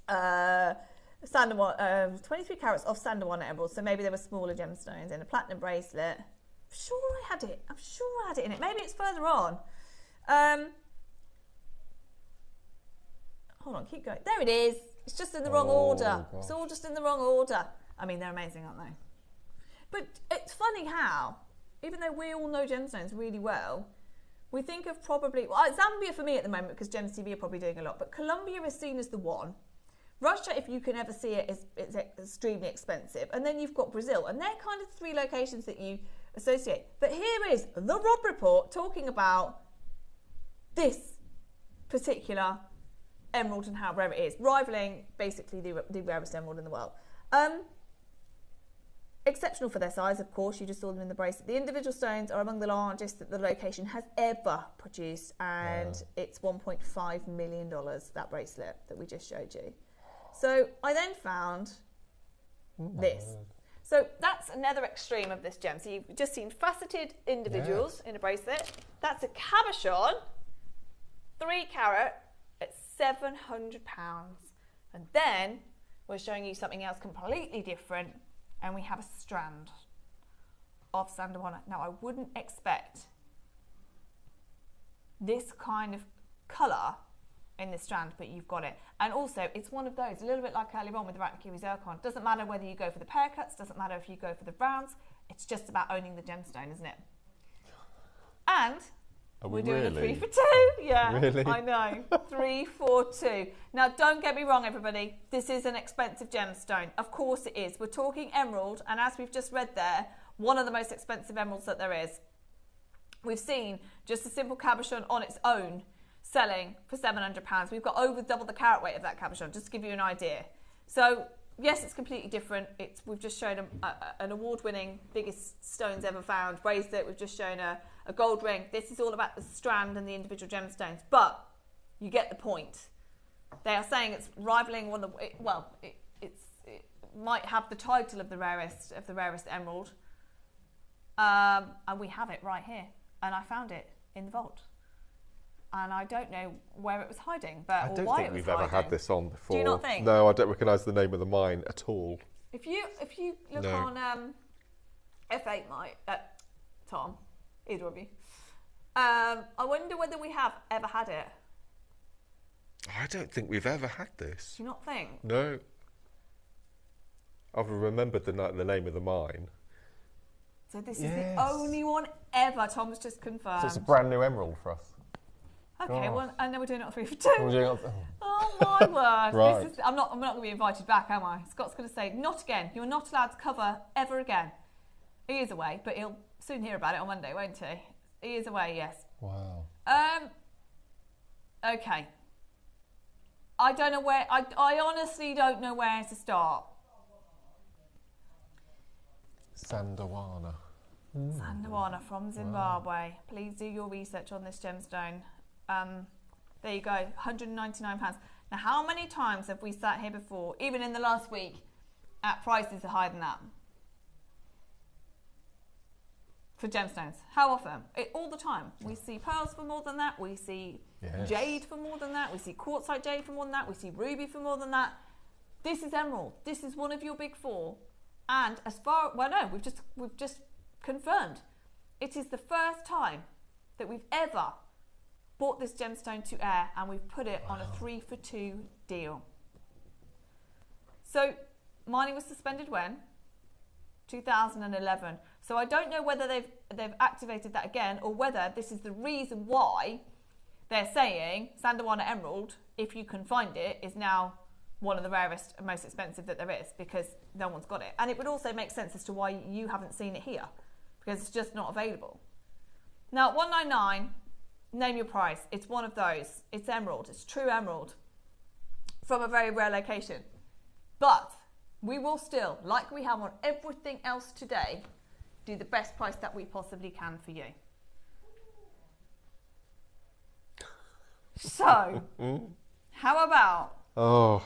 23 carats of Sandawana emerald, so maybe there were smaller gemstones in a platinum bracelet. I'm sure I had it in it. Maybe it's further on. Hold on, keep going. There it is. It's just in the wrong order. Gosh. It's all just in the wrong order. I mean, they're amazing, aren't they? But it's funny how, even though we all know gemstones really well, we think of probably, Zambia for me at the moment, because Gems TV are probably doing a lot, but Colombia is seen as the one. Russia, if you can ever see it, is extremely expensive. And then you've got Brazil, and they're kind of the 3 locations that you associate. But here is the Rob report talking about this particular emerald and how rare it is, rivaling basically the rarest emerald in the world. Exceptional for their size, of course, you just saw them in the bracelet. The individual stones are among the largest that the location has ever produced, and it's $1.5 million, that bracelet that we just showed you. So I then found this. So that's another extreme of this gem. So you've just seen faceted individuals in a bracelet. That's a cabochon, 3 carat, at £700. And then we're showing you something else completely different, and we have a strand of Sandawana. Now, I wouldn't expect this kind of colour in this strand, but you've got it. And also, it's one of those, a little bit like earlier on with the Ratakiri zircon. Doesn't matter whether you go for the pear cuts, doesn't matter if you go for the browns, it's just about owning the gemstone, isn't it? And we're doing a 3 for 2. Yeah, really? I know. 3 for 2. Now, don't get me wrong, everybody. This is an expensive gemstone. Of course it is. We're talking emerald, and as we've just read there, one of the most expensive emeralds that there is. We've seen just a simple cabochon on its own selling for £700. We've got over double the carat weight of that cabochon, just to give you an idea. So, yes, it's completely different. We've just shown an award-winning, biggest stones ever found bracelet. We've just shown a gold ring. This is all about the strand and the individual gemstones, but you get the point. They are saying it's rivaling one of the, it might have the title of the rarest emerald, and we have it right here, and I found it in the vault, and I don't know where it was hiding, I don't think we've ever had this on before. Do you not think? No, I don't recognise the name of the mine at all. If you look on F8, Tom, either of you, I wonder whether we have ever had it. I don't think we've ever had this. Do you not think? No. I've remembered the name of the mine. So this is the only one ever. Tom's just confirmed. So it's a brand new emerald for us. Okay, well, and then we're doing it on 3 for 2. Oh my word! Right. I'm not going to be invited back, am I? Scott's going to say, not again. You're not allowed to cover ever again. He is away, but he'll soon hear about it on Monday, won't he? He is away, yes. Wow. Okay. I don't know where. I honestly don't know where to start. Sandawana. Sandawana from Zimbabwe. Wow. Please do your research on this gemstone. There you go, £199. Now, how many times have we sat here before, even in the last week, at prices higher than that? For gemstones. How often? All the time. We see pearls for more than that. We see jade for more than that. We see quartzite jade for more than that. We see ruby for more than that. This is emerald. This is one of your big four. And as far, well, no, we've just confirmed. It is the first time that we've ever bought this gemstone to air, and we've put it on a 3 for 2 deal. So mining was suspended when? 2011. So I don't know whether they've activated that again, or whether this is the reason why they're saying Sandawana Emerald, if you can find it, is now one of the rarest and most expensive that there is, because no one's got it. And it would also make sense as to why you haven't seen it here, because it's just not available. Now, 199, name your price. It's one of those. It's emerald. It's true emerald from a very rare location. But we will still, like we have on everything else today, do the best price that we possibly can for you. So, how about... Oh.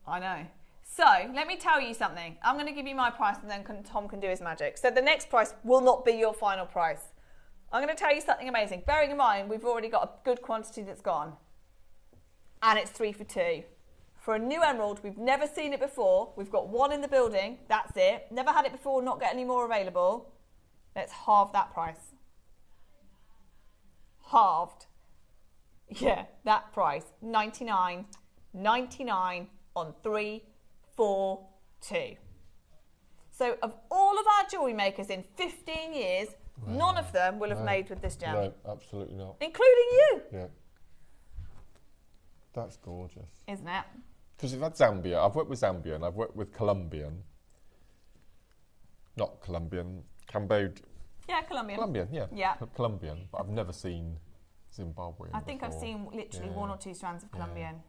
I know. So, let me tell you something. I'm going to give you my price, and then Tom can do his magic. So the next price will not be your final price. I'm going to tell you something amazing. Bearing in mind, we've already got a good quantity that's gone. And it's 3 for 2. For a new emerald, we've never seen it before. We've got one in the building. That's it. Never had it before, not get any more available. Let's halve that price. Halved. Yeah, that price. $99.99 on 3 for 2. So of all of our jewellery makers in 15 years, none of them will have made with this gem. No, absolutely not. Including you. Yeah. That's gorgeous. Isn't it? Because we've had Zambia. I've worked with Zambian. I've worked with Colombian. Not Colombian. Cambodian. Yeah, Colombian. Colombian, yeah. Yeah. Colombian. But I've never seen Zimbabwean I think before. I've seen literally 1 or 2 strands of Colombian.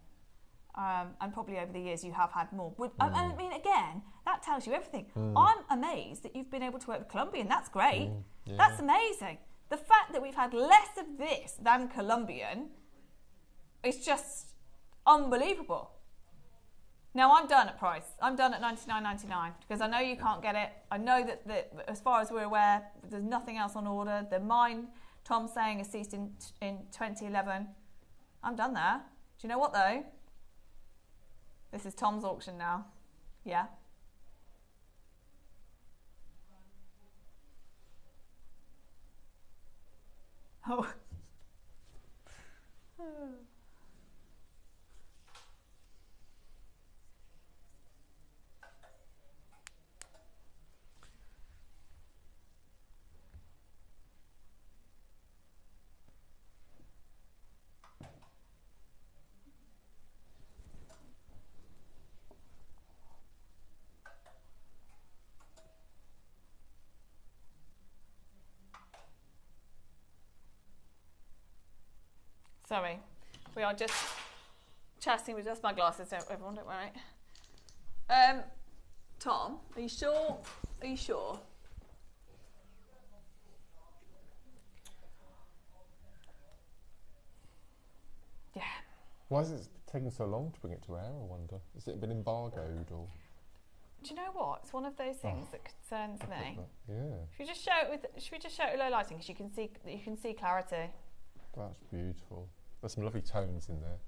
And probably over the years you have had more. I mean, again, that tells you everything. I'm amazed that you've been able to work with Colombian. That's great. Yeah. That's amazing. The fact that we've had less of this than Colombian is just unbelievable. Now, I'm done at price. I'm done at $99.99 because I know you can't get it. I know that as far as we're aware, there's nothing else on order. The mine, Tom's saying, has ceased in 2011. I'm done there. Do you know what, though? This is Tom's auction now. Yeah. Oh. Sorry, we are just chatting with just my glasses, everyone, don't worry. Tom, are you sure? Are you sure? Yeah. Why is it taking so long to bring it to air, I wonder? Has it been embargoed or...? Do you know what? It's one of those things that concerns me. Yeah. Should we just show it with low lighting, because you can see clarity. That's beautiful. There's some lovely tones in there.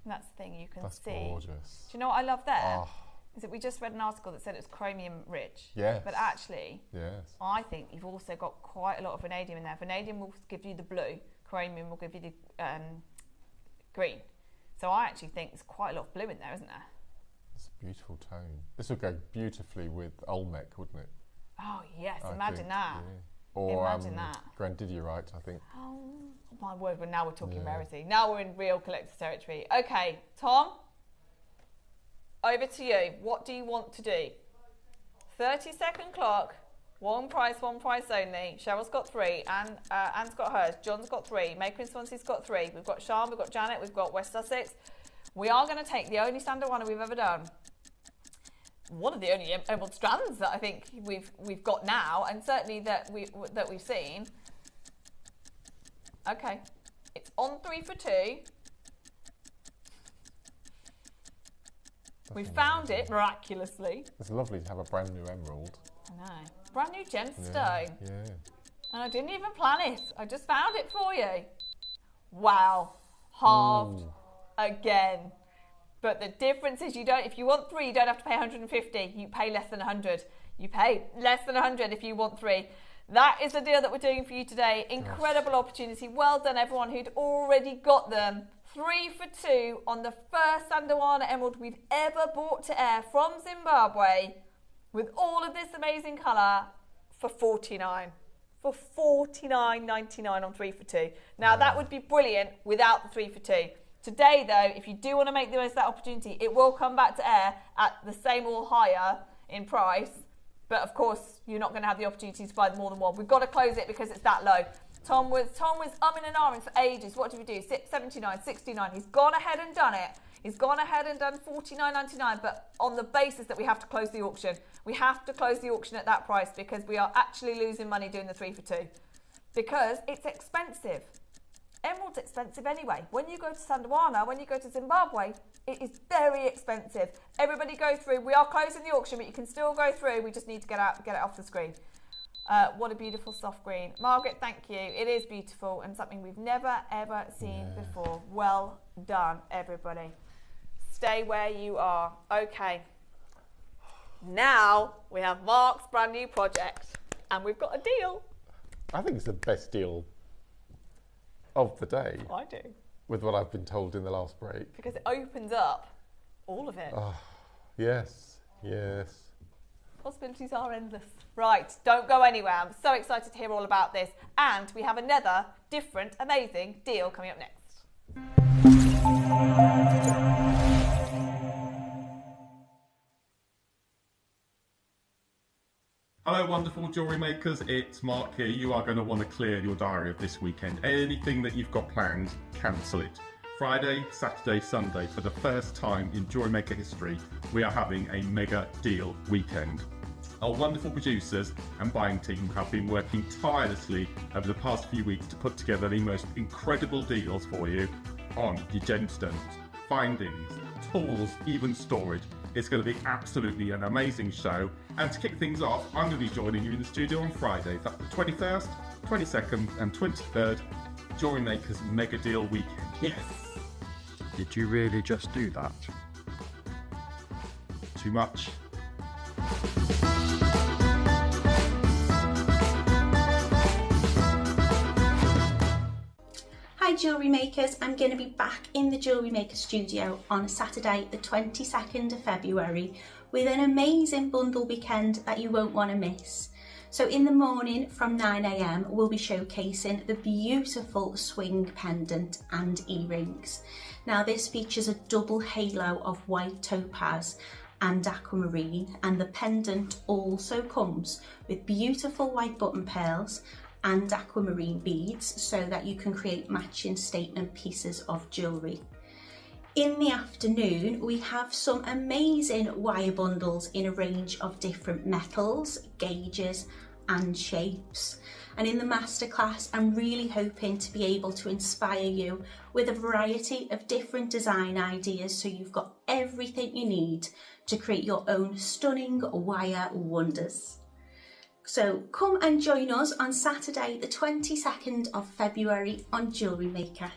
And that's the thing you can That's see. Gorgeous. Do you know what I love there? Oh. is that we just read an article that said it was chromium rich. Yes. But actually, yes. I think you've also got quite a lot of vanadium in there. Vanadium will give you the blue, chromium will give you the green. So I actually think there's quite a lot of blue in there, isn't there? It's a beautiful tone. This would go beautifully with Olmec, wouldn't it? Oh yes, I imagine think, that. Yeah. Or imagine that. Grandidierite, I think. Oh my word, well, now we're talking rarity. Now we're in real collector's territory. Okay, Tom, over to you. What do you want to do? 30-second clock, one price only. Cheryl's got 3, Anne's got hers, John's got 3, Maker in Swansea's got 3. We've got Sean, we've got Janet, we've got West Sussex. We are going to take the only standard one we've ever done. One of the only emerald strands that I think we've got now, and certainly that we've seen. Okay, it's on 3 for 2. We found it miraculously. It's lovely to have a brand new emerald. I know, brand new gemstone. Yeah. And I didn't even plan it. I just found it for you. Wow, halved again. But the difference is if you want 3, you don't have to pay 150. You pay less than 100. You pay less than 100 if you want 3. That is the deal that we're doing for you today. Incredible opportunity. Well done, everyone who'd already got them. 3 for 2 on the first Sandawana emerald we've ever brought to air from Zimbabwe with all of this amazing colour for $49. For $49.99 on 3 for 2. Now, that would be brilliant without the 3 for 2. Today, though, if you do want to make the most of that opportunity, it will come back to air at the same or higher in price. But, of course, you're not going to have the opportunity to buy more than one. We've got to close it because it's that low. Tom was umming and ahhing for ages. What did we do? 79, 69. He's gone ahead and done it. He's gone ahead and done $49.99, but on the basis that we have to close the auction. We have to close the auction at that price because we are actually losing money doing the 3 for 2. Because it's expensive. Emerald's expensive anyway. When you go to Sandawana, when you go to Zimbabwe, it is very expensive. Everybody go through. We are closing the auction, but you can still go through. We just need to get it off the screen. What a beautiful soft green. Margaret, thank you. It is beautiful and something we've never, ever seen before. Well done, everybody. Stay where you are. Okay. Now we have Mark's brand new project and we've got a deal. I think it's the best deal of the day. I do. With what I've been told in the last break. Because it opens up all of it. Oh, yes, yes. Possibilities are endless. Right, don't go anywhere. I'm so excited to hear all about this. And we have another different, amazing deal coming up next. Hello wonderful jewellery makers, it's Mark here. You are going to want to clear your diary of this weekend. Anything that you've got planned, cancel it. Friday, Saturday, Sunday, for the first time in Jewellery Maker history, we are having a mega deal weekend. Our wonderful producers and buying team have been working tirelessly over the past few weeks to put together the most incredible deals for you on your gemstones, findings, tools, even storage. It's going to be absolutely an amazing show. And to kick things off, I'm going to be joining you in the studio on Friday. That's the 21st, 22nd and 23rd, Jewellery Makers Mega Deal Weekend. Yes! Did you really just do that? Too much. Hi Jewellery Makers, I'm going to be back in the Jewellery Maker studio on Saturday the 22nd of February with an amazing bundle weekend that you won't want to miss. So in the morning from 9 AM we'll be showcasing the beautiful swing pendant and earrings. Now this features a double halo of white topaz and aquamarine, and the pendant also comes with beautiful white button pearls and aquamarine beads so that you can create matching statement pieces of jewellery. In the afternoon, we have some amazing wire bundles in a range of different metals, gauges and shapes. And in the masterclass, I'm really hoping to be able to inspire you with a variety of different design ideas so you've got everything you need to create your own stunning wire wonders. So come and join us on Saturday the 22nd of February on Jewellery Maker.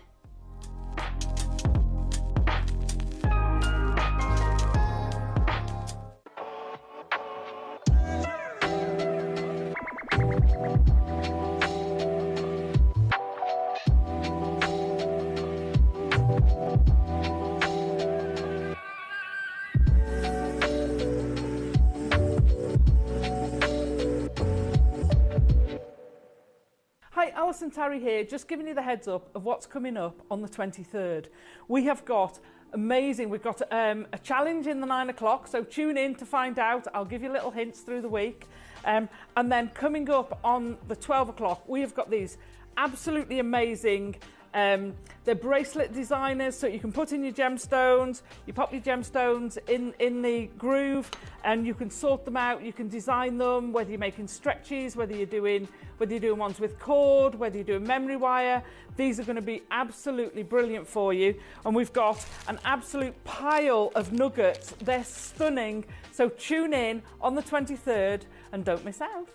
Hi, Alison Tarry here, just giving you the heads up of what's coming up on the 23rd. We have got we've got a challenge in the 9 o'clock, so tune in to find out. I'll give you little hints through the week. And then coming up on the 12 o'clock, we have got these absolutely amazing they're bracelet designers, so you can put in your gemstones, you pop your gemstones in the groove and you can sort them out, you can design them, whether you're making stretches, whether you're doing ones with cord, whether you're doing memory wire. These are going to be absolutely brilliant for you. And we've got an absolute pile of nuggets. They're stunning. So tune in on the 23rd and don't miss out.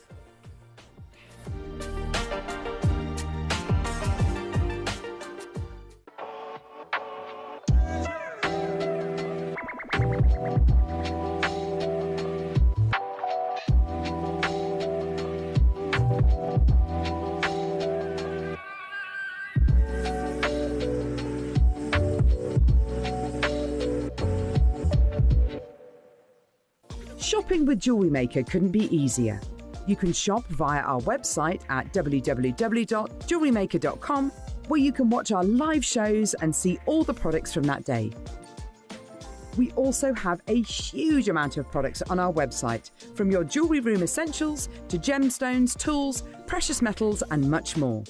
Shopping with JewelleryMaker couldn't be easier. You can shop via our website at www.jewellerymaker.com, where you can watch our live shows and see all the products from that day. We also have a huge amount of products on our website, from your jewellery room essentials to gemstones, tools, precious metals and much more.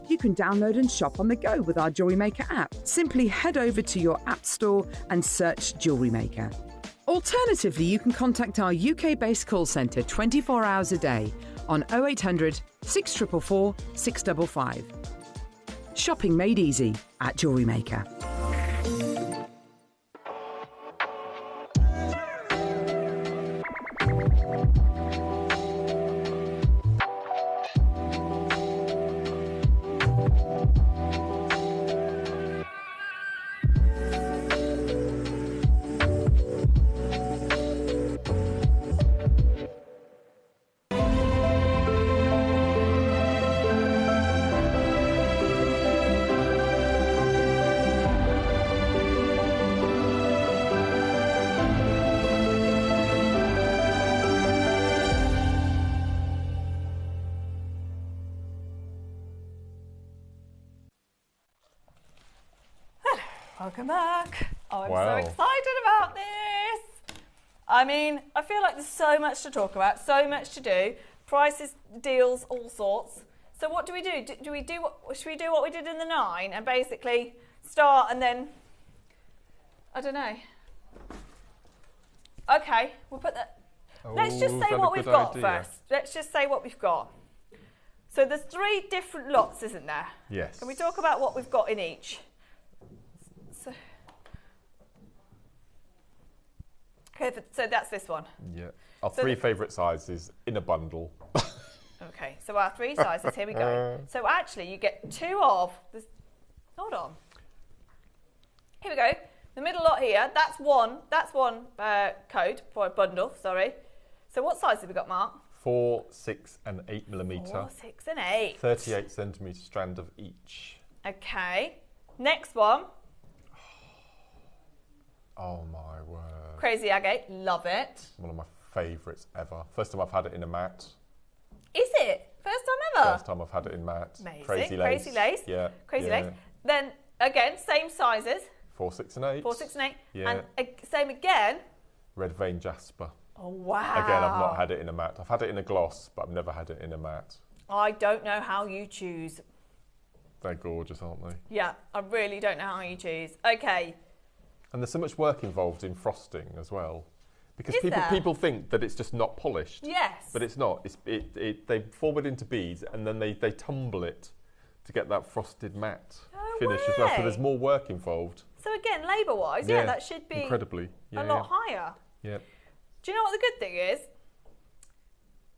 You can download and shop on the go with our JewelleryMaker app. Simply head over to your app store and search JewelleryMaker. Alternatively, you can contact our UK-based call centre 24 hours a day on 0800 644 655. Shopping made easy at JewelleryMaker. Welcome back. Oh, I'm Wow. so excited about this. I mean, I feel like there's so much to talk about, so much to do. Prices, deals, all sorts. So what do we do? Should we do what we did in the 9 and basically start and then, I don't know. Okay, we'll put that. Let's just say what we've got first. Let's just say what we've got. So there's 3 different lots, isn't there? Yes. Can we talk about what we've got in each? Okay, so that's this one. Yeah. Our So 3 favourite sizes in a bundle. Okay, so our 3 sizes, here we go. So actually you get 2 of this. Hold on. Here we go. The middle lot here, that's one code for a bundle, sorry. So what size have we got, Mark? 4, 6 and 8 millimetre. 4, 6 and 8. 38 centimetre strand of each. Okay. Next one. Oh my word. Crazy agate, love it. One of my favourites ever. First time I've had it in a matte. Is it? First time ever? First time I've had it in matte. Amazing. Crazy lace. Crazy lace. Yeah. Crazy yeah. lace. Then again, same sizes. 4, 6 and 8. 4, 6 and 8. Yeah. And same again. Red vein jasper. Oh wow. Again, I've not had it in a matte. I've had it in a gloss, but I've never had it in a matte. I don't know how you choose. They're gorgeous, aren't they? Yeah, I really don't know how you choose. Okay. And there's so much work involved in frosting as well. Because Is there? people think that it's just not polished. Yes. But it's not. They form it into beads and then they tumble it to get that frosted matte finish as well. So there's more work involved. So again, labour-wise, yeah, that should be incredibly a lot higher. Yeah. Do you know what the good thing is?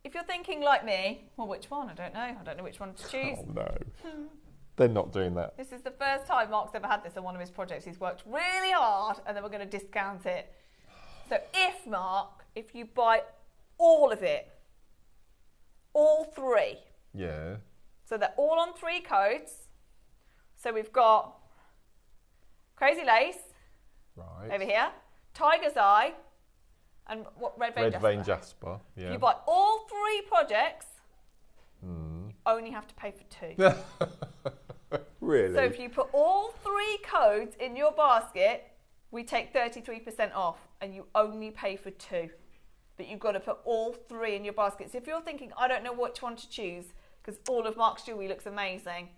If you're thinking like me, well, which one? I don't know. I don't know which one to choose. Oh no. They're not doing that. This is the first time Mark's ever had this on one of his projects. He's worked really hard and then we're going to discount it. So if you buy all of it, all 3. Yeah. So they're all on 3 codes. So we've got Crazy Lace over here, Tiger's Eye, and what Red Vein Jasper. Red Vein Jasper, yeah. If you buy all 3 projects, only have to pay for 2. Really? So if you put all 3 codes in your basket, we take 33% off, and you only pay for 2. But you've got to put all 3 in your basket. So if you're thinking, I don't know which one to choose, because all of Mark's jewellery looks amazing,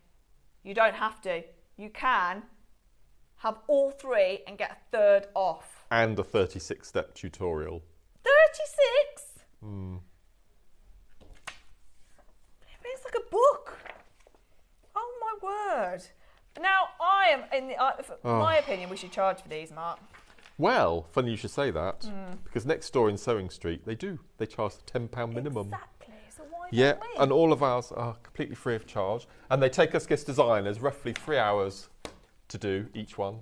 you don't have to. You can have all 3 and get a third off. And a 36-step tutorial. 36? Mm. It's like a book. Oh my word. Now, I am, in my opinion, we should charge for these, Mark. Well, funny you should say that, because next door in Sewing Street, they do. They charge the £10 minimum. Exactly, so why Yeah, don't we? and all of ours are completely free of charge. And they take us guest designers roughly 3 hours to do each one.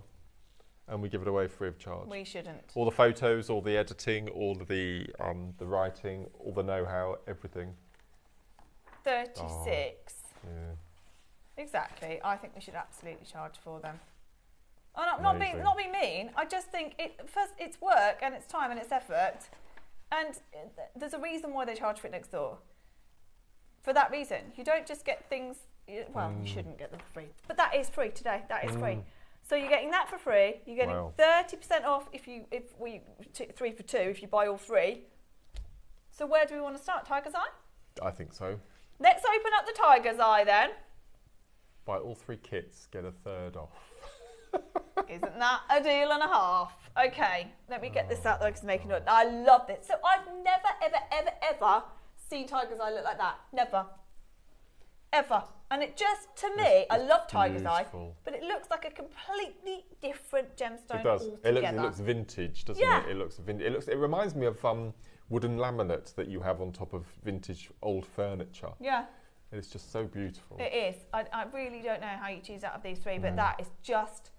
And we give it away free of charge. We shouldn't. All the photos, all the editing, all of the writing, all the know-how, everything. 36. Oh, yeah. Exactly. I think we should absolutely charge for them. And I'm not being mean. I just think first it's work and it's time and it's effort, and there's a reason why they charge for it next door. For that reason, you don't just get things. Well, you shouldn't get them for free, but that is free today. That is free. So you're getting that for free. You're getting 30% off if 3 for 2 if you buy all 3. So where do we want to start? Tiger's Eye? I think so. Let's open up the Tiger's Eye then. Buy all 3 kits, get a third off. Isn't that a deal and a half? Okay, let me get this out there because it's making it. I love this. So I've never, ever, ever, ever seen Tiger's Eye look like that. Never. Ever. And it just, to me, I love Tiger's Eye, but it looks like a completely different gemstone. It does. Altogether. It looks vintage, doesn't it? It looks vintage. It reminds me of wooden laminate that you have on top of vintage old furniture. Yeah. It's just so beautiful. It is. I really don't know how you choose out of these 3, but that is just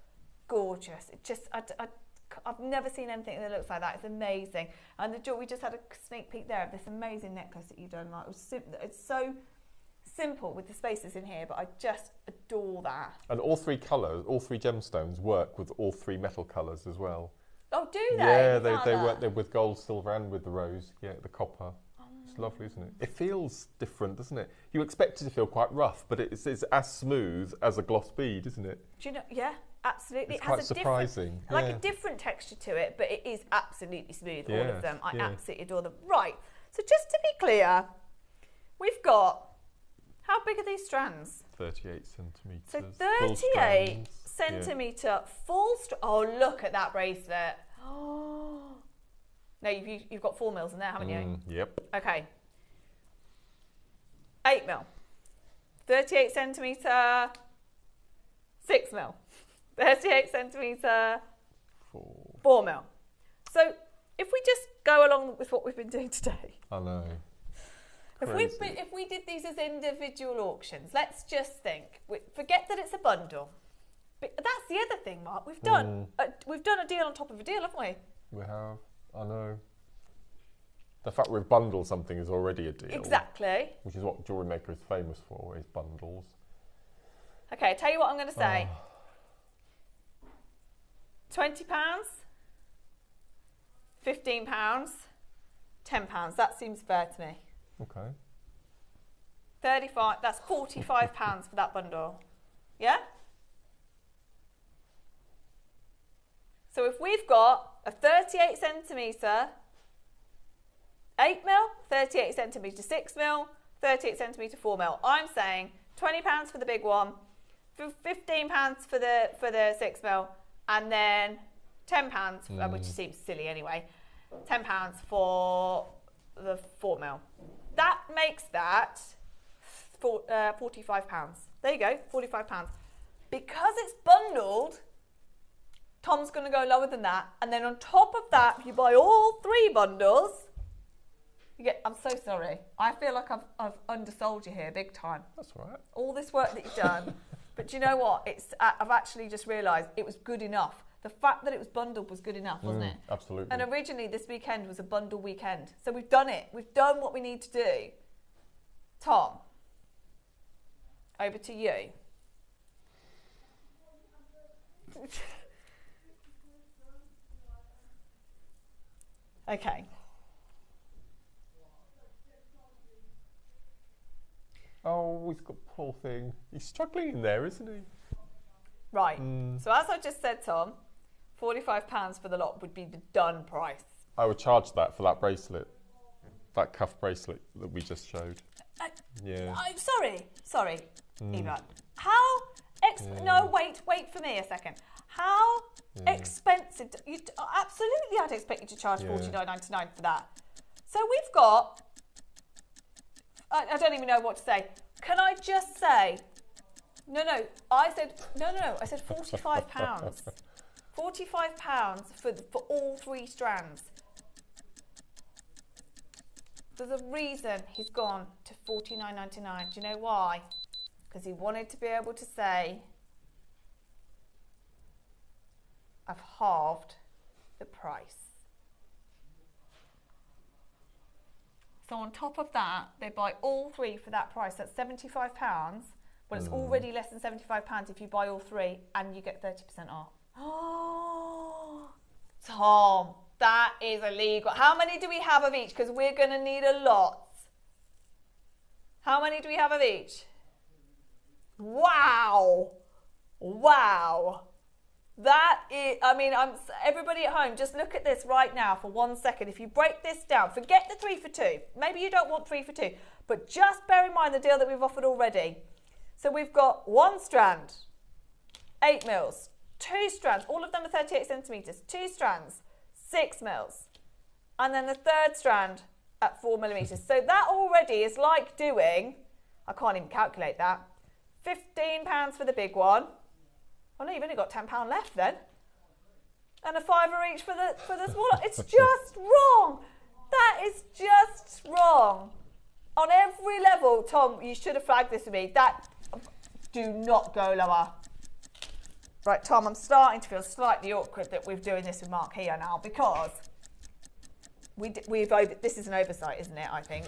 gorgeous. It just, I've never seen anything that looks like that. It's amazing. And we just had a sneak peek there of this amazing necklace that you've done. Like, it's so simple with the spaces in here, but I just adore that. And all 3 colours, all 3 gemstones work with all 3 metal colours as well. Oh, do they? Yeah, they work there with gold, silver, and with the rose. Yeah, the copper. It's lovely, isn't it? It feels different, doesn't it? You expect it to feel quite rough, but it's as smooth as a gloss bead, isn't it? Do you know? Yeah, absolutely. It's it quite has a surprising. like a different texture to it, but it is absolutely smooth. All of them. I absolutely adore them. Right. So just to be clear, we've got, how big are these strands? 38 centimetres. So 38 centimetre full strand. Oh, look at that bracelet. Oh. No, you've got 4 mils in there, haven't you? Yep. Okay. 8 mil. 38 centimetre. 6 mil. 38 centimetre. 4 mil. So if we just go along with what we've been doing today. I know. If we did these as individual auctions, let's just think. Forget that it's a bundle. But that's the other thing, Mark. We've done a deal on top of a deal, haven't we? We have. I know. The fact we've bundled something is already a deal. Exactly. Which is what JewelleryMaker is famous for, is bundles. Okay, tell you what I'm going to say. £20, £15, £10. That seems fair to me. Okay. 35. That's £45 for that bundle. Yeah. So if we've got a 38 centimetre, 8 mil, 38 centimetre, 6 mil, 38 centimetre, 4 mil. I'm saying £20 for the big one, £15 for the 6 mil, and then £10, which seems silly anyway, £10 for the 4 mil. That makes that £45. There you go, £45. Because it's bundled, Tom's going to go lower than that. And then on top of that, if you buy all 3 bundles, you get, I'm so sorry. I feel like I've undersold you here big time. That's all right. All this work that you've done. But do you know what? I've actually just realised it was good enough. The fact that it was bundled was good enough, wasn't it? Absolutely. And originally this weekend was a bundle weekend. So we've done it. We've done what we need to do. Tom, over to you. Okay. Oh, Oh, he's got poor thing. He's struggling in there, isn't he? Right. So as I just said, Tom, £45 for the lot would be the done price. I would charge that for that bracelet, that cuff bracelet that we just showed. Yeah. I'm sorry, Eva. How no, wait for me a second. How expensive? Absolutely, I'd expect you to charge $49.99 for that. So we've got. I don't even know what to say. Can I just say? No. I said £45. £45 for all 3 strands. There's a reason he's gone to $49.99. Do you know why? Because he wanted to be able to say, I've halved the price. So on top of that, they buy all 3 for that price. That's £75. Well, it's already less than £75 if you buy all 3 and you get 30% off. Oh, Tom, that is illegal. How many do we have of each? Because we're going to need a lot. How many do we have of each? Wow. That is, I mean, everybody at home, just look at this right now for 1 second. If you break this down, forget the 3 for 2. Maybe you don't want 3 for 2, but just bear in mind the deal that we've offered already. So we've got 1 strand, 8 mils, 2 strands, all of them are 38 centimetres, 2 strands, 6 mils, and then the 3rd strand at 4 millimetres. So that already is like doing, I can't even calculate that, £15 for the big one. Oh no, you've only got £10 left then. And a £5 each for the smaller. It's just wrong. That is just wrong. On every level, Tom, you should have flagged this with me. Do not go lower. Right, Tom, I'm starting to feel slightly awkward that we're doing this with Mark here now because this is an oversight, isn't it, I think?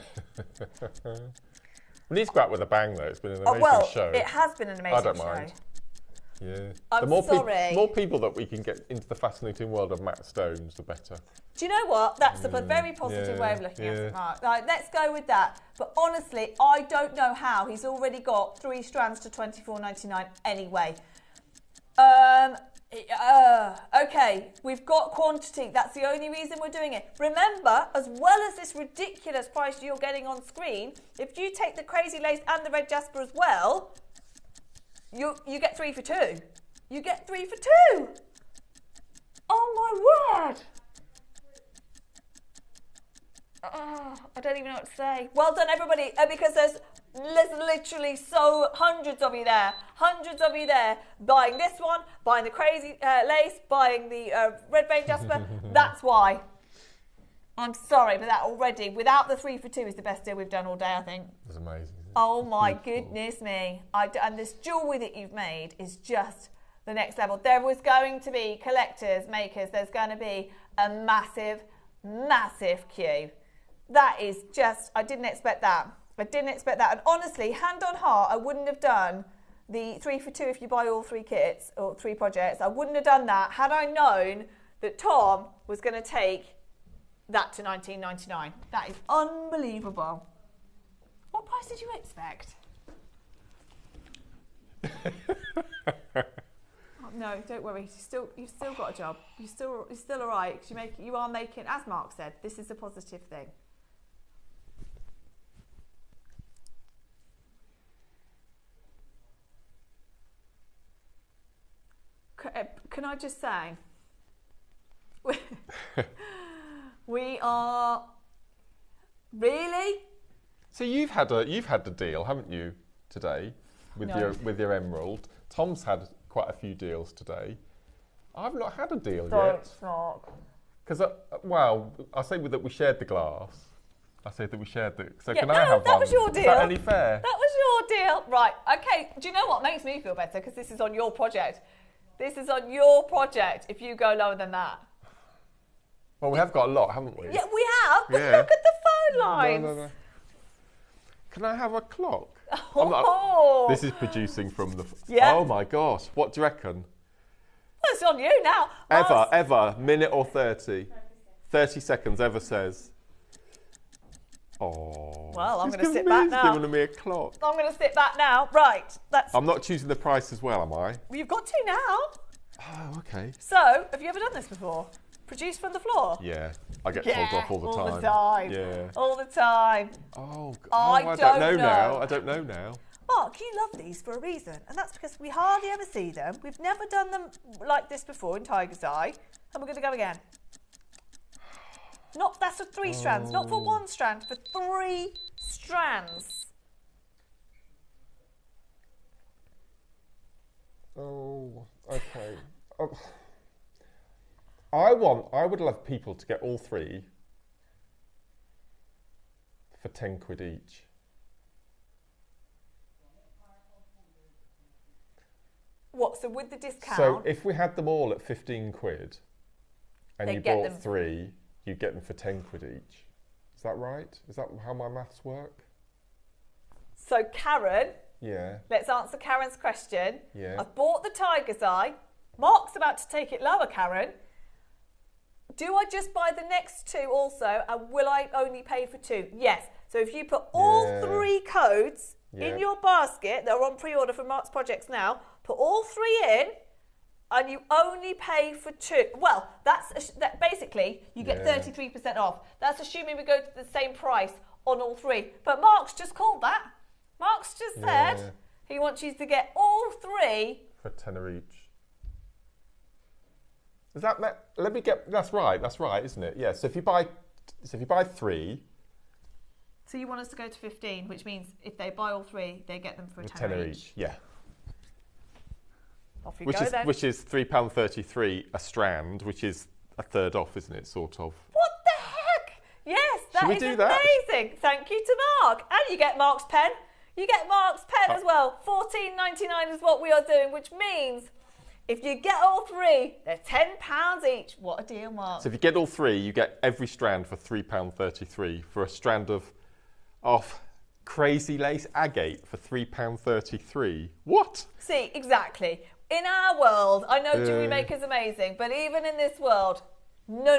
We need to go out with a bang, though. It's been an amazing show. It has been an amazing show. I don't mind. Yeah. I'm the more people that we can get into the fascinating world of Matt Stones, the better. Do you know what? That's a very positive way of looking at it, Mark. Right, let's go with that. But honestly, I don't know how. He's already got 3 strands to $24.99 anyway. Okay, we've got quantity. That's the only reason we're doing it. Remember, as well as this ridiculous price you're getting on screen, if you take the crazy lace and the red jasper as well, you get 3 for 2. You get 3 for 2. Oh my word. I don't even know what to say. Well done, everybody, because there's literally hundreds of you there buying this one, buying the crazy lace, buying the red vein jasper. That's why. I'm sorry, but that already, without the 3 for 2, is the best deal we've done all day, I think. It's amazing. Oh my goodness me. And this jewellery that you've made is just the next level. There was going to be collectors, makers, there's going to be a massive, massive queue. That is just, I didn't expect that. And honestly, hand on heart, I wouldn't have done the 3 for 2 if you buy all 3 kits or 3 projects. I wouldn't have done that had I known that Tom was going to take that to $19.99. That is unbelievable. What price did you expect? Oh, no, don't worry. You've still got a job. You're still all right because you are making, as Mark said, this is a positive thing. Can I just say, we are really. So you've had a deal, haven't you, today with your emerald? Tom's had quite a few deals today. I've not had a deal yet. Don't stop. Because I say that we shared the glass. I say that we shared the. So yeah, can I have that one? Was your deal. Is that any fair? That was your deal, right? Okay. Do you know what makes me feel better? Because this is on your project. This is on your project. If you go lower than that. Well, we have got a lot, haven't we? Yeah, we have. But look at the phone lines. No. Can I have a clock? Oh. This is producing from the. Yeah. Oh my gosh! What do you reckon? Well, it's on you now. Ever, minute or 30? 30 seconds. Ever says. Oh. Well, I'm He's going to sit giving me- back he's now. giving me a clock. I'm going to sit back now. Right. I'm not choosing the price as well, am I? Well, you've got to now. Oh, okay. So, have you ever done this before? Produced from the floor? Yeah, I get told off all the time. All the time. Yeah. All the time. Oh, I don't know now. I don't know now. Mark, you love these for a reason, and that's because we hardly ever see them. We've never done them like this before in Tiger's Eye, and we're going to go again. That's for 3 strands, not for 1 strand, for 3 strands. Oh, okay. Oh. I would love people to get all 3 for 10 quid each. What, so with the discount? So if we had them all at 15 quid and you bought them 3, you'd get them for 10 quid each. Is that right? Is that how my maths work? So Karen, Yeah. let's answer Karen's question. Yeah. I've bought the Tiger's Eye. Mark's about to take it lower, Karen. Do I just buy the next 2 also, and will I only pay for 2? Yes. So if you put all 3 codes in your basket that are on pre-order for Mark's projects now, put all 3 in, and you only pay for 2. Well, that basically you get 33% off. That's assuming we go to the same price on all 3. But Mark's just called that. Mark's just said he wants you to get all 3 for tenner each. Is that? Let me get. That's right, isn't it? Yeah. So if you buy 3. So you want us to go to 15, which means if they buy all 3, they get them for a tenner each. Yeah. Off you go then. Which is £3.33 a strand, which is a third off, isn't it? Sort of. What the heck? Yes, that is amazing. Thank you to Mark. And you get Mark's pen. You get Mark's pen as well. $14.99 is what we are doing, which means if you get all 3, they're £10 each. What a deal, Mark. So if you get all 3, you get every strand for £3.33 for a strand of crazy lace agate for £3.33. What? See, exactly. In our world, I know JewelleryMaker's amazing, but even in this world, no.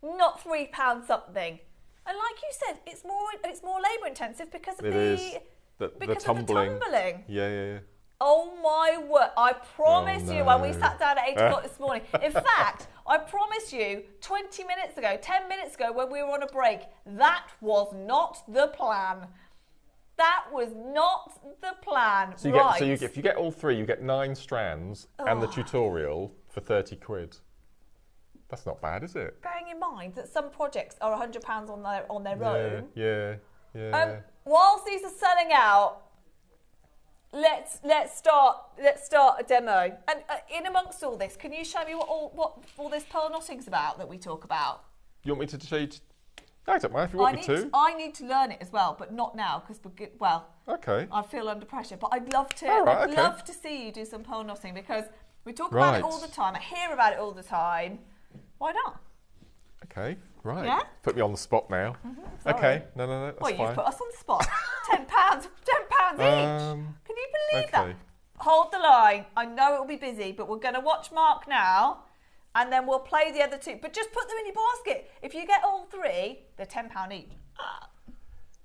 Not £3 something. And like you said, it's more labour intensive because of the tumbling. Yeah. Oh my word, I promise you when we sat down at 8 o'clock this morning. In fact, I promise you 10 minutes ago when we were on a break, that was not the plan. That was not the plan. So if you get all 3, you get 9 strands and the tutorial for 30 quid. That's not bad, is it? Bearing in mind that some projects are £100 on their own. Yeah. Whilst these are selling out, let's start a demo. And in amongst all this, can you show me what all this pearl knotting's about that we talk about? You want me to show you? I don't mind if you want me to. I need to learn it as well, but not now because we're good. Well, okay. I feel under pressure, but I'd love to. I'd love to see you do some pearl knotting because we talk about it all the time. I hear about it all the time. Why not? Okay, right. Yeah? Put me on the spot now. Okay, no, that's fine. Well, you've put us on the spot. £10 each. Can you believe that? Hold the line. I know it will be busy, but we're going to watch Mark now, and then we'll play the other 2. But just put them in your basket. If you get all 3, they're £10 each.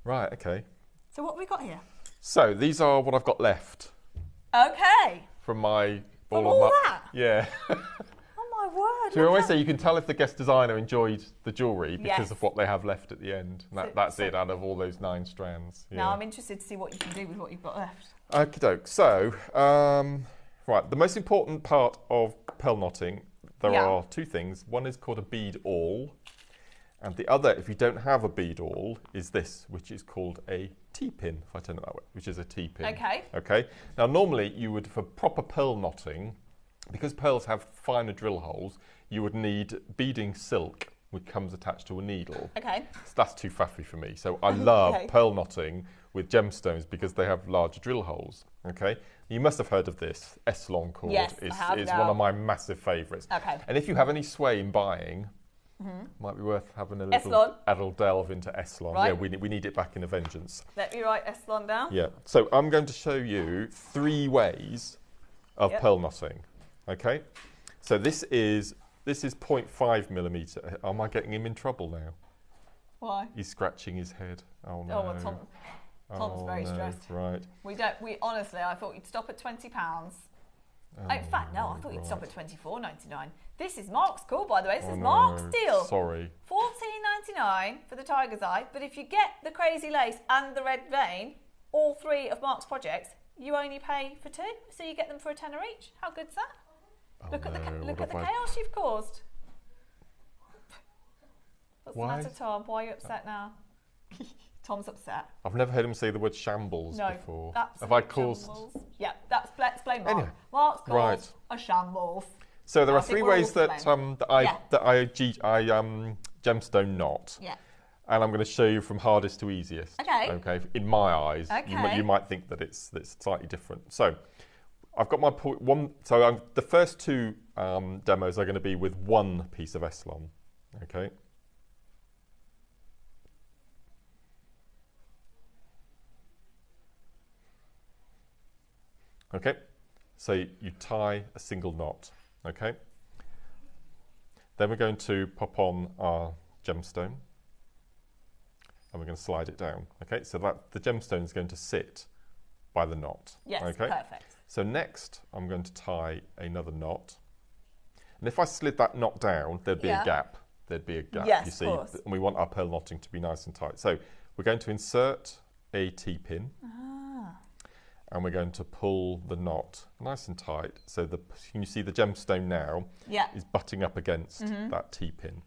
Right, okay. So what have we got here? So these are what I've got left. Okay. From my... all that? Yeah. Oh my word. So we always say you can tell if the guest designer enjoyed the jewellery because of what they have left at the end. And that's it out of all those 9 strands. Yeah. Now I'm interested to see what you can do with what you've got left. Okie doke. So, right, the most important part of pearl knotting, there are 2 things. One is called a bead awl. And the other, if you don't have a bead awl, is this, which is called a T-pin, if I turn it that way, which is a T-pin. Okay. Now, normally you would, for proper pearl knotting, because pearls have finer drill holes, you would need beading silk, which comes attached to a needle. Okay. So that's too faffy for me. So I love pearl knotting with gemstones because they have larger drill holes. Okay. You must have heard of this. Eslon cord is one of my massive favourites. Okay. And if you have any sway in buying, might be worth having a little delve into Eslon. Right. Yeah, we need it back in a vengeance. Let me write Eslon down. Yeah. So I'm going to show you 3 ways of pearl knotting. Okay, so this is 0.5 millimetre. Am I getting him in trouble now? Why? He's scratching his head. Oh no. Oh, well, Tom's very stressed. Right. We honestly, I thought you'd stop at £20. In fact, no, I thought you'd stop at $24.99. This is Mark's call, by the way. This is Mark's deal. Sorry. $14.99 for the tiger's eye. But if you get the crazy lace and the red vein, all 3 of Mark's projects, you only pay for 2. So you get them for a tenner each. How good's that? Oh, look at the chaos you've caused. What's the matter, Tom? Why are you upset now? Tom's upset. I've never heard him say the word shambles No, before. Have I caused? Shambles. Yeah, let's blame Mark. Anyway, Mark's caused right. a shambles. So there are 3 ways that I gemstone knot. Yeah. And I'm going to show you from hardest to easiest. Okay. Okay. In my eyes, Okay. you might think that it's slightly different. So I've got my one. So the first 2 demos are going to be with 1 piece of Eslon. Okay. Okay, so you tie a single knot, okay? Then we're going to pop on our gemstone and we're going to slide it down, okay? So that the gemstone is going to sit by the knot. Yes, okay? perfect. So next I'm going to tie another knot. And if I slid that knot down, there'd be a gap. There'd be a gap, yes, you see. Of course. And we want our pearl knotting to be nice and tight. So we're going to insert a T-pin. And we're going to pull the knot nice and tight. So can you see the gemstone now is butting up against that T-pin.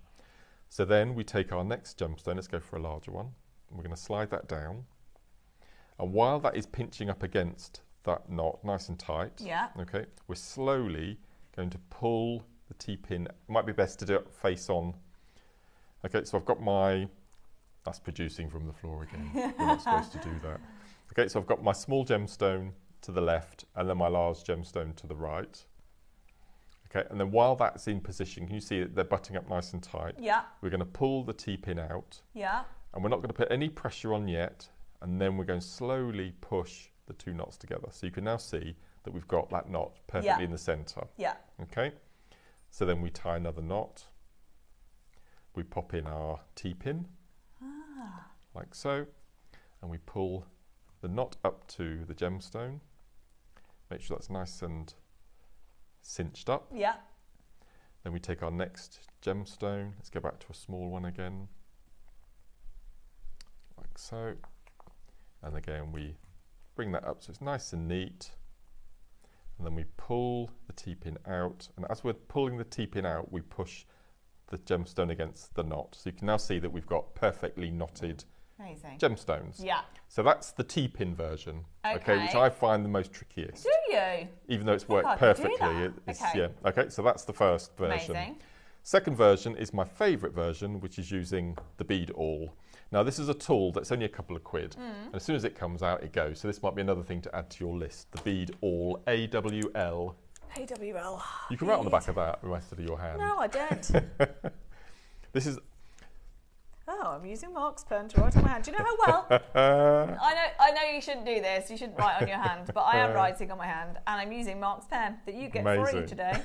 So then we take our next gemstone, let's go for a larger one. And we're going to slide that down. And while that is pinching up against that knot nice and tight, okay, we're slowly going to pull the T-pin. It might be best to do it face on. Okay, so I've got that's producing from the floor again. We're not supposed to do that. Okay, so I've got my small gemstone to the left and then my large gemstone to the right. Okay, and then while that's in position, can you see they're butting up nice and tight? Yeah. We're going to pull the T-pin out. Yeah. And we're not going to put any pressure on yet. And then we're going to slowly push the 2 knots together. So you can now see that we've got that knot perfectly in the centre. Yeah. Okay, so then we tie another knot. We pop in our T-pin, like so, and we pull the knot up to the gemstone. Make sure that's nice and cinched up. Yeah. Then we take our next gemstone. Let's go back to a small one again, like so. And again, we bring that up so it's nice and neat. And then we pull the T-pin out. And as we're pulling the T-pin out, we push the gemstone against the knot. So you can now see that we've got perfectly knotted gemstones. Yeah. So that's the T-pin version, okay, which I find the most trickiest. Do you? Even though it's worked perfectly. Okay, so that's the first version. Amazing. Second version is my favourite version, which is using the bead awl. Now this is a tool that's only a couple of quid, and as soon as it comes out, it goes. So this might be another thing to add to your list, the bead awl, AWL. AWL. You can write on the back of that the rest of your hand. No, I don't. This is... Oh, I'm using Mark's pen to write on my hand. Do you know how well? I know you shouldn't do this. You shouldn't write on your hand, but I am writing on my hand, and I'm using Mark's pen that you get free today.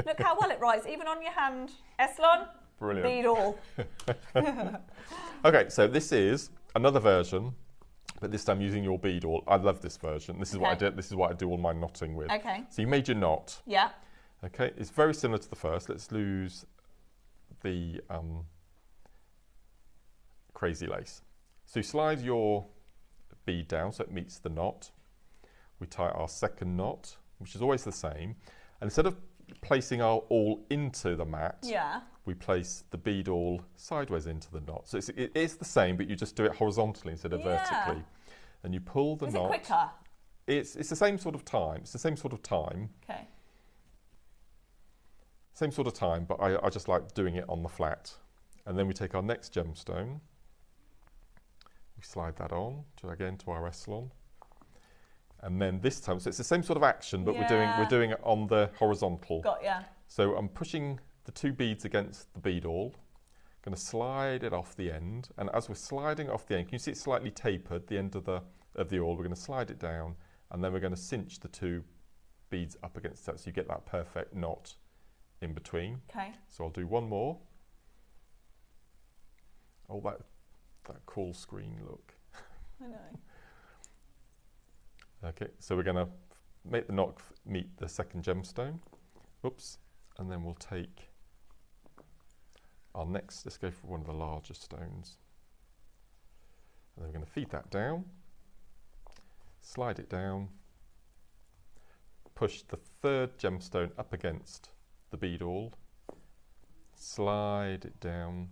Look how well it writes, even on your hand. Eslon, brilliant. Bead all. Okay, so this is another version, but this time using your bead awl. I love this version. This is what I did. This is what I do all my knotting with. Okay. So you made your knot. Yeah. Okay, it's very similar to the first. Let's lose the crazy lace. So you slide your bead down so it meets the knot. We tie our second knot, which is always the same. And instead of placing our awl into the mat, we place the bead awl sideways into the knot. So it is the same, but you just do it horizontally instead of vertically. And you pull the knot. Is it quicker? It's the same sort of time. It's the same sort of time. Okay. Same sort of time, but I just like doing it on the flat. And then we take our next gemstone. We slide that on to our Eslon. And then this time, so it's the same sort of action, but we're doing it on the horizontal. Got ya. So I'm pushing the 2 beads against the bead awl. I'm going to slide it off the end, and as we're sliding off the end, can you see it's slightly tapered, the end of the awl? We're going to slide it down, and then we're going to cinch the 2 beads up against that, so you get that perfect knot in between. Okay. So I'll do one more. Oh, that that call screen look. I know. Okay, so we're going to make the knot meet the second gemstone. Oops. And then we'll take our next, let's go for one of the larger stones. And then we're going to feed that down, slide it down, push the third gemstone up against the bead awl, slide it down,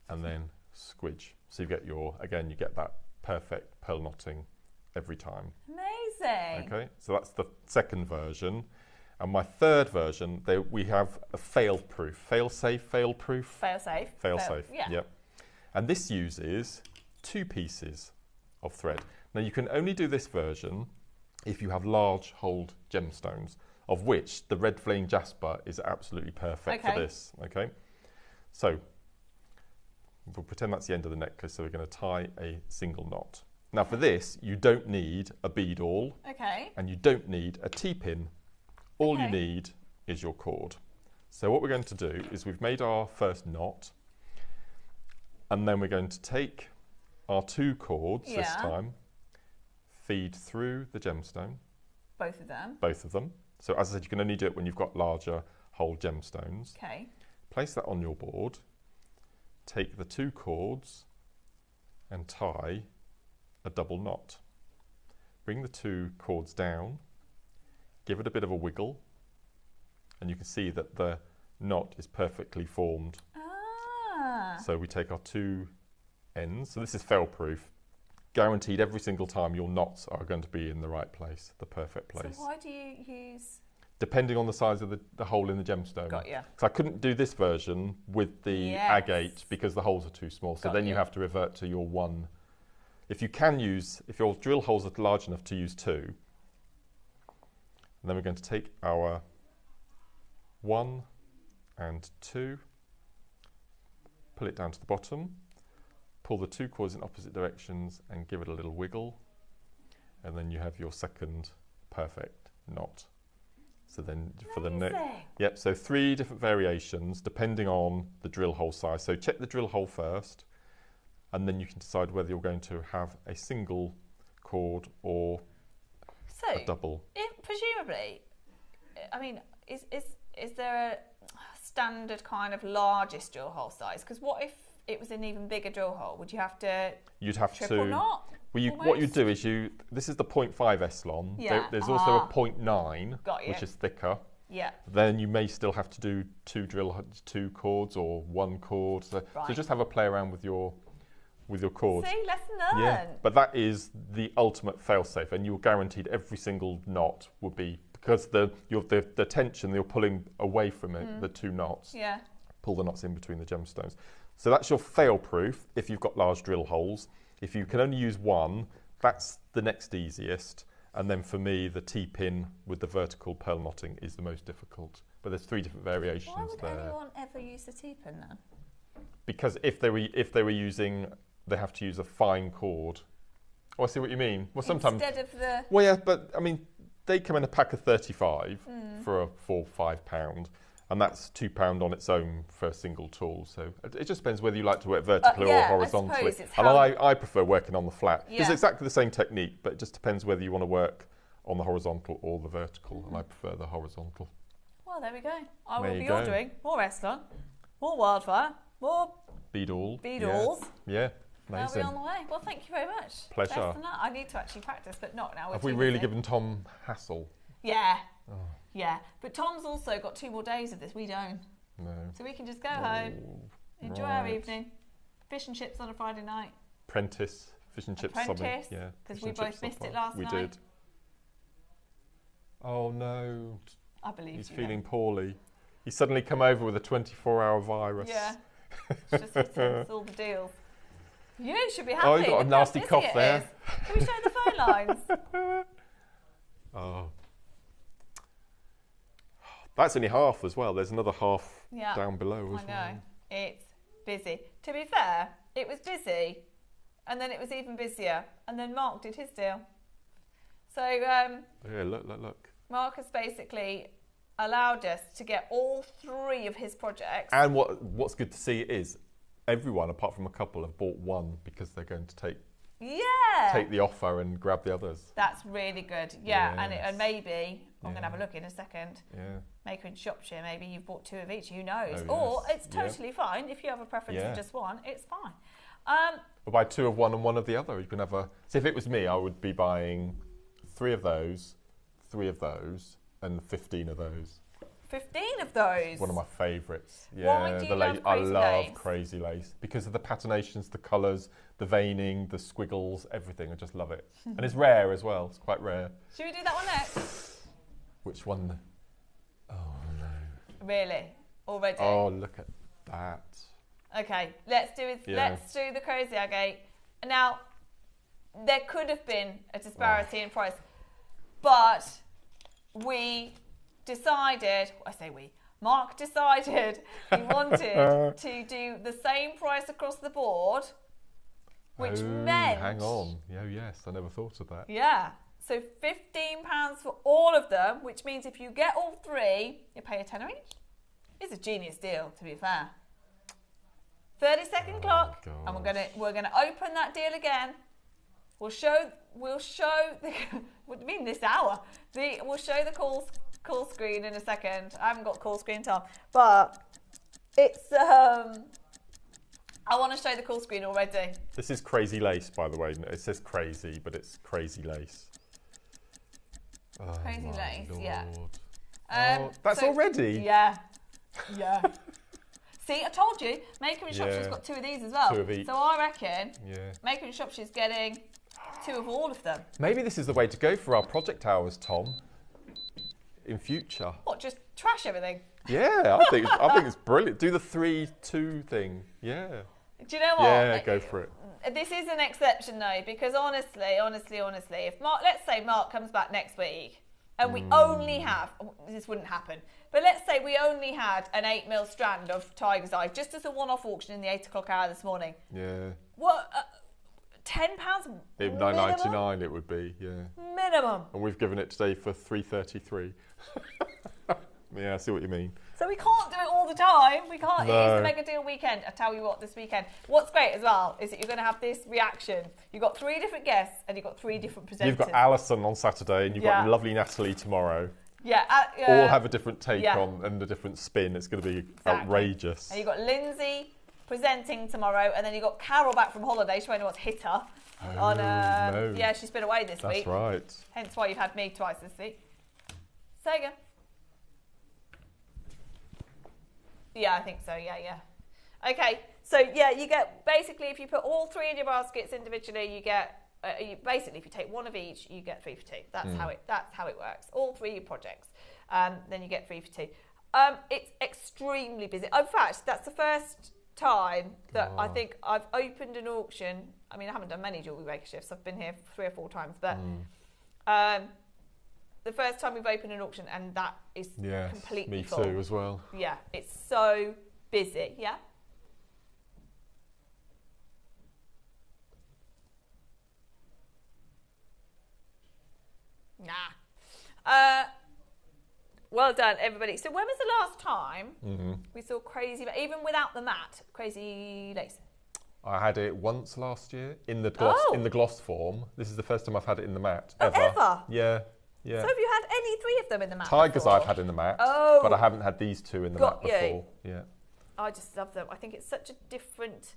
and then squidge. So you get again, you get that perfect pearl knotting every time. Amazing. Okay, so that's the second version. And my third version, we have a fail-proof, fail-safe, fail-proof. Fail-safe. Fail-safe, yeah. Yep. And this uses 2 pieces of thread. Now you can only do this version if you have large holed gemstones, of which the red flame jasper is absolutely perfect for this. Okay, so we'll pretend that's the end of the necklace, so we're going to tie a single knot. Now for this, you don't need a bead awl, and you don't need a T-pin. All you need is your cord. So what we're going to do is we've made our first knot, and then we're going to take our 2 cords this time, feed through the gemstone. Both of them? Both of them. So as I said, you can only do it when you've got larger whole gemstones. Okay. Place that on your board, take the 2 cords and tie a double knot. Bring the 2 cords down, give it a bit of a wiggle, and you can see that the knot is perfectly formed. So we take our 2 ends. So this is fail-proof. Guaranteed every single time your knots are going to be in the right place, the perfect place. So why do you use... Depending on the size of the hole in the gemstone. Got you. So I couldn't do this version with the agate because the holes are too small. So then you have to revert to your 1. If you can use, if your drill holes are large enough to use 2, and then we're going to take our 1 and 2, pull it down to the bottom, pull the 2 cords in opposite directions and give it a little wiggle, and then you have your second perfect knot. So then for the next, so 3 different variations depending on the drill hole size. So check the drill hole first, and then you can decide whether you're going to have a single cord or a double. Presumably, I mean, is there a standard kind of largest drill hole size? Because what if it was an even bigger drill hole? Would you have to? You'd have triple knot? Well, what you do is this is the 0.5 Eslon. Yeah. There's also a 0.9, which is thicker. Yeah. Then you may still have to do 2 cords or 1 cord. So just have a play around with your cords. See, lesson learned. Yeah, but that is the ultimate fail-safe, and you're guaranteed every single knot will be, because the tension you're pulling away from it, the 2 knots. Yeah. Pull the knots in between the gemstones. So that's your fail-proof if you've got large drill holes. If you can only use 1, that's the next easiest. And then for me, the T-pin with the vertical pearl knotting is the most difficult. But there's 3 different variations there. Why would anyone ever use the T-pin then? Because if they were using, they have to use a fine cord. Oh, I see what you mean. Well, sometimes instead of the. Well, yeah, but I mean, they come in a pack of 35 for a £4 or £5. And that's £2 on its own for a single tool. So it just depends whether you like to work vertically or horizontally. And I prefer working on the flat. It's exactly the same technique, but it just depends whether you want to work on the horizontal or the vertical. And I prefer the horizontal. Well, there we go. I will be ordering more Eslon, more Wildfire, more bead awls. Yeah, amazing. I'll be on the way. Well, thank you very much. Pleasure. I need to actually practice, but not now. Have we really given Tom hassle? Yeah. Oh. Yeah, but Tom's also got 2 more days of this. We don't. No. So we can just go home, enjoy our evening, fish and chips on a Friday night. Prentice, fish and chips. Apprentice, because we both missed it last night. We did. Oh no. I believe he's feeling poorly. He's suddenly come over with a 24-hour virus. Yeah. It's just hits all the deals. You should be happy. Oh, you got a nasty cough there. Can we show the phone lines? Oh. That's only half as well. There's another half down below as well. I know. It's busy. To be fair, it was busy, and then it was even busier, and then Mark did his deal. So yeah, look. Mark has basically allowed us to get all 3 of his projects. And what's good to see is everyone, apart from a couple, have bought one because they're going to take the offer and grab the others. That's really good. Yeah, and maybe I'm going to have a look in a second. Yeah. Maker in Shropshire, maybe you've bought 2 of each. Who knows? Oh, or it's totally fine if you have a preference for just one. It's fine. Or buy 2 of one and 1 of the other. You can have a. So if it was me, I would be buying 3 of those, 3 of those, and 15 of those. 15 of those. One of my favourites. Yeah, Why do you love I crazy love lace? crazy lace because of the patinations, the colours, the veining, the squiggles, everything. I just love it, and it's rare as well. It's quite rare. Should we do that one next? Which one? Oh no! Really? Already? Oh, look at that. Okay, let's do the crazy agate. Now, there could have been a disparity in price, but we decided, Mark decided he wanted to do the same price across the board, which meant... Hang on. Yes, I never thought of that. Yeah. So £15 for all of them, which means if you get all 3, you pay a tenner each. It's a genius deal, to be fair. 30-second clock, and we're gonna open that deal again. We'll show the what do you mean this hour? We'll show the call screen in a second. I haven't got call screen time, but it's I want to show the call screen already. This is crazy lace, by the way. It says crazy, but it's crazy lace. Oh, crazy lace, Lord. Yeah. That's already? Yeah. See, I told you, Maker in Shropshire's got 2 of these as well. 2 of each. So I reckon Maker in Shropshire's getting 2 of all of them. Maybe this is the way to go for our project hours, Tom. In future. What, just trash everything? Yeah, I think it's brilliant. Do the 3-2 thing. Yeah. Do you know what? Yeah, go for it. This is an exception though, because honestly, if Mark, let's say Mark comes back next week, and we only have, this wouldn't happen, but let's say we only had an 8mm strand of Tiger's Eye, just as a one-off auction in the 8 o'clock hour this morning. Yeah. What, £10 $9.99 it would be, yeah. Minimum. And we've given it today for $3.33. Yeah, I see what you mean. So we can't do it all the time. We can't. No. It is the Mega Deal weekend. I tell you what, this weekend. What's great as well is that you're going to have this reaction. You've got 3 different guests and you've got 3 different presenters. You've got Alison on Saturday and you've got lovely Natalie tomorrow. Yeah. All have a different take on and a different spin. It's going to be outrageous. And you've got Lindsay presenting tomorrow, and then you've got Carol back from holiday. She won't know what's hit her. No. Yeah, she's been away this week. That's right. Hence why you've had me twice this week. Say again. Yeah, I think so. Yeah. Okay, so yeah, you get basically if you put all 3 in your baskets individually, you get basically if you take 1 of each, you get 3 for 2. That's how it works. All 3 projects, then you get 3 for 2. It's extremely busy. In fact, that's the first time that I think I've opened an auction. I mean, I haven't done many JewelleryMaker shifts. I've been here 3 or 4 times, but the first time we've opened an auction, and that is completely full. Me too as well. Yeah, it's so busy. Yeah. Nah. Well done, everybody. So when was the last time we saw crazy, even without the mat, crazy lace? I had it once last year in the gloss form. This is the first time I've had it in the mat ever. Yeah. So have you had any 3 of them in the mat? Tigers before? I've had in the mat, but I haven't had these 2 in the mat before. Yeah. I just love them. I think it's such a different,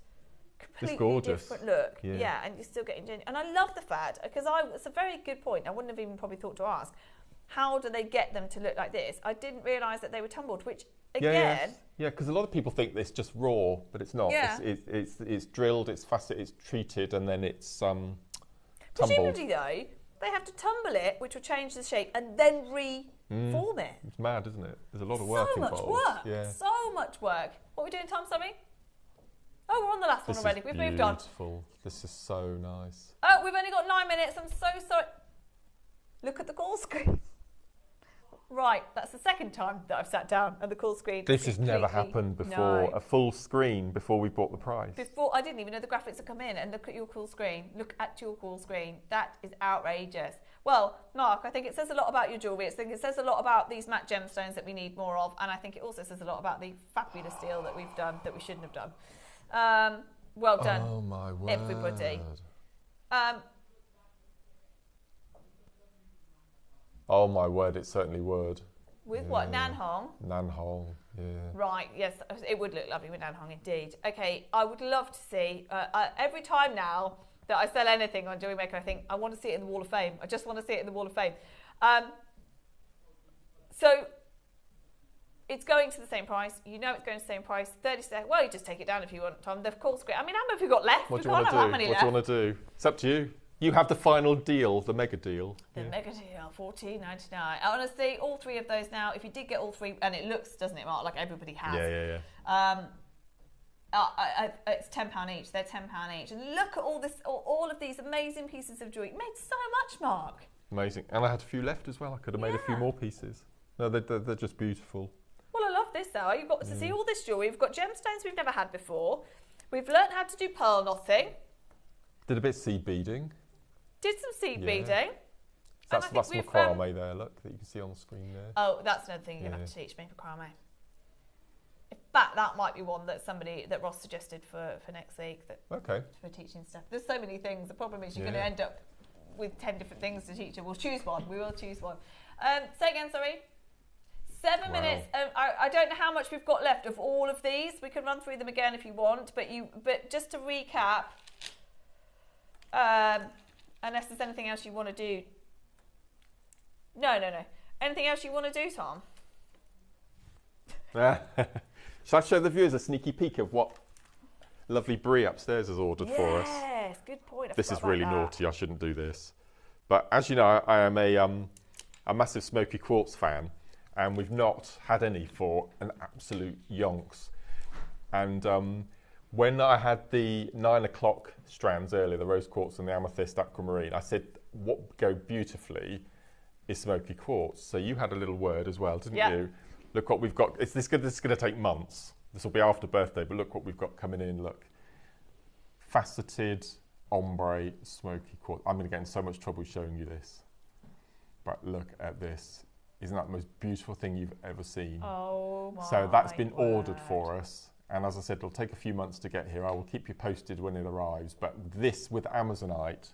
completely different look. Yeah, and you're still getting genuine. And I love the fact, because it's a very good point. I wouldn't have even probably thought to ask, how do they get them to look like this? I didn't realise that they were tumbled, which again... Yeah, because a lot of people think it's just raw, but it's not. Yeah. It's drilled, it's faceted, it's treated, and then it's tumbled. Presumably though, they have to tumble it, which will change the shape, and then reform it. It's mad, isn't it? There's a lot of work involved. So much work. Yeah. So much work. What are we doing, Tom, Sammy? Oh, we're on the last one already. We've moved on. Beautiful. This is so nice. Oh, we've only got 9 minutes. I'm so sorry. Look at the call screen. Right, that's the second time that I've sat down and the call screen. This has never happened before. No. A full screen before we bought the prize. Before, I didn't even know the graphics had come in. And look at your call screen. Look at your call screen. That is outrageous. Well, Mark, I think it says a lot about your jewellery. I think it says a lot about these matte gemstones that we need more of. And I think it also says a lot about the fabulous deal that we've done that we shouldn't have done. Well done, Oh my word. everybody. Oh my word, it certainly would. With what? Nan Hong? Nan Hong, yeah. Right, yes, it would look lovely with Nan Hong indeed. Okay, I would love to see, every time now that I sell anything on JewelleryMaker, I think, I want to see it in the Wall of Fame. I just want to see it in the Wall of Fame. So, it's going to the same price. You know it's going to the same price. 30 seconds. Well, you just take it down if you want, Tom. Of course, great. I mean, how many have we got left? What do you want to do? What do you want to do? It's up to you. You have the final deal, the mega deal. The mega deal, $14.99. Honestly, all three of those now, if you did get all three, and it looks, doesn't it, Mark, like everybody has. Yeah. It's £10 each. They're £10 each. And look at all of these amazing pieces of jewellery. You made so much, Mark. Amazing. And I had a few left as well. I could have made a few more pieces. No, they're just beautiful. Well, I love this, though. You've got to see all this jewellery. We've got gemstones we've never had before. We've learnt how to do pearl knotting. Did a bit of seed beading. Did some seed beading. That's macrame there, look, that you can see on the screen there. Oh, that's another thing you're going to have to teach me, macrame. In fact, that might be one that Ross suggested for next week. For teaching stuff. There's so many things. The problem is you're going to end up with 10 different things to teach you. We'll choose one. We will choose one. Say again, sorry. 7 minutes. I don't know how much we've got left of all of these. We can run through them again if you want. But just to recap, unless there's anything else you want to do. No. Anything else you want to do, Tom? Shall I show the viewers a sneaky peek of what lovely Brie upstairs has ordered for us? Yes, good point. This is really naughty. I shouldn't do this. But as you know, I am a massive smoky quartz fan, and we've not had any for an absolute yonks. And when I had the 9 o'clock strands earlier, the rose quartz and the amethyst aquamarine, I said what would go beautifully is smoky quartz. So you had a little word as well, didn't you? Look what we've got. This is going to take months. This will be after birthday, but look what we've got coming in. Look, faceted ombre smoky quartz. I'm going to get in so much trouble showing you this, but look at this. Isn't that the most beautiful thing you've ever seen? Oh my So that's been ordered for us. And as I said, it'll take a few months to get here. I will keep you posted when it arrives. But this with Amazonite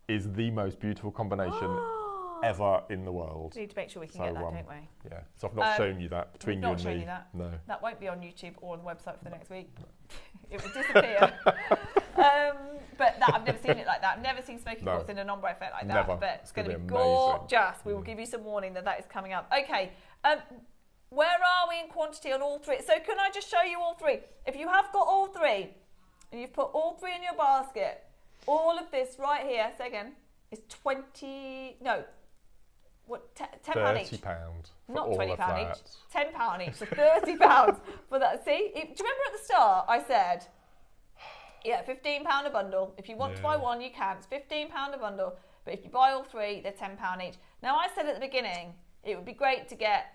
is the most beautiful combination ever in the world. We need to make sure we can get that, don't we? Yeah. So I've not shown you that between you and me. Not shown you that. No. That won't be on YouTube or on the website for the next week. It would disappear. But I've never seen it like that. I've never seen smoky quartz in an ombre effect like that. Never. But it's going to be amazing. gorgeous. We will give you some warning that is coming up. Okay. Where are we in quantity on all three? So can I just show you all three? If you have got all three, and you've put all three in your basket, all of this right here, say again, is £10 each. £30 Not all £20 of that. each. £10 each. So £30 for that. See? Do you remember at the start I said, yeah, £15 a bundle. If you want to buy one, you can. It's £15 a bundle. But if you buy all three, they're £10 each. Now I said at the beginning, it would be great to get,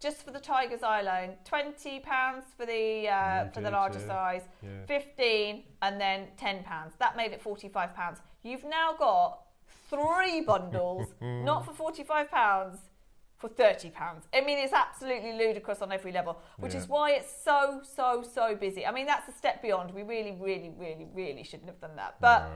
just for the Tiger's Eye alone, £20 for the larger size, 15 and then £10. That made it £45. You've now got 3 bundles, not for £45, for £30. I mean, it's absolutely ludicrous on every level, which is why it's so busy. I mean, that's a step beyond. We really shouldn't have done that. But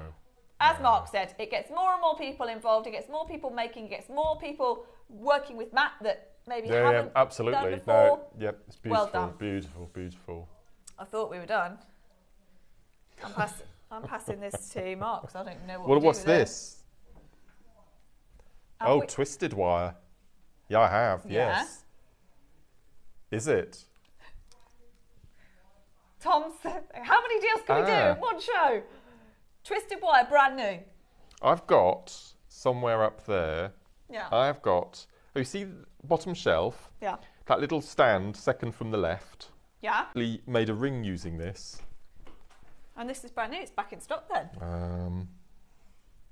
as Mark said, it gets more and more people involved. It gets more people making. It gets more people working with Matt that maybe haven't done before. It's beautiful. Well done. Beautiful. I thought we were done. I'm passing this to Mark because I don't know what. What's this? Twisted wire. Yeah, I have. Yes. Is it? Tom said, how many deals can we do in one show? Twisted wire, brand new. I've got somewhere up there. Yeah. I've got. Oh, you see the bottom shelf? Yeah. That little stand, second from the left. Yeah. We made a ring using this. And this is brand new. It's back in stock then.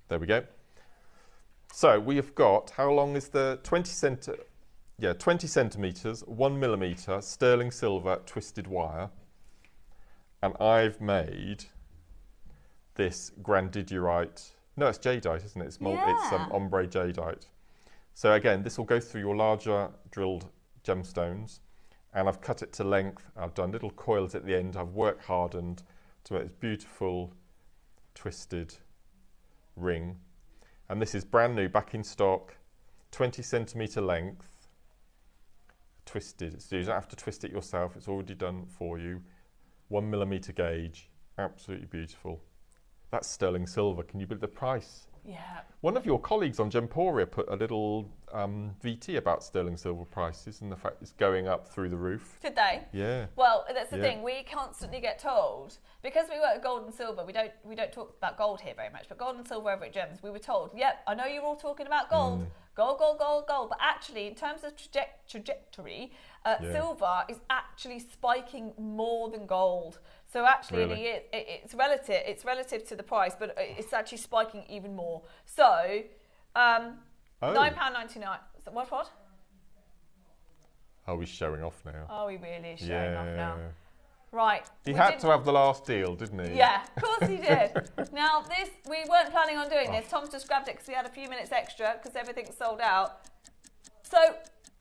There we go. So we have got, how long is the 20 centimetres, 1 millimetre sterling silver twisted wire. And I've made this grandidierite. No, it's jadeite, isn't it? It's ombre jadeite. So again, this will go through your larger drilled gemstones, and I've cut it to length. I've done little coils at the end. I've work hardened to make this beautiful twisted ring. And this is brand new, back in stock, 20 centimetre length, twisted. So you don't have to twist it yourself, it's already done for you. 1mm gauge, absolutely beautiful. That's sterling silver. Can you believe the price? Yeah. One of your colleagues on Gemporia put a little VT about sterling silver prices and the fact it's going up through the roof. Did they? Yeah. Well, that's the thing. We constantly get told, because we work with gold and silver. We don't talk about gold here very much, but gold and silver over at Gems, we were told, yep, I know you're all talking about gold, gold, gold, gold, gold, but actually, in terms of trajectory, silver is actually spiking more than gold. So actually, really? It's relative to the price, but it's actually spiking even more. So, £9.99. What? Oh, he's showing off now. Oh, he really is showing off now. Right. He had to have the last deal, didn't he? Yeah, of course he did. Now, we weren't planning on doing this. Tom's just grabbed it because we had a few minutes extra because everything's sold out. So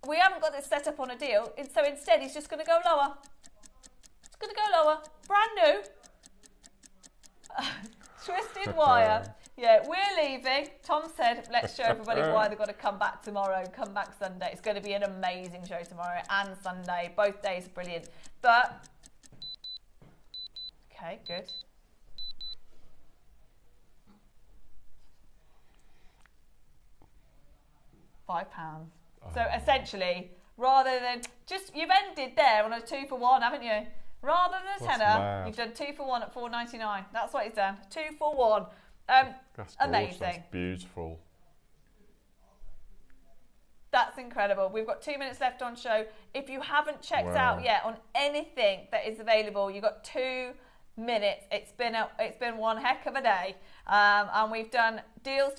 we haven't got this set up on a deal. So instead, he's just going to go lower. It's going to go lower. Brand new. Twisted wire. Yeah, we're leaving. Tom said, let's show everybody why they've got to come back tomorrow, come back Sunday. It's going to be an amazing show tomorrow and Sunday. Both days are brilliant. But, okay, good. £5. So essentially, rather than you've ended there on a 2 for 1, haven't you? Rather than a tenner, you've done 2 for 1 at £4.99. That's what he's done. 2 for 1. That's amazing. That's beautiful. That's incredible. We've got 2 minutes left on show. If you haven't checked out yet on anything that is available, you've got 2 minutes. It's been one heck of a day, and we've done deals.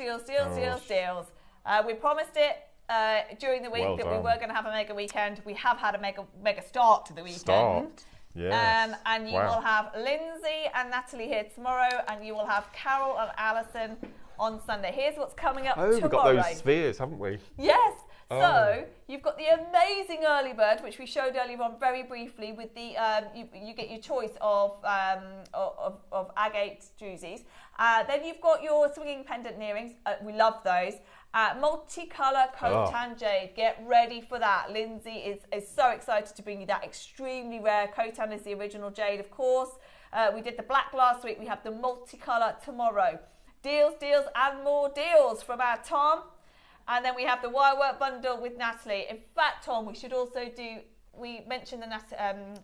We promised it during the week that we were going to have a mega weekend. We have had a mega start to the weekend. Yes. And you will have Lindsay and Natalie here tomorrow, and you will have Carol and Alison on Sunday. Here's what's coming up tomorrow. We've got those spheres, haven't we? Yes. So you've got the amazing early bird, which we showed earlier on very briefly. With the you get your choice of agate jerseys. Then you've got your swinging pendant earrings. We love those. Multicolour Khotan jade. Get ready for that. Lindsay is so excited to bring you that extremely rare. Khotan is the original jade, of course. We did the black last week. We have the multicolour tomorrow. Deals, and more deals from our Tom. And then we have the wirework bundle with Natalie. In fact, Tom, we should also we mentioned the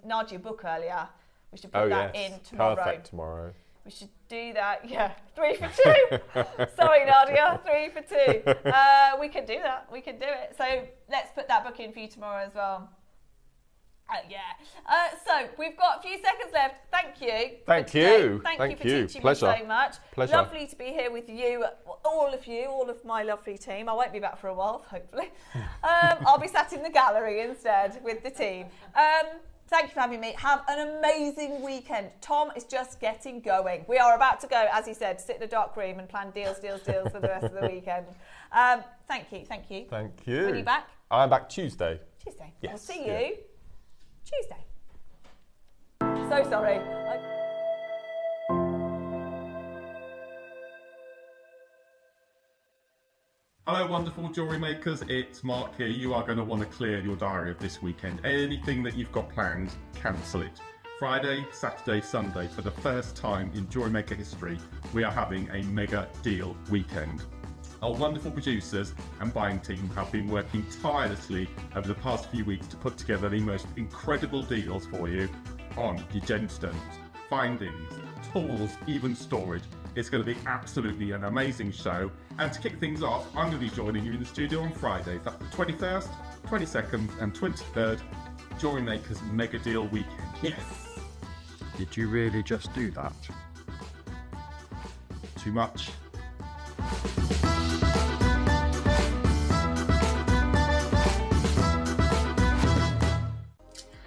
Nadia book earlier. We should put that in tomorrow. Perfect tomorrow. We should do that. Yeah, 3 for 2. Sorry, Nadia, 3 for 2. We can do that. We can do it. So let's put that book in for you tomorrow as well. So we've got a few seconds left. Thank you. Thank you. Thank you for teaching me so much. Pleasure. Lovely to be here with you, all of my lovely team. I won't be back for a while, hopefully. I'll be sat in the gallery instead with the team. Thank you for having me. Have an amazing weekend. Tom is just getting going. We are about to go, as he said, sit in a dark room and plan deals for the rest of the weekend. Thank you. Thank you. When are you back? I'm back Tuesday. Tuesday. Yes. I'll see you Tuesday. So sorry. Hello wonderful jewellery makers, it's Mark here. You are going to want to clear your diary of this weekend. Anything that you've got planned, cancel it. Friday, Saturday, Sunday, for the first time in JewelleryMaker history, we are having a mega deal weekend. Our wonderful producers and buying team have been working tirelessly over the past few weeks to put together the most incredible deals for you on your gemstones, findings, tools, even storage. It's going to be absolutely an amazing show. And to kick things off, I'm going to be joining you in the studio on Friday. That's the 21st, 22nd and 23rd, JewelleryMaker's Mega Deal Weekend. Yes! Did you really just do that? Too much.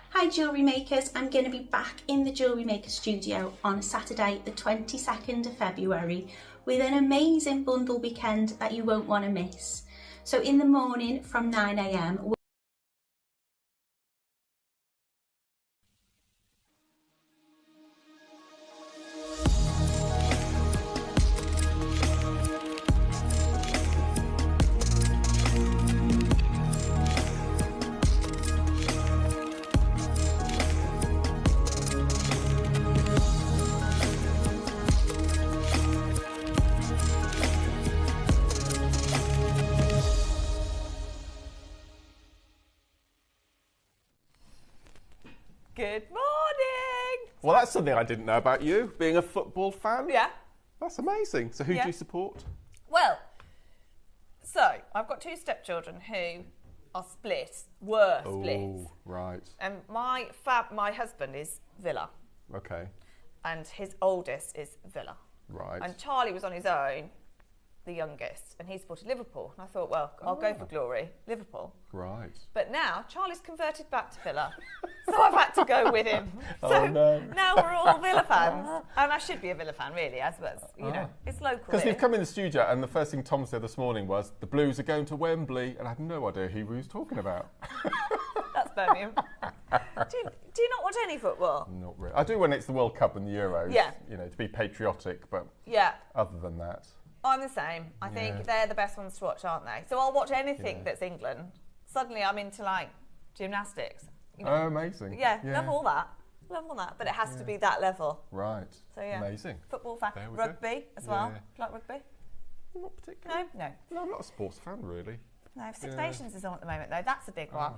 Hi Jewellery Makers, I'm going to be back in the Jewellery Maker studio on Saturday the 22nd of February with an amazing bundle weekend that you won't want to miss. So in the morning from 9 AM Good morning. Well, that's something I didn't know about you, being a football fan. Yeah. That's amazing. So who do you support? Well, so I've got 2 stepchildren who are were split. Oh, right. And my husband is Villa. Okay. And his oldest is Villa. Right. And Charlie was on his own, the youngest, and he supported Liverpool. And I thought, well, I'll go for glory, Liverpool. Right. But now Charlie's converted back to Villa, so I've had to go with him. So Oh, no. now we're all Villa fans, and I should be a Villa fan really, as you know, it's local. Because here. we've come in the studio and the first thing Tom said this morning was the Blues are going to Wembley, and I had no idea who he was talking about. That's Birmingham. Do you not watch any football? Not really. I do when it's the World Cup and the Euros. Yeah. You know, to be patriotic, but Yeah. other than that. I'm the same. I think they're the best ones to watch, aren't they? So I'll watch anything that's England. Suddenly I'm into like gymnastics. You know? Oh, amazing. Yeah, love all that. Love all that. But it has to be that level. Right. So yeah. Amazing. Football fan. There we Rugby go. as well. Yeah. Do you like rugby? Not particularly. No. No, I'm not a sports fan, really. No, Six Nations is on at the moment though. That's a big one.